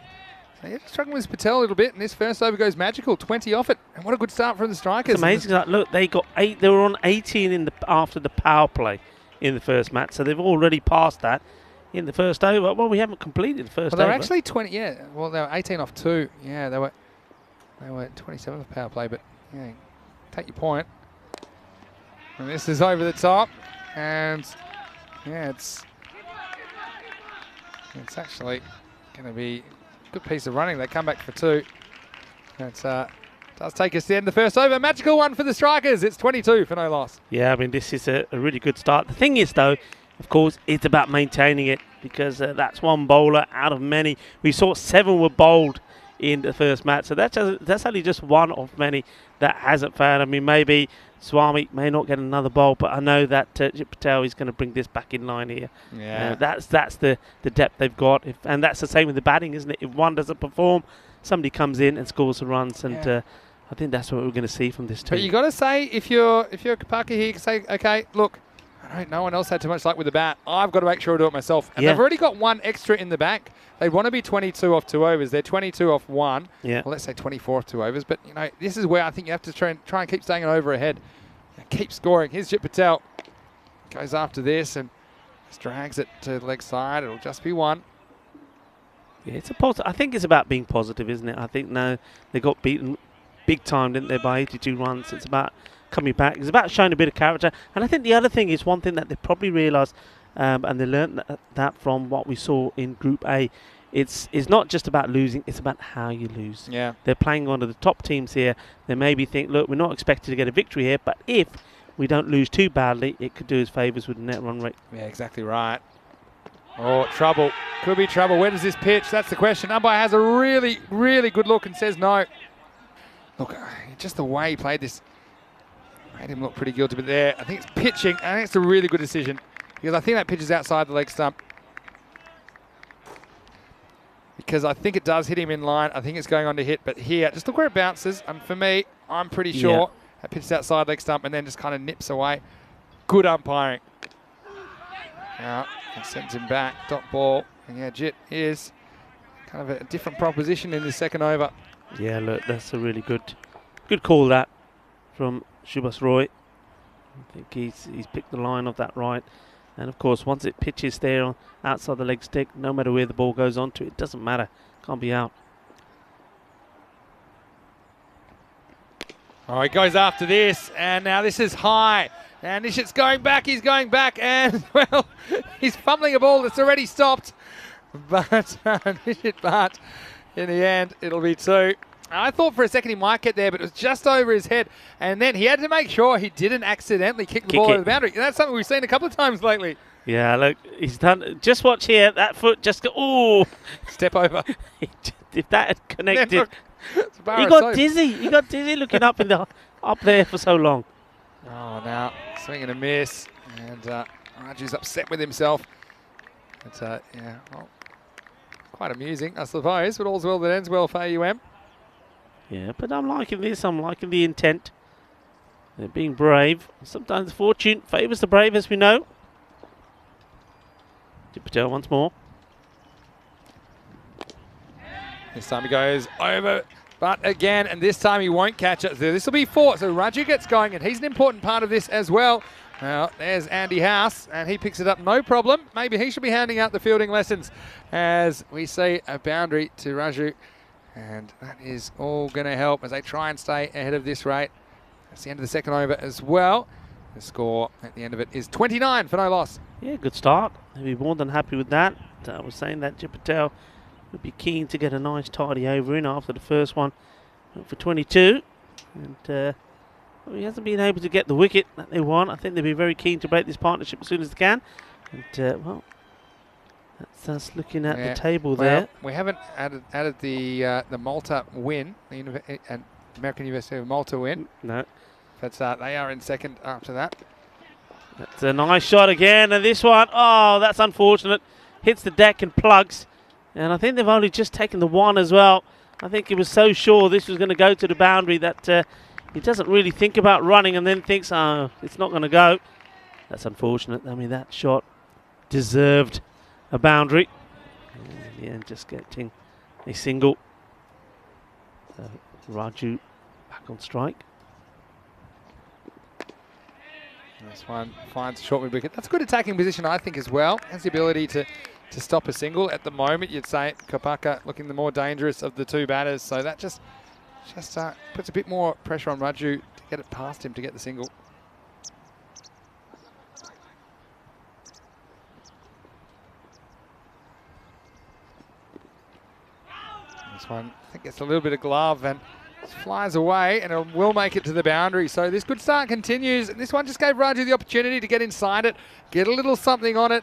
B: So yeah, just struggling with Patel a little bit, and this first over goes magical. 20 off it, and what a good start from the strikers.
C: It's amazing. Like, look, they got 8. They were on 18 after the power play in the first match, so they've already passed that in the first over. Well, we haven't completed the first over.
B: Well, they're actually 20. Yeah, well, they were 18 off 2. Yeah, they were 27 off power play, but yeah, take your point. And this is over the top, and yeah, it's actually going to be a good piece of running. They come back for 2. That does take us to the end of the first over. Magical one for the strikers. It's 22 for no loss.
C: Yeah, I mean, this is a really good start. The thing is, though, of course, it's about maintaining it, because that's one bowler out of many. We saw 7 were bowled in the first match, so that's only just one of many that hasn't found. I mean, maybe Swami may not get another bowl, but I know that Jit Patel is going to bring this back in line here.
B: Yeah,
C: that's the depth they've got, and that's the same with the batting, isn't it? If one doesn't perform, somebody comes in and scores the runs, and I think that's what we're going to see from this team.
B: But you got to say, if you're Kapaka here, you can say, okay, look, no one else had too much luck with the bat. I've got to make sure I do it myself. And they've already got 1 extra in the back. They want to be 22 off 2 overs. They're 22 off 1.
C: Yeah.
B: Well, let's say 24 off 2 overs. But, this is where I think you have to try and keep staying an over ahead. Keep scoring. Here's Jit Patel. Goes after this and just drags it to the leg side. It'll just be 1.
C: Yeah, it's a positive. I think it's about being positive, isn't it? I think now they got beaten big time, didn't they, by 82 runs. It's about coming back. It's about showing a bit of character. And I think the other thing is one thing that they probably realised, and they learned that from what we saw in Group A. It's not just about losing, it's about how you lose.
B: Yeah.
C: They're playing one of the top teams here. They maybe think, look, we're not expected to get a victory here, but if we don't lose too badly, it could do us favours with the net run rate.
B: Yeah, exactly right. Oh, trouble. Could be trouble. Where does this pitch? That's the question. Umpire has a really, really good look and says no. Look, just the way he played this made him look pretty guilty, but there, I think it's pitching. I think it's a really good decision, because I think that pitch is outside the leg stump. Because I think it does hit him in line. I think it's going on to hit, but here, just look where it bounces. And for me, I'm pretty sure that pitch is outside leg stump and then just kind of nips away. Good umpiring. Now, it sends him back, dot ball. And yeah, Jit is kind of a different proposition in the second over.
C: Yeah, look, that's a really good call, that, from Shubhas Roy. I think he's picked the line of that right. And of course, once it pitches there outside the leg stick, no matter where the ball goes onto, it doesn't matter. Can't be out.
B: Oh, he goes after this, and now this is high. And Nishit's going back, he's going back, and, well, he's fumbling a ball that's already stopped. But Nishit, but in the end, it'll be 2. I thought for a second he might get there, but it was just over his head. And then he had to make sure he didn't accidentally kick the ball over the boundary. And that's something we've seen a couple of times lately.
C: Yeah, look, he's done. Just watch here. That foot just go. Oh,
B: step over.
C: If that had connected,
B: look,
C: he got dizzy. He got dizzy looking up there for so long.
B: Oh, now swing and a miss, and Raju's upset with himself. But yeah, well, quite amusing, I suppose. But all's well that ends well for AUM.
C: Yeah, but I'm liking this. I'm liking the intent. They're being brave. Sometimes fortune favours the brave, as we know. Jit Patel once more.
B: This time he goes over, but again, and this time he won't catch it. So this will be 4. So Raju gets going, and he's an important part of this as well. Now, there's Andy House, and he picks it up no problem. Maybe he should be handing out the fielding lessons as we see a boundary to Raju. And that is all going to help as they try and stay ahead of this rate. That's the end of the second over as well. The score at the end of it is 29 for no loss.
C: Yeah, good start. They'd be more than happy with that. I was saying that Chip Patel would be keen to get a nice tidy over in after the first one. Went for 22. And well, he hasn't been able to get the wicket that they want. I think they'd be very keen to break this partnership as soon as they can. And well, that's us looking at the table there.
B: We haven't added the Malta win, the American University of Malta win.
C: No.
B: But they are in second after that.
C: That's a nice shot again, and this one, oh, that's unfortunate. Hits the deck and plugs. And I think they've only just taken the one as well. I think he was so sure this was going to go to the boundary that he doesn't really think about running and then thinks, oh, it's not going to go. That's unfortunate. I mean, that shot deserved a boundary. And in the end, just getting a single. So Raju back on strike.
B: This one finds a short mid wicket. That's a good attacking position, I think, as well. Has the ability to stop a single. At the moment, you'd say Kopaka looking the more dangerous of the two batters. So that just puts a bit more pressure on Raju to get it past him to get the single. This one, I think, gets a little bit of glove and flies away, and it will make it to the boundary. So this good start continues. And this one just gave Raju the opportunity to get inside it, get a little something on it.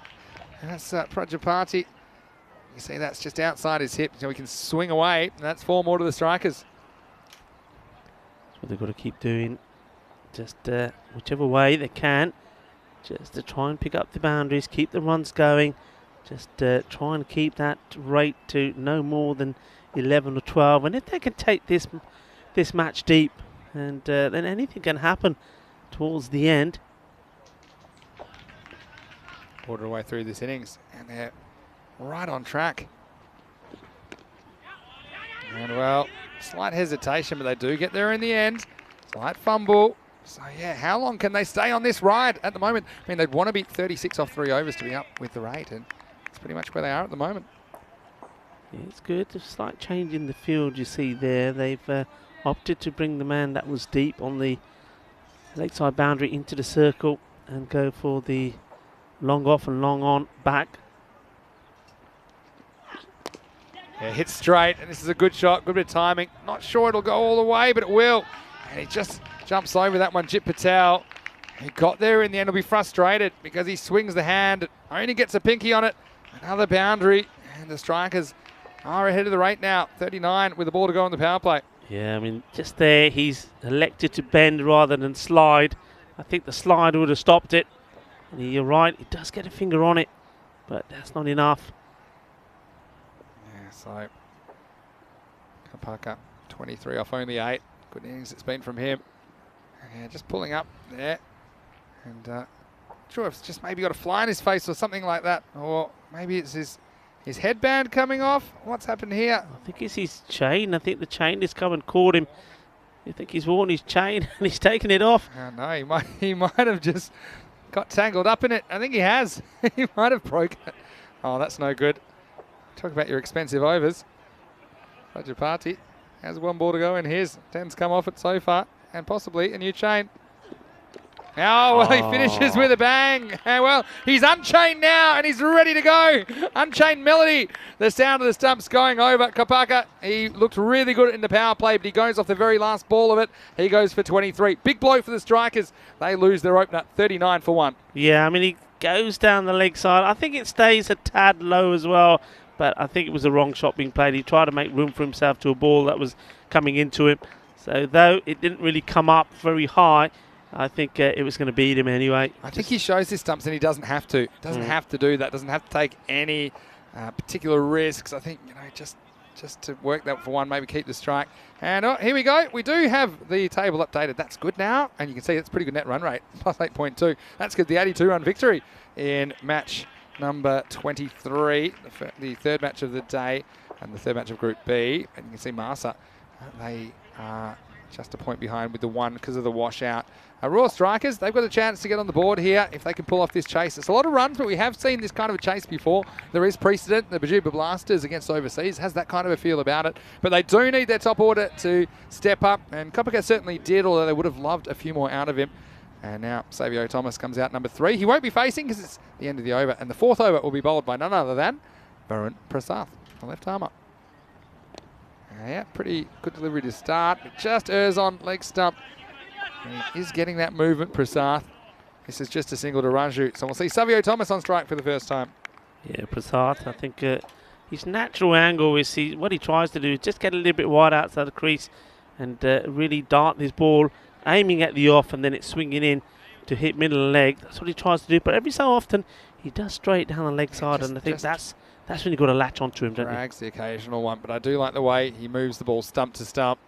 B: And that's Prajapati. You see that's just outside his hip, so he can swing away. And that's 4 more to the strikers.
C: That's what they've got to keep doing. Just whichever way they can, just to try and pick up the boundaries, keep the runs going. Just try and keep that rate to no more than 11 or 12. And if they can take this match deep, and then anything can happen towards the end.
B: Quarter of the way through this innings, and they're right on track. And well, slight hesitation, but they do get there in the end. Slight fumble. So yeah, how long can they stay on this ride at the moment? I mean, they'd want to beat 36 off 3 overs to be up with the rate, and that's pretty much where they are at the moment.
C: Yeah, it's good. A slight change in the field you see there. They've opted to bring the man that was deep on the lakeside boundary into the circle and go for the long off and long on back.
B: Yeah, hit straight, and this is a good shot, good bit of timing. Not sure it'll go all the way, but it will. And he just jumps over that one, Jit Patel. He got there in the end. He'll be frustrated because he swings the hand, only gets a pinky on it. Another boundary, and the strikers are ahead of the rate now. 39 with the ball to go on the power play.
C: Yeah, I mean, just there, he's elected to bend rather than slide. I think the slide would have stopped it. And you're right, he does get a finger on it, but that's not enough.
B: Yeah, so Kopaka, 23 off only 8. Good innings it's been from him. Yeah, just pulling up there. And not sure if it's just maybe got a fly in his face or something like that. Or maybe it's his headband coming off. What's happened here?
C: I think it's his chain. I think the chain has come and caught him. I think he's worn his chain and he's taken it off.
B: No, he might have just got tangled up in it. I think he has. He might have broken it. Oh, that's no good. Talk about your expensive overs. Rajapati has 1 ball to go in his. 10's come off it so far, and possibly a new chain. Oh, well, he finishes with a bang. And well, he's unchained now, and he's ready to go. Unchained Melody. The sound of the stumps going over. Kopaka, he looked really good in the power play, but he goes off the very last ball of it. He goes for 23. Big blow for the strikers. They lose their opener, 39 for 1.
C: Yeah, I mean, he goes down the leg side. I think it stays a tad low as well, but I think it was the wrong shot being played. He tried to make room for himself to a ball that was coming into him. So though it didn't really come up very high, I think it was going to beat him anyway.
B: I think he shows his stumps and he doesn't have to. Doesn't have to do that. Doesn't have to take any particular risks. I think, just to work that for 1, maybe keep the strike. And here we go. We do have the table updated. That's good now. And you can see that's pretty good net run rate, plus 8.2. That's good. The 82-run victory in match number 23, the 3rd match of the day and the 3rd match of Group B. And you can see Marsa, they are just a point behind with the 1 because of the washout. Raw Strikers, they've got a chance to get on the board here if they can pull off this chase. It's a lot of runs, but we have seen this kind of a chase before. There is precedent. The Bajuba Blasters against overseas has that kind of a feel about it. But they do need their top order to step up, and Kopaka certainly did, although they would have loved a few more out of him. And now Savio Thomas comes out number 3. He won't be facing because it's the end of the over. And the 4th over will be bowled by none other than Varun Prasath, the left armer. Yeah, pretty good delivery to start. It just errs on leg stump. And he is getting that movement, Prasath. This is just a single to Raju. So we'll see Savio Thomas on strike for the first time.
C: Yeah, Prasath, I think his natural angle is what he tries to do is just get a little bit wide outside the crease and really dart this ball, aiming at the off and then it's swinging in to hit middle leg. That's what he tries to do. But every so often, he does straight down the leg side, and I think that's when you've got to latch onto him, don't you?
B: Drags the occasional one, but I do like the way he moves the ball stump to stump.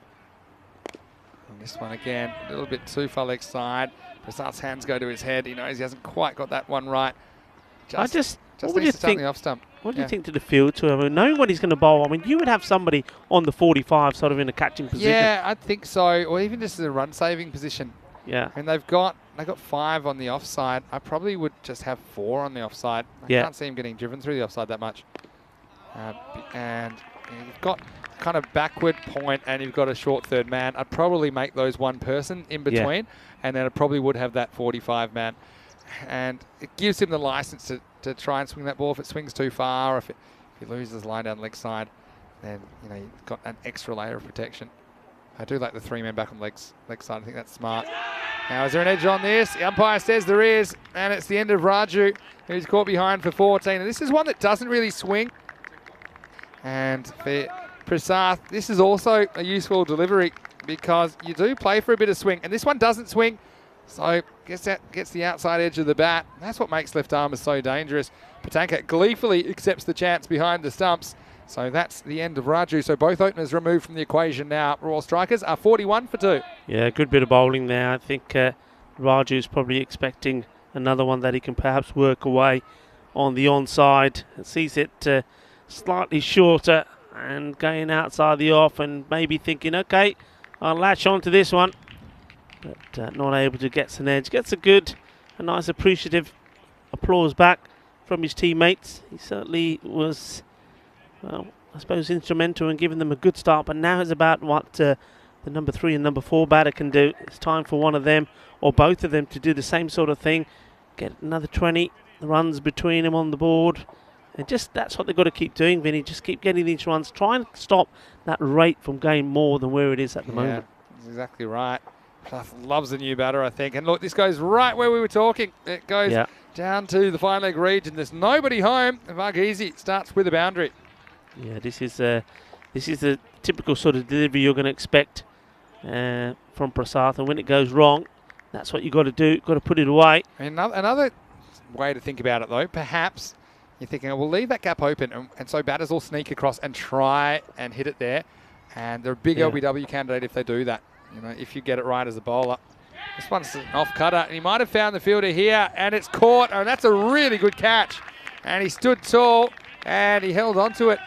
B: And this one again, a little bit too far leg side. Prasath's hands go to his head. He knows he hasn't quite got that one right.
C: What do you
B: needs to start
C: think?
B: on the off stump.
C: What do you think to the field too? I mean, knowing what he's going to bowl, I mean, you would have somebody on the 45 sort of in a catching position.
B: Yeah, I think so, or even just in a run-saving position.
C: Yeah.
B: And they've got 5 on the offside. I probably would just have 4 on the offside. I can't see him getting driven through the offside that much. And you've got kind of backward point and you've got a short third man. I'd probably make those one person in between, and then I probably would have that 45 man. And it gives him the license to try and swing that ball if it swings too far, or if he loses line down leg side, then you've got an extra layer of protection. I do like the 3 men back on leg side. I think that's smart. Now, is there an edge on this? The umpire says there is, and it's the end of Raju, who's caught behind for 14. And this is one that doesn't really swing. And for Prasath, this is also a useful delivery because you do play for a bit of swing, and this one doesn't swing. So gets the outside edge of the bat. That's what makes left armers so dangerous. Patanka gleefully accepts the chance behind the stumps. So that's the end of Raju. So both openers removed from the equation now. Royal Strikers are 41 for 2.
C: Yeah, good bit of bowling there. I think Raju's probably expecting another one that he can perhaps work away on the onside. Sees it slightly shorter and going outside the off and maybe thinking, okay, I'll latch on to this one. But not able to get an edge. Gets a nice appreciative applause back from his teammates. He certainly was, well, I suppose instrumental in giving them a good start, but now it's about what the number 3 and number 4 batter can do. It's time for one of them or both of them to do the same sort of thing. Get another 20 runs between them on the board. And just that's what they've got to keep doing, Vinny. Just keep getting these runs. Try and stop that rate from going more than where it is at the moment.
B: That's exactly right. Loves the new batter, I think. And look, this goes right where we were talking. It goes down to the fine leg region. There's nobody home. Varghese starts with a boundary.
C: Yeah, this is the typical sort of delivery you're going to expect from Prasath. And when it goes wrong, that's what you've got to do. Got to put it away.
B: Another way to think about it, though, perhaps you're thinking, we'll leave that gap open, and so batters will sneak across and try and hit it there. And they're a big LBW candidate if they do that. If you get it right as a bowler. This one's an off cutter, and he might have found the fielder here, and it's caught, and that's a really good catch. And he stood tall, and he held onto it.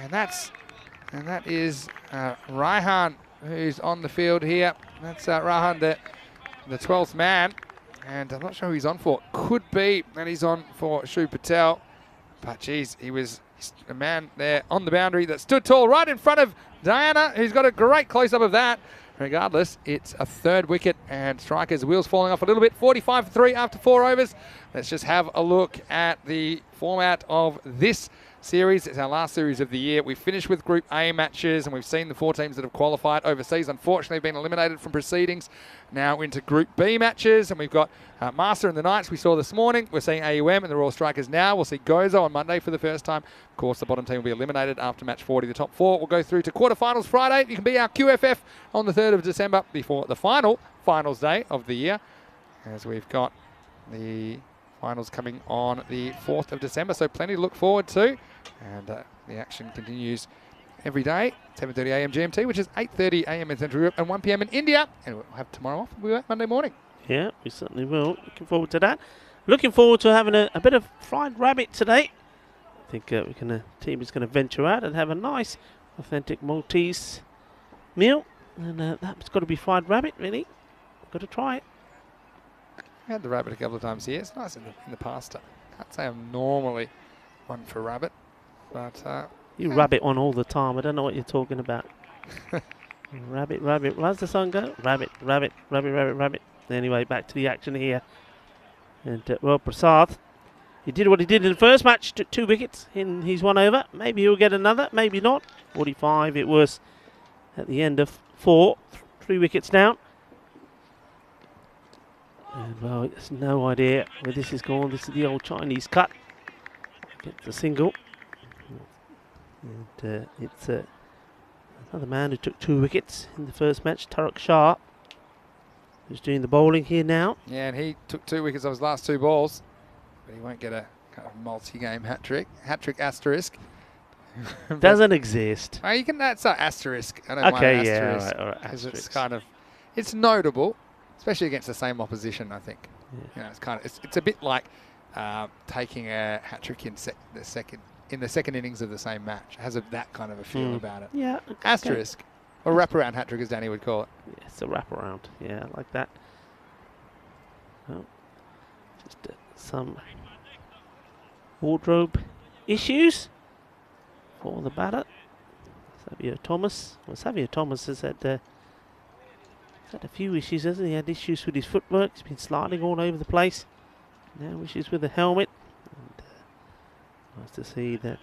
B: And that is Raihan, who's on the field here. That's Raihan, the 12th man. And I'm not sure who he's on for. Could be that he's on for Shu Patel. But, geez, he was a man there on the boundary that stood tall right in front of Diana, who's got a great close-up of that. Regardless, it's a 3rd wicket, and Strikers' wheels falling off a little bit. 45 for 3 after 4 overs. Let's just have a look at the format of this series. It's our last series of the year. We finished with Group A matches, and we've seen the 4 teams that have qualified overseas, unfortunately, been eliminated from proceedings. Now into Group B matches, and we've got Master and the Knights we saw this morning. We're seeing AUM and the Royal Strikers now. We'll see Gozo on Monday for the first time. Of course, the bottom team will be eliminated after match 40. The top 4 will go through to quarterfinals Friday. You can be our QFF on the 3rd of December before the finals day of the year, as we've got the finals coming on the 4th of December. So plenty to look forward to. And the action continues every day, 7:30 a.m. GMT, which is 8:30 a.m. in Central Europe and 1 p.m. in India. And we'll have tomorrow off. We'll be back Monday morning.
C: Yeah, we certainly will. Looking forward to that. Looking forward to having a bit of fried rabbit today. I think team is going to venture out and have a nice, authentic Maltese meal. And that's got to be fried rabbit, really. Got to try it.
B: I had the rabbit a couple of times here. It's nice in the pasta. Can't say I'm normally one for rabbit, but
C: you rabbit on all the time. I don't know what you're talking about. Rabbit, rabbit. Where's the song go? Rabbit, rabbit, rabbit, rabbit, rabbit. Anyway, back to the action here. And, well, Prasad, he did what he did in the first match, took 2 wickets in his 1 over. Maybe he'll get another, maybe not. 45 it was at the end of 4, 3 wickets down. And, well, there's no idea where this is going. This is the old Chinese cut. Gets a single. And it's another man who took 2 wickets in the first match, Tarak Shah, who's doing the bowling here now.
B: Yeah, and he took 2 wickets off his last 2 balls, but he won't get a kind of multi-game hat-trick. Hat-trick asterisk.
C: Doesn't exist.
B: Oh, you can. That's an asterisk. I don't mind an asterisk.
C: All right,
B: Because it's kind of, it's notable, especially against the same opposition. I think.
C: Yeah.
B: You know, it's kind of, it's a bit like taking a hat trick in the second innings of the same match. It has that kind of a feel about it.
C: Yeah.
B: Asterisk, or wraparound hat trick, as Danny would call it.
C: Yeah, it's a wraparound. Yeah, I like that. Well, just some wardrobe issues for the batter. Savio Thomas. Well, Savio Thomas has had a few issues, hasn't he? He had issues with his footwork. He's been sliding all over the place. Now issues with the helmet. And, nice to see that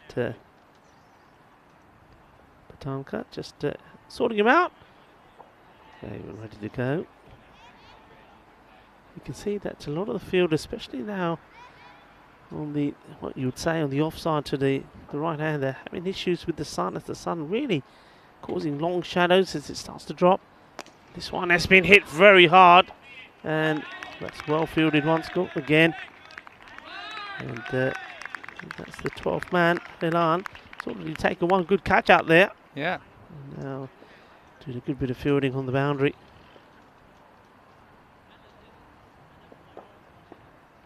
C: Patanka just sorting him out. Okay, we're ready to go. You can see that a lot of the field, especially now on the, what you would say, on the offside to the right hand, they're having issues with the sun, as the sun really causing long shadows as it starts to drop. This one has been hit very hard, and that's well fielded once again. And that's the 12th man, Milan. It's already taken 1 good catch out there.
B: Yeah.
C: And now doing a good bit of fielding on the boundary.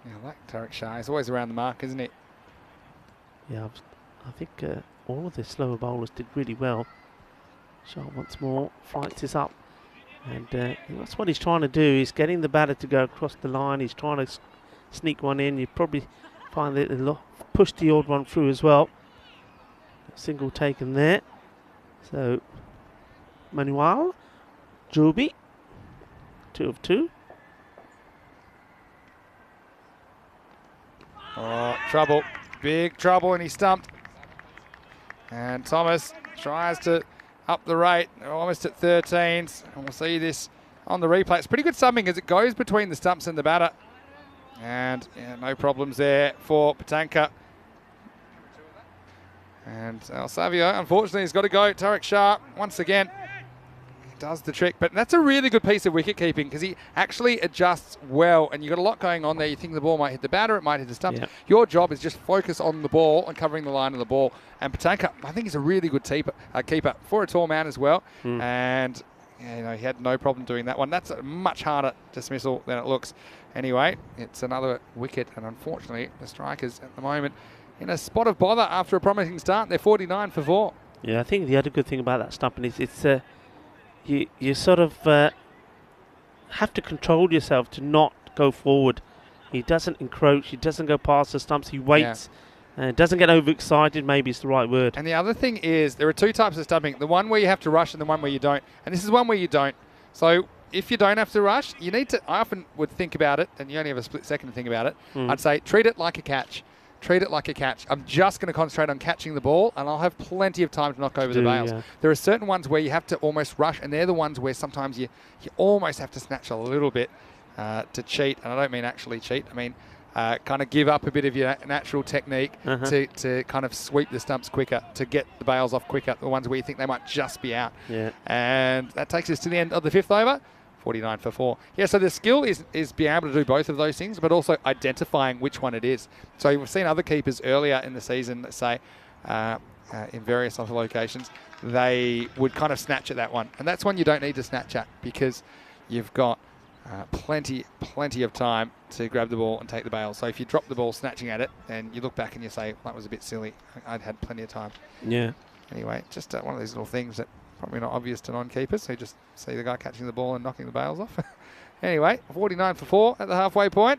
B: Yeah, I like Tarak Shah. He's always around the mark, isn't he?
C: Yeah, I think all of the slower bowlers did really well. Shah once more fights this up. And that's what he's trying to do. He's getting the batter to go across the line. He's trying to sneak one in. You probably find that he'll push the odd one through as well. A single taken there. So, Manuel, Joby, 2 of 2.
B: Oh, trouble. Big trouble, and he's stumped. And Thomas tries to up the rate. They're almost at 13s. And we'll see this on the replay. It's pretty good subbing as it goes between the stumps and the batter. And yeah, no problems there for Patanka. And El Savio, unfortunately, has got to go. Tarak Shah, once again, does the trick. But that's a really good piece of wicket keeping because he actually adjusts well. And you've got a lot going on there. You think the ball might hit the batter, it might hit the stumps.
C: Yep.
B: Your job is just focus on the ball and covering the line of the ball. And Patanka, I think he's a really good keeper for a tall man as well. And yeah, you know, he had no problem doing that one. That's a much harder dismissal than it looks. Anyway, it's another wicket. And unfortunately, the strikers at the moment in a spot of bother after a promising start. They're 49 for 4.
C: Yeah, I think the other good thing about that stumping is it's you sort of have to control yourself to not go forward. He doesn't encroach. He doesn't go past the stumps. He waits. Doesn't get overexcited, maybe is the right word.
B: And the other thing is there are 2 types of stumping. The one where you have to rush and the one where you don't. And this is one where you don't. So if you don't have to rush, you need to, I often would think about it, and you only have a split second to think about it. I'd say treat it like a catch. Treat it like a catch. I'm just going to concentrate on catching the ball, and I'll have plenty of time to knock over the bails.
C: Yeah.
B: There are certain ones where you have to almost rush, and they're the ones where sometimes you almost have to snatch a little bit to cheat. And I don't mean actually cheat. I mean kind of give up a bit of your natural technique to kind of sweep the stumps quicker, to get the bails off quicker, the ones where you think they might just be out.
C: Yeah.
B: And that takes us to the end of the 5th over. 49 for 4. Yeah, so the skill is being able to do both of those things, but also identifying which one it is. So we've seen other keepers earlier in the season, let's say, in various other locations, they would kind of snatch at that one. And that's one you don't need to snatch at because you've got plenty of time to grab the ball and take the bail. So if you drop the ball snatching at it, then you look back and you say, that was a bit silly. I'd had plenty of time.
C: Yeah.
B: Anyway, just one of these little things that probably not obvious to non-keepers who just see the guy catching the ball and knocking the bails off. Anyway, 49 for 4 at the halfway point.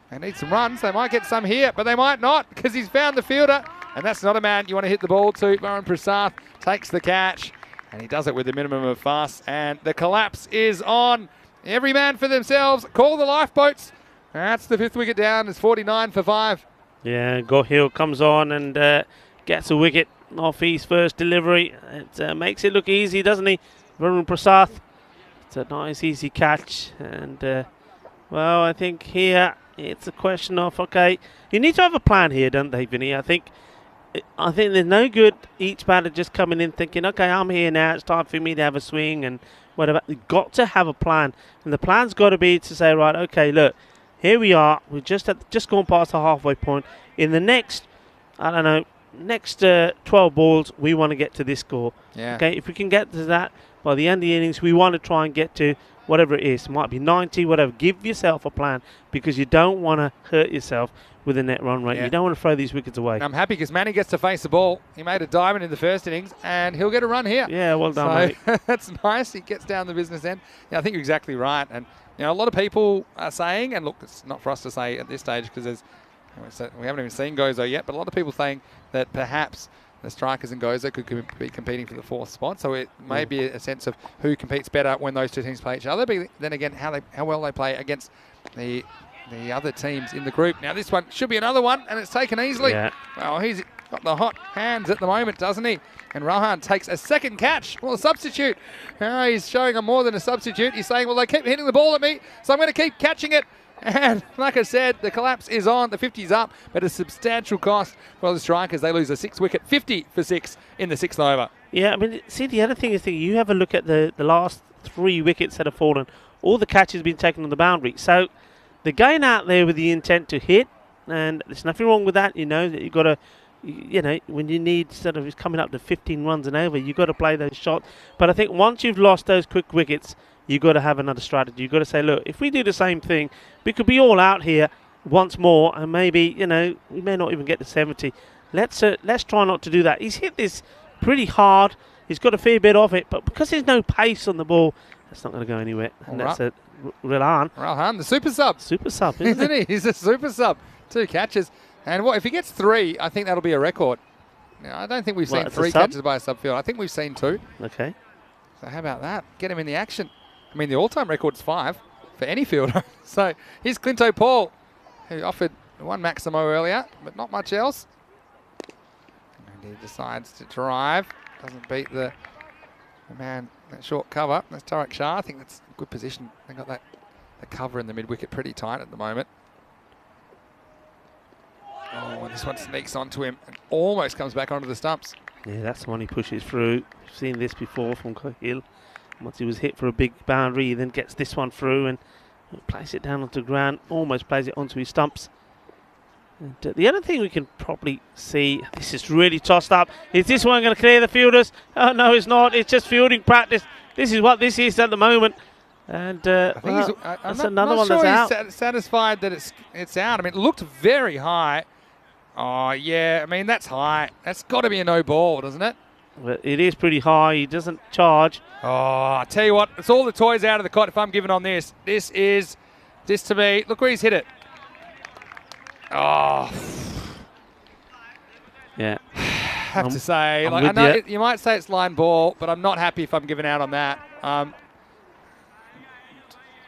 B: They need some runs. They might get some here, but they might not because he's found the fielder. And that's not a man you want to hit the ball to. Varun Prasad takes the catch, and he does it with a minimum of fuss. And the collapse is on. Every man for themselves. Call the lifeboats. That's the 5th wicket down. It's 49 for 5.
C: Yeah, Gohill comes on and gets a wicket off his first delivery. It makes it look easy, doesn't he? Varun Prasad. It's a nice, easy catch. And, well, I think here it's a question of, okay, you need to have a plan here, don't they, Vinny? I think there's no good each batter just coming in thinking, okay, I'm here now, it's time for me to have a swing and whatever. You've got to have a plan. And the plan's got to be to say, right, okay, look, here we are. We've just gone past the halfway point. In the next, I don't know, next 12 balls, we want to get to this score.
B: Yeah.
C: Okay, if we can get to that by the end of the innings, we want to try and get to whatever it is. It might be 90, whatever. Give yourself a plan because you don't want to hurt yourself with a net run rate.
B: Yeah.
C: You don't want to throw these wickets away.
B: And I'm happy because Manny gets to face the ball. He made a diamond in the first innings, and he'll get a run here.
C: Yeah, well done,
B: so that's nice. He gets down the business end. Yeah, I think you're exactly right. And you know, a lot of people are saying, and look, it's not for us to say at this stage because we haven't even seen Gozo yet, but a lot of people saying that perhaps the strikers and Gozo could be competing for the 4th spot. So it may be a sense of who competes better when those two teams play each other. But then again, how well they play against the other teams in the group. Now this one should be another one, and it's taken easily.
C: Yeah.
B: Well, he's got the hot hands at the moment, doesn't he? And Rohan takes a second catch. Well, a substitute. He's showing him more than a substitute. He's saying, well, they keep hitting the ball at me, so I'm going to keep catching it. And like I said, the collapse is on. The 50's up, but a substantial cost for the strikers. They lose a 6 wicket, 50 for 6 in the 6th over.
C: Yeah, I mean, see, the other thing is that you have a look at the last 3 wickets that have fallen. All the catches have been taken on the boundary. So they're going out there with the intent to hit, and there's nothing wrong with that. You know that you've got to, you know, when you need sort of, it's coming up to 15 runs and over, you've got to play those shots. But I think once you've lost those quick wickets, you've got to have another strategy. You've got to say, look, if we do the same thing, we could be all out here once more, and maybe, you know, we may not even get to 70. Let's try not to do that. He's hit this pretty hard. He's got a fair bit of it, but because there's no pace on the ball, that's not going to go anywhere. And that's it.
B: Ralhan, the super sub.
C: Super sub, isn't
B: he? He's a super sub. 2 catches. And what if he gets 3, I think that'll be a record. Now, I don't think we've seen 3 catches by a subfield. I think we've seen 2.
C: Okay.
B: So how about that? Get him in the action. I mean, the all-time record's 5 for any fielder. So here's Clinto Paul, who offered 1 Maximo earlier, but not much else. And he decides to drive. Doesn't beat the man, that short cover. That's Tariq Shah. I think that's a good position. They got the cover in the mid-wicket pretty tight at the moment. Oh, and this one sneaks onto him and almost comes back onto the stumps.
C: Yeah, that's the one he pushes through. We've seen this before from Cahill. Once he was hit for a big boundary, he then gets this one through and plays it down onto the ground, almost plays it onto his stumps. And the other thing we can probably see, this is really tossed up. Is this one going to clear the fielders? Oh, no, it's not. It's just fielding practice. This is what this is at the moment. And
B: I think
C: well,
B: I'm
C: that's
B: not,
C: another
B: not
C: one
B: sure
C: that's
B: he's
C: out.
B: Satisfied that it's out. I mean, it looked very high. Oh, yeah. I mean, that's high. That's got to be a no ball, doesn't it?
C: But it is pretty high. He doesn't charge.
B: Oh, I tell you what, it's all the toys out of the cot if I'm giving on this. This to me. Look where he's hit it. Oh.
C: Yeah.
B: Have to say,
C: I'm
B: like, I
C: with
B: know
C: you.
B: you might say it's line ball, but I'm not happy if I'm giving out on that.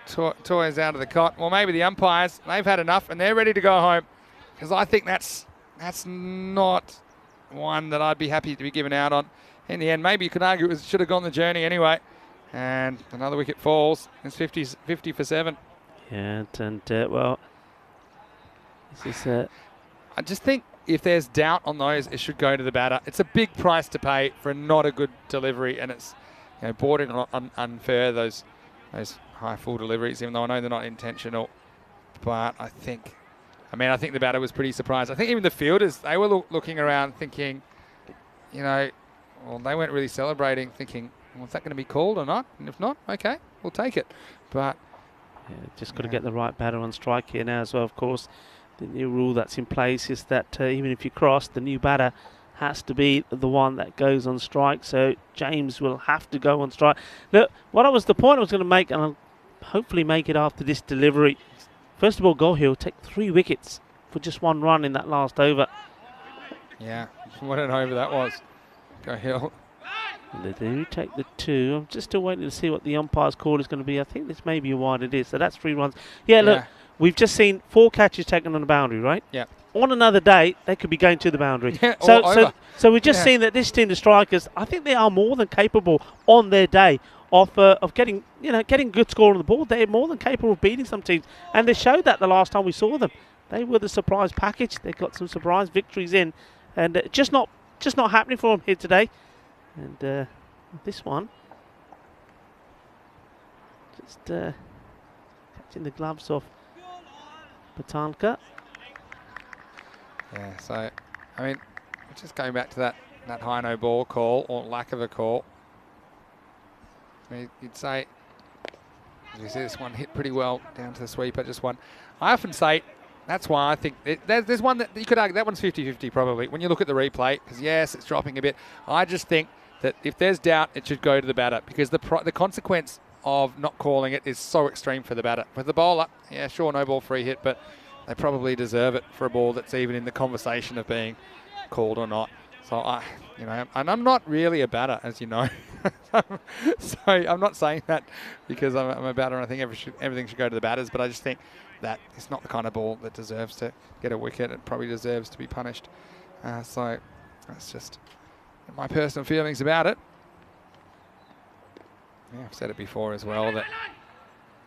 B: Toys out of the cot. Well, maybe the umpires, they've had enough and they're ready to go home. Because I think that's not one that I'd be happy to be given out on. In the end, maybe you could argue it should have gone the journey anyway. And another wicket falls. It's 50 for 7.
C: Yeah, and well, this is...
B: I just think if there's doubt on those, it should go to the batter. It's a big price to pay for not a good delivery, and it's bordering on unfair, those high full deliveries, even though I know they're not intentional. But I think the batter was pretty surprised. I think even the fielders, they were looking around thinking, well, they weren't really celebrating, thinking, well, is that going to be called or not? And if not, okay, we'll take it. But
C: yeah, just got to get the right batter on strike here now as well, of course. The new rule that's in place is that even if you cross, the new batter has to be the one that goes on strike. So James will have to go on strike. Look, the point I was going to make, and I'll hopefully make it after this delivery. First of all, Gohill take 3 wickets for just 1 run in that last over.
B: Yeah, what an over that was. Gohill
C: And they do take the 2. I'm just still waiting to see what the umpire's call is going to be. I think this may be a wide it is. So that's 3 runs. Yeah, look, we've just seen 4 catches taken on the boundary, right?
B: Yeah.
C: On another day, they could be going to the boundary.
B: Yeah,
C: so we've just seen that this team, the Strikers, I think they are more than capable on their day of getting good score on the board. They're more than capable of beating some teams, and they showed that the last time we saw them. They were the surprise package. They got some surprise victories in, and just not happening for them here today. And this one, just catching the gloves off Patanka.
B: Yeah, so, I mean, just going back to that high no ball call, or lack of a call. I mean, you'd say, as you see, this one hit pretty well down to the sweeper, just one. I often say, that's why I think there's one that you could argue, that one's 50-50 probably, when you look at the replay, because yes, it's dropping a bit. I just think that if there's doubt, it should go to the batter, because the consequence of not calling it is so extreme for the batter. For the bowler, yeah, sure, no ball free hit, but they probably deserve it for a ball that's even in the conversation of being called or not. So and I'm not really a batter, as you know. So I'm not saying that because I'm a batter and I think everything should go to the batters, but I just think that it's not the kind of ball that deserves to get a wicket. It probably deserves to be punished. So that's just my personal feelings about it. Yeah, I've said it before as well that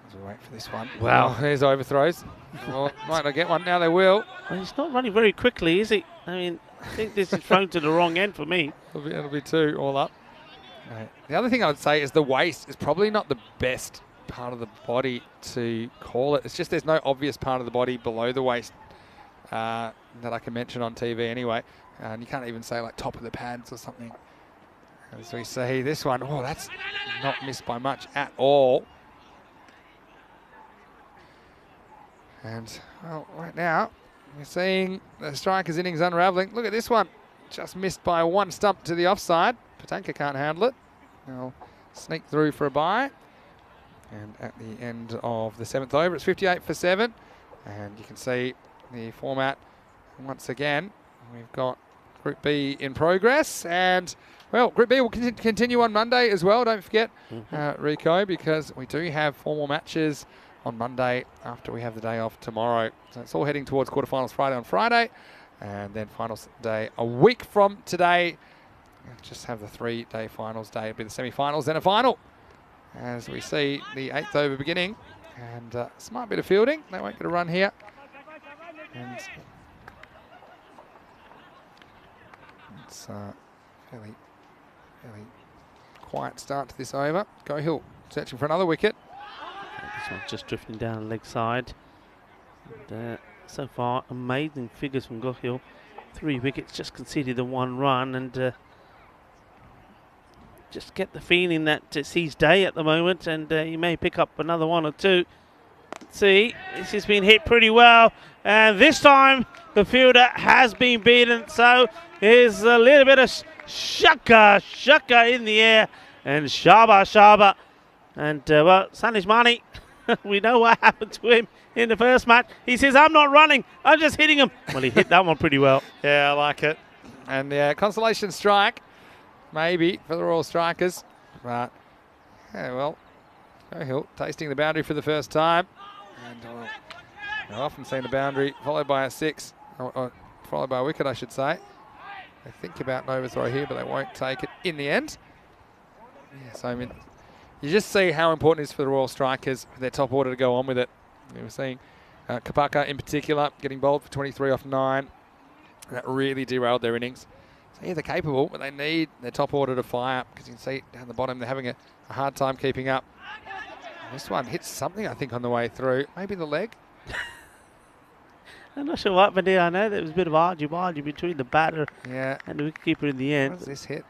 B: as we wait for this one. Wow, there's overthrows. Well, might not get one now. They will.
C: Well, he's not running very quickly, is he? I mean, I think this is thrown to the wrong end for me.
B: It'll be 2 all up. Right. The other thing I would say is the waist is probably not the best part of the body to call it. It's just there's no obvious part of the body below the waist that I can mention on TV anyway. And you can't even say like top of the pads or something. As we see this one, oh, that's not missed by much at all. And well, right now we're seeing the Strikers' innings unravelling. Look at this one, just missed by 1 stump to the offside. Patanka can't handle it. They'll sneak through for a bye. And at the end of the 7th over, it's 58 for 7. And you can see the format once again. We've got Group B in progress. And, well, Group B will continue on Monday as well. Don't forget, Rico, because we do have 4 more matches on Monday after we have the day off tomorrow. So it's all heading towards quarterfinals Friday on Friday. And then finals day a week from today. Just have the 3-day finals day. It'll be the semi-finals, then a final. As we see the 8th over beginning. And smart bit of fielding. They won't get a run here. And it's fairly quiet start to this over. Go Hill searching for another wicket.
C: This one's just drifting down the leg side. And, so far, amazing figures from Gohill. 3 wickets, just conceded the 1 run, and just get the feeling that it's his day at the moment, and he may pick up another 1 or 2. Let's see, this has been hit pretty well, and this time the fielder has been beaten. So here's a little bit of shaka in the air, and shaba, and well, Sanish Mani. We know what happened to him in the first match. He says, I'm not running, I'm just hitting him. Well, he hit that one pretty well.
B: Yeah, I like it. And consolation strike, maybe, for the Royal Strikers. But, yeah, well, Go Hill tasting the boundary for the first time. And I've often seen a boundary followed by a 6, or followed by a wicket, I should say. They think about an overthrow here, but they won't take it in the end. Yeah, so, I mean, you just see how important it is for the Royal Strikers, for their top order to go on with it. We were seeing Kapaka in particular getting bowled for 23 off 9. And that really derailed their innings. So yeah, they're capable, but they need their top order to fire, because you can see down the bottom they're having a hard time keeping up. And this one hits something, I think, on the way through. Maybe the leg?
C: I'm not sure what happened here. I know there was a bit of argue between the batter and the wicketkeeper in the end.
B: What does this hit?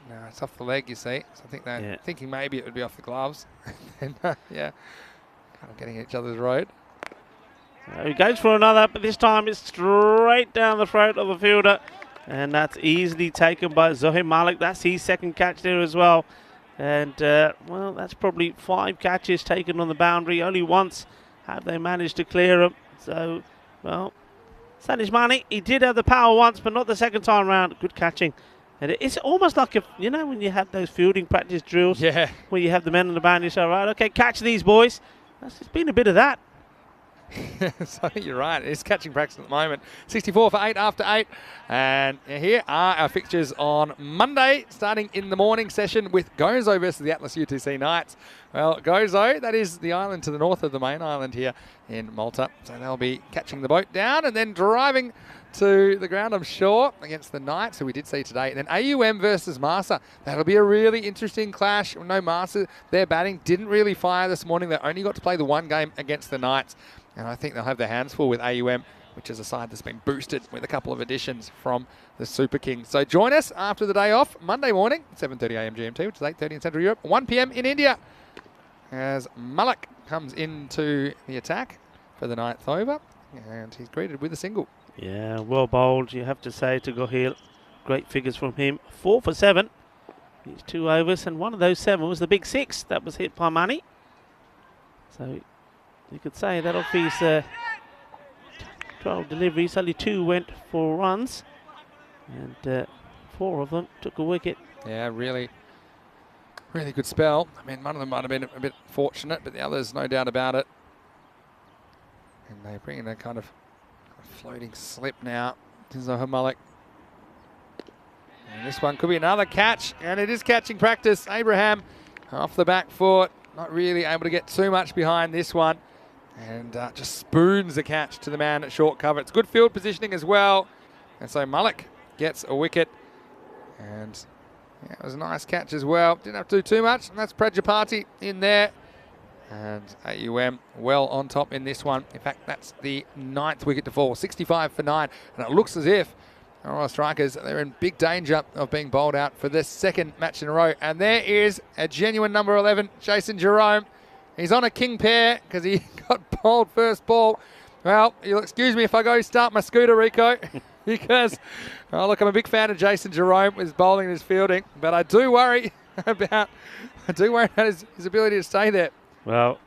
B: No, it's off the leg, you see. So I think they're thinking maybe it would be off the gloves. And, yeah, kind of getting each other's road.
C: So he goes for another, but this time it's straight down the throat of the fielder. And that's easily taken by Zohair Malik. That's his 2nd catch there as well. And, well, that's probably 5 catches taken on the boundary. Only once have they managed to clear them. So, well, Sanish Mani, he did have the power once, but not the 2nd time round. Good catching. And it's almost like, when you have those fielding practice drills,
B: Yeah.
C: where you have the men on the band, you say, right, okay, catch these boys. It's been a bit of that.
B: So I think you're right. It's catching practice at the moment. 64 for 8 after 8. And here are our fixtures on Monday, starting in the morning session with Gozo versus the Atlas UTC Knights. Well, Gozo, that is the island to the north of the main island here in Malta. So they'll be catching the boat down and then driving to the ground, I'm sure, against the Knights, who we did see today. And then AUM versus Marsa. That'll be a really interesting clash. No, Marsa, their batting didn't really fire this morning. They only got to play the one game against the Knights. And I think they'll have their hands full with AUM, which is a side that's been boosted with a couple of additions from the Super Kings. So join us after the day off, Monday morning, 7:30 a.m. GMT, which is 8:30 in Central Europe, 1 p.m. in India, as Malik comes into the attack for the 9th over, and he's greeted with a single.
C: Yeah, well bowled, you have to say, to Gohil. Great figures from him. 4 for 7. These 2 overs, and one of those 7 was the big 6 that was hit by Mani. So you could say that of his 12 deliveries, only 2 went for runs, and 4 of them took a wicket.
B: Yeah, really good spell. I mean, one of them might have been a bit fortunate, but the others, no doubt about it. And they bring in a kind of floating slip now to Zohar Malik. And this one could be another catch, and it is catching practice. Abraham off the back foot, not really able to get too much behind this one. And just spoons the catch to the man at short cover. It's good field positioning as well. And so Malik gets a wicket. And yeah, it was a nice catch as well. Didn't have to do too much. And that's Prajapati in there. And AUM well on top in this one. In fact, that's the 9th wicket to fall. 65 for 9. And it looks as if our strikers, they're in big danger of being bowled out for this 2nd match in a row. And there is a genuine number 11, Jason Jerome. He's on a king pair because he got bowled first ball. Well, you'll excuse me if I go start my scooter, Rico, because, oh, look, I'm a big fan of Jason Jerome with his bowling and his fielding, but I do worry about his ability to stay there.
C: Well,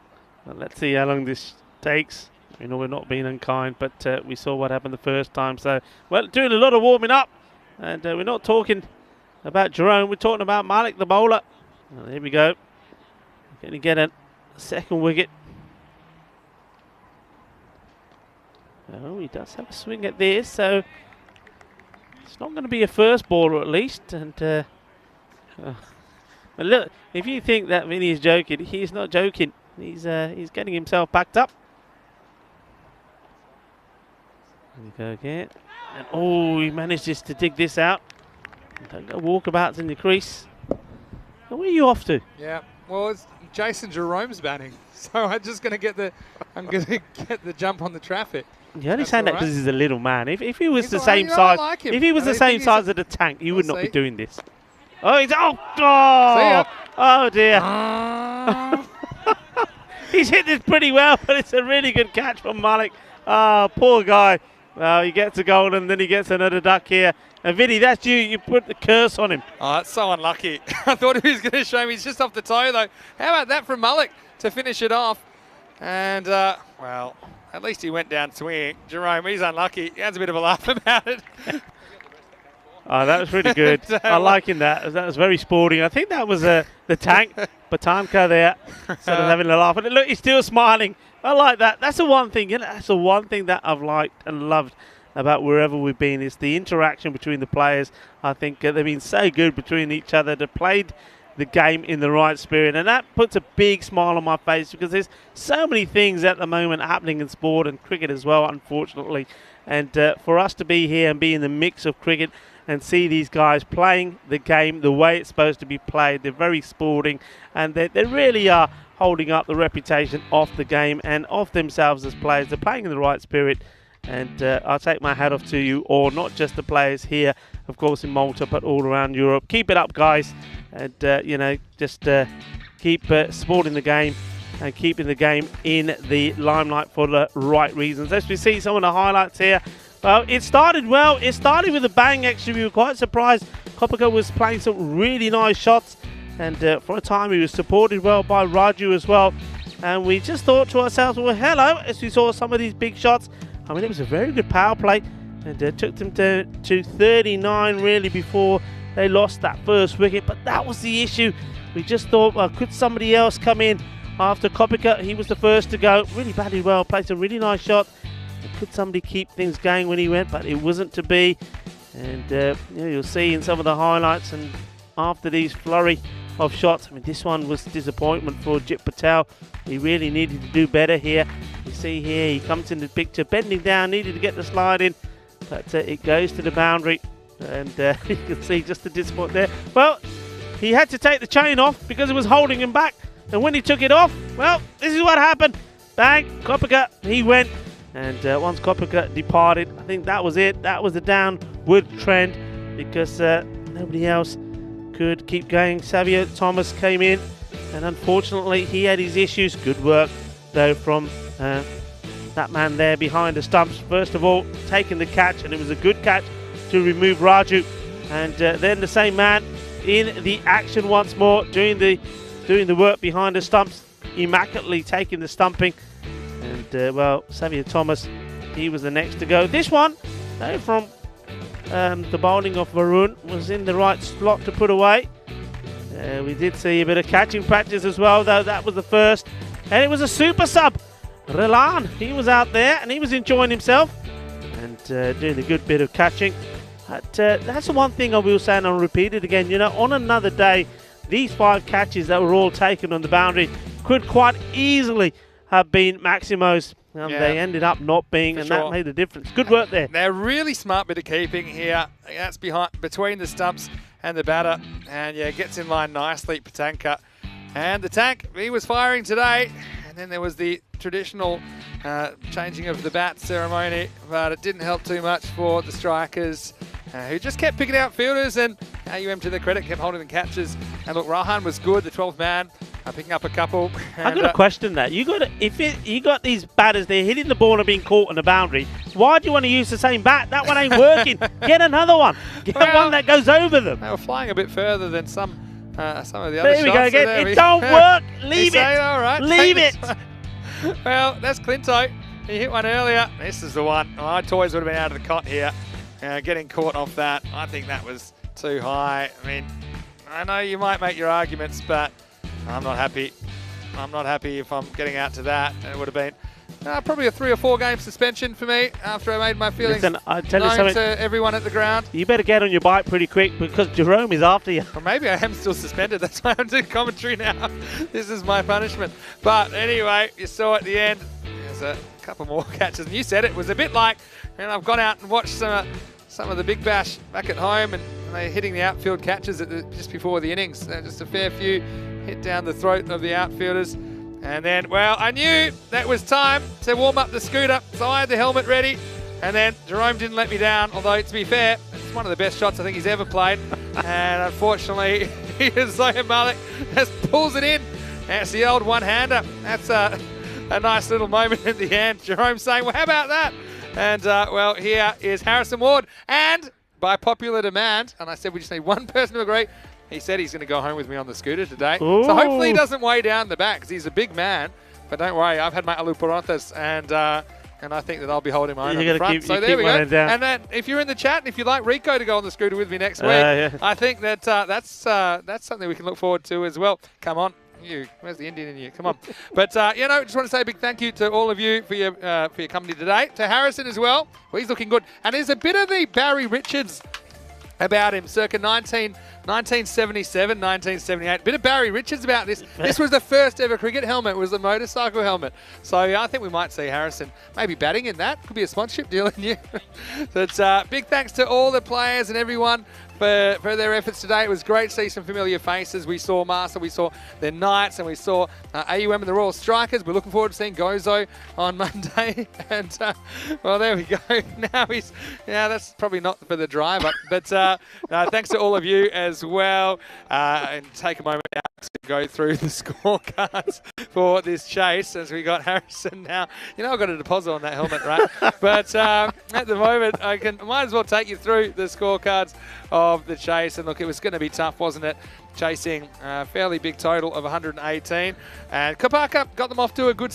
C: let's see how long this takes. We're not being unkind, but we saw what happened the first time. So, well, doing a lot of warming up, and we're not talking about Jerome. We're talking about Malik, the bowler. Well, here we go. Going to get a 2nd wicket. Oh, he does have a swing at this, so it's not going to be a first baller at least. And but look, if you think that Vinny is joking, he's not joking. He's getting himself backed up. There we go again. And oh, he manages to dig this out. Don't go walkabouts in the crease. Now, where are you off to?
B: Yeah, well, it's Jason Jerome's batting, so I'm going to get the jump on the traffic.
C: You're only saying that because he's a little man. If he was
B: He's
C: the
B: all
C: same
B: right.
C: size,
B: Like
C: if he was the same size of the tank, you would not be
B: see.
C: doing this. Oh, oh dear. He's hit this pretty well, but it's a really good catch from Malik. Oh, poor guy. Well, he gets a goal and then he gets another duck here. And Vinny, that's you. You put the curse on him.
B: Oh, that's so unlucky. I thought he was going to show me. He's just off the toe, though. How about that from Malik to finish it off? And, well, at least he went down swinging. Jerome, he's unlucky. He has a bit of a laugh about it.
C: Oh, that was really good. I liking that. That was very sporting. I think that was the tank, Batanka there, sort of having a laugh. And look, he's still smiling. I like that. That's the one thing. That's the one thing that I've liked and loved about wherever we've been is the interaction between the players. I think they've been so good between each other. They've played the game in the right spirit, and that puts a big smile on my face because there's so many things at the moment happening in sport and cricket as well, unfortunately. And for us to be here and be in the mix of cricket and see these guys playing the game the way it's supposed to be played, they're very sporting, and they really are holding up the reputation of the game and of themselves as players. They're playing in the right spirit. And I'll take my hat off to you all, not just the players here, of course, in Malta, but all around Europe. Keep it up, guys. And, just keep supporting the game and keeping the game in the limelight for the right reasons. As we see some of the highlights here. Well, it started well. It started with a bang, actually. We were quite surprised. Kopaka was playing some really nice shots. And for a time, he was supported well by Raju as well. And we just thought to ourselves, well, hello, as we saw some of these big shots. I mean, it was a very good power play, and took them to 39 really before they lost that first wicket, but that was the issue. We just thought, well, could somebody else come in after Kopica? He was the first to go. Really batted well, played a really nice shot. Could somebody keep things going when he went, but it wasn't to be. And you'll see in some of the highlights, and after these flurry of shots, I mean, this one was disappointment for Jit Patel. He really needed to do better here. You see here, he comes in the picture, bending down, needed to get the slide in, but it goes to the boundary. And you can see just the disappointment there. Well, he had to take the chain off because it was holding him back. And when he took it off, well, this is what happened. Bang, Kopica, he went. And once Kopica departed, I think that was it. That was the downward trend because nobody else could keep going. Xavier Thomas came in, and unfortunately he had his issues. Good work though from that man there behind the stumps. First of all, taking the catch, and it was a good catch to remove Raju. And then the same man in the action once more, doing the work behind the stumps, immaculately taking the stumping. And well, Xavier Thomas, he was the next to go. This one, from the bowling of Varun, was in the right slot to put away. We did see a bit of catching practice as well, though. That was the first. And it was a super sub. Relan, he was out there and he was enjoying himself and doing a good bit of catching. But that's the one thing I will say, and I'll repeat it again. You know, on another day, these 5 catches that were all taken on the boundary could quite easily have been Maximo's. They ended up not being, and that made a difference. Good work there.
B: They're really smart bit of keeping here. That's between the stumps and the batter, and yeah, gets in line nicely, Patanka. And the tank, he was firing today, and then there was the traditional changing of the bat ceremony, but it didn't help too much for the strikers, who just kept picking out fielders, and AUM, to their credit, kept holding the catches. And look, Rahan was good, the 12th man, picking up a couple.
C: I've got to question that. You got these batters, they're hitting the ball and being caught on the boundary. Why do you want to use the same bat? That one ain't working. Get another one. Get one that goes over them.
B: They were flying a bit further than some of the other
C: there
B: shots.
C: We go again. It don't work. Leave it.
B: All right,
C: leave it.
B: Well, that's Clinto. He hit one earlier. This is the one. My toys would have been out of the cot here. Getting caught off that, I think that was too high. I mean, I know you might make your arguments, but I'm not happy. I'm not happy if I'm getting out to that. It would have been probably a 3 or 4 game suspension for me after I made my feelings known to everyone at the ground.
C: You better get on your bike pretty quick because Jerome is after you.
B: Or maybe I am still suspended. That's why I'm doing commentary now. This is my punishment. But anyway, you saw at the end, there's a couple more catches. And you said it was a bit like, and I've gone out and watched some of the Big Bash back at home, and they're hitting the outfield catches just before the innings. Just a fair few hit down the throat of the outfielders. And then, well, I knew that was time to warm up the scooter, so I had the helmet ready. And then Jerome didn't let me down, although, to be fair, it's one of the best shots I think he's ever played. And unfortunately, Zoya Malik just pulls it in. That's the old one-hander. That's a nice little moment at the end. Jerome saying, well, how about that? And, well, here is Harrison Ward. And by popular demand, and I said we just need one person to agree, he said he's going to go home with me on the scooter today.
C: Ooh.
B: So hopefully he doesn't weigh down the back because he's a big man. But don't worry, I've had my Alu Porontas, and I think that I'll be holding my own on the front. So there we go. And then if you're in the chat and if you'd like Rico to go on the scooter with me next week, I think that that's something we can look forward to as well. Come on. Where's the Indian in you? Come on. But, just want to say a big thank you to all of you for your company today. To Harrison as well. Well, he's looking good. And there's a bit of the Barry Richards about him, circa 1977, 1978. A bit of Barry Richards about this. This was the first ever cricket helmet. It was the motorcycle helmet. So I think we might see Harrison maybe batting in that. Could be a sponsorship deal in you. But big thanks to all the players and everyone for their efforts today. It was great to see some familiar faces. We saw Master, we saw the Knights, and we saw AUM and the Royal Strikers. We're looking forward to seeing Gozo on Monday. And, well, there we go. Now that's probably not for the driver. But thanks to all of you as well. And take a moment now to go through the scorecards for this chase as we got Harrison now. You know, I've got a deposit on that helmet, right? But at the moment, I might as well take you through the scorecards of the chase. And look, it was going to be tough, wasn't it? Chasing a fairly big total of 118. And Kopaka got them off to a good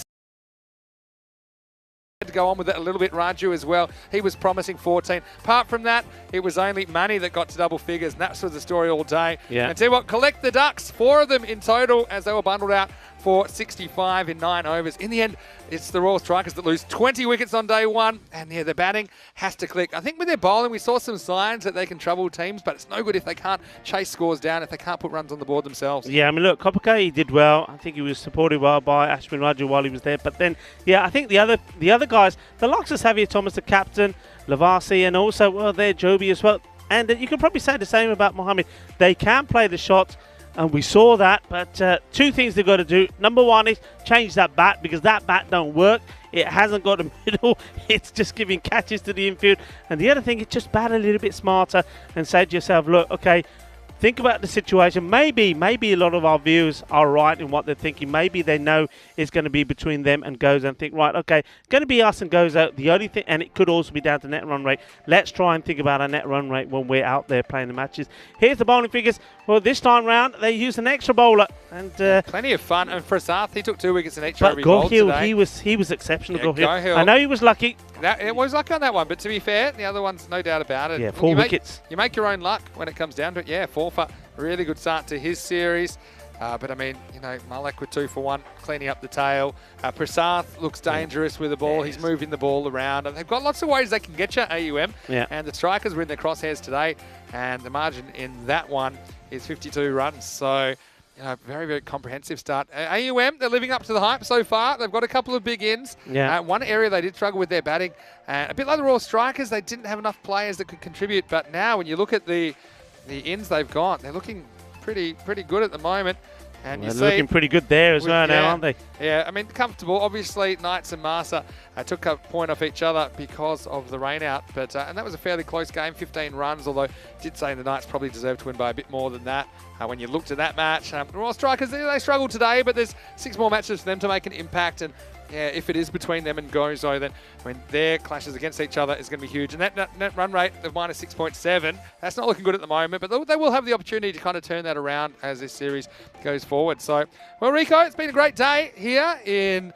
B: to go on with it a little bit. Raju as well. He was promising 14. Apart from that, it was only Money that got to double figures, and that was the story all day.
C: Yeah.
B: And tell you what, collect the ducks, 4 of them in total as they were bundled out for 65 in 9 overs. In the end, it's the Royal Strikers that lose 20 wickets on day 1, and yeah, the batting has to click. I think with their bowling, we saw some signs that they can trouble teams, but it's no good if they can't chase scores down, if they can't put runs on the board themselves.
C: Yeah, I mean, look, Kopake, he did well. I think he was supported well by Ashwin Raju while he was there. But then, yeah, I think the other guys, the likes of Xavier Thomas, the captain, Lavasi, and also, well, there, Joby as well. And you can probably say the same about Mohammed. They can play the shots. And we saw that, but 2 things they've got to do. Number 1 is change that bat, because that bat don't work. It hasn't got a middle. It's just giving catches to the infield. And the other thing is just bat a little bit smarter and say to yourself, look, okay, think about the situation. Maybe a lot of our viewers are right in what they're thinking. Maybe they know it's going to be between them and Gozo and think, right, okay, going to be us and Gozo. The only thing, and it could also be down to net run rate. Let's try and think about our net run rate when we're out there playing the matches. Here's the bowling figures. Well, this time round, they used an extra bowler. And
B: plenty of fun. And Prasath, he took 2 wickets in each
C: but
B: over he bowled today.
C: he was exceptional.
B: Yeah,
C: Gohill. I know he was lucky.
B: It was lucky on that one, but to be fair, the other one's no doubt about it.
C: Yeah, 4 wickets.
B: You make your own luck when it comes down to it. Yeah, 4 for a really good start to his series. But I mean, you know, Malek with 2 for 1, cleaning up the tail. Prasath looks dangerous with the ball.
C: Yeah,
B: he's moving the ball around. And they've got lots of ways they can get you, AUM.
C: Yeah.
B: And the strikers were in their crosshairs today. And the margin in that one is 52 runs. So, you know, very, very comprehensive start. AUM, they're living up to the hype so far. They've got a couple of big ins.
C: Yeah.
B: One area they did struggle with their batting. And a bit like the Royal Strikers, they didn't have enough players that could contribute. But now when you look at the ins they've got, they're looking pretty good at the moment. And
C: they're looking pretty good there as well now, aren't they?
B: Yeah, I mean, comfortable. Obviously, Knights and Masa took a point off each other because of the rain out. But and that was a fairly close game, 15 runs, although I did say the Knights probably deserved to win by a bit more than that. When you looked at that match, the Royal Strikers, they struggled today, but there's 6 more matches for them to make an impact. And yeah, if it is between them and Gozo, then I mean, their clashes against each other is going to be huge. And that net run rate of minus 6.7, that's not looking good at the moment, but they will have the opportunity to kind of turn that around as this series goes forward. So, well, Rico, it's been a great day here in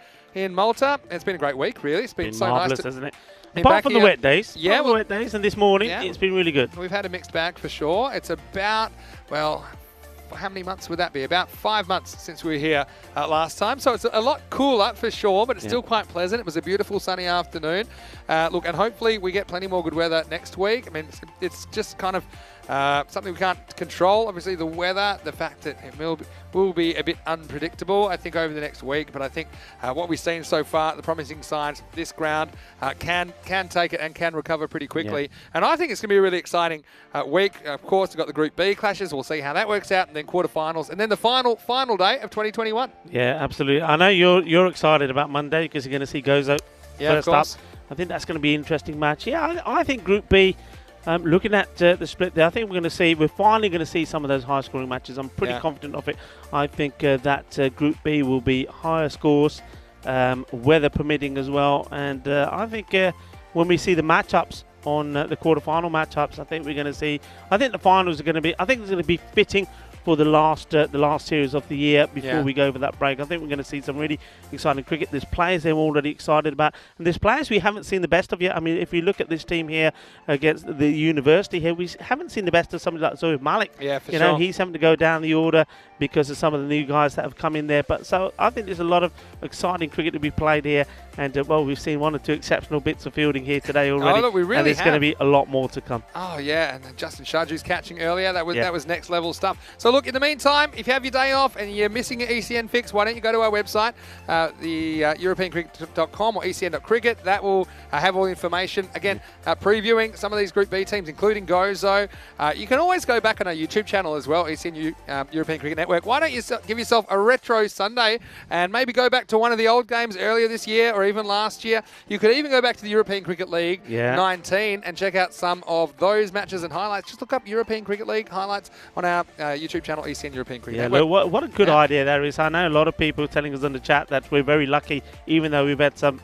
B: Malta. It's been a great week, really. It's been so
C: marvellous,
B: nice,
C: hasn't it? Apart from the wet days.
B: Yeah,
C: the wet days, and this morning, it's been really good.
B: We've had a mixed bag for sure. It's about, well, how many months would that be? About 5 months since we were here last time. So it's a lot cooler for sure, but it's still quite pleasant. It was a beautiful sunny afternoon. Look, and hopefully we get plenty more good weather next week. I mean, it's just kind of something we can't control. Obviously, the weather, the fact that it will be a bit unpredictable, I think, over the next week. But I think what we've seen so far, the promising signs, this ground can take it and can recover pretty quickly. Yeah. And I think it's going to be a really exciting week. Of course, we've got the Group B clashes. We'll see how that works out, and then quarterfinals, and then the final day of 2021.
C: Yeah, absolutely. I know you're excited about Monday because you're going to see Gozo first up. I think that's going to be an interesting match. Yeah, I think Group B. Looking at the split there, I think we're finally going to see some of those high-scoring matches. I'm pretty confident of it. I think that Group B will be higher scores, weather permitting as well. And I think when we see the matchups on the quarterfinal matchups, I think we're going to see. I think the finals are going to be. I think it's going to be fitting for the last series of the year before we go over that break. I think we're going to see some really exciting cricket. There's players they're already excited about, and there's players we haven't seen the best of yet. I mean, if you look at this team here against the University here, we haven't seen the best of somebody like Zoe Malik.
B: Yeah, for
C: sure. You know, he's having to go down the order because of some of the new guys that have come in there. But so I think there's a lot of exciting cricket to be played here, and well, we've seen 1 or 2 exceptional bits of fielding here today already.
B: Oh, look, we really
C: and there's going to be a lot more to come.
B: Oh yeah, and Justin Shaju's catching earlier. That was next level stuff. So look, in the meantime, if you have your day off and you're missing your ECN fix, why don't you go to our website, the EuropeanCricket.com or ECN.cricket. That will have all the information. Again, previewing some of these Group B teams, including Gozo. You can always go back on our YouTube channel as well, ECN European Cricket Network. Why don't you give yourself a retro Sunday and maybe go back to one of the old games earlier this year or even last year. You could even go back to the European Cricket League 19 and check out some of those matches and highlights. Just look up European Cricket League highlights on our YouTube channel, ECN European Cricket Network.
C: Look, what a good idea there is. I know a lot of people telling us in the chat that we're very lucky, even though we've had some,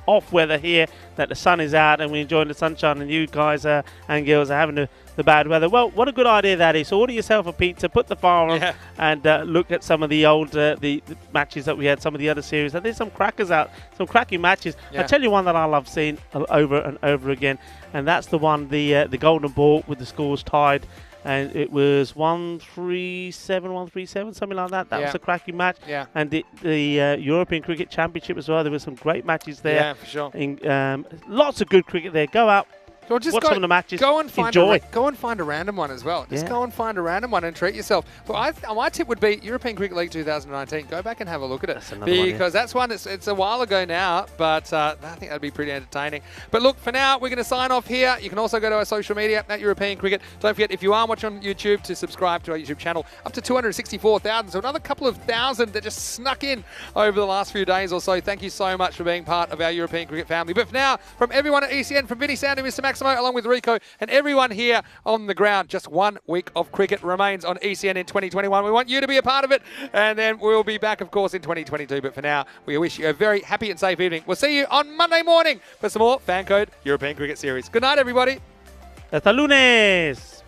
C: off weather here, that the sun is out and we're enjoying the sunshine, and you guys and girls are having the bad weather. Well, what a good idea that is. So order yourself a pizza, put the fire on, and look at some of the old the matches that we had, some of the other series. And there's some crackers out, some cracking matches. I'll tell you one that I love seeing over and over again, and that's the one, the golden ball with the scores tied. And it was 1-3-7, 1-3-7, something like that. That was a cracking match.
B: Yeah.
C: And the European Cricket Championship as well. There were some great matches there.
B: Yeah, for sure.
C: Lots of good cricket there. Go out.
B: Or just
C: watch some of the matches.
B: Go and find
C: enjoy.
B: go and find a random one as well. Just go and find a random one and treat yourself. Well, my tip would be European Cricket League 2019. Go back and have a look at it, because that's one. It's a while ago now, but I think that'd be pretty entertaining. But look, for now, we're going to sign off here. You can also go to our social media at European Cricket. Don't forget, if you are watching on YouTube, to subscribe to our YouTube channel. Up to 264,000, so another couple of thousand that just snuck in over the last few days or so. Thank you so much for being part of our European Cricket family. But for now, from everyone at ECN, from Vinny Sound to Mr. Maximo, along with Rico, and everyone here on the ground, just 1 week of cricket remains on ECN in 2021. We want you to be a part of it, and then we'll be back, of course, in 2022. But for now, we wish you a very happy and safe evening. We'll see you on Monday morning for some more FanCode European Cricket Series. Good night, everybody.
C: Hasta lunes.